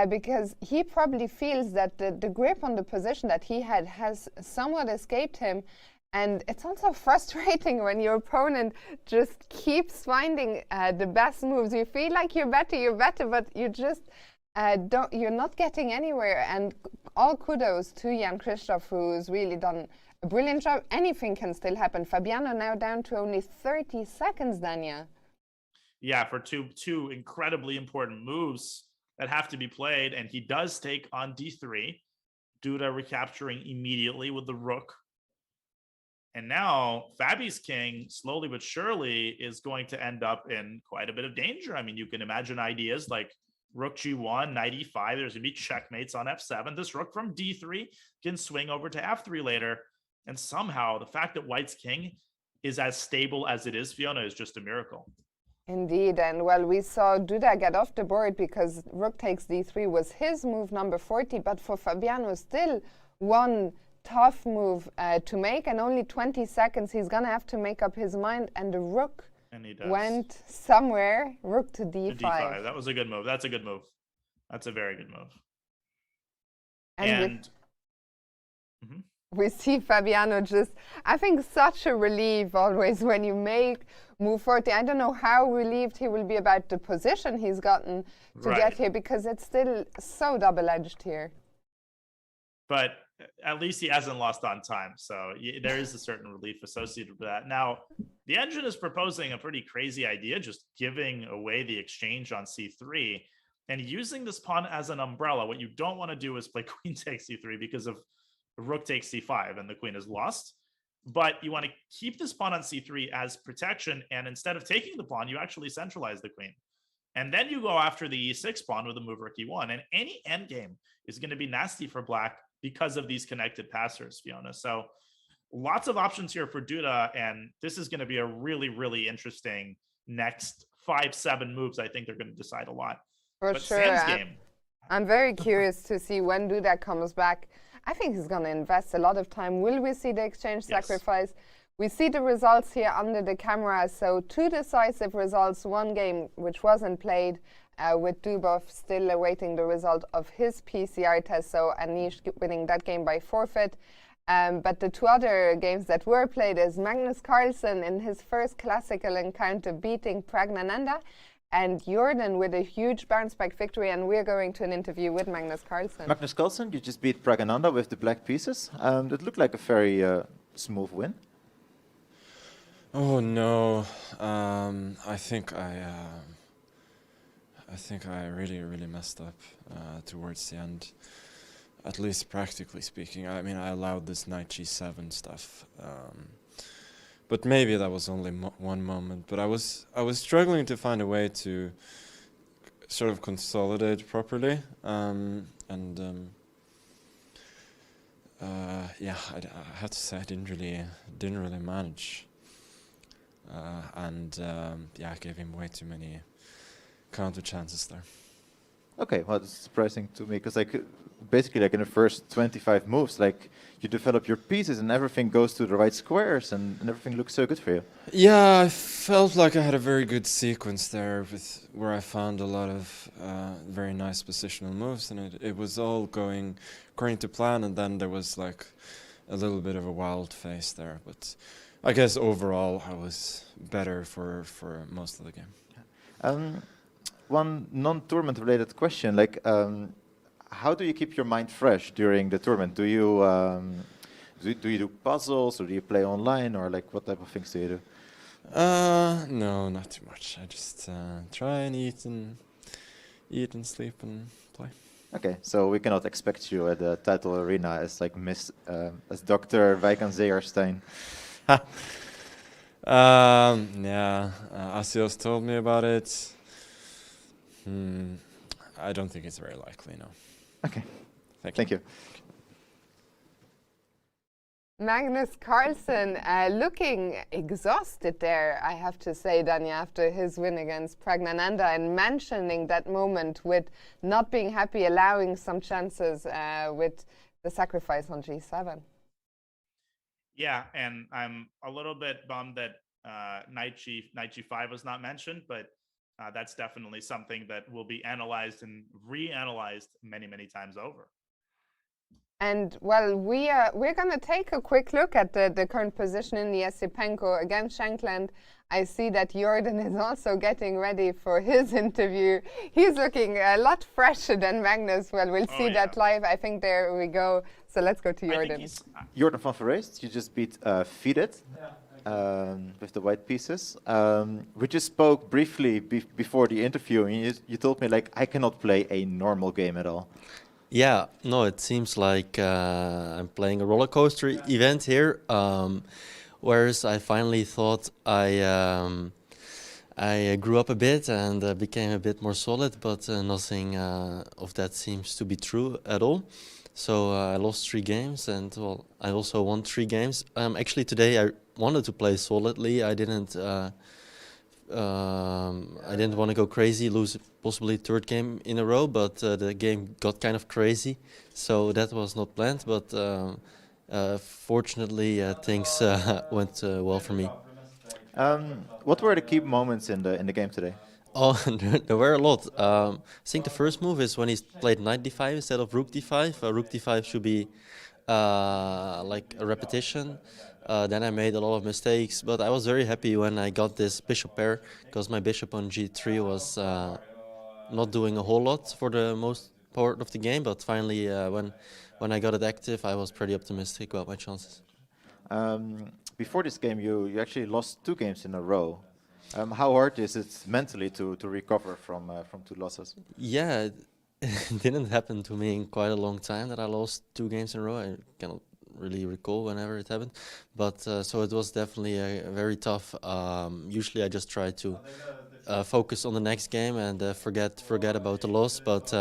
because he probably feels that the grip on the position that he had has somewhat escaped him. And it's also frustrating when your opponent just keeps finding the best moves. You feel like you're better, but you just you're not getting anywhere. And all kudos to Jan-Krzysztof, who's really done a brilliant job. Anything can still happen. Fabiano now down to only 30 seconds, Dania. Yeah, for two incredibly important moves that have to be played. And he does take on d3. Duda recapturing immediately with the rook. And now Fabi's king, slowly but surely, is going to end up in quite a bit of danger. I mean, you can imagine ideas like rook g1, knight e5. There's going to be checkmates on f7. This rook from d3 can swing over to f3 later. And somehow the fact that white's king is as stable as it is, Fiona, is just a miracle. Indeed. And well, we saw Duda get off the board because rook takes d3 was his move number 40. But for Fabiano, still one tough move to make, and only 20 seconds. He's going to have to make up his mind. And the rook went somewhere. Rook to d5. d5. That was a good move. That's a good move. That's a very good move. And we see Fabiano just, I think, such a relief always when you make move 40. I don't know how relieved he will be about the position he's gotten to get here, because it's still so double-edged here. But at least he hasn't lost on time. So there is a certain relief associated with that. Now, the engine is proposing a pretty crazy idea, just giving away the exchange on c3 and using this pawn as an umbrella. What you don't want to do is play queen takes c3 because of rook takes c5 and the queen is lost. But you want to keep this pawn on c3 as protection. And instead of taking the pawn, you actually centralize the queen. And then you go after the e6 pawn with a move rook e1. And any endgame is going to be nasty for black because of these connected passers, Fiona. So lots of options here for Duda, and this is going to be a really, really interesting next 5-7 moves. I think they're going to decide a lot. For But sure. Sam's game. I'm very curious to see when Duda comes back. I think he's going to invest a lot of time. Will we see the exchange sacrifice? We see the results here under the camera. So 2 decisive results, 1 game which wasn't played, with Dubov still awaiting the result of his PCR test. So Anish winning that game by forfeit. But the 2 other games that were played is Magnus Carlsen in his first classical encounter beating Praggnanandhaa, and Jorden with a huge bounce-back victory, and we're going to an interview with Magnus Carlsen. Magnus Carlsen, you just beat Praggnanandhaa with the black pieces. It looked like a very smooth win. Oh no, I think I really messed up towards the end. At least practically speaking. I mean, I allowed this knight g7 stuff, but maybe that was only one moment. But I was struggling to find a way to sort of consolidate properly, yeah, I have to say I didn't really manage, yeah, I gave him way too many counter chances there. Okay, well, it's surprising to me because basically like in the first 25 moves, like you develop your pieces and everything goes to the right squares and everything looks so good for you. Yeah, I felt like I had a very good sequence there where I found a lot of very nice positional moves, and it was all going according to plan, and then there was like a little bit of a wild phase there, but I guess overall I was better for most of the game. One non-tournament related question, like how do you keep your mind fresh during the tournament? Do you do puzzles, or do you play online, or like what type of things do you do? No, not too much. I just try and eat and sleep and play. Okay, so we cannot expect you at the title arena as like as Dr. Wijk and Zeerstein. Yeah, Asios told me about it. I don't think it's very likely, no. Okay, thank you. Magnus Carlsen looking exhausted there, I have to say, Danya, after his win against Praggnanandhaa, and mentioning that moment with not being happy, allowing some chances with the sacrifice on g7. Yeah, and I'm a little bit bummed that knight g5 was not mentioned, but that's definitely something that will be analyzed and reanalyzed many times over. And well, we're going to take a quick look at the current position in the Esipenko against Shankland. I see that Jorden is also getting ready for his interview. He's looking a lot fresher than Magnus. Well, we'll see that live. I think there we go. So let's go to Jorden. Jorden van Foreest, you just beat Fidit with the white pieces. We just spoke briefly before the interview, and you told me like I cannot play a normal game at all. Yeah, no, it seems like I'm playing a roller coaster event here. Whereas I finally thought I grew up a bit and became a bit more solid, but nothing of that seems to be true at all. So I lost 3 games, and well, I also won 3 games. Actually, today I wanted to play solidly. I didn't want to go crazy, lose possibly 3rd game in a row, but the game got kind of crazy, so that was not planned. But fortunately, things went well for me. What were the key moments in the game today? Oh, there were a lot. I think the first move is when he played knight d5 instead of rook d5. Rook d5 should be like a repetition. Then I made a lot of mistakes, but I was very happy when I got this bishop pair, because my bishop on g3 was not doing a whole lot for the most part of the game. But finally, when I got it active, I was pretty optimistic about my chances. Before this game, you actually lost 2 games in a row. How hard is it mentally to recover from 2 losses? Yeah, it didn't happen to me in quite a long time that I lost 2 games in a row. I cannot really recall whenever it happened, but so it was definitely a very tough. Usually I just try to focus on the next game and forget about the loss, but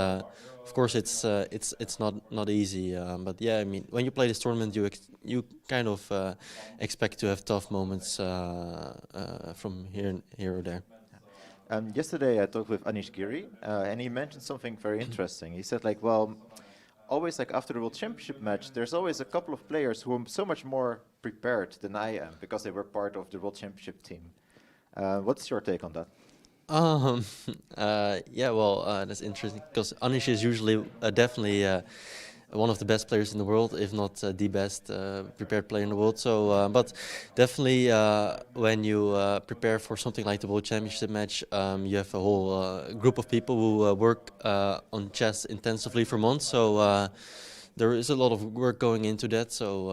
of course, it's not easy. But yeah, I mean, when you play this tournament, you kind of expect to have tough moments from here or there. Yesterday I talked with Anish Giri, and he mentioned something very interesting. He said, like, well, always like after the World Championship match, there's always a couple of players who are so much more prepared than I am because they were part of the World Championship team. What's your take on that? Yeah, well, that's interesting because Anish is usually definitely one of the best players in the world, if not the best prepared player in the world. So, but definitely when you prepare for something like the World Championship match, you have a whole group of people who work on chess intensively for months. So there is a lot of work going into that. So,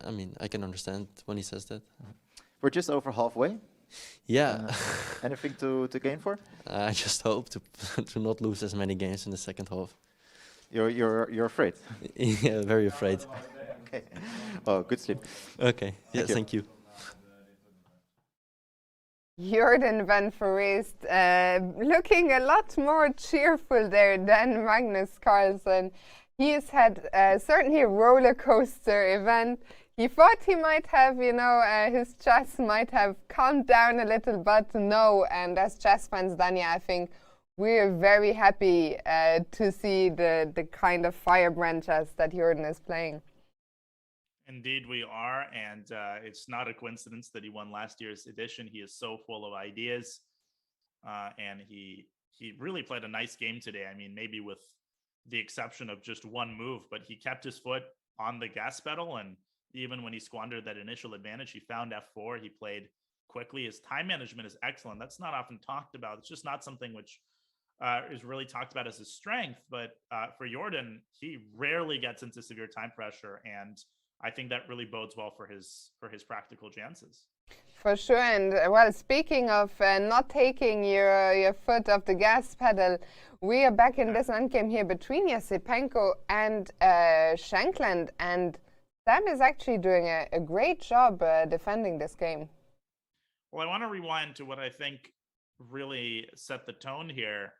I mean, I can understand when he says that. We're just over halfway. Yeah. Anything to gain for? I just hope to not lose as many games in the second half. You're afraid? Yeah, very afraid. Okay. Oh, good sleep. Okay. Yeah, thank you. Jorden van Foreest looking a lot more cheerful there than Magnus Carlsen. He has had certainly a roller coaster event. He thought he might have, his chess might have calmed down a little, but no. And as chess fans, Dania, I think we're very happy to see the kind of firebrand chess that Jorden is playing. Indeed, we are. And it's not a coincidence that he won last year's edition. He is so full of ideas. And he really played a nice game today. I mean, maybe with the exception of just one move, but he kept his foot on the gas pedal. And even when he squandered that initial advantage, he found F4. He played quickly. His time management is excellent. That's not often talked about. It's just not something which is really talked about as his strength. But for Jorden, he rarely gets into severe time pressure. And I think that really bodes well for his practical chances. For sure. And well, speaking of not taking your foot off the gas pedal, we are back in this endgame here between Yasipenko and Shankland. And Sam is actually doing a great job defending this game. Well, I want to rewind to what I think really set the tone here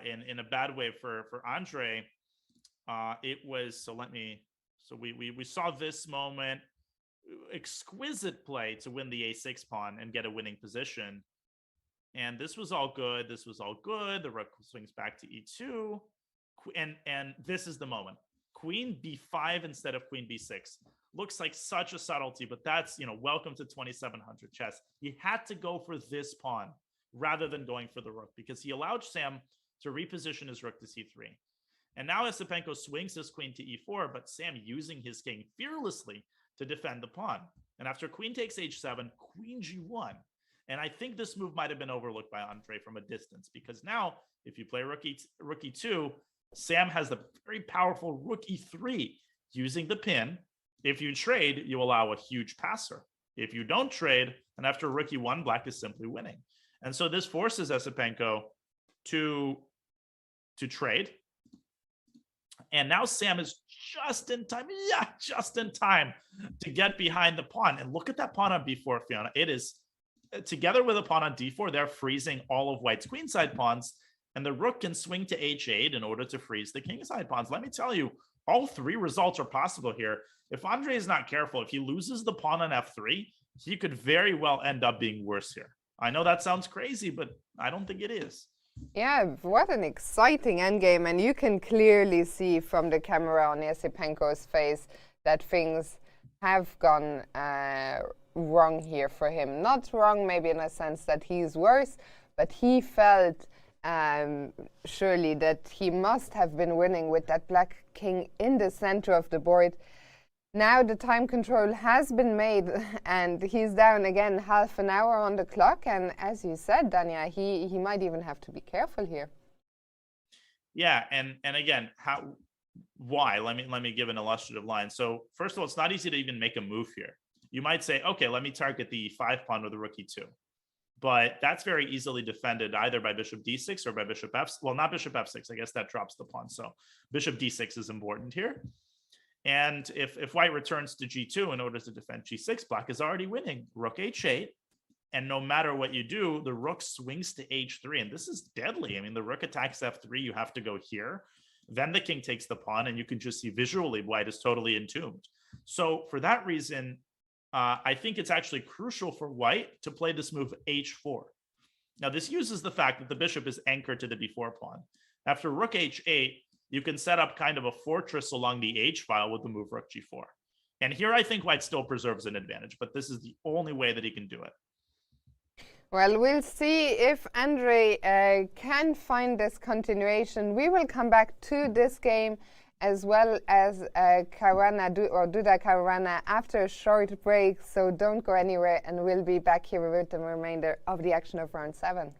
in a bad way for Andre. It was, so we saw this moment, exquisite play to win the a6 pawn and get a winning position. And this was all good. This was all good. The rook swings back to e2. And this is the moment. Queen b5 instead of queen b6. Looks like such a subtlety, but that's, welcome to 2700 chess. He had to go for this pawn rather than going for the rook because he allowed Sam to reposition his rook to c3. And now Yasipenko swings his queen to e4, but Sam using his king fearlessly to defend the pawn. And after queen takes h7, queen g1. And I think this move might have been overlooked by Andre from a distance because now if you play rook e2, Sam has the very powerful rook e3 using the pin. If you trade, you allow a huge passer. If you don't trade, and after rook e1, black is simply winning. And so this forces Yasipenko to trade. And now Sam is just in time to get behind the pawn. And look at that pawn on b4, Fiona. It is, together with a pawn on d4, they're freezing all of White's queenside pawns. And the rook can swing to h8 in order to freeze the kingside pawns. Let me tell you, all three results are possible here. If Andre is not careful, if he loses the pawn on f3, he could very well end up being worse here. I know that sounds crazy, but I don't think it is. Yeah, what an exciting endgame. And you can clearly see from the camera on Yasipenko's face that things have gone wrong here for him. Not wrong maybe in a sense that he's worse, but he felt surely that he must have been winning with that black king in the center of the board. Now the time control has been made and he's down again half an hour on the clock. And as you said, Dania, he might even have to be careful here. Yeah, and again, why? Let me give an illustrative line. So first of all, it's not easy to even make a move here. You might say, okay, let me target the e5 pawn with the rook e2. But that's very easily defended either by bishop d6 or by bishop f6. Well, not bishop f6. I guess that drops the pawn. So bishop d6 is important here. And if White returns to g2 in order to defend g6, black is already winning. Rook h8. And no matter what you do, the rook swings to h3. And this is deadly. I mean, the rook attacks f3. You have to go here. Then the king takes the pawn. And you can just see visually white is totally entombed. So for that reason, I think it's actually crucial for white to play this move h4. Now, this uses the fact that the bishop is anchored to the b4 pawn. After rook h8, you can set up kind of a fortress along the h file with the move rook g4. And here I think white still preserves an advantage, but this is the only way that he can do it. Well, we'll see if Andre can find this continuation. We will come back to this game as well as Duda Caruana after a short break. So don't go anywhere, and we'll be back here with the remainder of the action of round 7.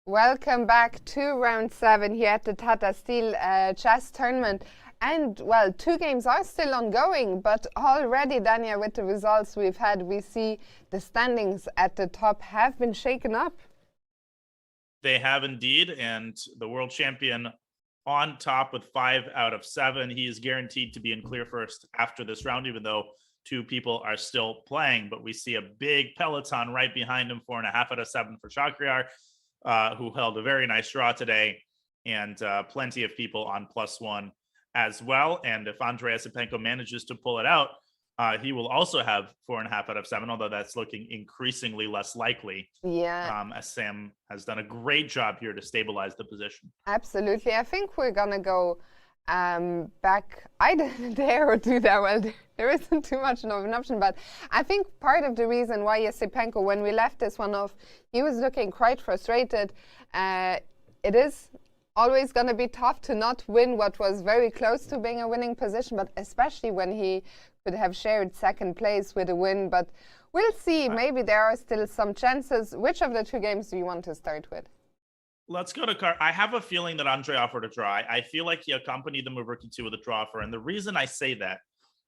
Welcome back to round 7 here at the Tata Steel Chess Tournament. And, well, 2 games are still ongoing, but already, Dania, with the results we've had, we see the standings at the top have been shaken up. They have indeed, and the world champion on top with 5 out of 7. He is guaranteed to be in clear first after this round, even though 2 people are still playing. But we see a big peloton right behind him, 4.5 out of 7 for Shakhriyar, who held a very nice draw today, and plenty of people on +1 as well. And if Andrei Esipenko manages to pull it out, he will also have 4.5 out of 7, although that's looking increasingly less likely. Yeah. As Sam has done a great job here to stabilize the position. Absolutely. I think we're going to go back. I didn't dare do that. Well, there isn't too much of an option, but I think part of the reason why Esipenko, when we left this one off, he was looking quite frustrated. It is always going to be tough to not win what was very close to being a winning position, but especially when he could have shared second place with a win. But we'll see. Maybe there are still some chances. Which of the 2 games do you want to start with? Let's go to I have a feeling that Andrei offered a draw. I feel like he accompanied the move rook e2 with a draw offer. And the reason I say that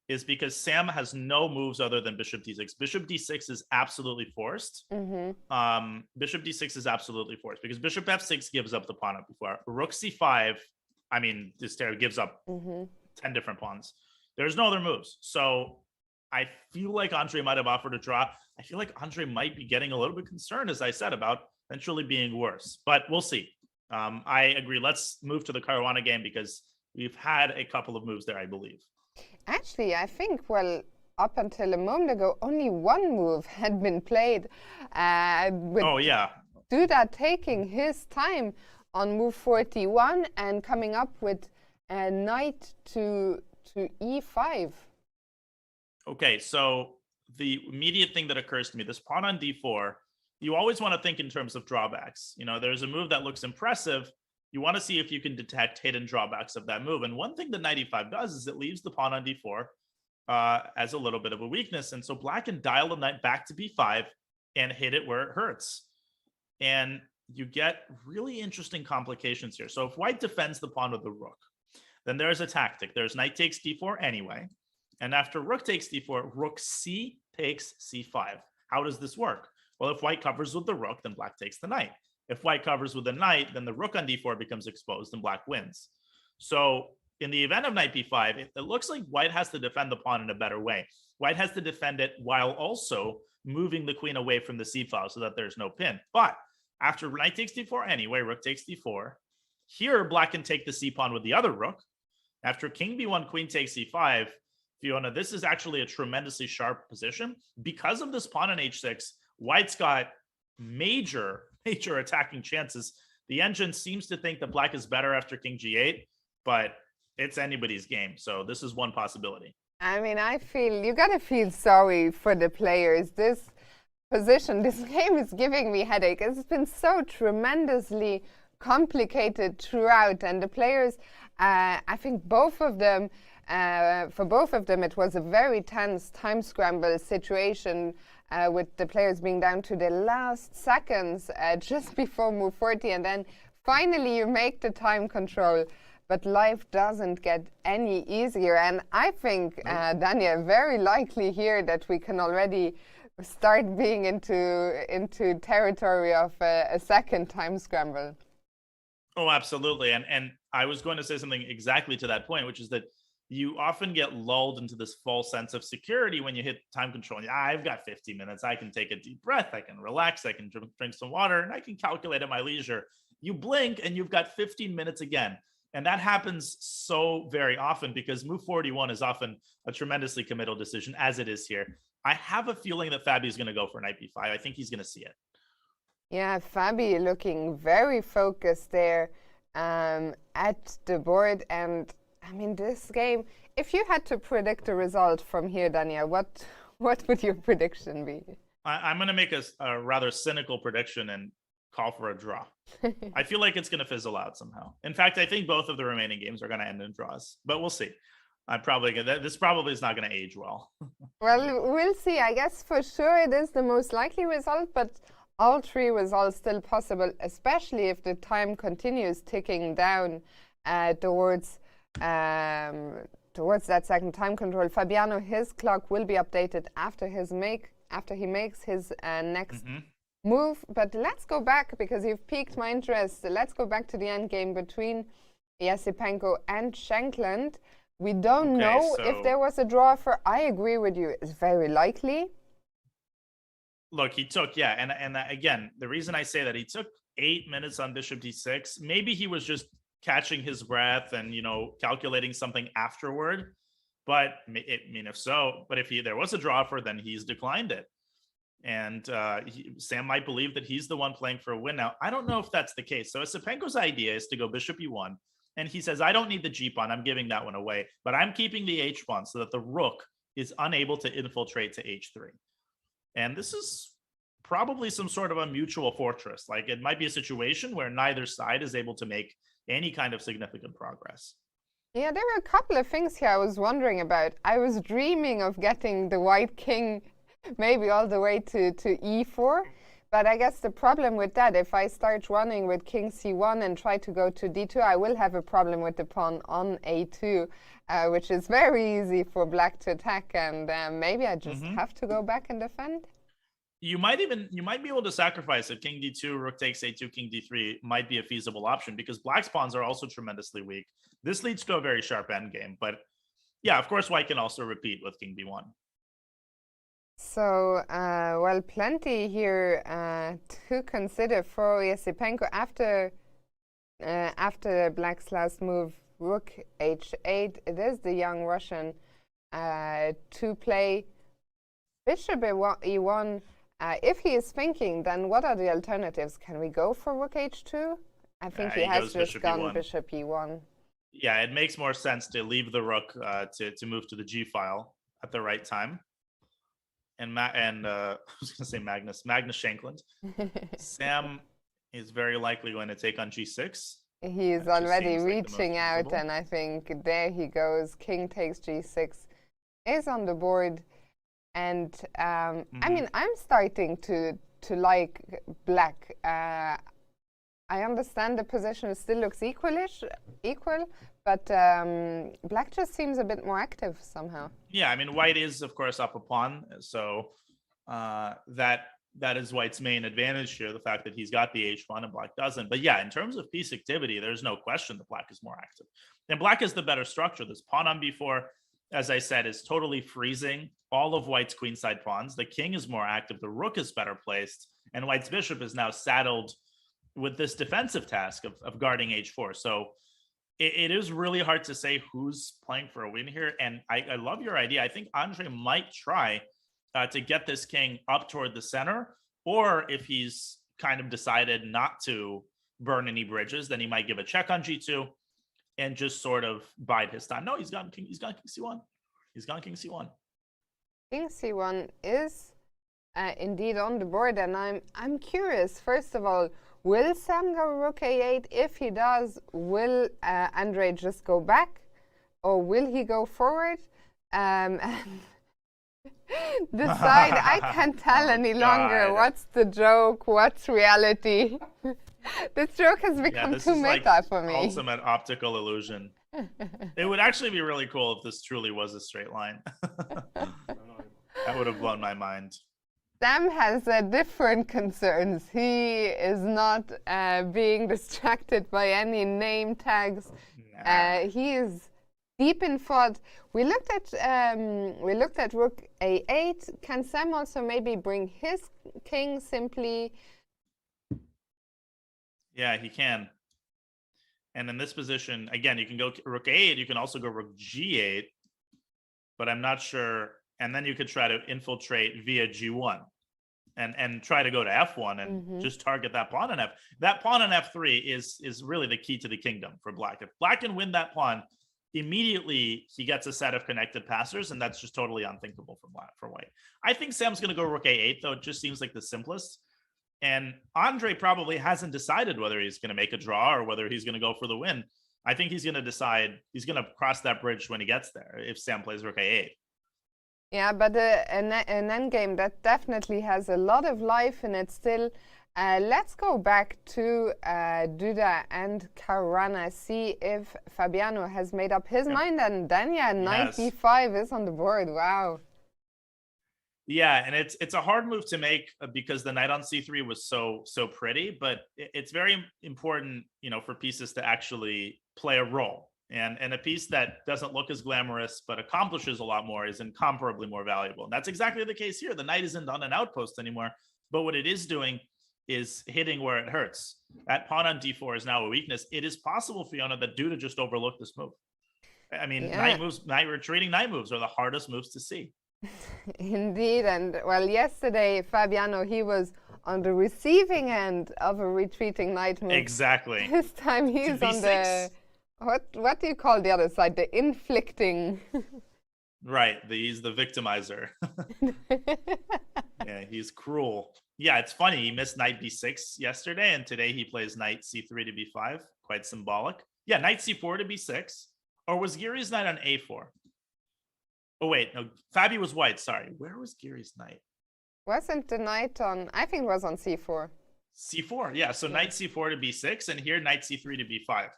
is because Sam has no moves other than bishop d6. Bishop d6 is absolutely forced. Bishop d6 is absolutely forced because bishop f6 gives up the pawn up before. Rook c5, I mean, this gives up 10 different pawns. There's no other moves. So I feel like Andrei might have offered a draw. I feel like Andrei might be getting a little bit concerned, as I said, about eventually being worse. But we'll see. I agree. Let's move to the Caruana game because we've had a couple of moves there, I believe. Actually, I think, well, up until a moment ago, only 1 move had been played. With Duda taking his time on move 41 and coming up with a knight to e5. Okay, so the immediate thing that occurs to me, this pawn on d4, you always want to think in terms of drawbacks. You know, there's a move that looks impressive. You want to see if you can detect hidden drawbacks of that move. And one thing that knight e5 does is it leaves the pawn on d4 as a little bit of a weakness. And so black can dial the knight back to b5 and hit it where it hurts. And you get really interesting complications here. So if white defends the pawn with the rook, then there's a tactic. There's knight takes d4 anyway. And after rook takes d4, rook c takes c5. How does this work? Well, if white covers with the rook, then black takes the knight. If white covers with the knight, then the rook on d4 becomes exposed and black wins. So in the event of knight b5, it looks like white has to defend the pawn in a better way. White has to defend it while also moving the queen away from the c file so that there's no pin. But after knight takes d4 anyway, rook takes d4. Here, black can take the c pawn with the other rook. After king b1, queen takes c5, Fiona, this is actually a tremendously sharp position. Because of this pawn on h6, white's got major attacking chances. The engine seems to think that black is better after king g8, but it's anybody's game. So this is one possibility. I mean, I feel you gotta feel sorry for the players. This position, this game is giving me headache. It's been so tremendously complicated throughout, and the players, I think both of them, for both of them, it was a very tense time scramble situation. With the players being down to the last seconds just before move 40, and then finally you make the time control. But life doesn't get any easier, and I think, Dania, very likely here that we can already start being into territory of a second time scramble. Oh, absolutely. And I was going to say something exactly to that point, which is that you often get lulled into this false sense of security when you hit time control. I've got 50 minutes. I can take a deep breath. I can relax. I can drink some water, and I can calculate at my leisure. You blink and you've got 15 minutes again. And that happens so very often because move 41 is often a tremendously committal decision, as it is here. I have a feeling that Fabi is going to go for knight b5. I think he's going to see it. Yeah, Fabi looking very focused there at the board. And I mean, this game, if you had to predict a result from here, Dania, what would your prediction be? I'm going to make a rather cynical prediction and call for a draw. I feel like it's going to fizzle out somehow. In fact, I think both of the remaining games are going to end in draws, but we'll see. This probably is not going to age well. Well, we'll see. I guess for sure it is the most likely result, but all three results still possible, especially if the time continues ticking down towards that second time control. Fabiano, his clock will be updated after he makes his next move. But let's go back, because you've piqued my interest. Let's go back to the end game between Yasipenko and Shankland. We don't know if there was a draw for. I agree with you. It's very likely. Look, he took, and again, the reason I say that, he took 8 minutes on bishop d6. Maybe he was just catching his breath and, you know, calculating something afterward. But if so, but if there was a draw for, then he's declined it. And Sam might believe that he's the one playing for a win. Now, I don't know if that's the case. So Yasipenko's idea is to go bishop e1. And he says, I don't need the g pawn. I'm giving that one away. But I'm keeping the h pawn so that the rook is unable to infiltrate to h3. And this is probably some sort of a mutual fortress. Like, it might be a situation where neither side is able to make any kind of significant progress. Yeah, there were a couple of things here I was wondering about. I was dreaming of getting the white king maybe all the way to e4. But I guess the problem with that, if I start running with king c1 and try to go to d2, I will have a problem with the pawn on a2, which is very easy for black to attack. And maybe I just have to go back and defend. You might be able to sacrifice it. King d2, rook takes a2, king d3 might be a feasible option, because black's pawns are also tremendously weak. This leads to a very sharp endgame. But yeah, of course, white can also repeat with king b1. So, well, plenty here to consider for Yasipenko after black's last move, rook h8. It is the young Russian to play bishop e1. If he is thinking, then what are the alternatives? Can we go for rook h2? I think he has just gone bishop e1. Yeah, it makes more sense to leave the rook to move to the g file at the right time. And I was going to say Magnus Shankland. Sam is very likely going to take on g6. He is already reaching out, and I think there he goes. King takes g6 is on the board. And I mean, I'm starting to like black. I understand the position still looks equal, but black just seems a bit more active somehow. Yeah, I mean, white is, of course, up a pawn. So that is white's main advantage here, the fact that he's got the h pawn and black doesn't. But yeah, in terms of piece activity, there's no question that black is more active. And black is the better structure. This pawn on b4, as I said, is totally freezing all of white's queenside pawns. The king is more active. The rook is better placed. And white's bishop is now saddled with this defensive task of guarding h4. So it is really hard to say who's playing for a win here. And I love your idea. I think Andre might try to get this king up toward the center. Or if he's kind of decided not to burn any bridges, then he might give a check on g2 and just sort of bide his time. No, he's gone king c1. He's gone king c1. King c1 is indeed on the board, and I'm curious. First of all, will Sam go rook a8? If he does, will Andre just go back, or will he go forward? Decide. I can't tell any longer. What's the joke? What's reality? This joke has become too meta for me. Ultimate optical illusion. It would actually be really cool if this truly was a straight line. That would have blown my mind. Sam has different concerns. He is not being distracted by any name tags. He is deep in thought. We looked at rook a8. Can Sam also maybe bring his king simply? Yeah, he can. And in this position, again, you can go rook a8. You can also go rook g8. But I'm not sure. And then you could try to infiltrate via g1 and try to go to f1 and just target that pawn on f. That pawn on f3 is really the key to the kingdom for black. If black can win that pawn, immediately he gets a set of connected passers, and that's just totally unthinkable for white. I think Sam's going to go rook a8, though. It just seems like the simplest. And Andre probably hasn't decided whether he's going to make a draw or whether he's going to go for the win. I think he's going to decide, he's going to cross that bridge when he gets there if Sam plays rook a8. Yeah, but an endgame that definitely has a lot of life in it still. Let's go back to Duda and Caruana, see if Fabiano has made up his mind, and then knight b5 is on the board. Wow. Yeah, and it's a hard move to make because the knight on c3 was so pretty, but it's very important, for pieces to actually play a role. And a piece that doesn't look as glamorous but accomplishes a lot more is incomparably more valuable. And that's exactly the case here. The knight isn't on an outpost anymore, but what it is doing is hitting where it hurts. That pawn on d4 is now a weakness. It is possible, Fiona, that Duda just overlooked this move. I mean, retreating knight moves are the hardest moves to see. Indeed, and well, yesterday Fabiano, he was on the receiving end of a retreating knight move. Exactly. This time he's on the what do you call the other side? The inflicting. Right, he's the victimizer. Yeah, he's cruel. Yeah, it's funny. He missed knight b6 yesterday, and today he plays knight c3 to b5. Quite symbolic. Yeah, knight c4 to b6. Or was Giri's knight on a4? Oh, wait, no, Fabi was white, sorry. Where was Giri's knight? Wasn't the knight on, I think it was on c4. C4, yeah, so knight c4 to b6, and here knight c3 to b5.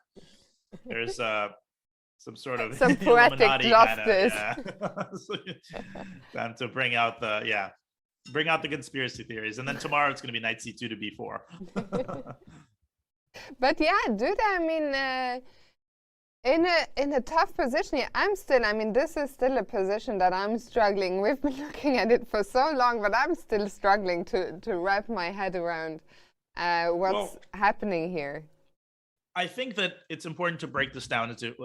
There's some sort of some poetic justice. Time to bring out the conspiracy theories, and then tomorrow it's going to be knight c2 to b4. But yeah, Duda, I mean, in a tough position here. This is still a position that I'm struggling. We've been looking at it for so long, but I'm still struggling to wrap my head around what's happening here. I think that it's important to break this down into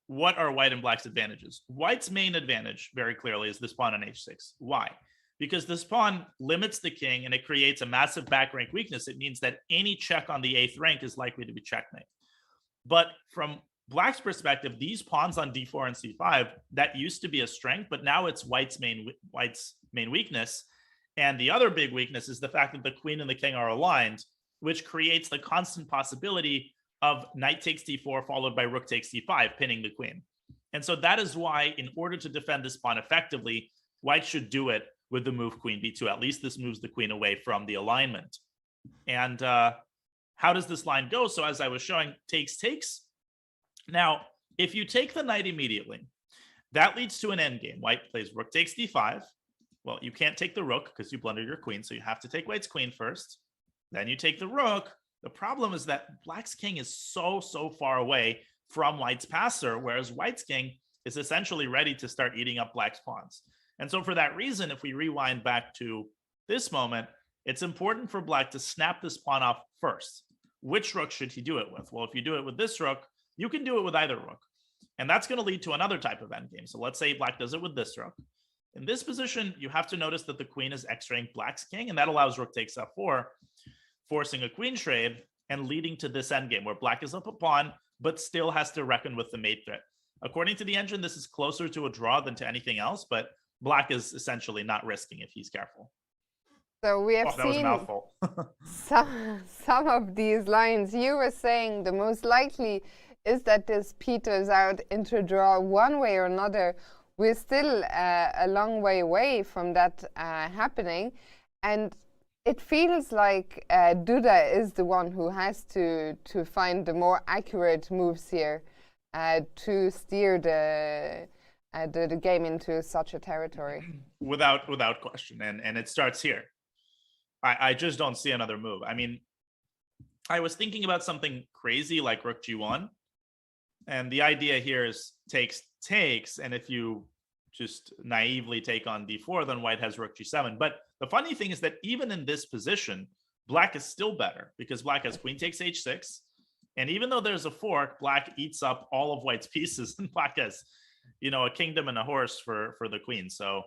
what are white and black's advantages. White's main advantage, very clearly, is this pawn on h6. Why? Because this pawn limits the king and it creates a massive back rank weakness. It means that any check on the 8th rank is likely to be checkmate. But from black's perspective, these pawns on d4 and c5, that used to be a strength, but now it's white's main weakness. And the other big weakness is the fact that the queen and the king are aligned, which creates the constant possibility of knight takes d4 followed by rook takes d5, pinning the queen. And so that is why, in order to defend this pawn effectively, white should do it with the move queen b2. At least this moves the queen away from the alignment. And how does this line go? So as I was showing, takes. Now, if you take the knight immediately, that leads to an endgame. White plays rook takes d5. Well, you can't take the rook because you blunder your queen, so you have to take white's queen first. Then you take the rook. The problem is that black's king is so far away from white's passer, whereas white's king is essentially ready to start eating up black's pawns. And so for that reason, if we rewind back to this moment, it's important for black to snap this pawn off first. Which rook should he do it with? Well, if you do it with this rook, you can do it with either rook. And that's going to lead to another type of endgame. So let's say black does it with this rook. In this position, you have to notice that the queen is x-raying black's king, and that allows rook takes f4, forcing a queen trade and leading to this endgame where black is up a pawn, but still has to reckon with the mate threat. According to the engine, this is closer to a draw than to anything else, but black is essentially not risking if he's careful. So we have seen some of these lines. You were saying the most likely is that this peters out into draw one way or another. We're still a long way away from that happening. And it feels like Duda is the one who has to find the more accurate moves here to steer the game into such a territory. Without question. And it starts here. I just don't see another move. I mean, I was thinking about something crazy like rook g1. And the idea here is takes. And if you just naively take on d4, then white has rook g7. But the funny thing is that even in this position, black is still better because black has queen takes h6. And even though there's a fork, black eats up all of white's pieces, and black has, a kingdom and a horse for the queen. So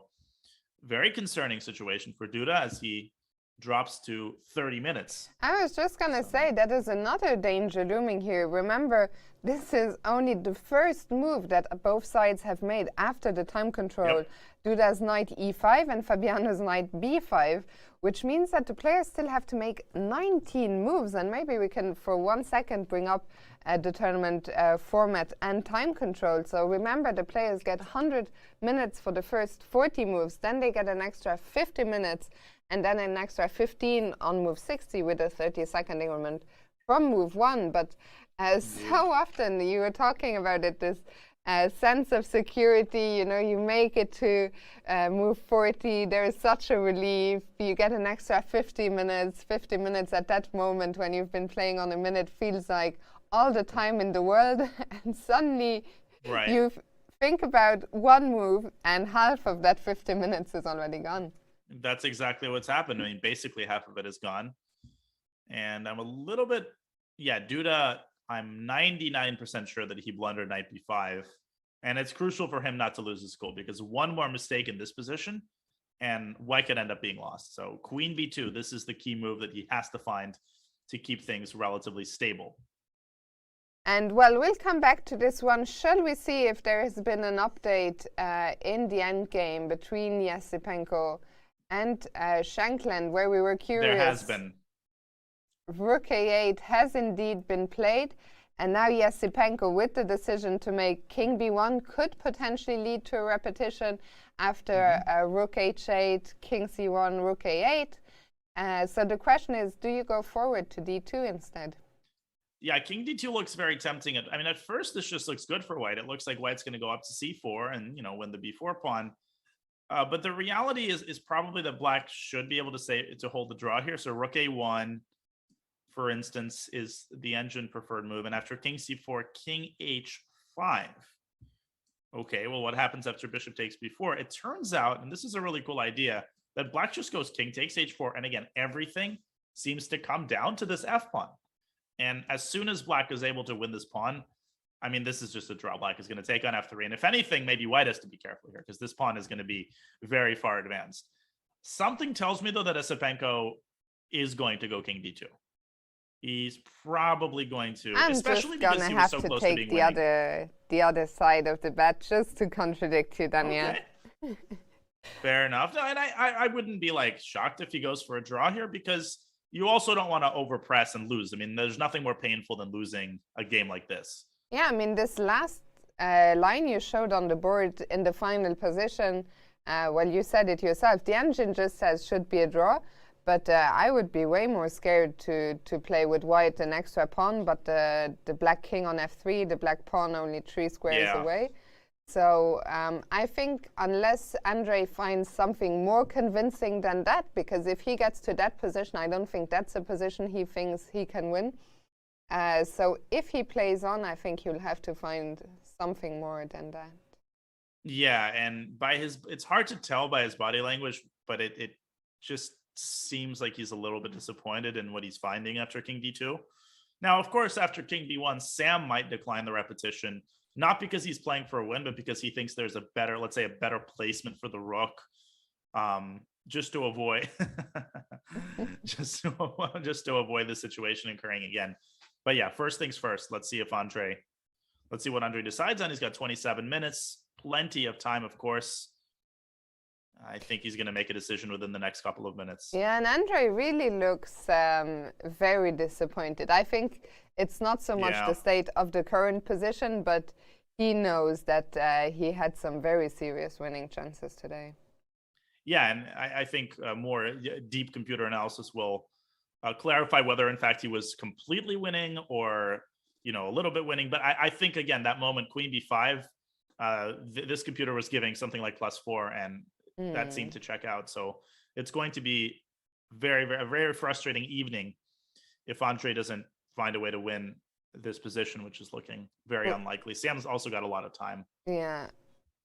very concerning situation for Duda as he drops to 30 minutes. I was just going to say that is another danger looming here. Remember, this is only the first move that both sides have made after the time control. Yep. Duda's knight e5 and Fabiano's knight b5, which means that the players still have to make 19 moves. And maybe we can, for 1 second, bring up the tournament format and time control. So remember, the players get 100 minutes for the first 40 moves, then they get an extra 50 minutes, and then an extra 15 on move 60 with a 30-second increment from move 1. But so often, you were talking about it, this sense of security, you know, you make it to move 40, there is such a relief, you get an extra 50 minutes at that moment when you've been playing on a minute feels like all the time in the world, and suddenly you think about one move and half of that 50 minutes is already gone. That's exactly what's happened. I mean, basically half of it is gone. And I'm a little bit, Duda, I'm 99% sure that he blundered knight b5. And it's crucial for him not to lose his school, because one more mistake in this position and Wijk could end up being lost. So queen b2, this is the key move that he has to find to keep things relatively stable. And well, we'll come back to this one. Shall we see if there has been an update in the endgame between Yasipenko and Shankland, where we were curious? There has been. Rook a8 has indeed been played, and now Yasipenko, with the decision to make king b1, could potentially lead to a repetition after rook h8, king c1, rook a8. So the question is, do you go forward to d2 instead? Yeah, king d2 looks very tempting. I mean, at first, this just looks good for white. It looks like white's going to go up to c4 and, you know, win the b4 pawn. But the reality is probably that black should be able to hold the draw here. So rook a1, for instance, is the engine preferred move. And after king c4, king h5. Okay, well, what happens after bishop takes b4? It turns out, and this is a really cool idea, that black just goes king takes h4. And again, everything seems to come down to this f pawn. And as soon as black is able to win this pawn, I mean, this is just a draw. Black is going to take on f3. And if anything, maybe white has to be careful here, because this pawn is going to be very far advanced. Something tells me, though, that Yasipenko is going to go king d2. He's probably going to, especially because he was so close to being winning. I'm just going to have to take the other side of the bet just to contradict you, Daniel. Okay. Fair enough. No, and I wouldn't be like shocked if he goes for a draw here, because you also don't want to overpress and lose. I mean, there's nothing more painful than losing a game like this. Yeah, I mean, this last line you showed on the board in the final position, well, you said it yourself. The engine just says should be a draw, but I would be way more scared to play with white an extra pawn, but the black king on f3, the black pawn only 3 squares away. So I think unless Andrei finds something more convincing than that, because if he gets to that position, I don't think that's a position he thinks he can win. So if he plays on, I think he'll have to find something more than that. Yeah, and it's hard to tell by his body language, but it just seems like he's a little bit disappointed in what he's finding after king d2. Now, of course, after king b1, Sam might decline the repetition, not because he's playing for a win, but because he thinks there's a better, let's say, a better placement for the rook, just to avoid just to avoid the situation occurring again. But yeah, first things first, let's see what Andrei decides on. He's got 27 minutes, plenty of time, of course. I think he's going to make a decision within the next couple of minutes. Yeah, and Andrei really looks very disappointed. I think it's not so much the state of the current position, but he knows that he had some very serious winning chances today. Yeah, and I think more deep computer analysis will clarify whether, in fact, he was completely winning or, you know, a little bit winning. But I think, again, that moment, queen b5, this computer was giving something like +4, and that seemed to check out. So it's going to be a very frustrating evening if Andrei doesn't find a way to win this position, which is looking very unlikely. Sam's also got a lot of time. Yeah.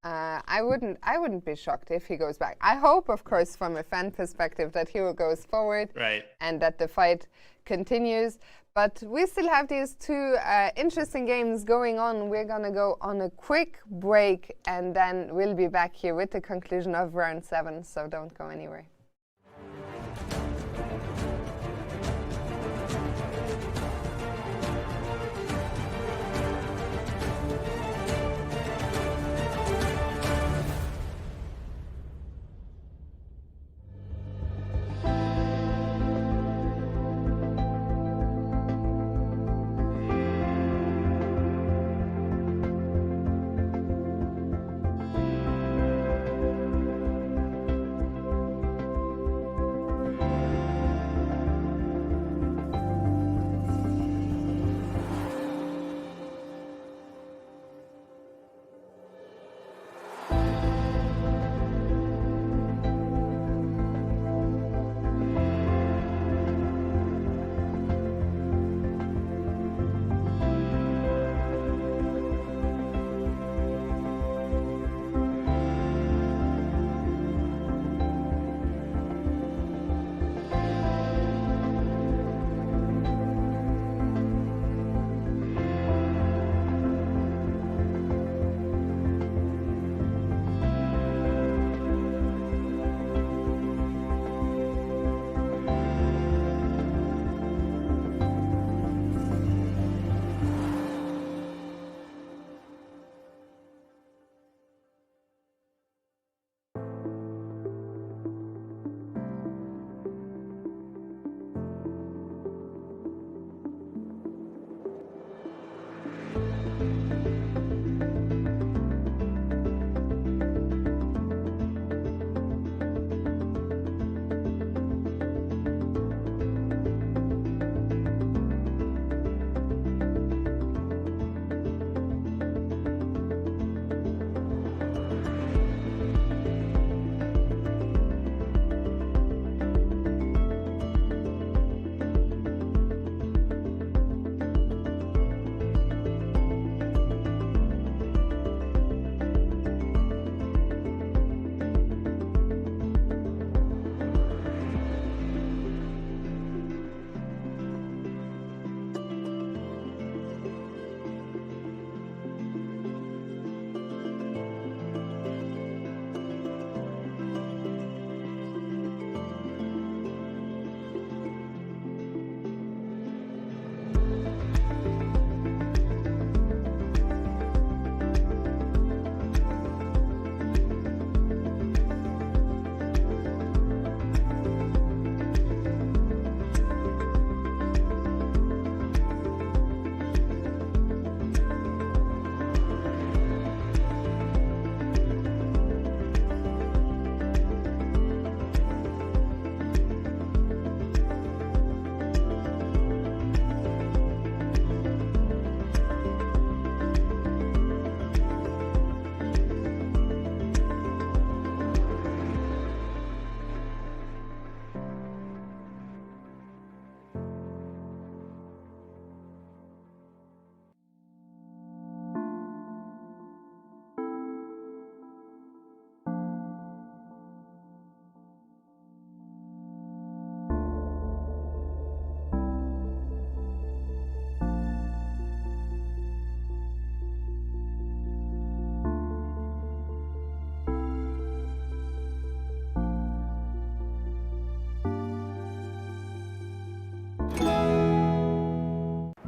I wouldn't be shocked if he goes back. I hope, of course, from a fan perspective, that he goes forward and that the fight continues. But we still have these two interesting games going on. We're going to go on a quick break, and then we'll be back here with the conclusion of round 7. So don't go anywhere.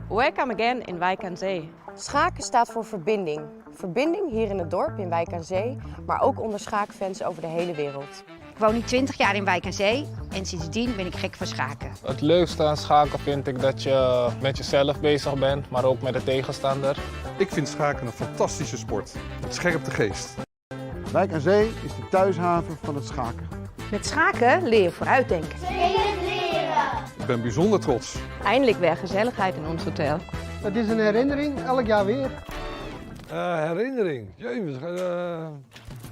Welcome again in Wijk aan Zee. Schaken staat voor verbinding. Verbinding hier in het dorp in Wijk aan Zee, maar ook onder schaakfans over de hele wereld. Ik woon nu 20 jaar in Wijk aan Zee en sindsdien ben ik gek van schaken. Het leukste aan schaken vind ik dat je met jezelf bezig bent, maar ook met de tegenstander. Ik vind schaken een fantastische sport. Het scherpt de geest. Wijk aan Zee is de thuishaven van het schaken. Met schaken leer je vooruitdenken. Spelend leren. Ik ben bijzonder trots. Eindelijk weer gezelligheid in ons hotel. Het is een herinnering, elk jaar weer. Herinnering?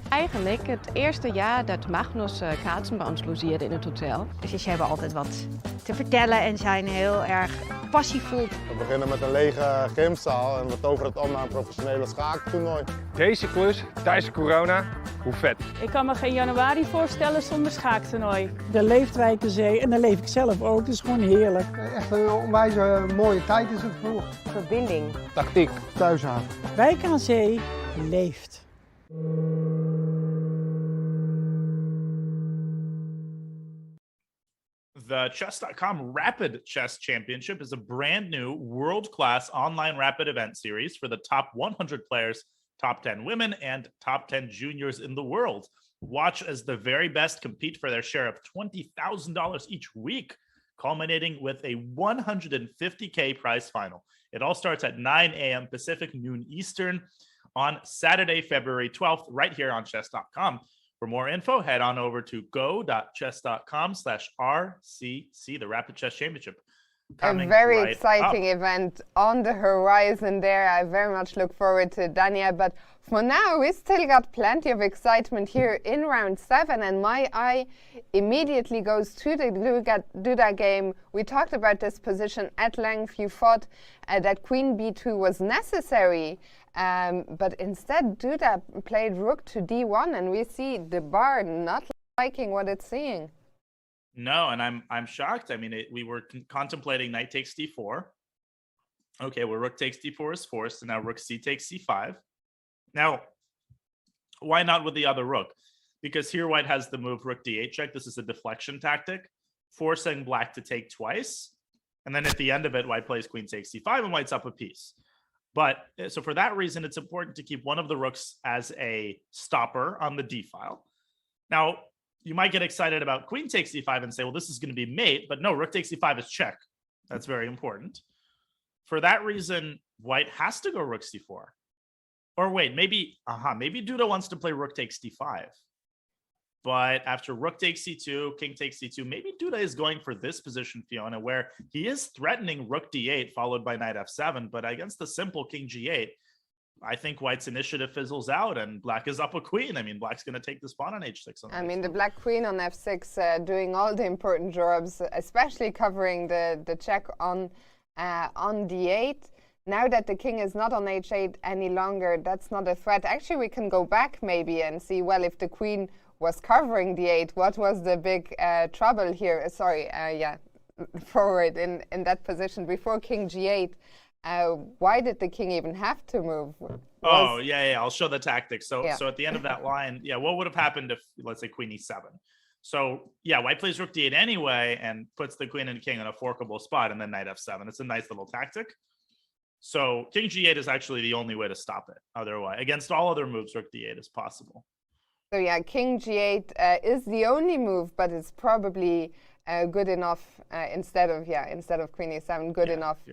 Eigenlijk het eerste jaar dat Magnus Carlsen bij ons logeerde in het hotel. Dus ze hebben altijd wat te vertellen en zijn heel erg passievol. We beginnen met een lege gymzaal en we toveren het om naar een professionele schaaktoernooi. Deze klus, tijdens corona, hoe vet. Ik kan me geen januari voorstellen zonder schaaktoernooi. Daar leeft Wijk aan Zee en daar leef ik zelf ook. Het is gewoon heerlijk. Echt een onwijs mooie tijd is het voor. Verbinding. Tactiek. Thuishaven. Wijk aan Zee leeft. The Chess.com Rapid Chess Championship is a brand new world-class online rapid event series for the top 100 players, top 10 women, and top 10 juniors in the world. Watch as the very best compete for their share of $20,000 each week, culminating with a $150K prize final. It all starts at 9 a.m. Pacific, noon Eastern, on Saturday, February 12th, right here on Chess.com. For more info, head on over to go.chess.com/RCC, the Rapid Chess Championship. A very exciting event on the horizon there. I very much look forward to Dania. But for now, we still got plenty of excitement here in round 7. And my eye immediately goes to the Duda game. We talked about this position at length. You thought that Queen B2 was necessary. But instead, Duda played rook to d1, and we see the bar not liking what it's seeing. No, and I'm shocked. I mean, we were contemplating knight takes d4. Okay, well, rook takes d4 is forced, and now rook c takes c5. Now, why not with the other rook? Because here white has the move rook d8 check. This is a deflection tactic, forcing black to take twice. And then at the end of it, white plays queen takes c5, and white's up a piece. But so for that reason, it's important to keep one of the rooks as a stopper on the d file. Now, you might get excited about queen takes c5 and say, well, this is going to be mate. But no, rook takes c5 is check. That's very important. For that reason, white has to go rook c4. Or wait, maybe Duda wants to play rook takes d5. But after rook takes c2, king takes c2, maybe Duda is going for this position, Fiona, where he is threatening rook d8 followed by knight f7. But against the simple king g8, I think white's initiative fizzles out and black is up a queen. I mean, black's going to take this pawn on h6. I mean, the black queen on f6 doing all the important jobs, especially covering the check on d8. Now that the king is not on h8 any longer, that's not a threat. Actually, we can go back maybe and see, well, if the queen was covering d8, what was the big trouble here? Forward in that position before king g8. Why did the king even have to move? I'll show the tactics. So at the end of that line, what would have happened if, let's say, queen e7? So white plays rook d8 anyway and puts the queen and king in a forkable spot, and then knight f7. It's a nice little tactic. So king g8 is actually the only way to stop it. Otherwise, against all other moves, rook d8 is possible. So king g8 is the only move, but it's probably good enough instead of queen e7, good enough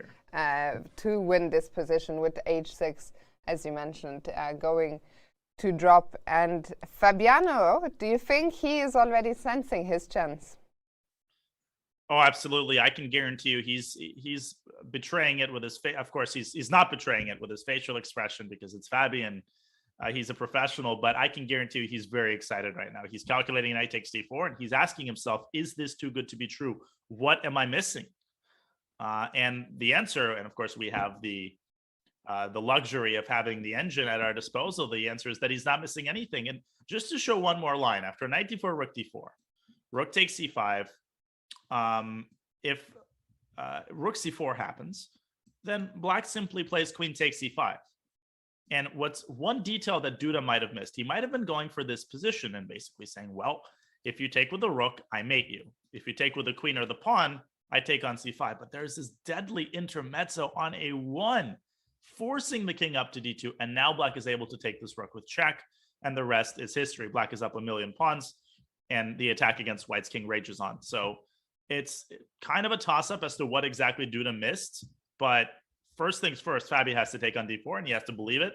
to win this position with h6, as you mentioned, going to drop. And Fabiano, do you think he is already sensing his chance? Oh, absolutely. I can guarantee you he's betraying it with his face. Of course, he's not betraying it with his facial expression because it's Fabian. He's a professional, but I can guarantee you he's very excited right now. He's calculating knight takes d4, and he's asking himself, is this too good to be true? What am I missing? And the answer, and of course we have the luxury of having the engine at our disposal, the answer is that he's not missing anything. And just to show one more line, after knight d4, rook d4, rook takes c5, if rook c4 happens, then black simply plays queen takes c5. And what's one detail that Duda might have missed? He might have been going for this position and basically saying, well, if you take with the rook, I mate you. If you take with the queen or the pawn, I take on c5, but there's this deadly intermezzo on a1, forcing the king up to d2, and now black is able to take this rook with check, and the rest is history. Black is up a million pawns, and the attack against white's king rages on. So it's kind of a toss-up as to what exactly Duda missed, but first things first, Fabi has to take on d4, and he has to believe it,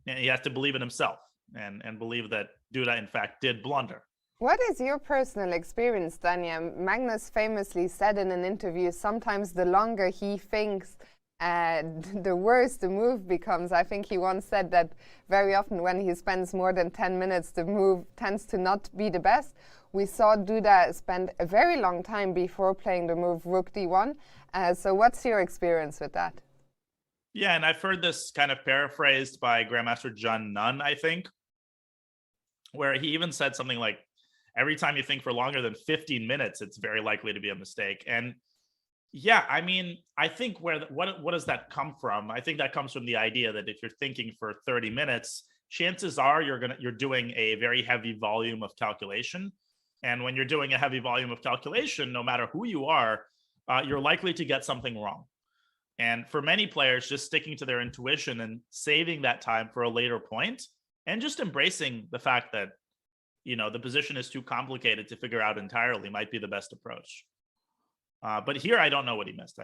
and he has to believe in himself, and believe that Duda, in fact, did blunder. What is your personal experience, Dania? Magnus famously said in an interview, sometimes the longer he thinks, the worse the move becomes. I think he once said that very often when he spends more than 10 minutes, the move tends to not be the best. We saw Duda spend a very long time before playing the move rook d1. So what's your experience with that? Yeah, and I've heard this kind of paraphrased by Grandmaster John Nunn, I think, where he even said something like, every time you think for longer than 15 minutes, it's very likely to be a mistake. And yeah, I mean, I think what does that come from? I think that comes from the idea that if you're thinking for 30 minutes, chances are you're doing a very heavy volume of calculation. And when you're doing a heavy volume of calculation, no matter who you are, you're likely to get something wrong. And for many players, just sticking to their intuition and saving that time for a later point, and just embracing the fact that, you know, the position is too complicated to figure out entirely might be the best approach. But here, I don't know what he missed.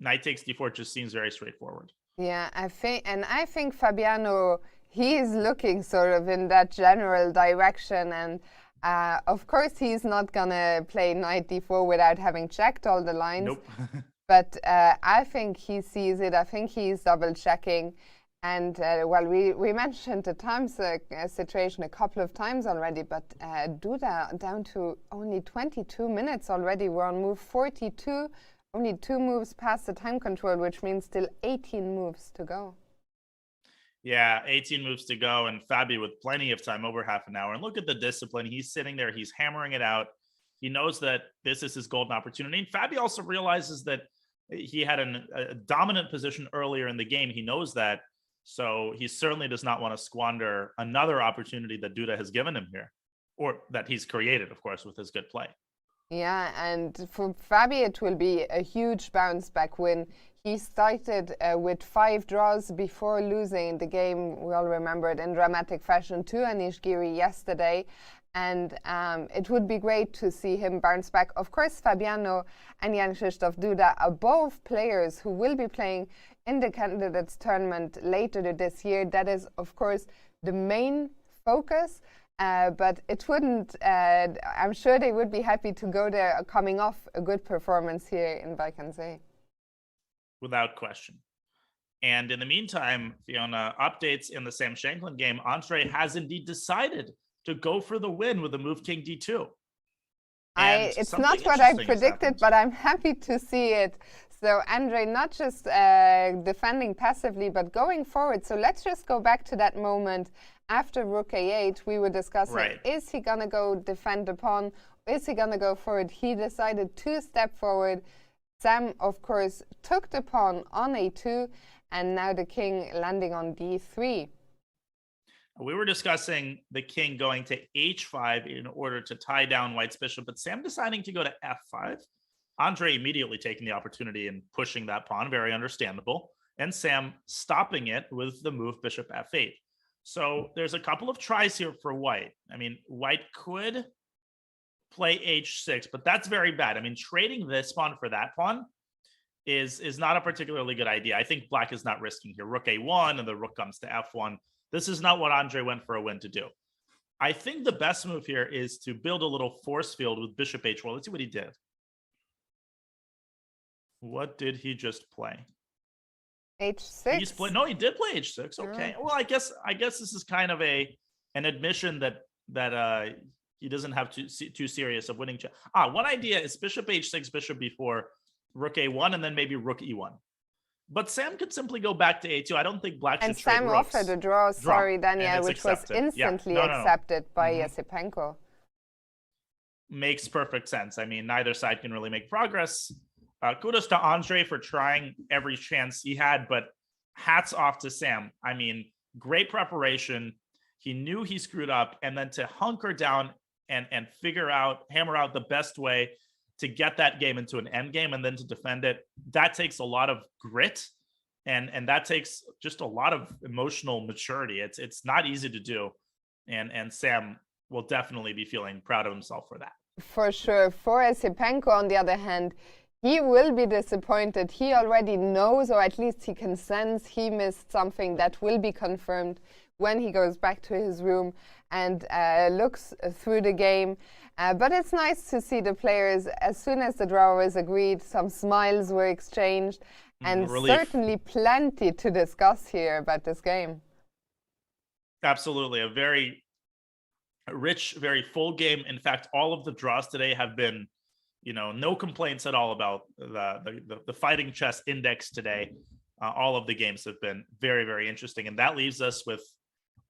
Knight takes d4 just seems very straightforward. Yeah, I think Fabiano, he is looking sort of in that general direction, and of course he's not gonna play knight d4 without having checked all the lines. Nope. But I think he sees it. I think he's double checking. And well, we mentioned the time situation a couple of times already, but Duda down to only 22 minutes already. We're on move 42, only 2 moves past the time control, which means still 18 moves to go. Yeah, 18 moves to go, and Fabi with plenty of time, over half an hour. And look at the discipline. He's sitting there. He's hammering it out. He knows that this is his golden opportunity. And Fabi also realizes that he had a dominant position earlier in the game. He knows that. So he certainly does not want to squander another opportunity that Duda has given him here, or that he's created, of course, with his good play. Yeah, and for Fabi, it will be a huge bounce back win. He started with 5 draws before losing the game. We all remember it in dramatic fashion to Anish Giri yesterday. And it would be great to see him bounce back. Of course, Fabiano and Jan-Krzysztof Duda are both players who will be playing in the Candidates Tournament later this year. That is, of course, the main focus. But it wouldn't, I'm sure they would be happy to go there coming off a good performance here in Wijk aan Zee. Without question. And in the meantime, Fiona, updates in the Sam Shankland game. Andre has indeed decided to go for the win with the move king d2. It's not what I predicted, but I'm happy to see it. So Andre not just defending passively, but going forward. So let's just go back to that moment after rook a8. We were discussing, is he going to go defend the pawn? Is he going to go forward? He decided to step forward. Sam, of course, took the pawn on a2, and now the king landing on d3. We were discussing the king going to h5 in order to tie down white's bishop, but Sam deciding to go to f5. Andre immediately taking the opportunity and pushing that pawn, very understandable. And Sam stopping it with the move bishop f8. So there's a couple of tries here for white. I mean, white could play h6, but that's very bad. I mean, trading this pawn for that pawn is not a particularly good idea. I think black is not risking here. Rook a1 and the rook comes to f1. This is not what Andre went for a win to do. I think the best move here is to build a little force field with bishop h4. Let's see what he did. What did he just play? h6. No, he did play h6. Okay. Well, I guess this is kind of an admission that he doesn't have too serious of winning. One idea is bishop h6, bishop b4, rook a1, and then maybe rook e1. But Sam could simply go back to a2. I don't think black should trade Sam rooks. offered a draw, sorry, Daniel, which accepted. was instantly accepted by Yasipenko. Makes perfect sense. I mean, neither side can really make progress. Kudos to Andre for trying every chance he had, but hats off to Sam. I mean, great preparation. He knew he screwed up, and then to hunker down and hammer out the best way to get that game into an end game and then to defend it, that takes a lot of grit, and that takes just a lot of emotional maturity. It's not easy to do, and Sam will definitely be feeling proud of himself for that. For sure. For Esipenko, on the other hand, he will be disappointed. He already knows, or at least he can sense, he missed something that will be confirmed when he goes back to his room and looks through the game. But it's nice to see the players, as soon as the draw was agreed, some smiles were exchanged, and certainly plenty to discuss here about this game. Absolutely. A very rich, very full game. In fact, all of the draws today have been, no complaints at all about the fighting chess index today. All of the games have been very, very interesting. And that leaves us with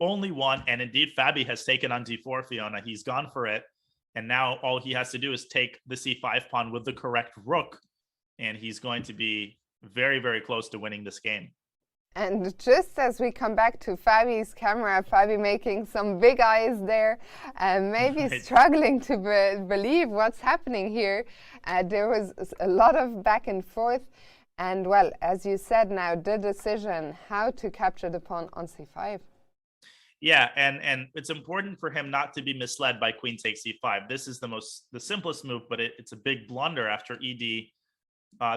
only one. And indeed, Fabi has taken on d4, Fiona. He's gone for it. And now all he has to do is take the c5 pawn with the correct rook. And he's going to be very, very close to winning this game. And just as we come back to Fabi's camera, Fabi making some big eyes there, maybe struggling to believe what's happening here. There was a lot of back and forth. And well, as you said now, the decision how to capture the pawn on c5. Yeah, and it's important for him not to be misled by queen takes c5. This is the simplest move, but it's a big blunder after ed.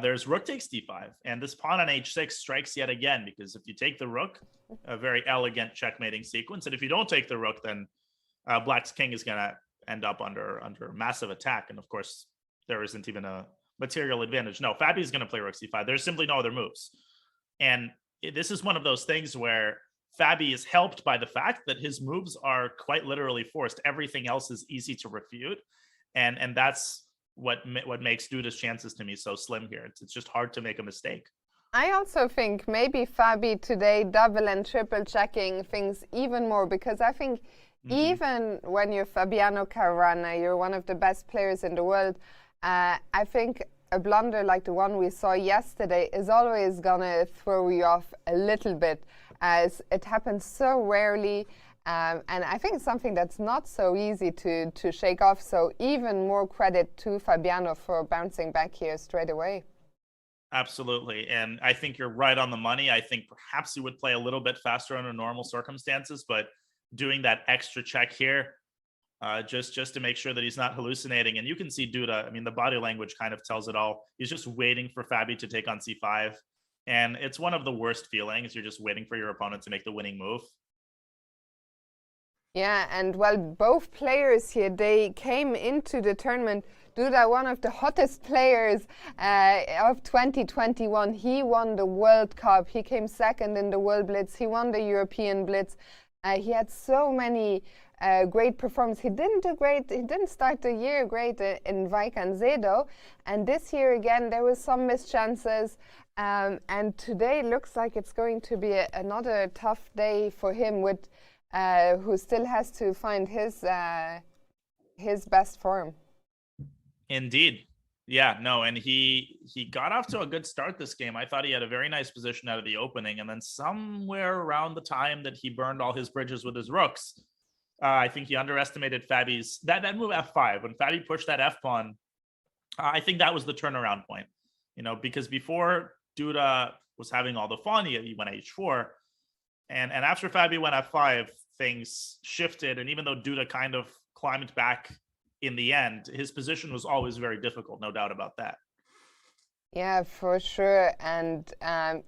There's rook takes d5, and this pawn on h6 strikes yet again, because if you take the rook, a very elegant checkmating sequence, and if you don't take the rook, then Black's king is going to end up under massive attack, and of course, there isn't even a material advantage. No, Fabi's going to play rook c5. There's simply no other moves, and this is one of those things where Fabi is helped by the fact that his moves are quite literally forced. Everything else is easy to refute, and that's what makes Duda's chances to me so slim here. It's just hard to make a mistake. I also think maybe Fabi today double and triple checking things even more, because I think even when you're Fabiano Caruana, you're one of the best players in the world, I think a blunder like the one we saw yesterday is always gonna throw you off a little bit, as it happens so rarely. And I think it's something that's not so easy to shake off. So even more credit to Fabiano for bouncing back here straight away. Absolutely. And I think you're right on the money. I think perhaps he would play a little bit faster under normal circumstances, but doing that extra check here, just to make sure that he's not hallucinating. And you can see Duda, I mean, the body language kind of tells it all. He's just waiting for Fabi to take on c5. And it's one of the worst feelings. You're just waiting for your opponent to make the winning move. Yeah, and well, both players here, they came into the tournament. Duda, one of the hottest players of 2021. He won the World Cup. He came second in the World Blitz. He won the European Blitz. He had so many great performances. He didn't do great. He didn't start the year great in Wijk and Zedo. And this year, again, there was some missed chances. And today looks like it's going to be another tough day for him, with who still has to find his best form. Indeed. Yeah, no, and he got off to a good start this game. I thought he had a very nice position out of the opening, and then somewhere around the time that he burned all his bridges with his rooks, I think he underestimated Fabi's that move f5. When Fabi pushed that f pawn, I think that was the turnaround point. Because before Duda was having all the fun, he went h4. And after Fabi went f5, things shifted. And even though Duda kind of climbed back in the end, his position was always very difficult, no doubt about that. Yeah, for sure. And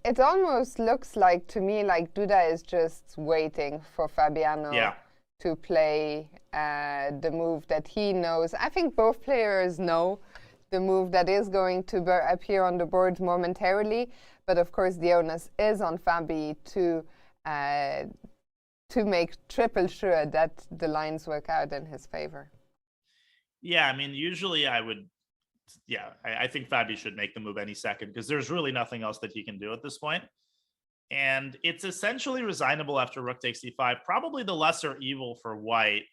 it almost looks like, to me, like Duda is just waiting for Fabiano to play the move that he knows. I think both players know the move that is going to appear on the board momentarily. But of course, the onus is on Fabi to make triple sure that the lines work out in his favor. Yeah, I mean, usually I think Fabi should make the move any second, because there's really nothing else that he can do at this point. And it's essentially resignable after rook takes c5. Probably the lesser evil for white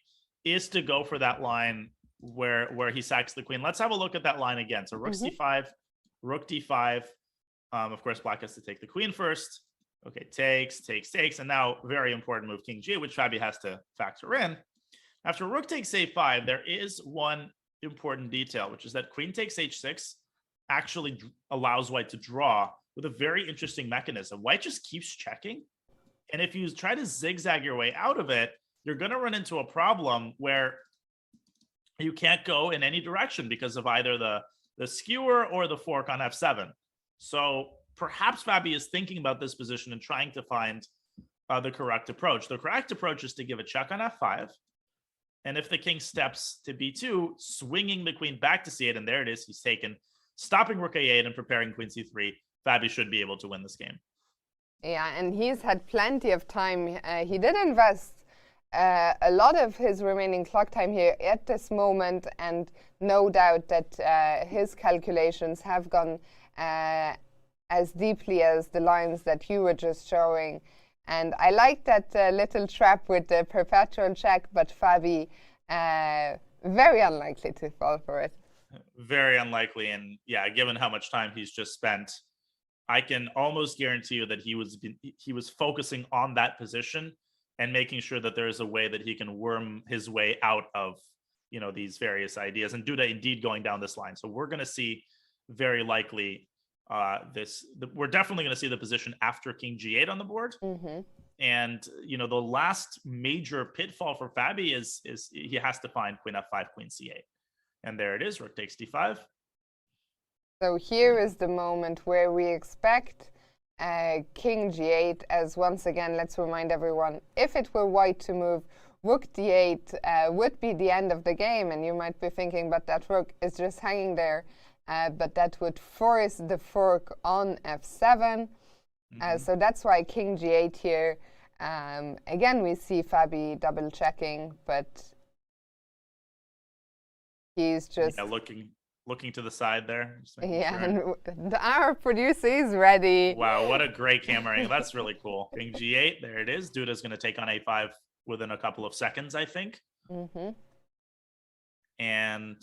is to go for that line where he sacks the queen. Let's have a look at that line again. So rook c5, rook d5. Of course, Black has to take the queen first. Okay, takes. And now, very important move, king g8, which Fabi has to factor in. After rook takes a5, there is one important detail, which is that queen takes h6 actually allows white to draw with a very interesting mechanism. White just keeps checking. And if you try to zigzag your way out of it, you're going to run into a problem where you can't go in any direction because of either the skewer or the fork on f7. So perhaps Fabi is thinking about this position and trying to find the correct approach. The correct approach is to give a check on f5. And if the king steps to b2, swinging the queen back to c8, and there it is, he's taken, stopping rook a8 and preparing queen c3, Fabi should be able to win this game. Yeah, and he's had plenty of time. He did invest a lot of his remaining clock time here at this moment, and no doubt that his calculations have gone as deeply as the lines that you were just showing. And I like that little trap with the perpetual check, but Fabi, very unlikely to fall for it. Very unlikely. And yeah, given how much time he's just spent, I can almost guarantee you that he was focusing on that position and making sure that there is a way that he can worm his way out of, you know, these various ideas. And Duda indeed going down this line. So we're going to see very likely we're definitely going to see the position after king g8 on the board. Mm-hmm. And, you know, the last major pitfall for Fabi is he has to find queen f5, queen c8. And there it is, rook takes d5. So here is the moment where we expect king g8, as once again, let's remind everyone, if it were white to move, rook d8 would be the end of the game. And you might be thinking, but that rook is just hanging there. But that would force the fork on f7. So that's why king g8 here. Again, we see Fabi double checking, but he's just looking to the side there. Yeah, sure. And our producer is ready. Wow, what a great camera angle. That's really cool. King g8, there it is. Duda's going to take on a5 within a couple of seconds, I think. Mm-hmm. And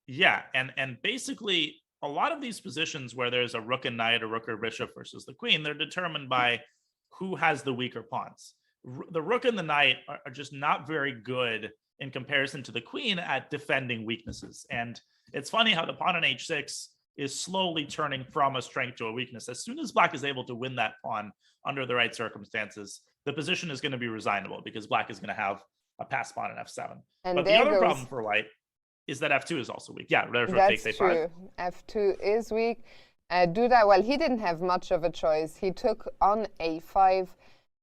yeah, and basically a lot of these positions where there's a rook and knight, a rook or bishop versus the queen, they're determined by who has the weaker pawns. The rook and the knight are just not very good in comparison to the queen at defending weaknesses. And it's funny how the pawn on h6 is slowly turning from a strength to a weakness. As soon as black is able to win that pawn under the right circumstances, the position is going to be resignable because black is going to have a pass pawn on f7. And but the other problem for white is that f2 is also weak. Yeah, that's true. f2 is weak. Duda, well, he didn't have much of a choice. He took on a5.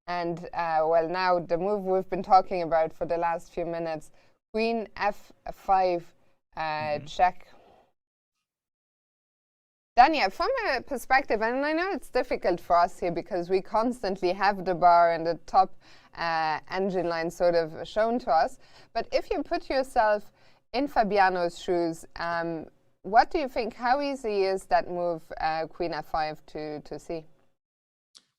And, well, now the move we've been talking about for the last few minutes, queen f5 check. Dania, from a perspective, and I know it's difficult for us here because we constantly have the bar and the top engine line sort of shown to us, but if you put yourself in Fabiano's shoes, what do you think? How easy is that move, queen f5 to see?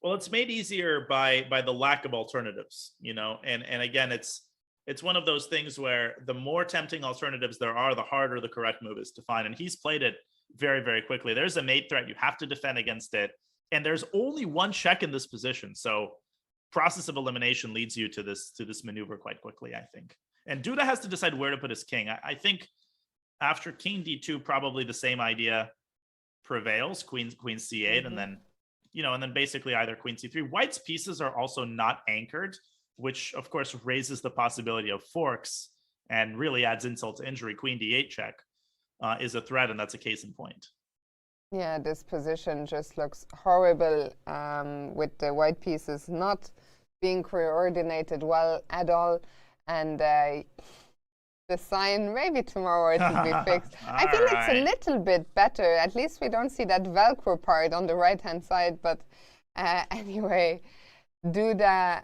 Well, it's made easier by the lack of alternatives, you know, and again, it's one of those things where the more tempting alternatives there are, the harder the correct move is to find. And he's played it very, very quickly. There's a mate threat. You have to defend against it. And there's only one check in this position. So process of elimination leads you to this maneuver quite quickly, I think. And Duda has to decide where to put his king. I think after king d2, probably the same idea prevails, queen c8, and then, you know, and then basically either queen c3. White's pieces are also not anchored, which of course raises the possibility of forks and really adds insult to injury. Queen d8 check is a threat, and that's a case in point. Yeah, this position just looks horrible with the white pieces not being coordinated well at all. And the sign, maybe tomorrow it will be fixed. I feel it's a little bit better. At least we don't see that Velcro part on the right-hand side. But anyway, Duda,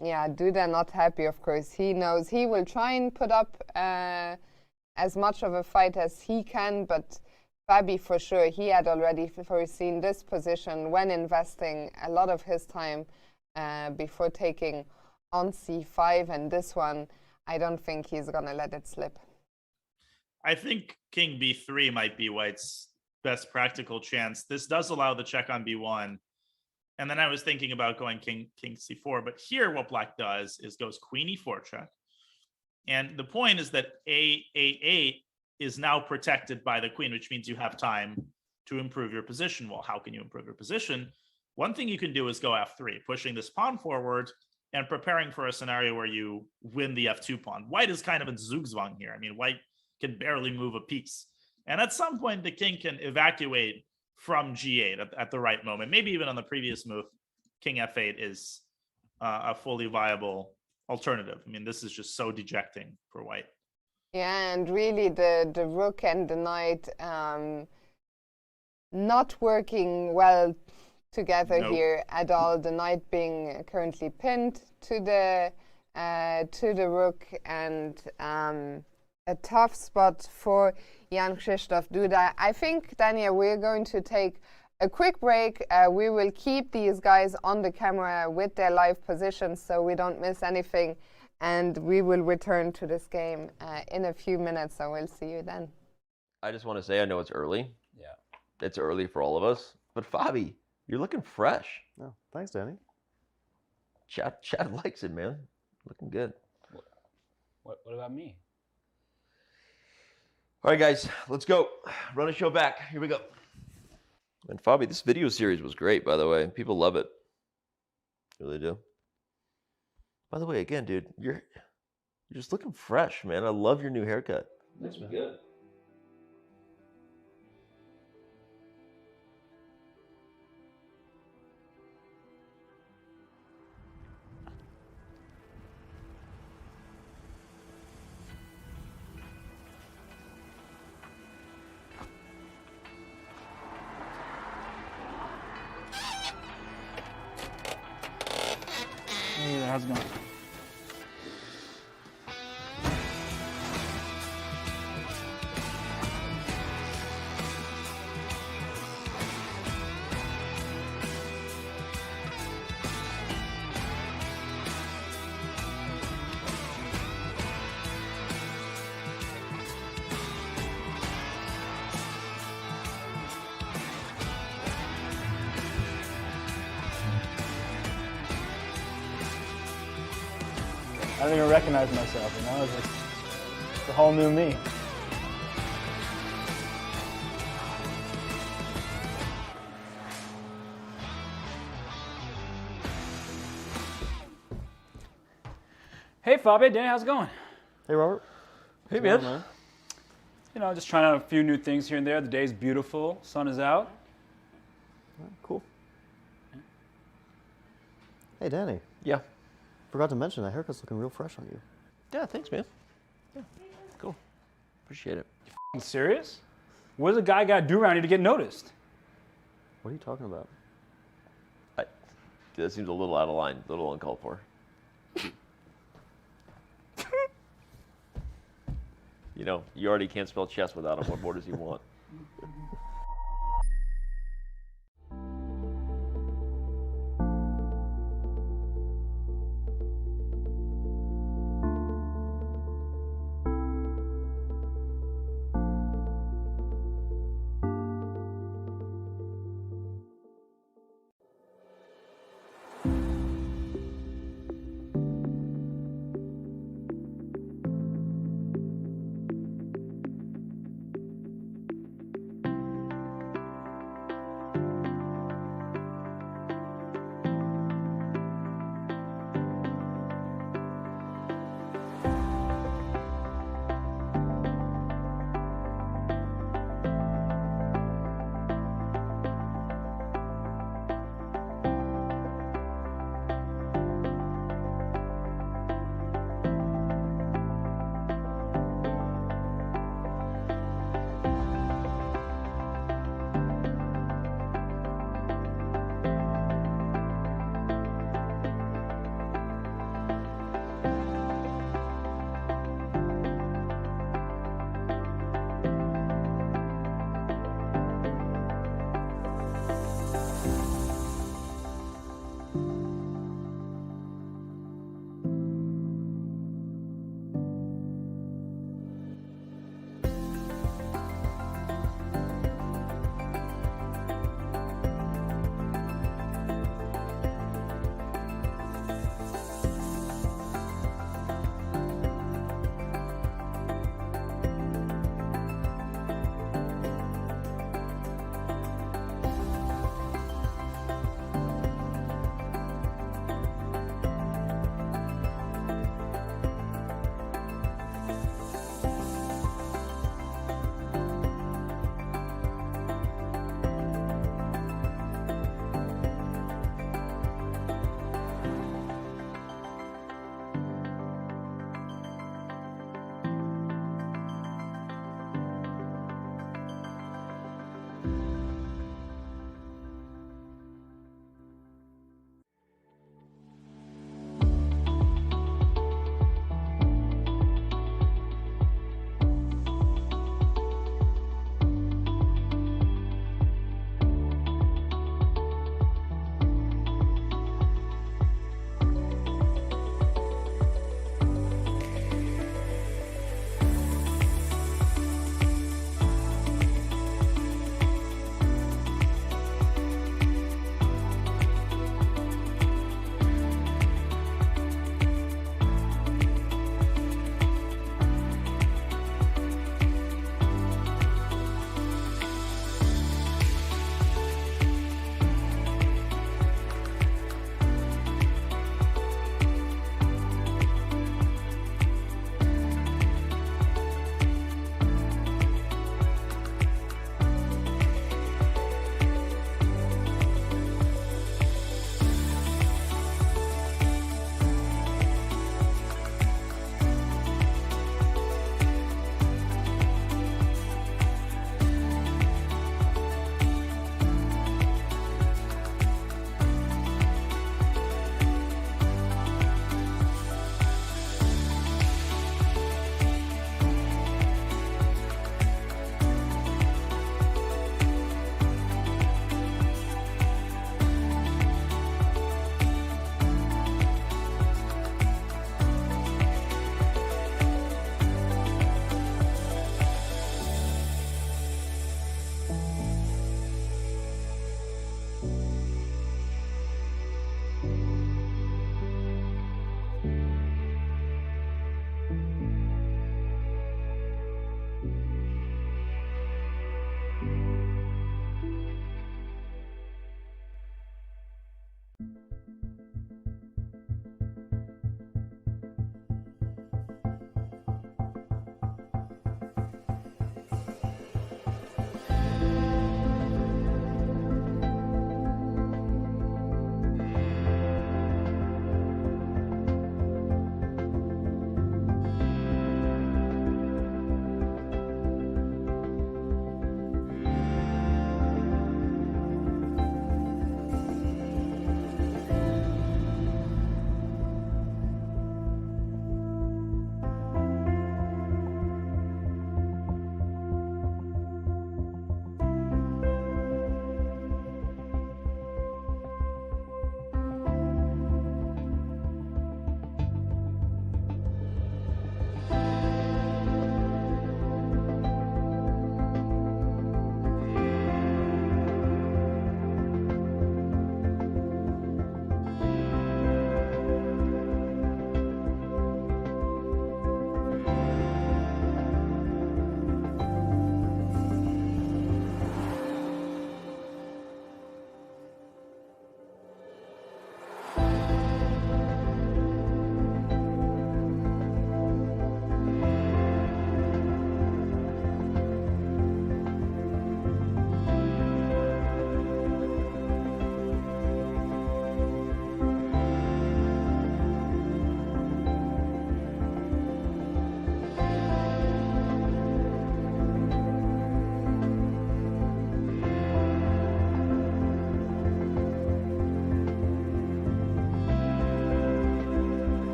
Duda not happy, of course. He knows he will try and put up as much of a fight as he can, but Fabi, for sure, he had already foreseen this position when investing a lot of his time before taking on c5, and this one, I don't think he's going to let it slip. I think king b3 might be White's best practical chance. This does allow the check on b1. And then I was thinking about going king c4, but here what black does is goes queen e4 check. And the point is that A8 is now protected by the queen, which means you have time to improve your position. Well, how can you improve your position? One thing you can do is go F3, pushing this pawn forward and preparing for a scenario where you win the F2 pawn. White is kind of in Zugzwang here. I mean, White can barely move a piece. And at some point, the king can evacuate from G8 at the right moment. Maybe even on the previous move, King F8 is a fully viable alternative. I mean, this is just so dejecting for White. Yeah, and really the rook and the knight not working well together here at all. The knight being currently pinned to the rook, and a tough spot for Jan Krzysztof Duda. I think, Daniel, we're going to take a quick break. We will keep these guys on the camera with their live positions so we don't miss anything. And we will return to this game in a few minutes, so we'll see you then. I just want to say, I know it's early. Yeah. It's early for all of us. But Fabi, you're looking fresh. Oh, thanks, Danny. Chad likes it, man. Looking good. What about me? All right, guys, let's go. Run a show back. Here we go. And Fabi, this video series was great, by the way. People love it. Really do. By the way, again, dude, you're just looking fresh, man. I love your new haircut. Looks good. Hey there, how's it going? I don't even recognize myself, you know? It's a whole new me. Hey, Fabi, Danny, how's it going? Hey, Robert. Hey, man. You know, just trying out a few new things here and there. The day's beautiful, sun is out. Cool. Hey, Danny. Yeah. Forgot to mention, that haircut's looking real fresh on you. Yeah, thanks, man. Yeah, cool. Appreciate it. You serious? What does a guy got to do around here to get noticed? What are you talking about? That seems a little out of line, a little uncalled for. You know, you already can't spell chess without him. What more does he want?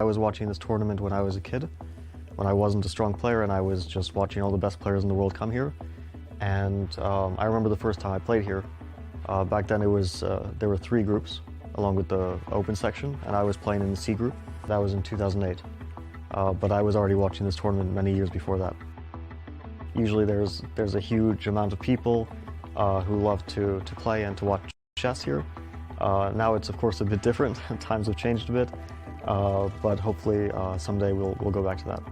I was watching this tournament when I was a kid, when I wasn't a strong player, and I was just watching all the best players in the world come here. And I remember the first time I played here. Back then it was, there were 3 groups along with the open section, and I was playing in the C group. That was in 2008. But I was already watching this tournament many years before that. Usually there's a huge amount of people who love to play and to watch chess here. Now it's of course a bit different. Times have changed a bit, but hopefully someday we'll go back to that.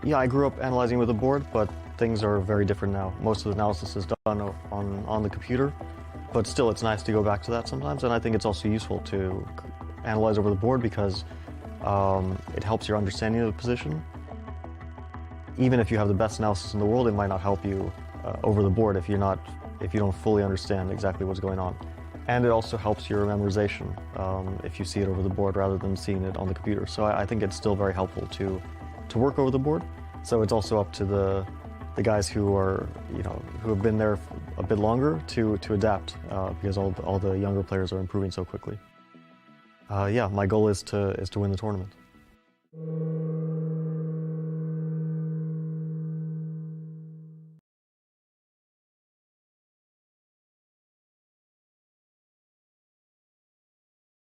Yeah, I grew up analyzing with a board, but things are very different now. Most of the analysis is done on the computer, but still it's nice to go back to that sometimes, and I think it's also useful to analyze over the board because it helps your understanding of the position. Even if you have the best analysis in the world, it might not help you over the board if you don't fully understand exactly what's going on. And it also helps your memorization if you see it over the board rather than seeing it on the computer. So I think it's still very helpful to work over the board. So it's also up to the guys who are, who have been there a bit longer to adapt because all the younger players are improving so quickly. Yeah, my goal is to win the tournament.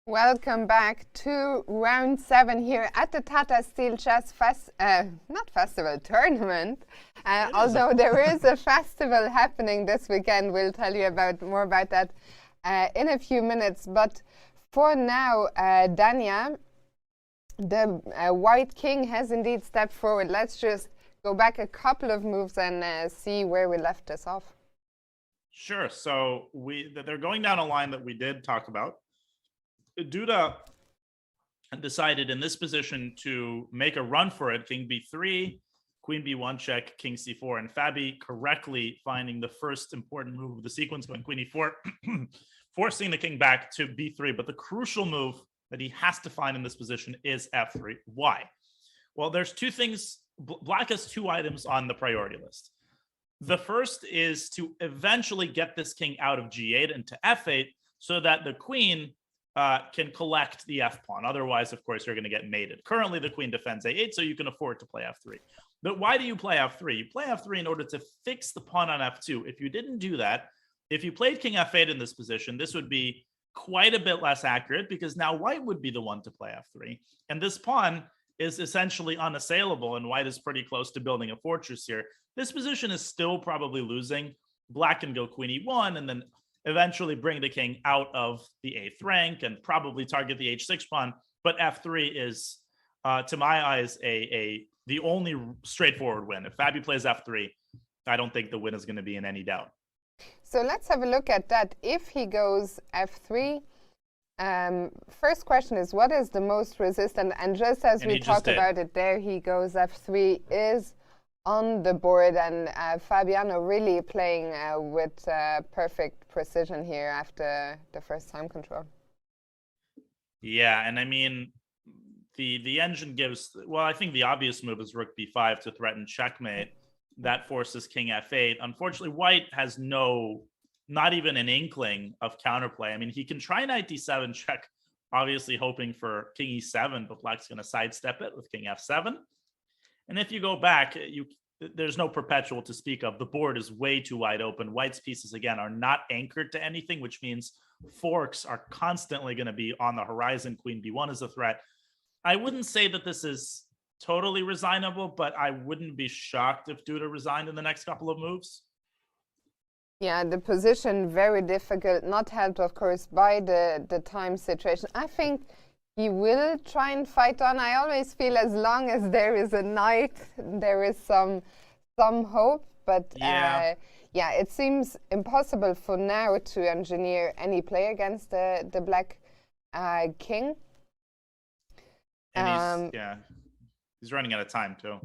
Welcome back to round 7 here at the Tata Steel Chess Tournament. Although there is a festival happening this weekend, we'll tell you more about that in a few minutes. But for now, Dania, the white king has indeed stepped forward. Let's just go back a couple of moves and see where we left this off. Sure. So they're going down a line that we did talk about. Duda decided in this position to make a run for it. King b3, queen b1 check, king c4, and Fabi correctly finding the first important move of the sequence, going queen e4, forcing the king back to b3. But the crucial move that he has to find in this position is f3. Why? Well, there's two things. Black has two items on the priority list. The first is to eventually get this king out of g8 into f8 so that the queen can collect the f-pawn. Otherwise, of course, you're going to get mated. Currently, the queen defends a8, so you can afford to play f3. But why do you play f3? You play f3 in order to fix the pawn on f2. If you didn't do that, if you played king f8 in this position, this would be quite a bit less accurate because now white would be the one to play f3. And this pawn is essentially unassailable, and white is pretty close to building a fortress here. This position is still probably losing. Black can go queen e1 and then eventually bring the king out of the 8th rank and probably target the h6 pawn. But f3 is, to my eyes, the only straightforward win. If Fabi plays f3, I don't think the win is going to be in any doubt. So let's have a look at that. If he goes f3, first question is, what is the most resistant? And just as we talked about it there, he goes f3 is on the board, and Fabiano really playing with perfect precision here after the first time control. Yeah, and I mean, the engine gives, well, I think the obvious move is rook b5 to threaten checkmate. That forces king f8. Unfortunately, white has not even an inkling of counterplay. I mean, he can try knight d7 check, obviously hoping for king e7, but black's going to sidestep it with king f7. And if you go back, there's no perpetual to speak of. The board is way too wide open. White's pieces, again, are not anchored to anything, which means forks are constantly going to be on the horizon. Queen b1 is a threat. I wouldn't say that this is totally resignable, but I wouldn't be shocked if Duda resigned in the next couple of moves. Yeah, the position very difficult, not helped, of course, by the time situation. I think he will try and fight on. I always feel as long as there is a knight, there is some hope. But yeah, it seems impossible for now to engineer any play against the black king. And he's running out of time too.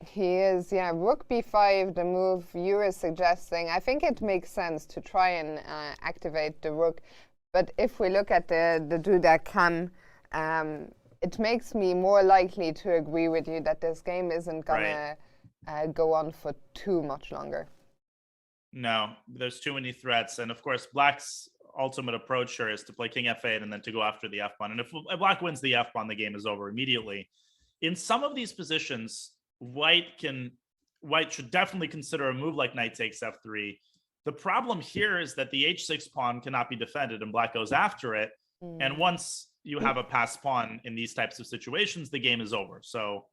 He is, yeah. Rook b5, the move you were suggesting. I think it makes sense to try and activate the rook. But if we look at the Duda cam, it makes me more likely to agree with you that this game isn't gonna go on for too much longer. No, there's too many threats. And of course, black's ultimate approach here is to play king f8 and then to go after the f-pawn. And if black wins the f-pawn, the game is over immediately. In some of these positions, white should definitely consider a move like knight takes f3. The problem here is that the h6 pawn cannot be defended and black goes after it. And once you have a passed pawn in these types of situations, the game is over. So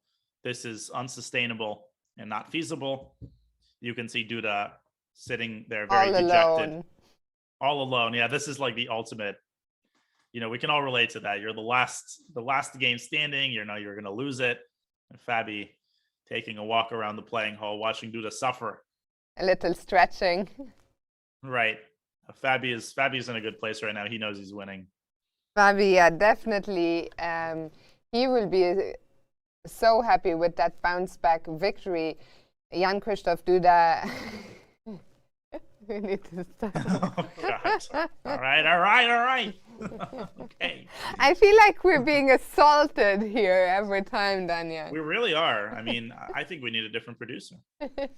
this is unsustainable and not feasible. You can see Duda sitting there very dejected. All alone. Yeah, this is like the ultimate. You know, we can all relate to that. You're the last game standing. You're going to lose it. And Fabi taking a walk around the playing hall, watching Duda suffer. A little stretching. Right. Fabi's in a good place right now. He knows he's winning. Fabi, yeah, definitely. He will be so happy with that bounce back victory. Jan Krzysztof Duda. We need to stop. Oh, God. All right. Okay. I feel like we're being assaulted here every time, Daniel. We really are. I mean, I think we need a different producer. Petition.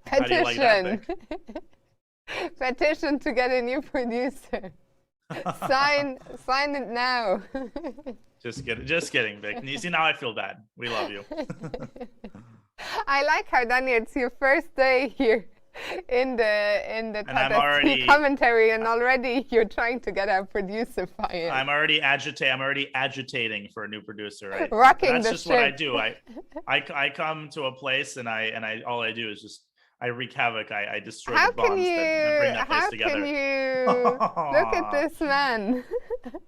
How do you like that, Petition to get a new producer. Sign it now. Just kidding, Vic. You see, now I feel bad. We love you. I like how, Daniel, it's your first day here in the Tata Steel commentary, and already you're trying to get our producer fired. I'm already agitating for a new producer. Right? Rocking That's the just ship. what I do. I come to a place and I all I do is just I wreak havoc. I destroy the bonds that bring that place together. How can you look at this man?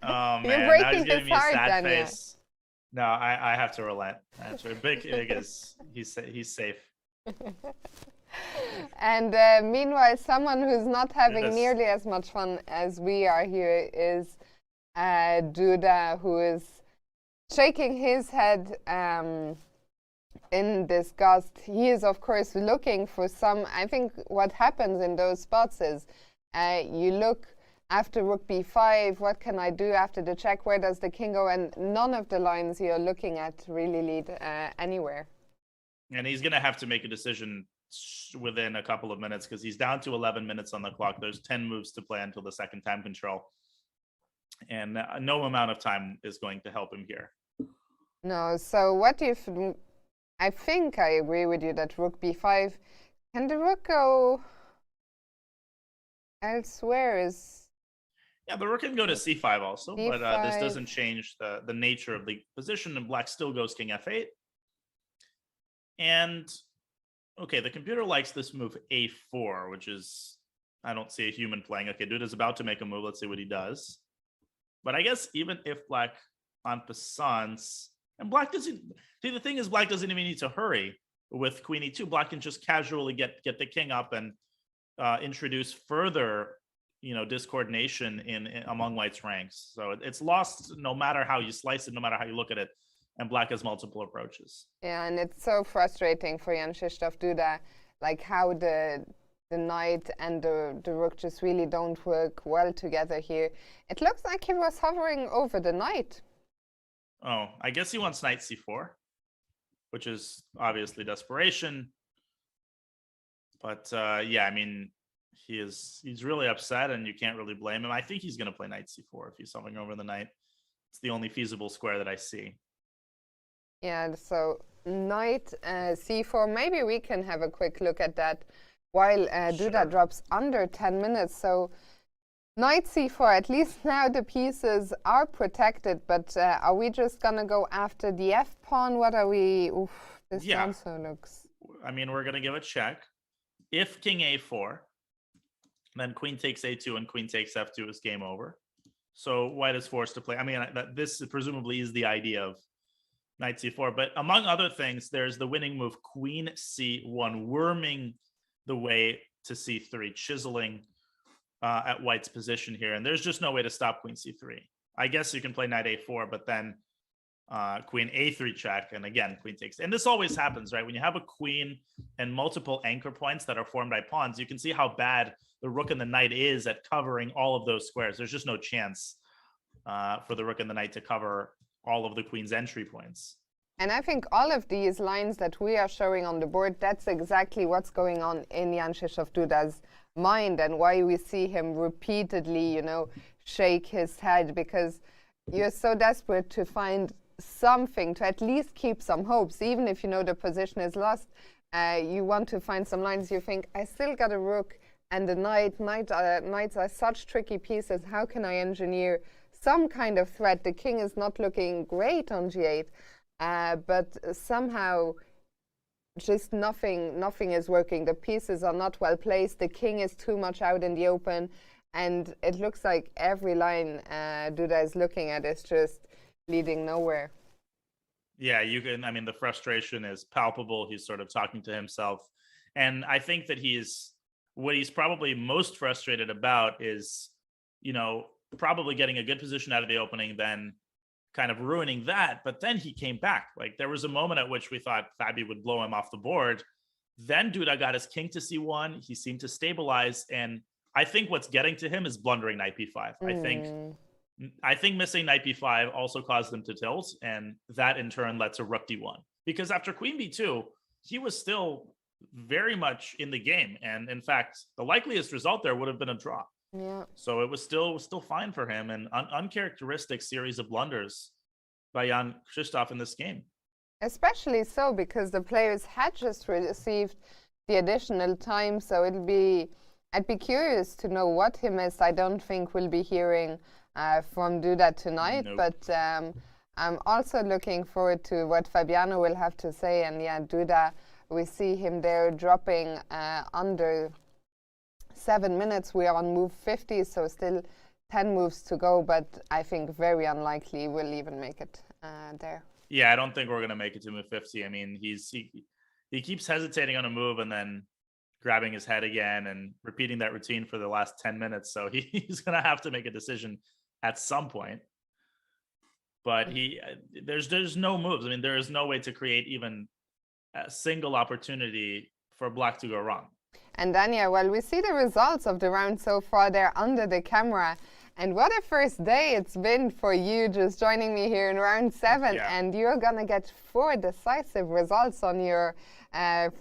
Oh man, You're now breaking he's giving his me a heart, sad Daniel. face. No, I have to relent. That's right. Big is he's safe. And meanwhile, someone who's not having nearly as much fun as we are here is Duda, who is shaking his head in disgust. He is, of course, looking for some. I think what happens in those spots is you look after rook b5, what can I do after the check? Where does the king go? And none of the lines you're looking at really lead anywhere. And he's going to have to make a decision within a couple of minutes because he's down to 11 minutes on the clock. There's 10 moves to play until the second time control. And no amount of time is going to help him here. No, so what if... I think I agree with you that rook b5. Can the rook go elsewhere? Yeah, the rook can go to c5 also, c5. but this doesn't change the nature of the position, and black still goes king f8. And, okay, the computer likes this move a4, which is, I don't see a human playing. Okay, dude is about to make a move. Let's see what he does. But I guess even if black en passant, and black doesn't, see, the thing is black doesn't even need to hurry with queen e2. Black can just casually get the king up and introduce further, discoordination in among white's ranks. So it's lost no matter how you slice it, no matter how you look at it, and black has multiple approaches. Yeah, and it's so frustrating for Jan Krzysztof Duda, like how the knight and the rook just really don't work well together here. It looks like he was hovering over the knight. Oh, I guess he wants knight c4, which is obviously desperation. But yeah, I mean, he's really upset, and you can't really blame him. I think he's going to play knight c4 if he's hovering over the knight. It's the only feasible square that I see. Yeah, so knight c4. Maybe we can have a quick look at that while Duda drops under 10 minutes. So knight c4, at least now the pieces are protected, but are we just going to go after the f-pawn? What are we... Oof, this also looks... I mean, we're going to give a check. If king a4, then queen takes a2 and queen takes f2 is game over. So white is forced to play. I mean, this presumably is the idea of knight c4. But among other things, there's the winning move queen c1, worming the way to c3, chiseling at white's position here. And there's just no way to stop queen c3. I guess you can play knight a4, but then queen a3 check, and again, queen takes. And this always happens, right? When you have a queen and multiple anchor points that are formed by pawns, you can see how bad the rook and the knight is at covering all of those squares. There's just no chance for the rook and the knight to cover all of the queen's entry points. And I think all of these lines that we are showing on the board, that's exactly what's going on in Jan Krzysztof Duda's mind, and why we see him repeatedly, shake his head, because you're so desperate to find something to at least keep some hopes, even if the position is lost. You want to find some lines. You think, I still got a rook and a knight. Knights are such tricky pieces. How can I engineer some kind of threat? The king is not looking great on g8, but somehow just nothing is working. The pieces are not well placed. The king is too much out in the open, and it looks like every line Duda is looking at is just leading nowhere. Yeah, I mean, the frustration is palpable. He's sort of talking to himself. And I think that what he's probably most frustrated about is, probably getting a good position out of the opening, then kind of ruining that. But then he came back. Like, there was a moment at which we thought Fabi would blow him off the board. Then Duda got his king to c1. He seemed to stabilize. And I think what's getting to him is blundering knight b5. I think missing knight b5 also caused him to tilt, and that in turn led to rook d1. Because after queen b2, he was still very much in the game. And in fact, the likeliest result there would have been a draw. Yeah. So it was still fine for him, and uncharacteristic series of blunders by Jan Krzysztof in this game. Especially so because the players had just received the additional time, so I'd be curious to know what he missed. I don't think we'll be hearing from Duda tonight, Nope. but I'm also looking forward to what Fabiano will have to say. And yeah, Duda, we see him there dropping under 7 minutes. We are on move 50, so still 10 moves to go, but I think very unlikely we'll even make it there. Yeah, I don't think we're gonna make it to move 50. I mean, he keeps hesitating on a move and then grabbing his head again and repeating that routine for the last 10 minutes. So he's gonna have to make a decision at some point. But there's no moves. I mean, there is no way to create even a single opportunity for black to go wrong. And Dania, well, we see the results of the round so far there under the camera. And what a first day it's been for you just joining me here in round 7. Yeah. And you're going to get 4 decisive results on your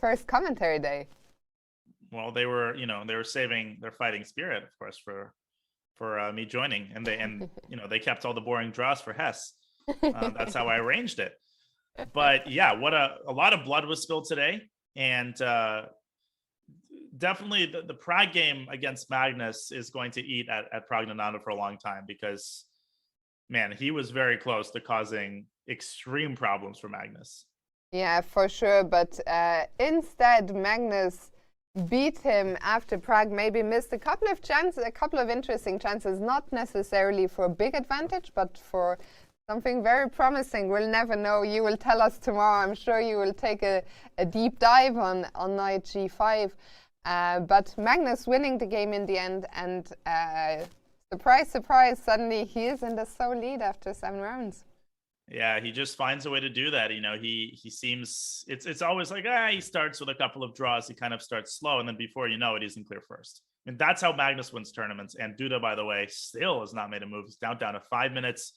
first commentary day. Well, they were saving their fighting spirit, of course, for me joining. And they kept all the boring draws for Hess. That's how I arranged it. But yeah, a lot of blood was spilled today. And definitely the Prague game against Magnus is going to eat at Praggnanandhaa for a long time because, man, he was very close to causing extreme problems for Magnus. Yeah, for sure. But instead, Magnus beat him after Prague, maybe missed a couple of interesting chances, not necessarily for a big advantage, but for something very promising. We'll never know. You will tell us tomorrow. I'm sure you will take a deep dive on knight g5. But Magnus winning the game in the end, and surprise, surprise, suddenly he is in the sole lead after 7 rounds. Yeah, he just finds a way to do that. He seems, it's always like, he starts with a couple of draws. He kind of starts slow, and then before you know it, he's in clear first. And that's how Magnus wins tournaments. And Duda, by the way, still has not made a move. He's down to 5 minutes.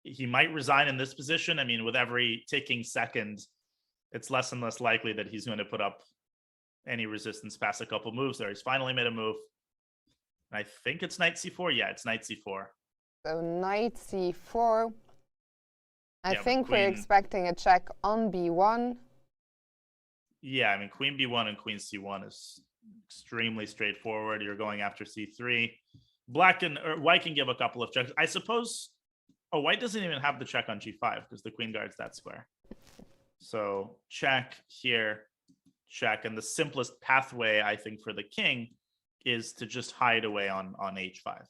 He might resign in this position. I mean, with every ticking second, it's less and less likely that he's going to put up any resistance past a couple moves there. He's finally made a move. I think it's knight c4. Yeah, it's knight c4. So knight c4. I think queen, we're expecting a check on b1. Yeah, I mean, queen b1 and queen c1 is extremely straightforward. You're going after c3. White can give a couple of checks. I suppose. Oh, white doesn't even have the check on g5 because the queen guards that square. So check here, check. And the simplest pathway, I think, for the king is to just hide away on h5.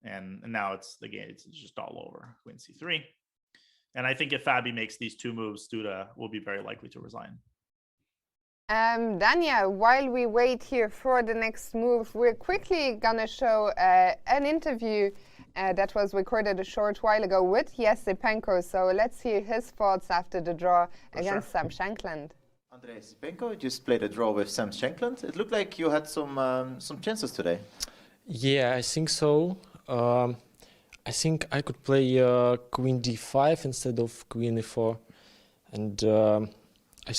And now it's the game. It's just all over. Queen c3. And I think if Fabi makes these 2 moves, Duda will be very likely to resign. Dania, while we wait here for the next move, we're quickly going to show an interview that was recorded a short while ago with Yesipenko. So let's hear his thoughts after the draw against Sam Shankland. Andrei Yesipenko just played a draw with Sam Shankland. It looked like you had some chances today. Yeah, I think so. I think I could play queen d5 instead of queen e4, and I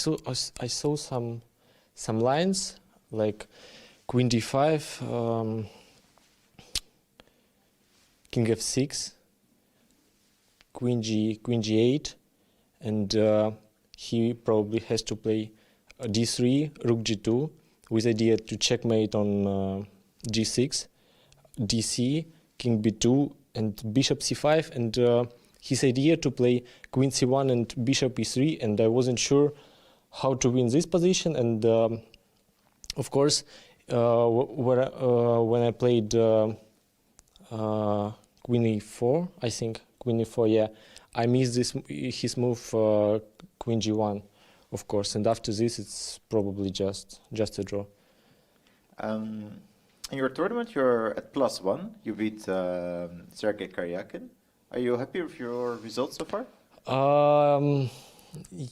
saw some lines like queen d5, king f6, queen g8, and he probably has to play d3, rook g2, with idea to checkmate on g6, dc, king b2, and bishop c5, and his idea to play queen c1 and bishop e3, and I wasn't sure how to win this position. And of course, when I played queen e4, I think queen e4, yeah, I missed his move queen g1, of course, and after this it's probably just a draw. In your tournament, you're at +1. You beat Sergei Karyakin. Are you happy with your results so far?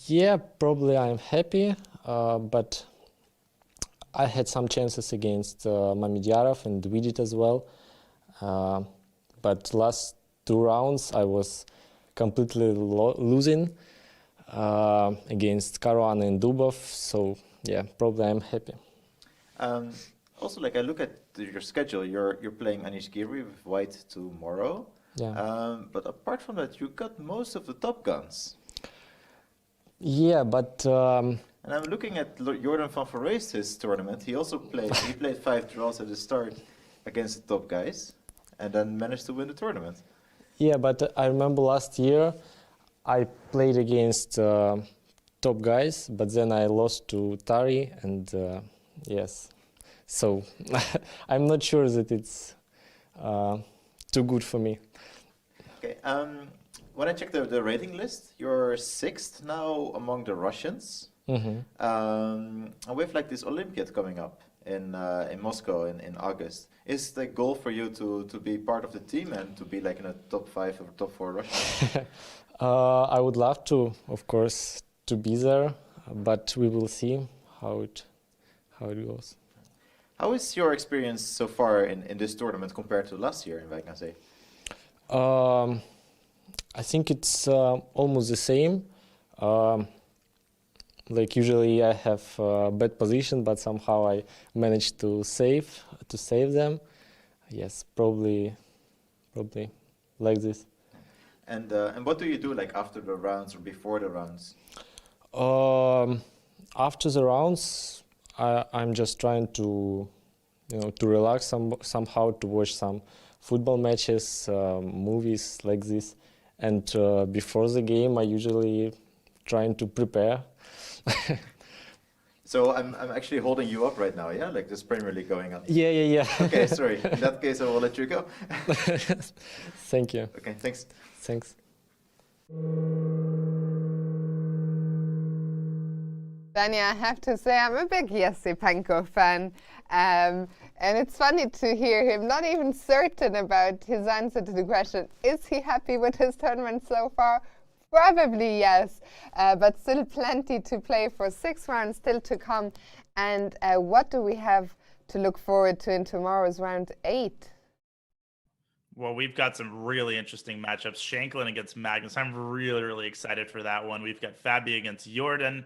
Yeah, probably I'm happy, but I had some chances against Mamedjarov and Vidit as well. But last 2 rounds I was completely losing against Caruana and Dubov. So yeah, probably I'm happy. Also, like I look at your schedule, you're playing Anish Giri with White tomorrow. Yeah. But apart from that, you got most of the top guns. Yeah, but and I'm looking at Jorden van Foreest, his tournament. He also played 5 draws at the start against the top guys, and then managed to win the tournament. Yeah, but I remember last year I played against top guys, but then I lost to Tari, and yes. So I'm not sure that it's too good for me. Okay. when I checked the rating list, you're 6th now among the Russians. And we have like this Olympiad coming up in Moscow in August. Is the goal for you to be part of the team and to be like in a top 5 or top 4 Russian? I would love to, of course, to be there, but we will see how it goes. How is your experience so far in this tournament compared to last year in Wijk? I think it's almost the same. Like usually I have a bad position, but somehow I managed to save them. Yes, probably like this. And what do you do like after the rounds or before the rounds? After the rounds, I'm just trying to relax somehow, to watch some football matches, movies like this. And before the game, I usually trying to prepare. So I'm actually holding you up right now, yeah? Like this Premier League going on. Yeah. Okay, sorry. In that case, I will let you go. Thank you. Okay, thanks. Thanks. Danny, I have to say I'm a big Yesipenko fan. And it's funny to hear him not even certain about his answer to the question, is he happy with his tournament so far? Probably yes, but still plenty to play for. 6 rounds still to come. And what do we have to look forward to in tomorrow's round 8? Well, we've got some really interesting matchups. Shankland against Magnus. I'm really, really excited for that one. We've got Fabi against Jorden,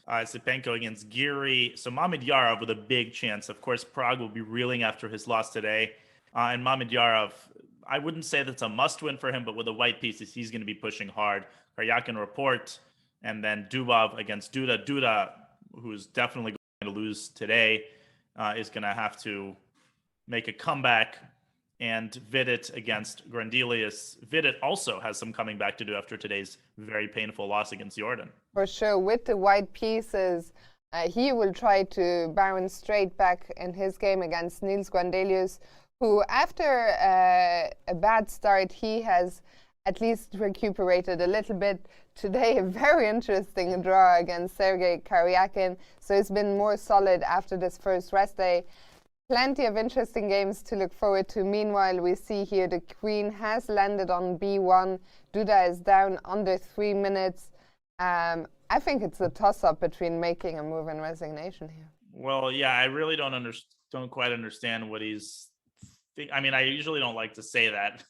Sipenko against Giri. So Mamedyarov with a big chance. Of course, Pragg will be reeling after his loss today. And Mamedyarov, I wouldn't say that's a must-win for him, but with the white pieces, he's going to be pushing hard. Karyakin Report, and then Dubov against Duda. Duda, who's definitely going to lose today, is going to have to make a comeback. And Vidit against Grandelius. Vidit also has some coming back to do after today's very painful loss against Jorden. For sure, with the white pieces, he will try to bounce straight back in his game against Niels Grandelius, who after a bad start, he has at least recuperated a little bit. Today, a very interesting draw against Sergei Karyakin, so he's been more solid after this first rest day. Plenty of interesting games to look forward to. Meanwhile, we see here the queen has landed on b1. Duda is down under 3 minutes. I think it's a toss-up between making a move and resignation here. Well, yeah, I really don't quite understand what he's I mean, I usually don't like to say that.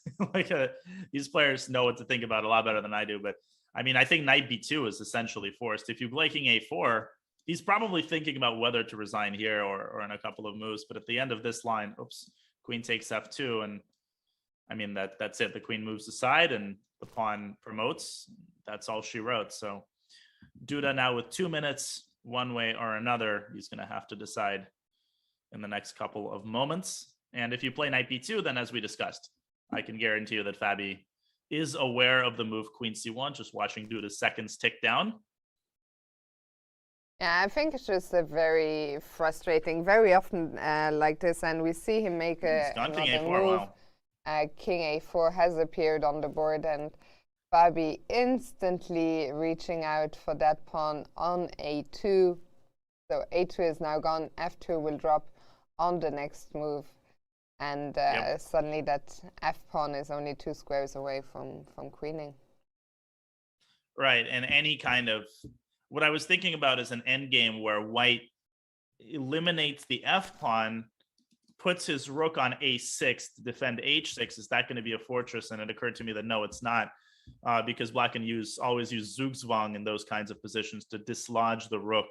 These players know what to think about a lot better than I do. But I mean, I think knight b2 is essentially forced. If you're blanking a4, he's probably thinking about whether to resign here or in a couple of moves. But at the end of this line, queen takes f2. And I mean, that's it. The queen moves aside and the pawn promotes. That's all she wrote. So Duda now with 2 minutes, one way or another, he's going to have to decide in the next couple of moments. And if you play knight b2, then as we discussed, I can guarantee you that Fabi is aware of the move queen c1, just watching Duda's seconds tick down. Yeah, I think it's just a very frustrating, very often like this, and we see him make another move. Wow. King a4 has appeared on the board, and Fabi instantly reaching out for that pawn on a2. So a2 is now gone, f2 will drop on the next move. And suddenly that f-pawn is only 2 squares away from queening. Right, and any kind of... What I was thinking about is an endgame where white eliminates the f-pawn, puts his rook on a6 to defend h6. Is that going to be a fortress? And it occurred to me that no, it's not, because black can always use Zugzwang in those kinds of positions to dislodge the rook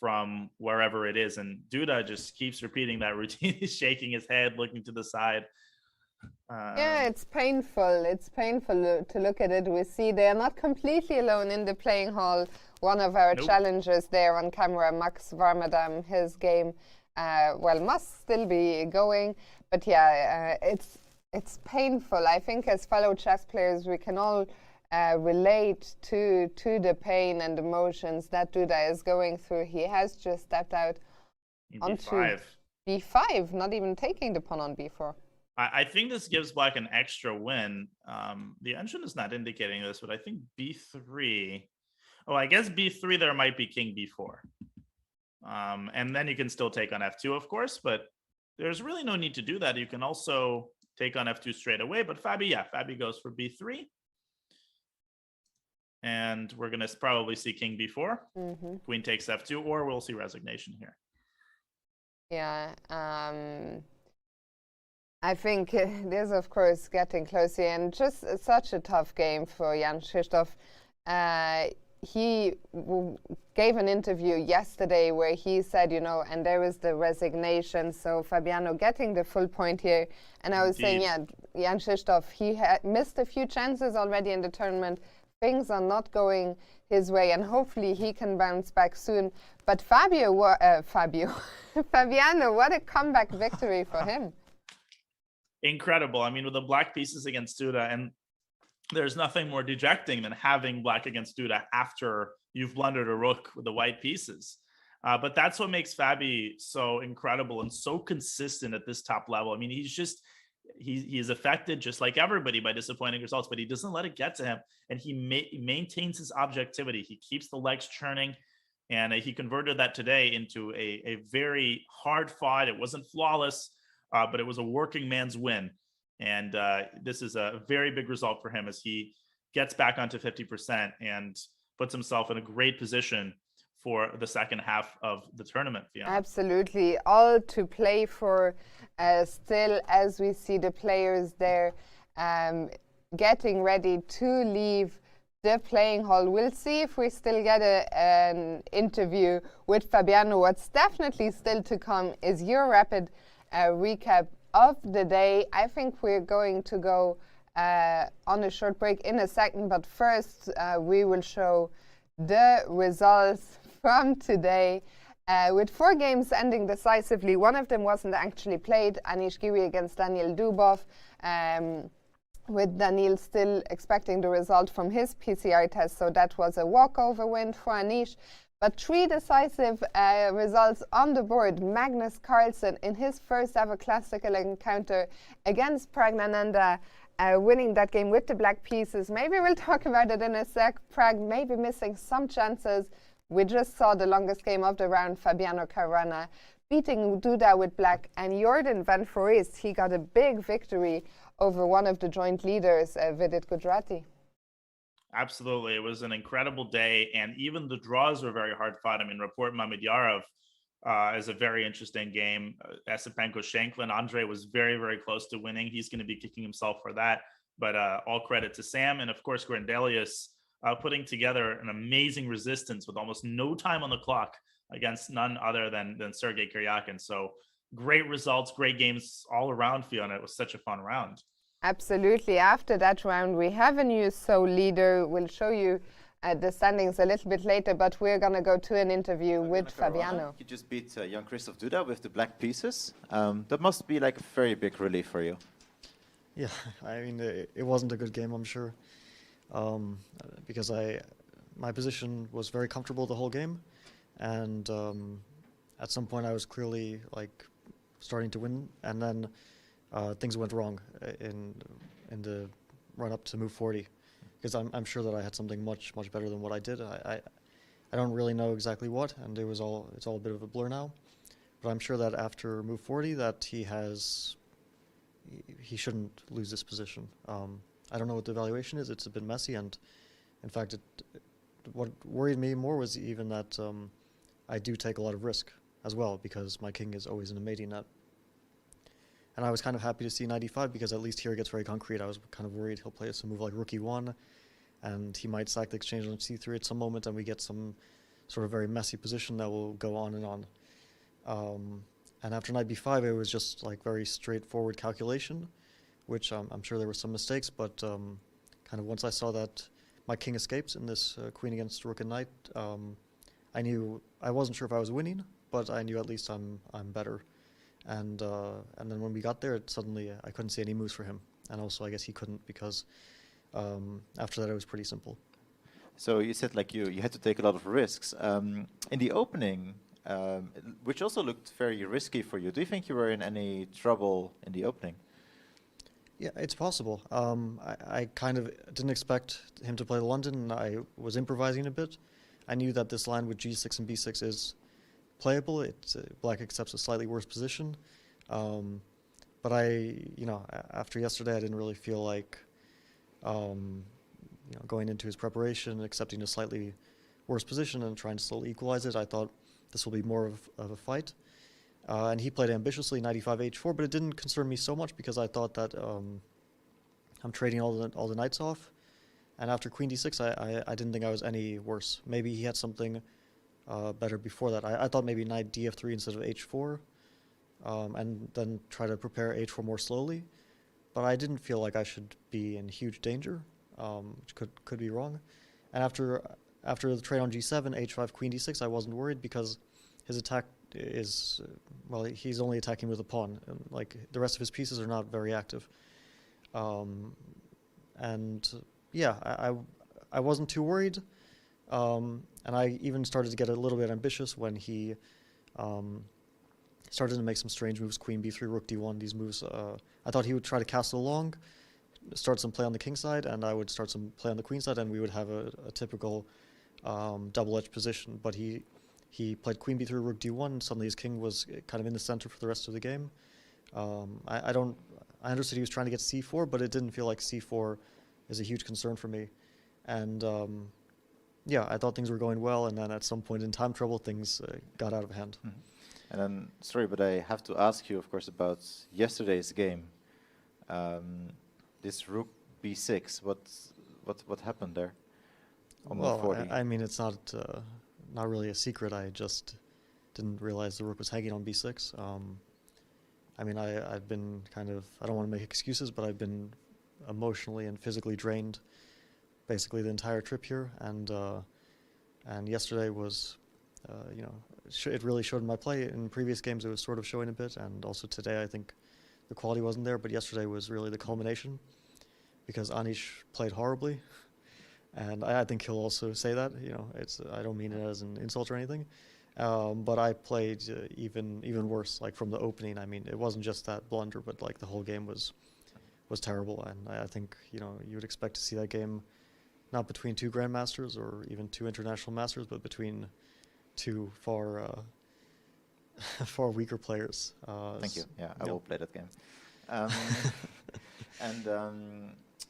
from wherever it is. And Duda just keeps repeating that routine. He's shaking his head, looking to the side. Yeah, it's painful. It's painful to look at it. We see they are not completely alone in the playing hall. One of our challengers there on camera, Max Varmadam, his game, must still be going. But yeah, it's painful. I think as fellow chess players, we can all relate to the pain and emotions that Duda is going through. He has just stepped out onto b5, not even taking the pawn on b4. I think this gives Black an extra win. The engine is not indicating this, but I think b3. Oh, I guess b3 there might be king b4. And then you can still take on f2, of course, but there's really no need to do that. You can also take on f2 straight away, but Fabi goes for b3. And we're going to probably see king b4. Queen takes f2, or we'll see resignation here. Yeah, I think it is, of course, getting closer, and just such a tough game for Jan Krzysztof. He gave an interview yesterday where he said, you know, and there was the resignation. So Fabiano getting the full point here. And I was saying, yeah, Jan Krzysztof, he had missed a few chances already in the tournament. Things are not going his way, and hopefully he can bounce back soon. But Fabiano, what a comeback victory for him. Incredible. I mean, with the black pieces against Duda, and there's nothing more dejecting than having black against Duda after you've blundered a rook with the white pieces. But that's what makes Fabi so incredible and so consistent at this top level. I mean, he's affected just like everybody by disappointing results, but he doesn't let it get to him, and he maintains his objectivity. He keeps the legs churning, and he converted that today into a very hard fight. It wasn't flawless, but it was a working man's win. And this is a very big result for him as he gets back onto 50% and puts himself in a great position for the second half of the tournament. Fiona. Absolutely. All to play for still, as we see the players there getting ready to leave the playing hall. We'll see if we still get an interview with Fabiano. What's definitely still to come is your rapid recap of the day. I think we're going to go on a short break in a second, but first we will show the results from today. With 4 games ending decisively, one of them wasn't actually played, Anish Giri against Daniel Dubov, with Daniil still expecting the result from his PCR test, so that was a walkover win for Anish. But 3 decisive results on the board. Magnus Carlsen in his first ever classical encounter against Praggnanandhaa, winning that game with the black pieces. Maybe we'll talk about it in a sec. Pragg maybe missing some chances. We just saw the longest game of the round, Fabiano Caruana beating Duda with black, and Jorden van Foreest, he got a big victory over one of the joint leaders, Vidit Gujrati. Absolutely. It was an incredible day, and even the draws were very hard fought. I mean, Report Mamedyarov is a very interesting game. Esipenko Shankland, Andre was very, very close to winning. He's going to be kicking himself for that, but all credit to Sam. And of course, Grandelius putting together an amazing resistance with almost no time on the clock against none other than Sergei Kiryakin. So great results, great games all around, Fiona. It was such a fun round. Absolutely. After that round, we have a new sole leader. We'll show you the standings a little bit later, but we're going to go to an interview with Fabiano. You just beat Jan Krzysztof Duda with the black pieces. That must be like a very big relief for you. Yeah, I mean, it wasn't a good game, I'm sure, because my position was very comfortable the whole game, and at some point I was clearly like starting to win, and then things went wrong in the run up to move 40, because I'm sure that I had something much better than what I did. I don't really know exactly what, and it's all a bit of a blur now, but I'm sure that after move 40 that he shouldn't lose this position. I don't know what the evaluation is. It's a bit messy, and in fact what worried me more was even that I do take a lot of risk as well, because my king is always in a mating net. And I was kind of happy to see 95, because at least here it gets very concrete. I was kind of worried he'll play some move like rook e1, and he might sack the exchange on c3 at some moment, and we get some sort of very messy position that will go on and on. And after knight b5, it was just like very straightforward calculation, which I'm sure there were some mistakes, but kind of once I saw that my king escapes in this queen against rook and knight, I wasn't sure if I was winning, but I knew at least I'm better. And then when we got there, suddenly I couldn't see any moves for him, and also I guess he couldn't, because after that it was pretty simple. So you said like you had to take a lot of risks in the opening, which also looked very risky for you. Do you think you were in any trouble in the opening? Yeah, it's possible. I kind of didn't expect him to play London, and I was improvising a bit. I knew that this line with G6 and B6 is playable. Black accepts a slightly worse position. But after yesterday, I didn't really feel like, going into his preparation, accepting a slightly worse position and trying to still equalize it. I thought this will be more of a fight. And he played ambitiously, 95 H4, but it didn't concern me so much because I thought that I'm trading all the knights off. And after Queen D6, I didn't think I was any worse. Maybe he had something better before that. I thought maybe Knight DF3 instead of H4, and then try to prepare H4 more slowly. But I didn't feel like I should be in huge danger, which could be wrong. And after the trade on G7, H5, Queen D6, I wasn't worried because his attack is, he's only attacking with a pawn. And, like, the rest of his pieces are not very active. I wasn't too worried. And I even started to get a little bit ambitious when he started to make some strange moves, Queen B3, Rook D1, these moves. I thought he would try to castle along, start some play on the king side, and I would start some play on the queen side, and we would have a typical double-edged position. But he played Queen B3, Rook D1, and suddenly his king was kind of in the center for the rest of the game. I understood he was trying to get C4, but it didn't feel like C4 is a huge concern for me. And I thought things were going well, and then at some point in time trouble, things got out of hand. Mm-hmm. And then, sorry, but I have to ask you, of course, about yesterday's game. This Rook B6, what happened there? On Well, 40? I mean, it's not really a secret. I just didn't realize the Rook was hanging on B6. I mean, I've been kind of, I don't want to make excuses, but I've been emotionally and physically drained basically the entire trip here, and yesterday was, it really showed in my play. In previous games it was sort of showing a bit, and also today I think the quality wasn't there, but yesterday was really the culmination because Anish played horribly, and I think he'll also say that, I don't mean it as an insult or anything, but I played even worse, like from the opening. I mean, it wasn't just that blunder, but like the whole game was terrible, and I think, you would expect to see that game not between two grandmasters or even two international masters, but between two far weaker players. Thank you. Yeah, I will play that game. And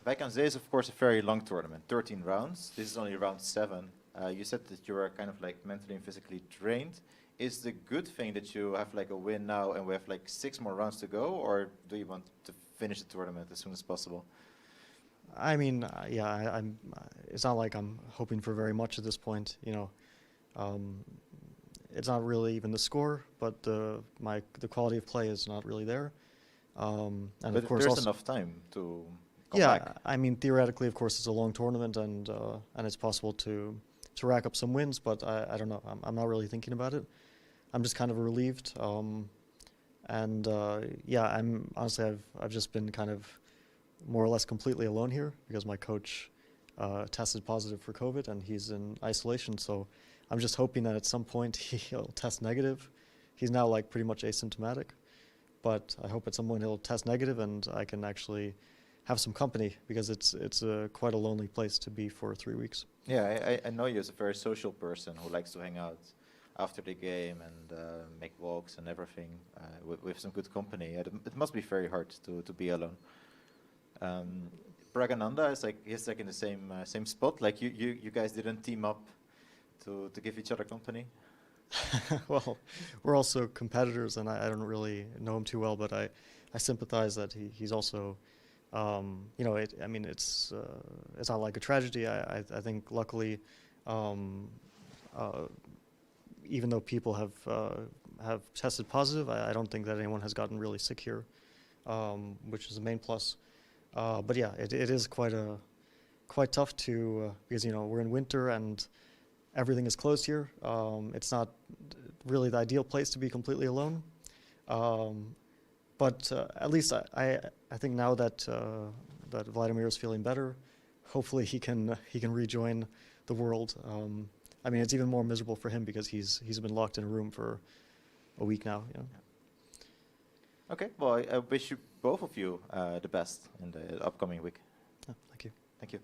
Wijk aan Zee is, of course, a very long tournament, 13 rounds. This is only round 7. You said that you were kind of like mentally and physically drained. Is the good thing that you have like a win now and we have like 6 more rounds to go, or do you want to finish the tournament as soon as possible? I mean, I'm. It's not like I'm hoping for very much at this point. It's not really even the score, but the quality of play is not really there. And but of course, there's enough time to come back. I mean, theoretically, of course, it's a long tournament, and it's possible to rack up some wins. But I don't know. I'm not really thinking about it. I'm just kind of relieved. I'm honestly, I've just been kind of more or less completely alone here because my coach tested positive for COVID and he's in isolation. So I'm just hoping that at some point he'll test negative. He's now like pretty much asymptomatic, but I hope at some point he'll test negative and I can actually have some company because it's quite a lonely place to be for 3 weeks. Yeah, I know you as a very social person who likes to hang out after the game and make walks and everything with some good company. It must be very hard to be alone. Praggnanandhaa is he's in the same spot. Like you guys didn't team up to give each other company. Well, we're also competitors, and I don't really know him too well, but I sympathize that he's also, it's not like a tragedy. I think luckily, even though people have tested positive, I don't think that anyone has gotten really sick here, which is the main plus. But yeah, it is quite tough to because we're in winter and everything is closed here. It's not really the ideal place to be completely alone. But at least I think now that Vladimir is feeling better, hopefully he can rejoin the world. I mean, it's even more miserable for him because he's been locked in a room for a week now. Okay, well, I wish you both of you the best in the upcoming week. Oh, thank you. Thank you.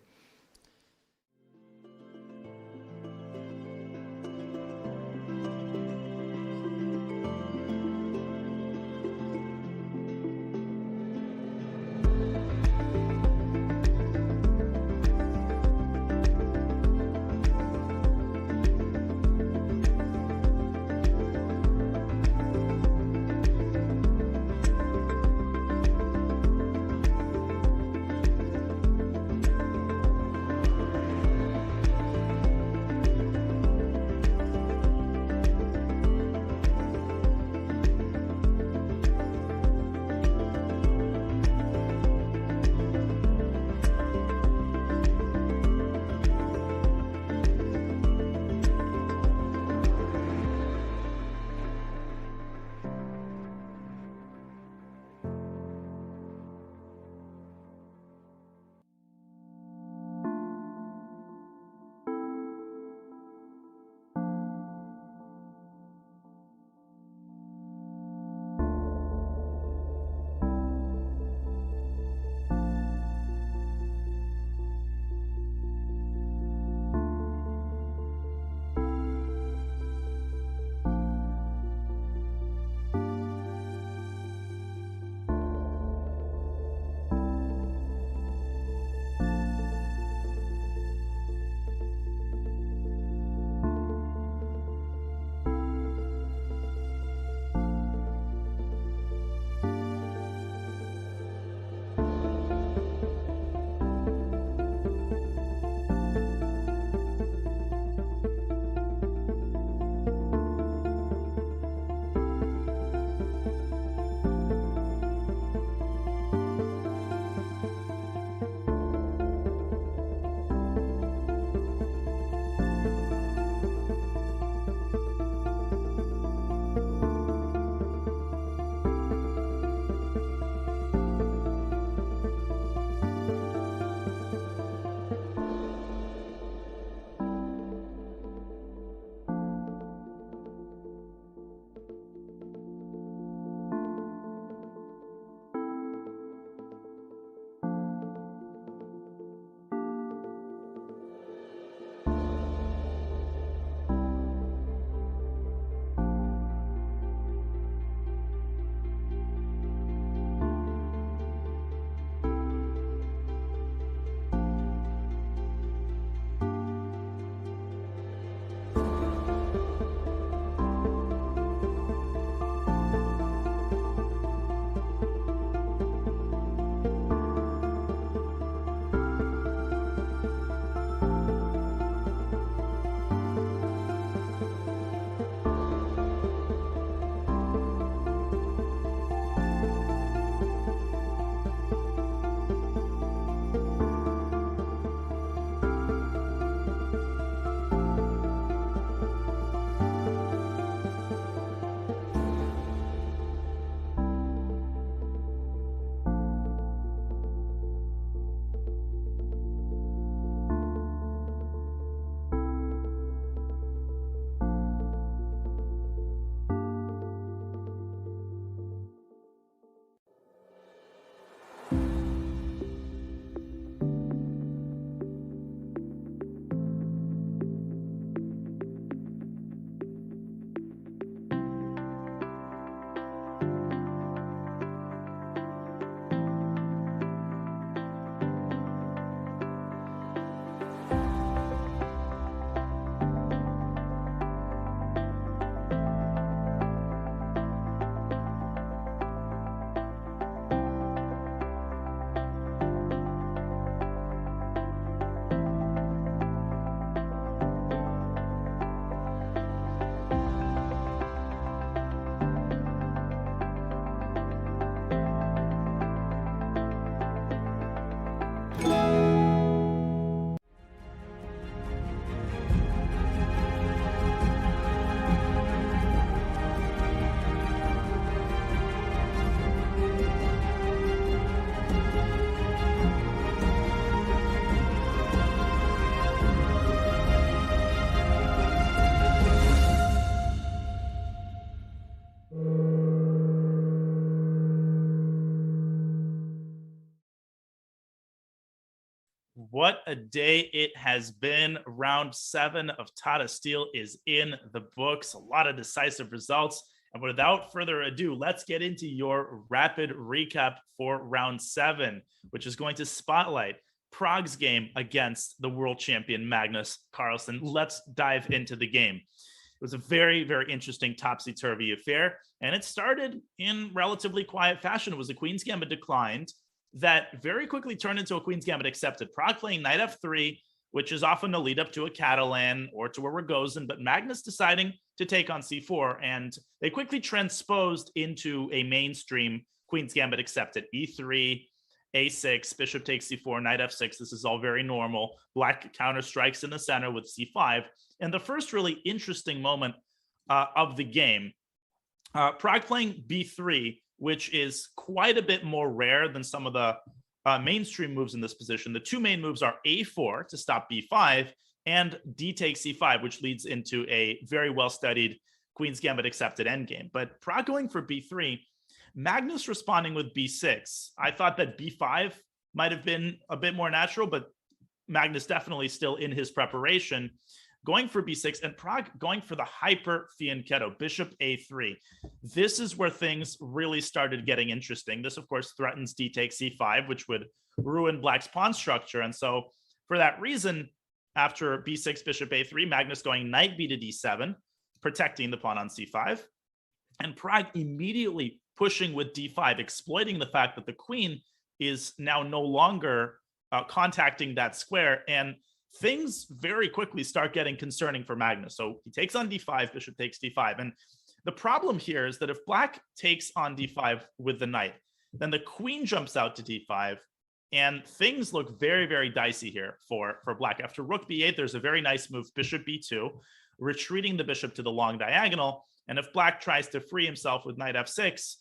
what a day it has been. Round 7 of Tata Steel is in the books. A lot of decisive results. And without further ado, let's get into your rapid recap for round 7, which is going to spotlight Prag's game against the world champion Magnus Carlsen. Let's dive into the game. It was a very, very interesting topsy-turvy affair, and it started in relatively quiet fashion. It was a Queen's Gambit declined that very quickly turned into a Queen's Gambit accepted. Pragg playing knight f3, which is often a lead up to a Catalan or to a Rogozin, but Magnus deciding to take on c4, and they quickly transposed into a mainstream Queen's Gambit accepted. e3, a6, bishop takes c4, knight f6. This is all very normal. Black counter strikes in the center with c5. And the first really interesting moment of the game, Pragg playing b3, which is quite a bit more rare than some of the mainstream moves in this position. The two main moves are a4 to stop b5 and d takes c5, which leads into a very well-studied Queen's Gambit accepted endgame. But Pragg going for b3, Magnus responding with b6. I thought that b5 might have been a bit more natural, but Magnus definitely still in his preparation, going for b6, and Pragg going for the hyper fianchetto, bishop a3. This is where things really started getting interesting. This, of course, threatens d takes c5, which would ruin Black's pawn structure. And so for that reason, after b6, bishop a3, Magnus going knight b to d7, protecting the pawn on c5, and Pragg immediately pushing with d5, exploiting the fact that the queen is now no longer contacting that square, and things very quickly start getting concerning for Magnus. So he takes on d5, bishop takes d5. And the problem here is that if Black takes on d5 with the knight, then the queen jumps out to d5, and things look very, very dicey here for Black. After rook b8, there's a very nice move, bishop b2, retreating the bishop to the long diagonal. And if Black tries to free himself with knight f6,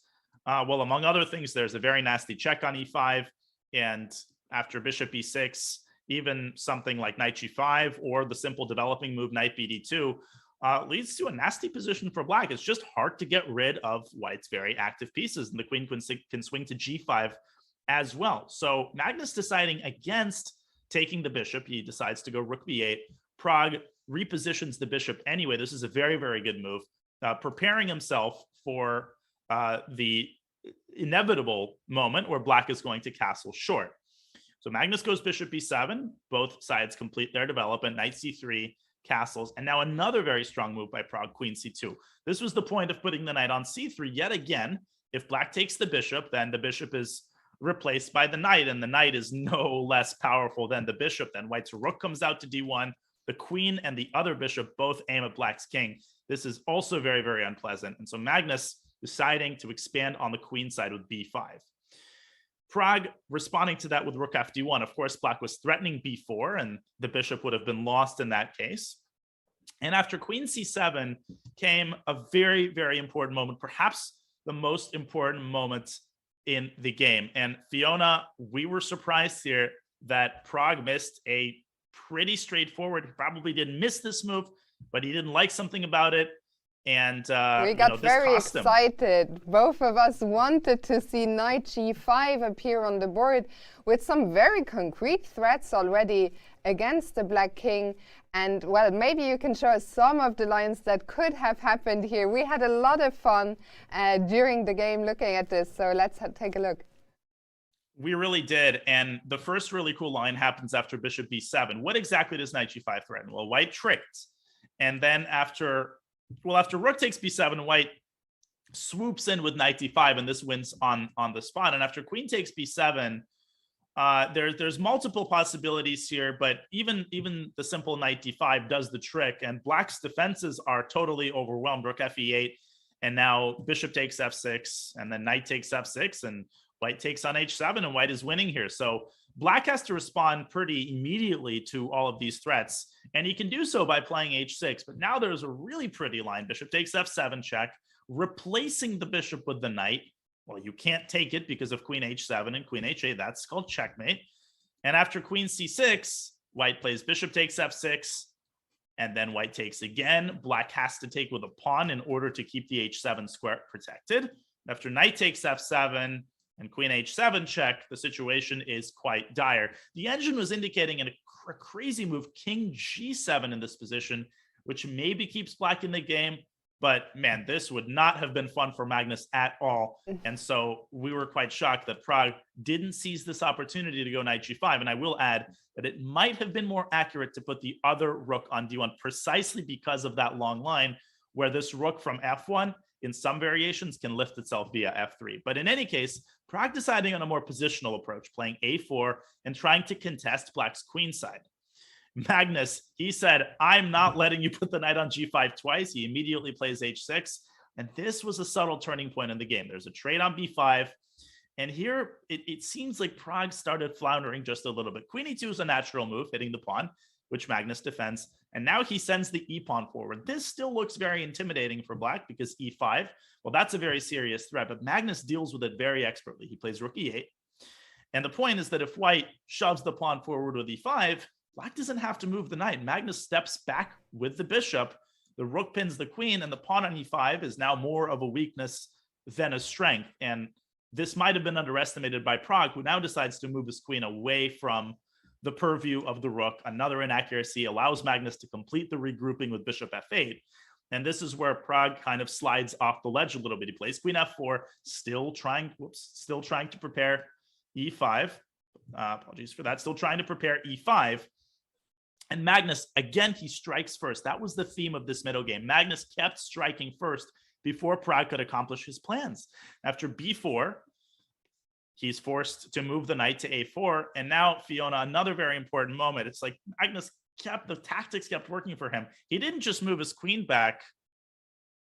well, among other things, there's a very nasty check on e5. And after bishop e6, even something like knight g5 or the simple developing move knight bd2 leads to a nasty position for Black. It's just hard to get rid of White's very active pieces, and the queen can swing to g5 as well. So Magnus deciding against taking the bishop, he decides to go rook b8. Pragg repositions the bishop anyway. This is a very, very good move, preparing himself for the inevitable moment where Black is going to castle short. So Magnus goes bishop b7, both sides complete their development, knight c3, castles, and now another very strong move by Pragg, queen c2. This was the point of putting the knight on c3 yet again. If Black takes the bishop, then the bishop is replaced by the knight, and the knight is no less powerful than the bishop. Then White's rook comes out to d1. The queen and the other bishop both aim at Black's king. This is also very, very unpleasant. And so Magnus deciding to expand on the queen side with b5. Pragg responding to that with rook fd1. Of course, Black was threatening b4, and the bishop would have been lost in that case. And after queen c7 came a very, very important moment, perhaps the most important moment in the game. And Fiona, we were surprised here that Pragg missed a pretty straightforward, he probably didn't miss this move, but he didn't like something about it. And we got very excited. Both of us wanted to see knight g5 appear on the board with some very concrete threats already against the Black king. And well, maybe you can show us some of the lines that could have happened here. We had a lot of fun during the game looking at this, so let's take a look. We really did. And the first really cool line happens after bishop b7. What exactly does knight g5 threaten? Well, White tricked. And then after rook takes b7, White swoops in with knight d5, and this wins on the spot. And after queen takes b7, there's multiple possibilities here, but even the simple knight d5 does the trick, and Black's defenses are totally overwhelmed. Rook fe8, and now bishop takes f6, and then knight takes f6, and White takes on h7, and White is winning here. So Black has to respond pretty immediately to all of these threats, and he can do so by playing h6. But now there's a really pretty line. Bishop takes f7 check, replacing the bishop with the knight. Well, you can't take it because of queen h7 and queen h8. That's called checkmate. And after queen c6, White plays bishop takes f6, and then White takes again. Black has to take with a pawn in order to keep the h7 square protected. After knight takes f7, And queen h7 check, the situation is quite dire. The engine was indicating a crazy move, king g7 in this position, which maybe keeps black in the game. But man, this would not have been fun for Magnus at all. And so we were quite shocked that Pragg didn't seize this opportunity to go knight g5. And I will add that it might have been more accurate to put the other rook on d1 precisely because of that long line where this rook from f1 in some variations can lift itself via f3. But in any case, Pragg deciding on a more positional approach, playing a4 and trying to contest black's queenside. Magnus, he said, I'm not letting you put the knight on g5 twice. He immediately plays h6. And this was a subtle turning point in the game. There's a trade on b5. And here, it seems like Pragg started floundering just a little bit. Queen e2 is a natural move, hitting the pawn, which Magnus defends. And now he sends the e-pawn forward. This still looks very intimidating for black because e5, well, that's a very serious threat. But Magnus deals with it very expertly. He plays rook e8. And the point is that if white shoves the pawn forward with e5, black doesn't have to move the knight. Magnus steps back with the bishop. The rook pins the queen, and the pawn on e5 is now more of a weakness than a strength. And this might have been underestimated by Pragg, who now decides to move his queen away from the purview of the rook. Another inaccuracy allows Magnus to complete the regrouping with bishop f8. And this is where Pragg kind of slides off the ledge a little bit. He plays queen f4, still trying to prepare e5. Apologies for that. Still trying to prepare e5. And Magnus, again, he strikes first. That was the theme of this middle game. Magnus kept striking first before Pragg could accomplish his plans. After b4, he's forced to move the knight to a4. And now, Fiona, another very important moment. It's like Magnus the tactics kept working for him. He didn't just move his queen back.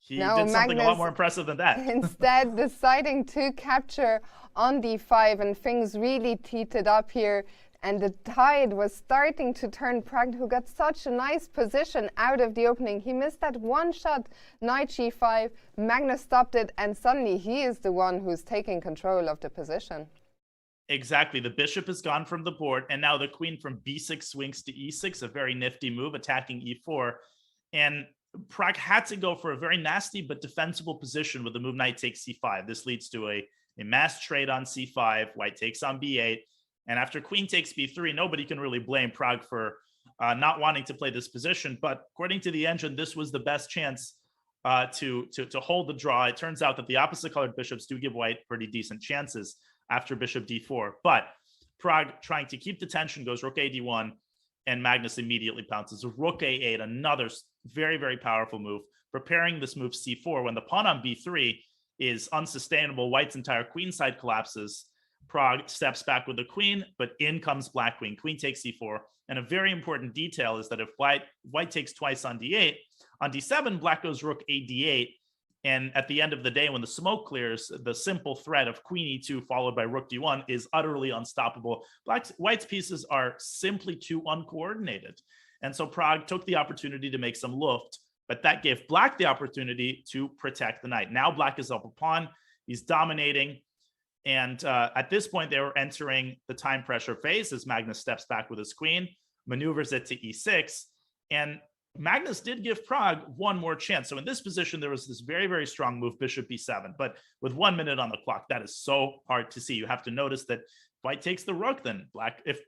He did something Magnus a lot more impressive than that. Instead, deciding to capture on d5, and things really heated up here. And the tide was starting to turn. Pragg, who got such a nice position out of the opening. He missed that one shot, knight g5. Magnus stopped it, and suddenly he is the one who's taking control of the position. Exactly. The bishop is gone from the board, and now the queen from b6 swings to e6, a very nifty move, attacking e4. And Pragg had to go for a very nasty but defensible position with the move knight takes c5. This leads to a mass trade on c5. White takes on b8. And after queen takes b3, nobody can really blame Pragg for not wanting to play this position. But according to the engine, this was the best chance to hold the draw. It turns out that the opposite colored bishops do give white pretty decent chances after bishop d4. But Pragg, trying to keep the tension, goes rook a d1, and Magnus immediately pounces. Rook a8, another very, very powerful move, preparing this move c4. When the pawn on b3 is unsustainable, white's entire queenside collapses. Pragg steps back with the queen, but in comes black queen. Queen takes c4. And a very important detail is that if white takes twice on d8, on d7, black goes rook a d8. And at the end of the day, when the smoke clears, the simple threat of queen e2 followed by rook d1 is utterly unstoppable. White's pieces are simply too uncoordinated. And so Pragg took the opportunity to make some luft, but that gave black the opportunity to protect the knight. Now black is up a pawn. He's dominating. And at this point, they were entering the time pressure phase as Magnus steps back with his queen, maneuvers it to e6. And Magnus did give Pragg one more chance. So in this position, there was this very, very strong move, bishop b7. But with 1 minute on the clock, that is so hard to see. You have to notice that white takes the rook, then black. If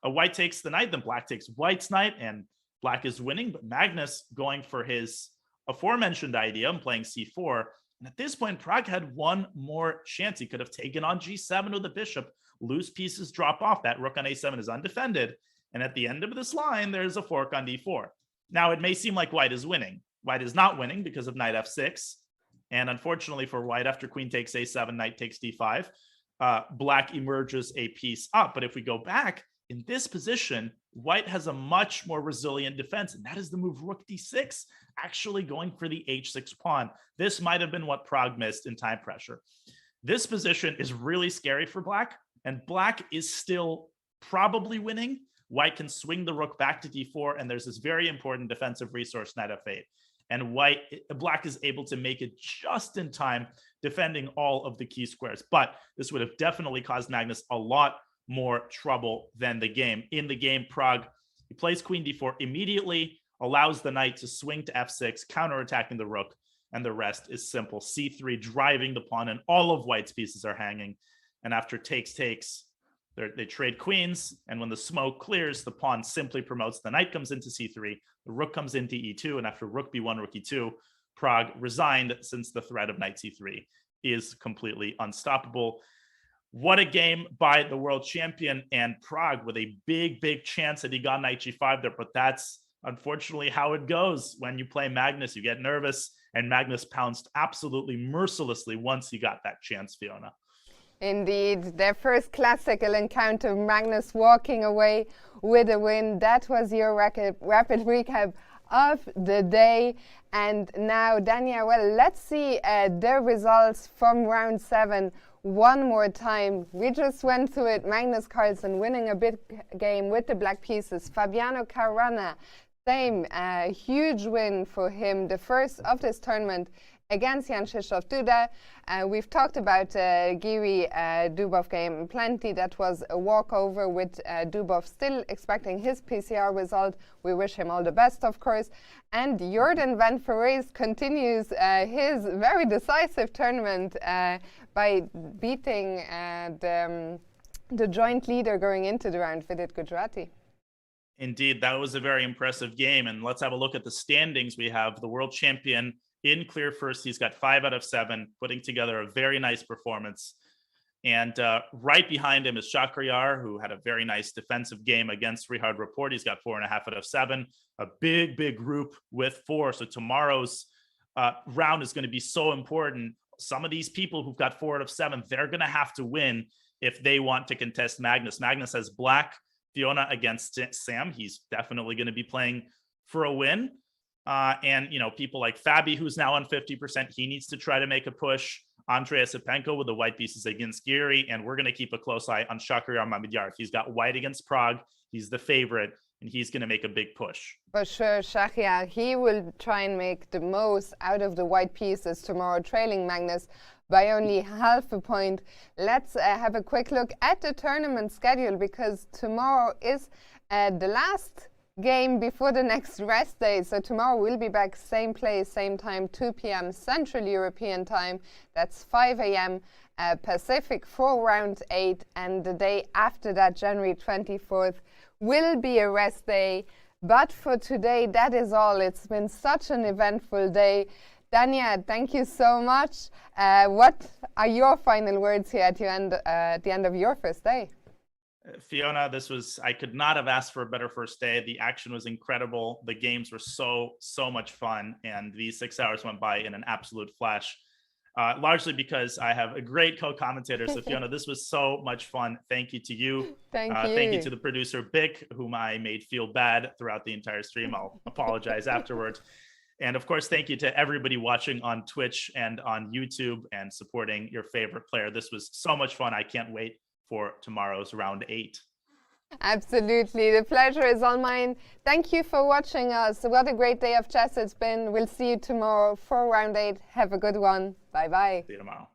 a white takes the knight, then black takes white's knight, and black is winning. But Magnus going for his aforementioned idea and playing c4. And at this point, Pragg had one more chance. He could have taken on g7 with the bishop. Loose pieces drop off. That rook on a7 is undefended. And at the end of this line, there's a fork on d4. Now, it may seem like white is winning. White is not winning because of knight f6. And unfortunately for white, after queen takes a7, knight takes d5, black emerges a piece up. But if we go back, in this position, white has a much more resilient defense, and that is the move rook d6, actually going for the h6 pawn. This might have been what Pragg missed in time pressure. This position is really scary for black, and black is still probably winning. White can swing the rook back to d4, and there's this very important defensive resource, knight f8. And black is able to make it just in time, defending all of the key squares. But this would have definitely caused Magnus a lot more trouble than the game. In the game, Pragg, he plays queen d4 immediately, allows the knight to swing to f6, counterattacking the rook, and the rest is simple. c3 driving the pawn, and all of white's pieces are hanging. And after takes, they trade queens. And when the smoke clears, the pawn simply promotes. The knight comes into c3, the rook comes into e2. And after rook b1, rook e2, Pragg resigned, since the threat of knight c3 is completely unstoppable. What a game by the world champion, and Pragg with a big chance that he got knight g5 there. But that's unfortunately how it goes when you play Magnus. You get nervous, and Magnus pounced absolutely mercilessly once he got that chance, Fiona. Indeed, their first classical encounter, Magnus walking away with a win. That was your rapid recap of the day. And now, Dania, well, let's see the results from round 7 one more time. We just went through it. Magnus Carlsen winning a big game with the black pieces. Fabiano Caruana, same huge win for him, the first of this tournament against Jan Krzysztof Duda. We've talked about Giri Dubov game plenty. That was a walkover with Dubov still expecting his PCR result. We wish him all the best, of course. And Jorden van Foreest continues his very decisive tournament by beating the joint leader going into the round, Vidit Gujrati. Indeed, that was a very impressive game. And let's have a look at the standings. We have the world champion in clear first. He's got 5 out of 7, putting together a very nice performance. And right behind him is Shakhriyar, who had a very nice defensive game against Richard Rapport. He's got 4.5 out of 7. A big group with 4. So tomorrow's round is going to be so important. Some of these people who've got 4 out of 7, they're going to have to win if they want to contest Magnus. Magnus has black, Fiona against Sam. He's definitely going to be playing for a win. And, you know, people like Fabi, who's now on 50%, he needs to try to make a push. Andrei Asipenko with the white pieces against Giri. And we're going to keep a close eye on Shakhriyar Mamedyarov. He's got white against Pragg. He's the favorite, and he's going to make a big push. For sure, Shakhriyar, he will try and make the most out of the white pieces tomorrow, trailing Magnus by only half a point. Let's have a quick look at the tournament schedule, because tomorrow is the last game before the next rest day. So tomorrow we'll be back same place, same time, 2 p.m. Central European time. That's 5 a.m. Pacific for round 8. And the day after that, January 24th, will be a rest day. But for today, that is all. It's been such an eventful day. Dania, thank you so much. What are your final words here at the end of your first day? Fiona, I could not have asked for a better first day. The action was incredible. The games were so much fun. And these 6 hours went by in an absolute flash, largely because I have a great co-commentator. So Fiona, this was so much fun. Thank you to you. Thank you. Thank you to the producer, Bick, whom I made feel bad throughout the entire stream. I'll apologize afterwards. And of course, thank you to everybody watching on Twitch and on YouTube and supporting your favorite player. This was so much fun. I can't wait for tomorrow's round 8. Absolutely. The pleasure is all mine. Thank you for watching us. What a great day of chess it's been. We'll see you tomorrow for round 8. Have a good one. Bye-bye. See you tomorrow.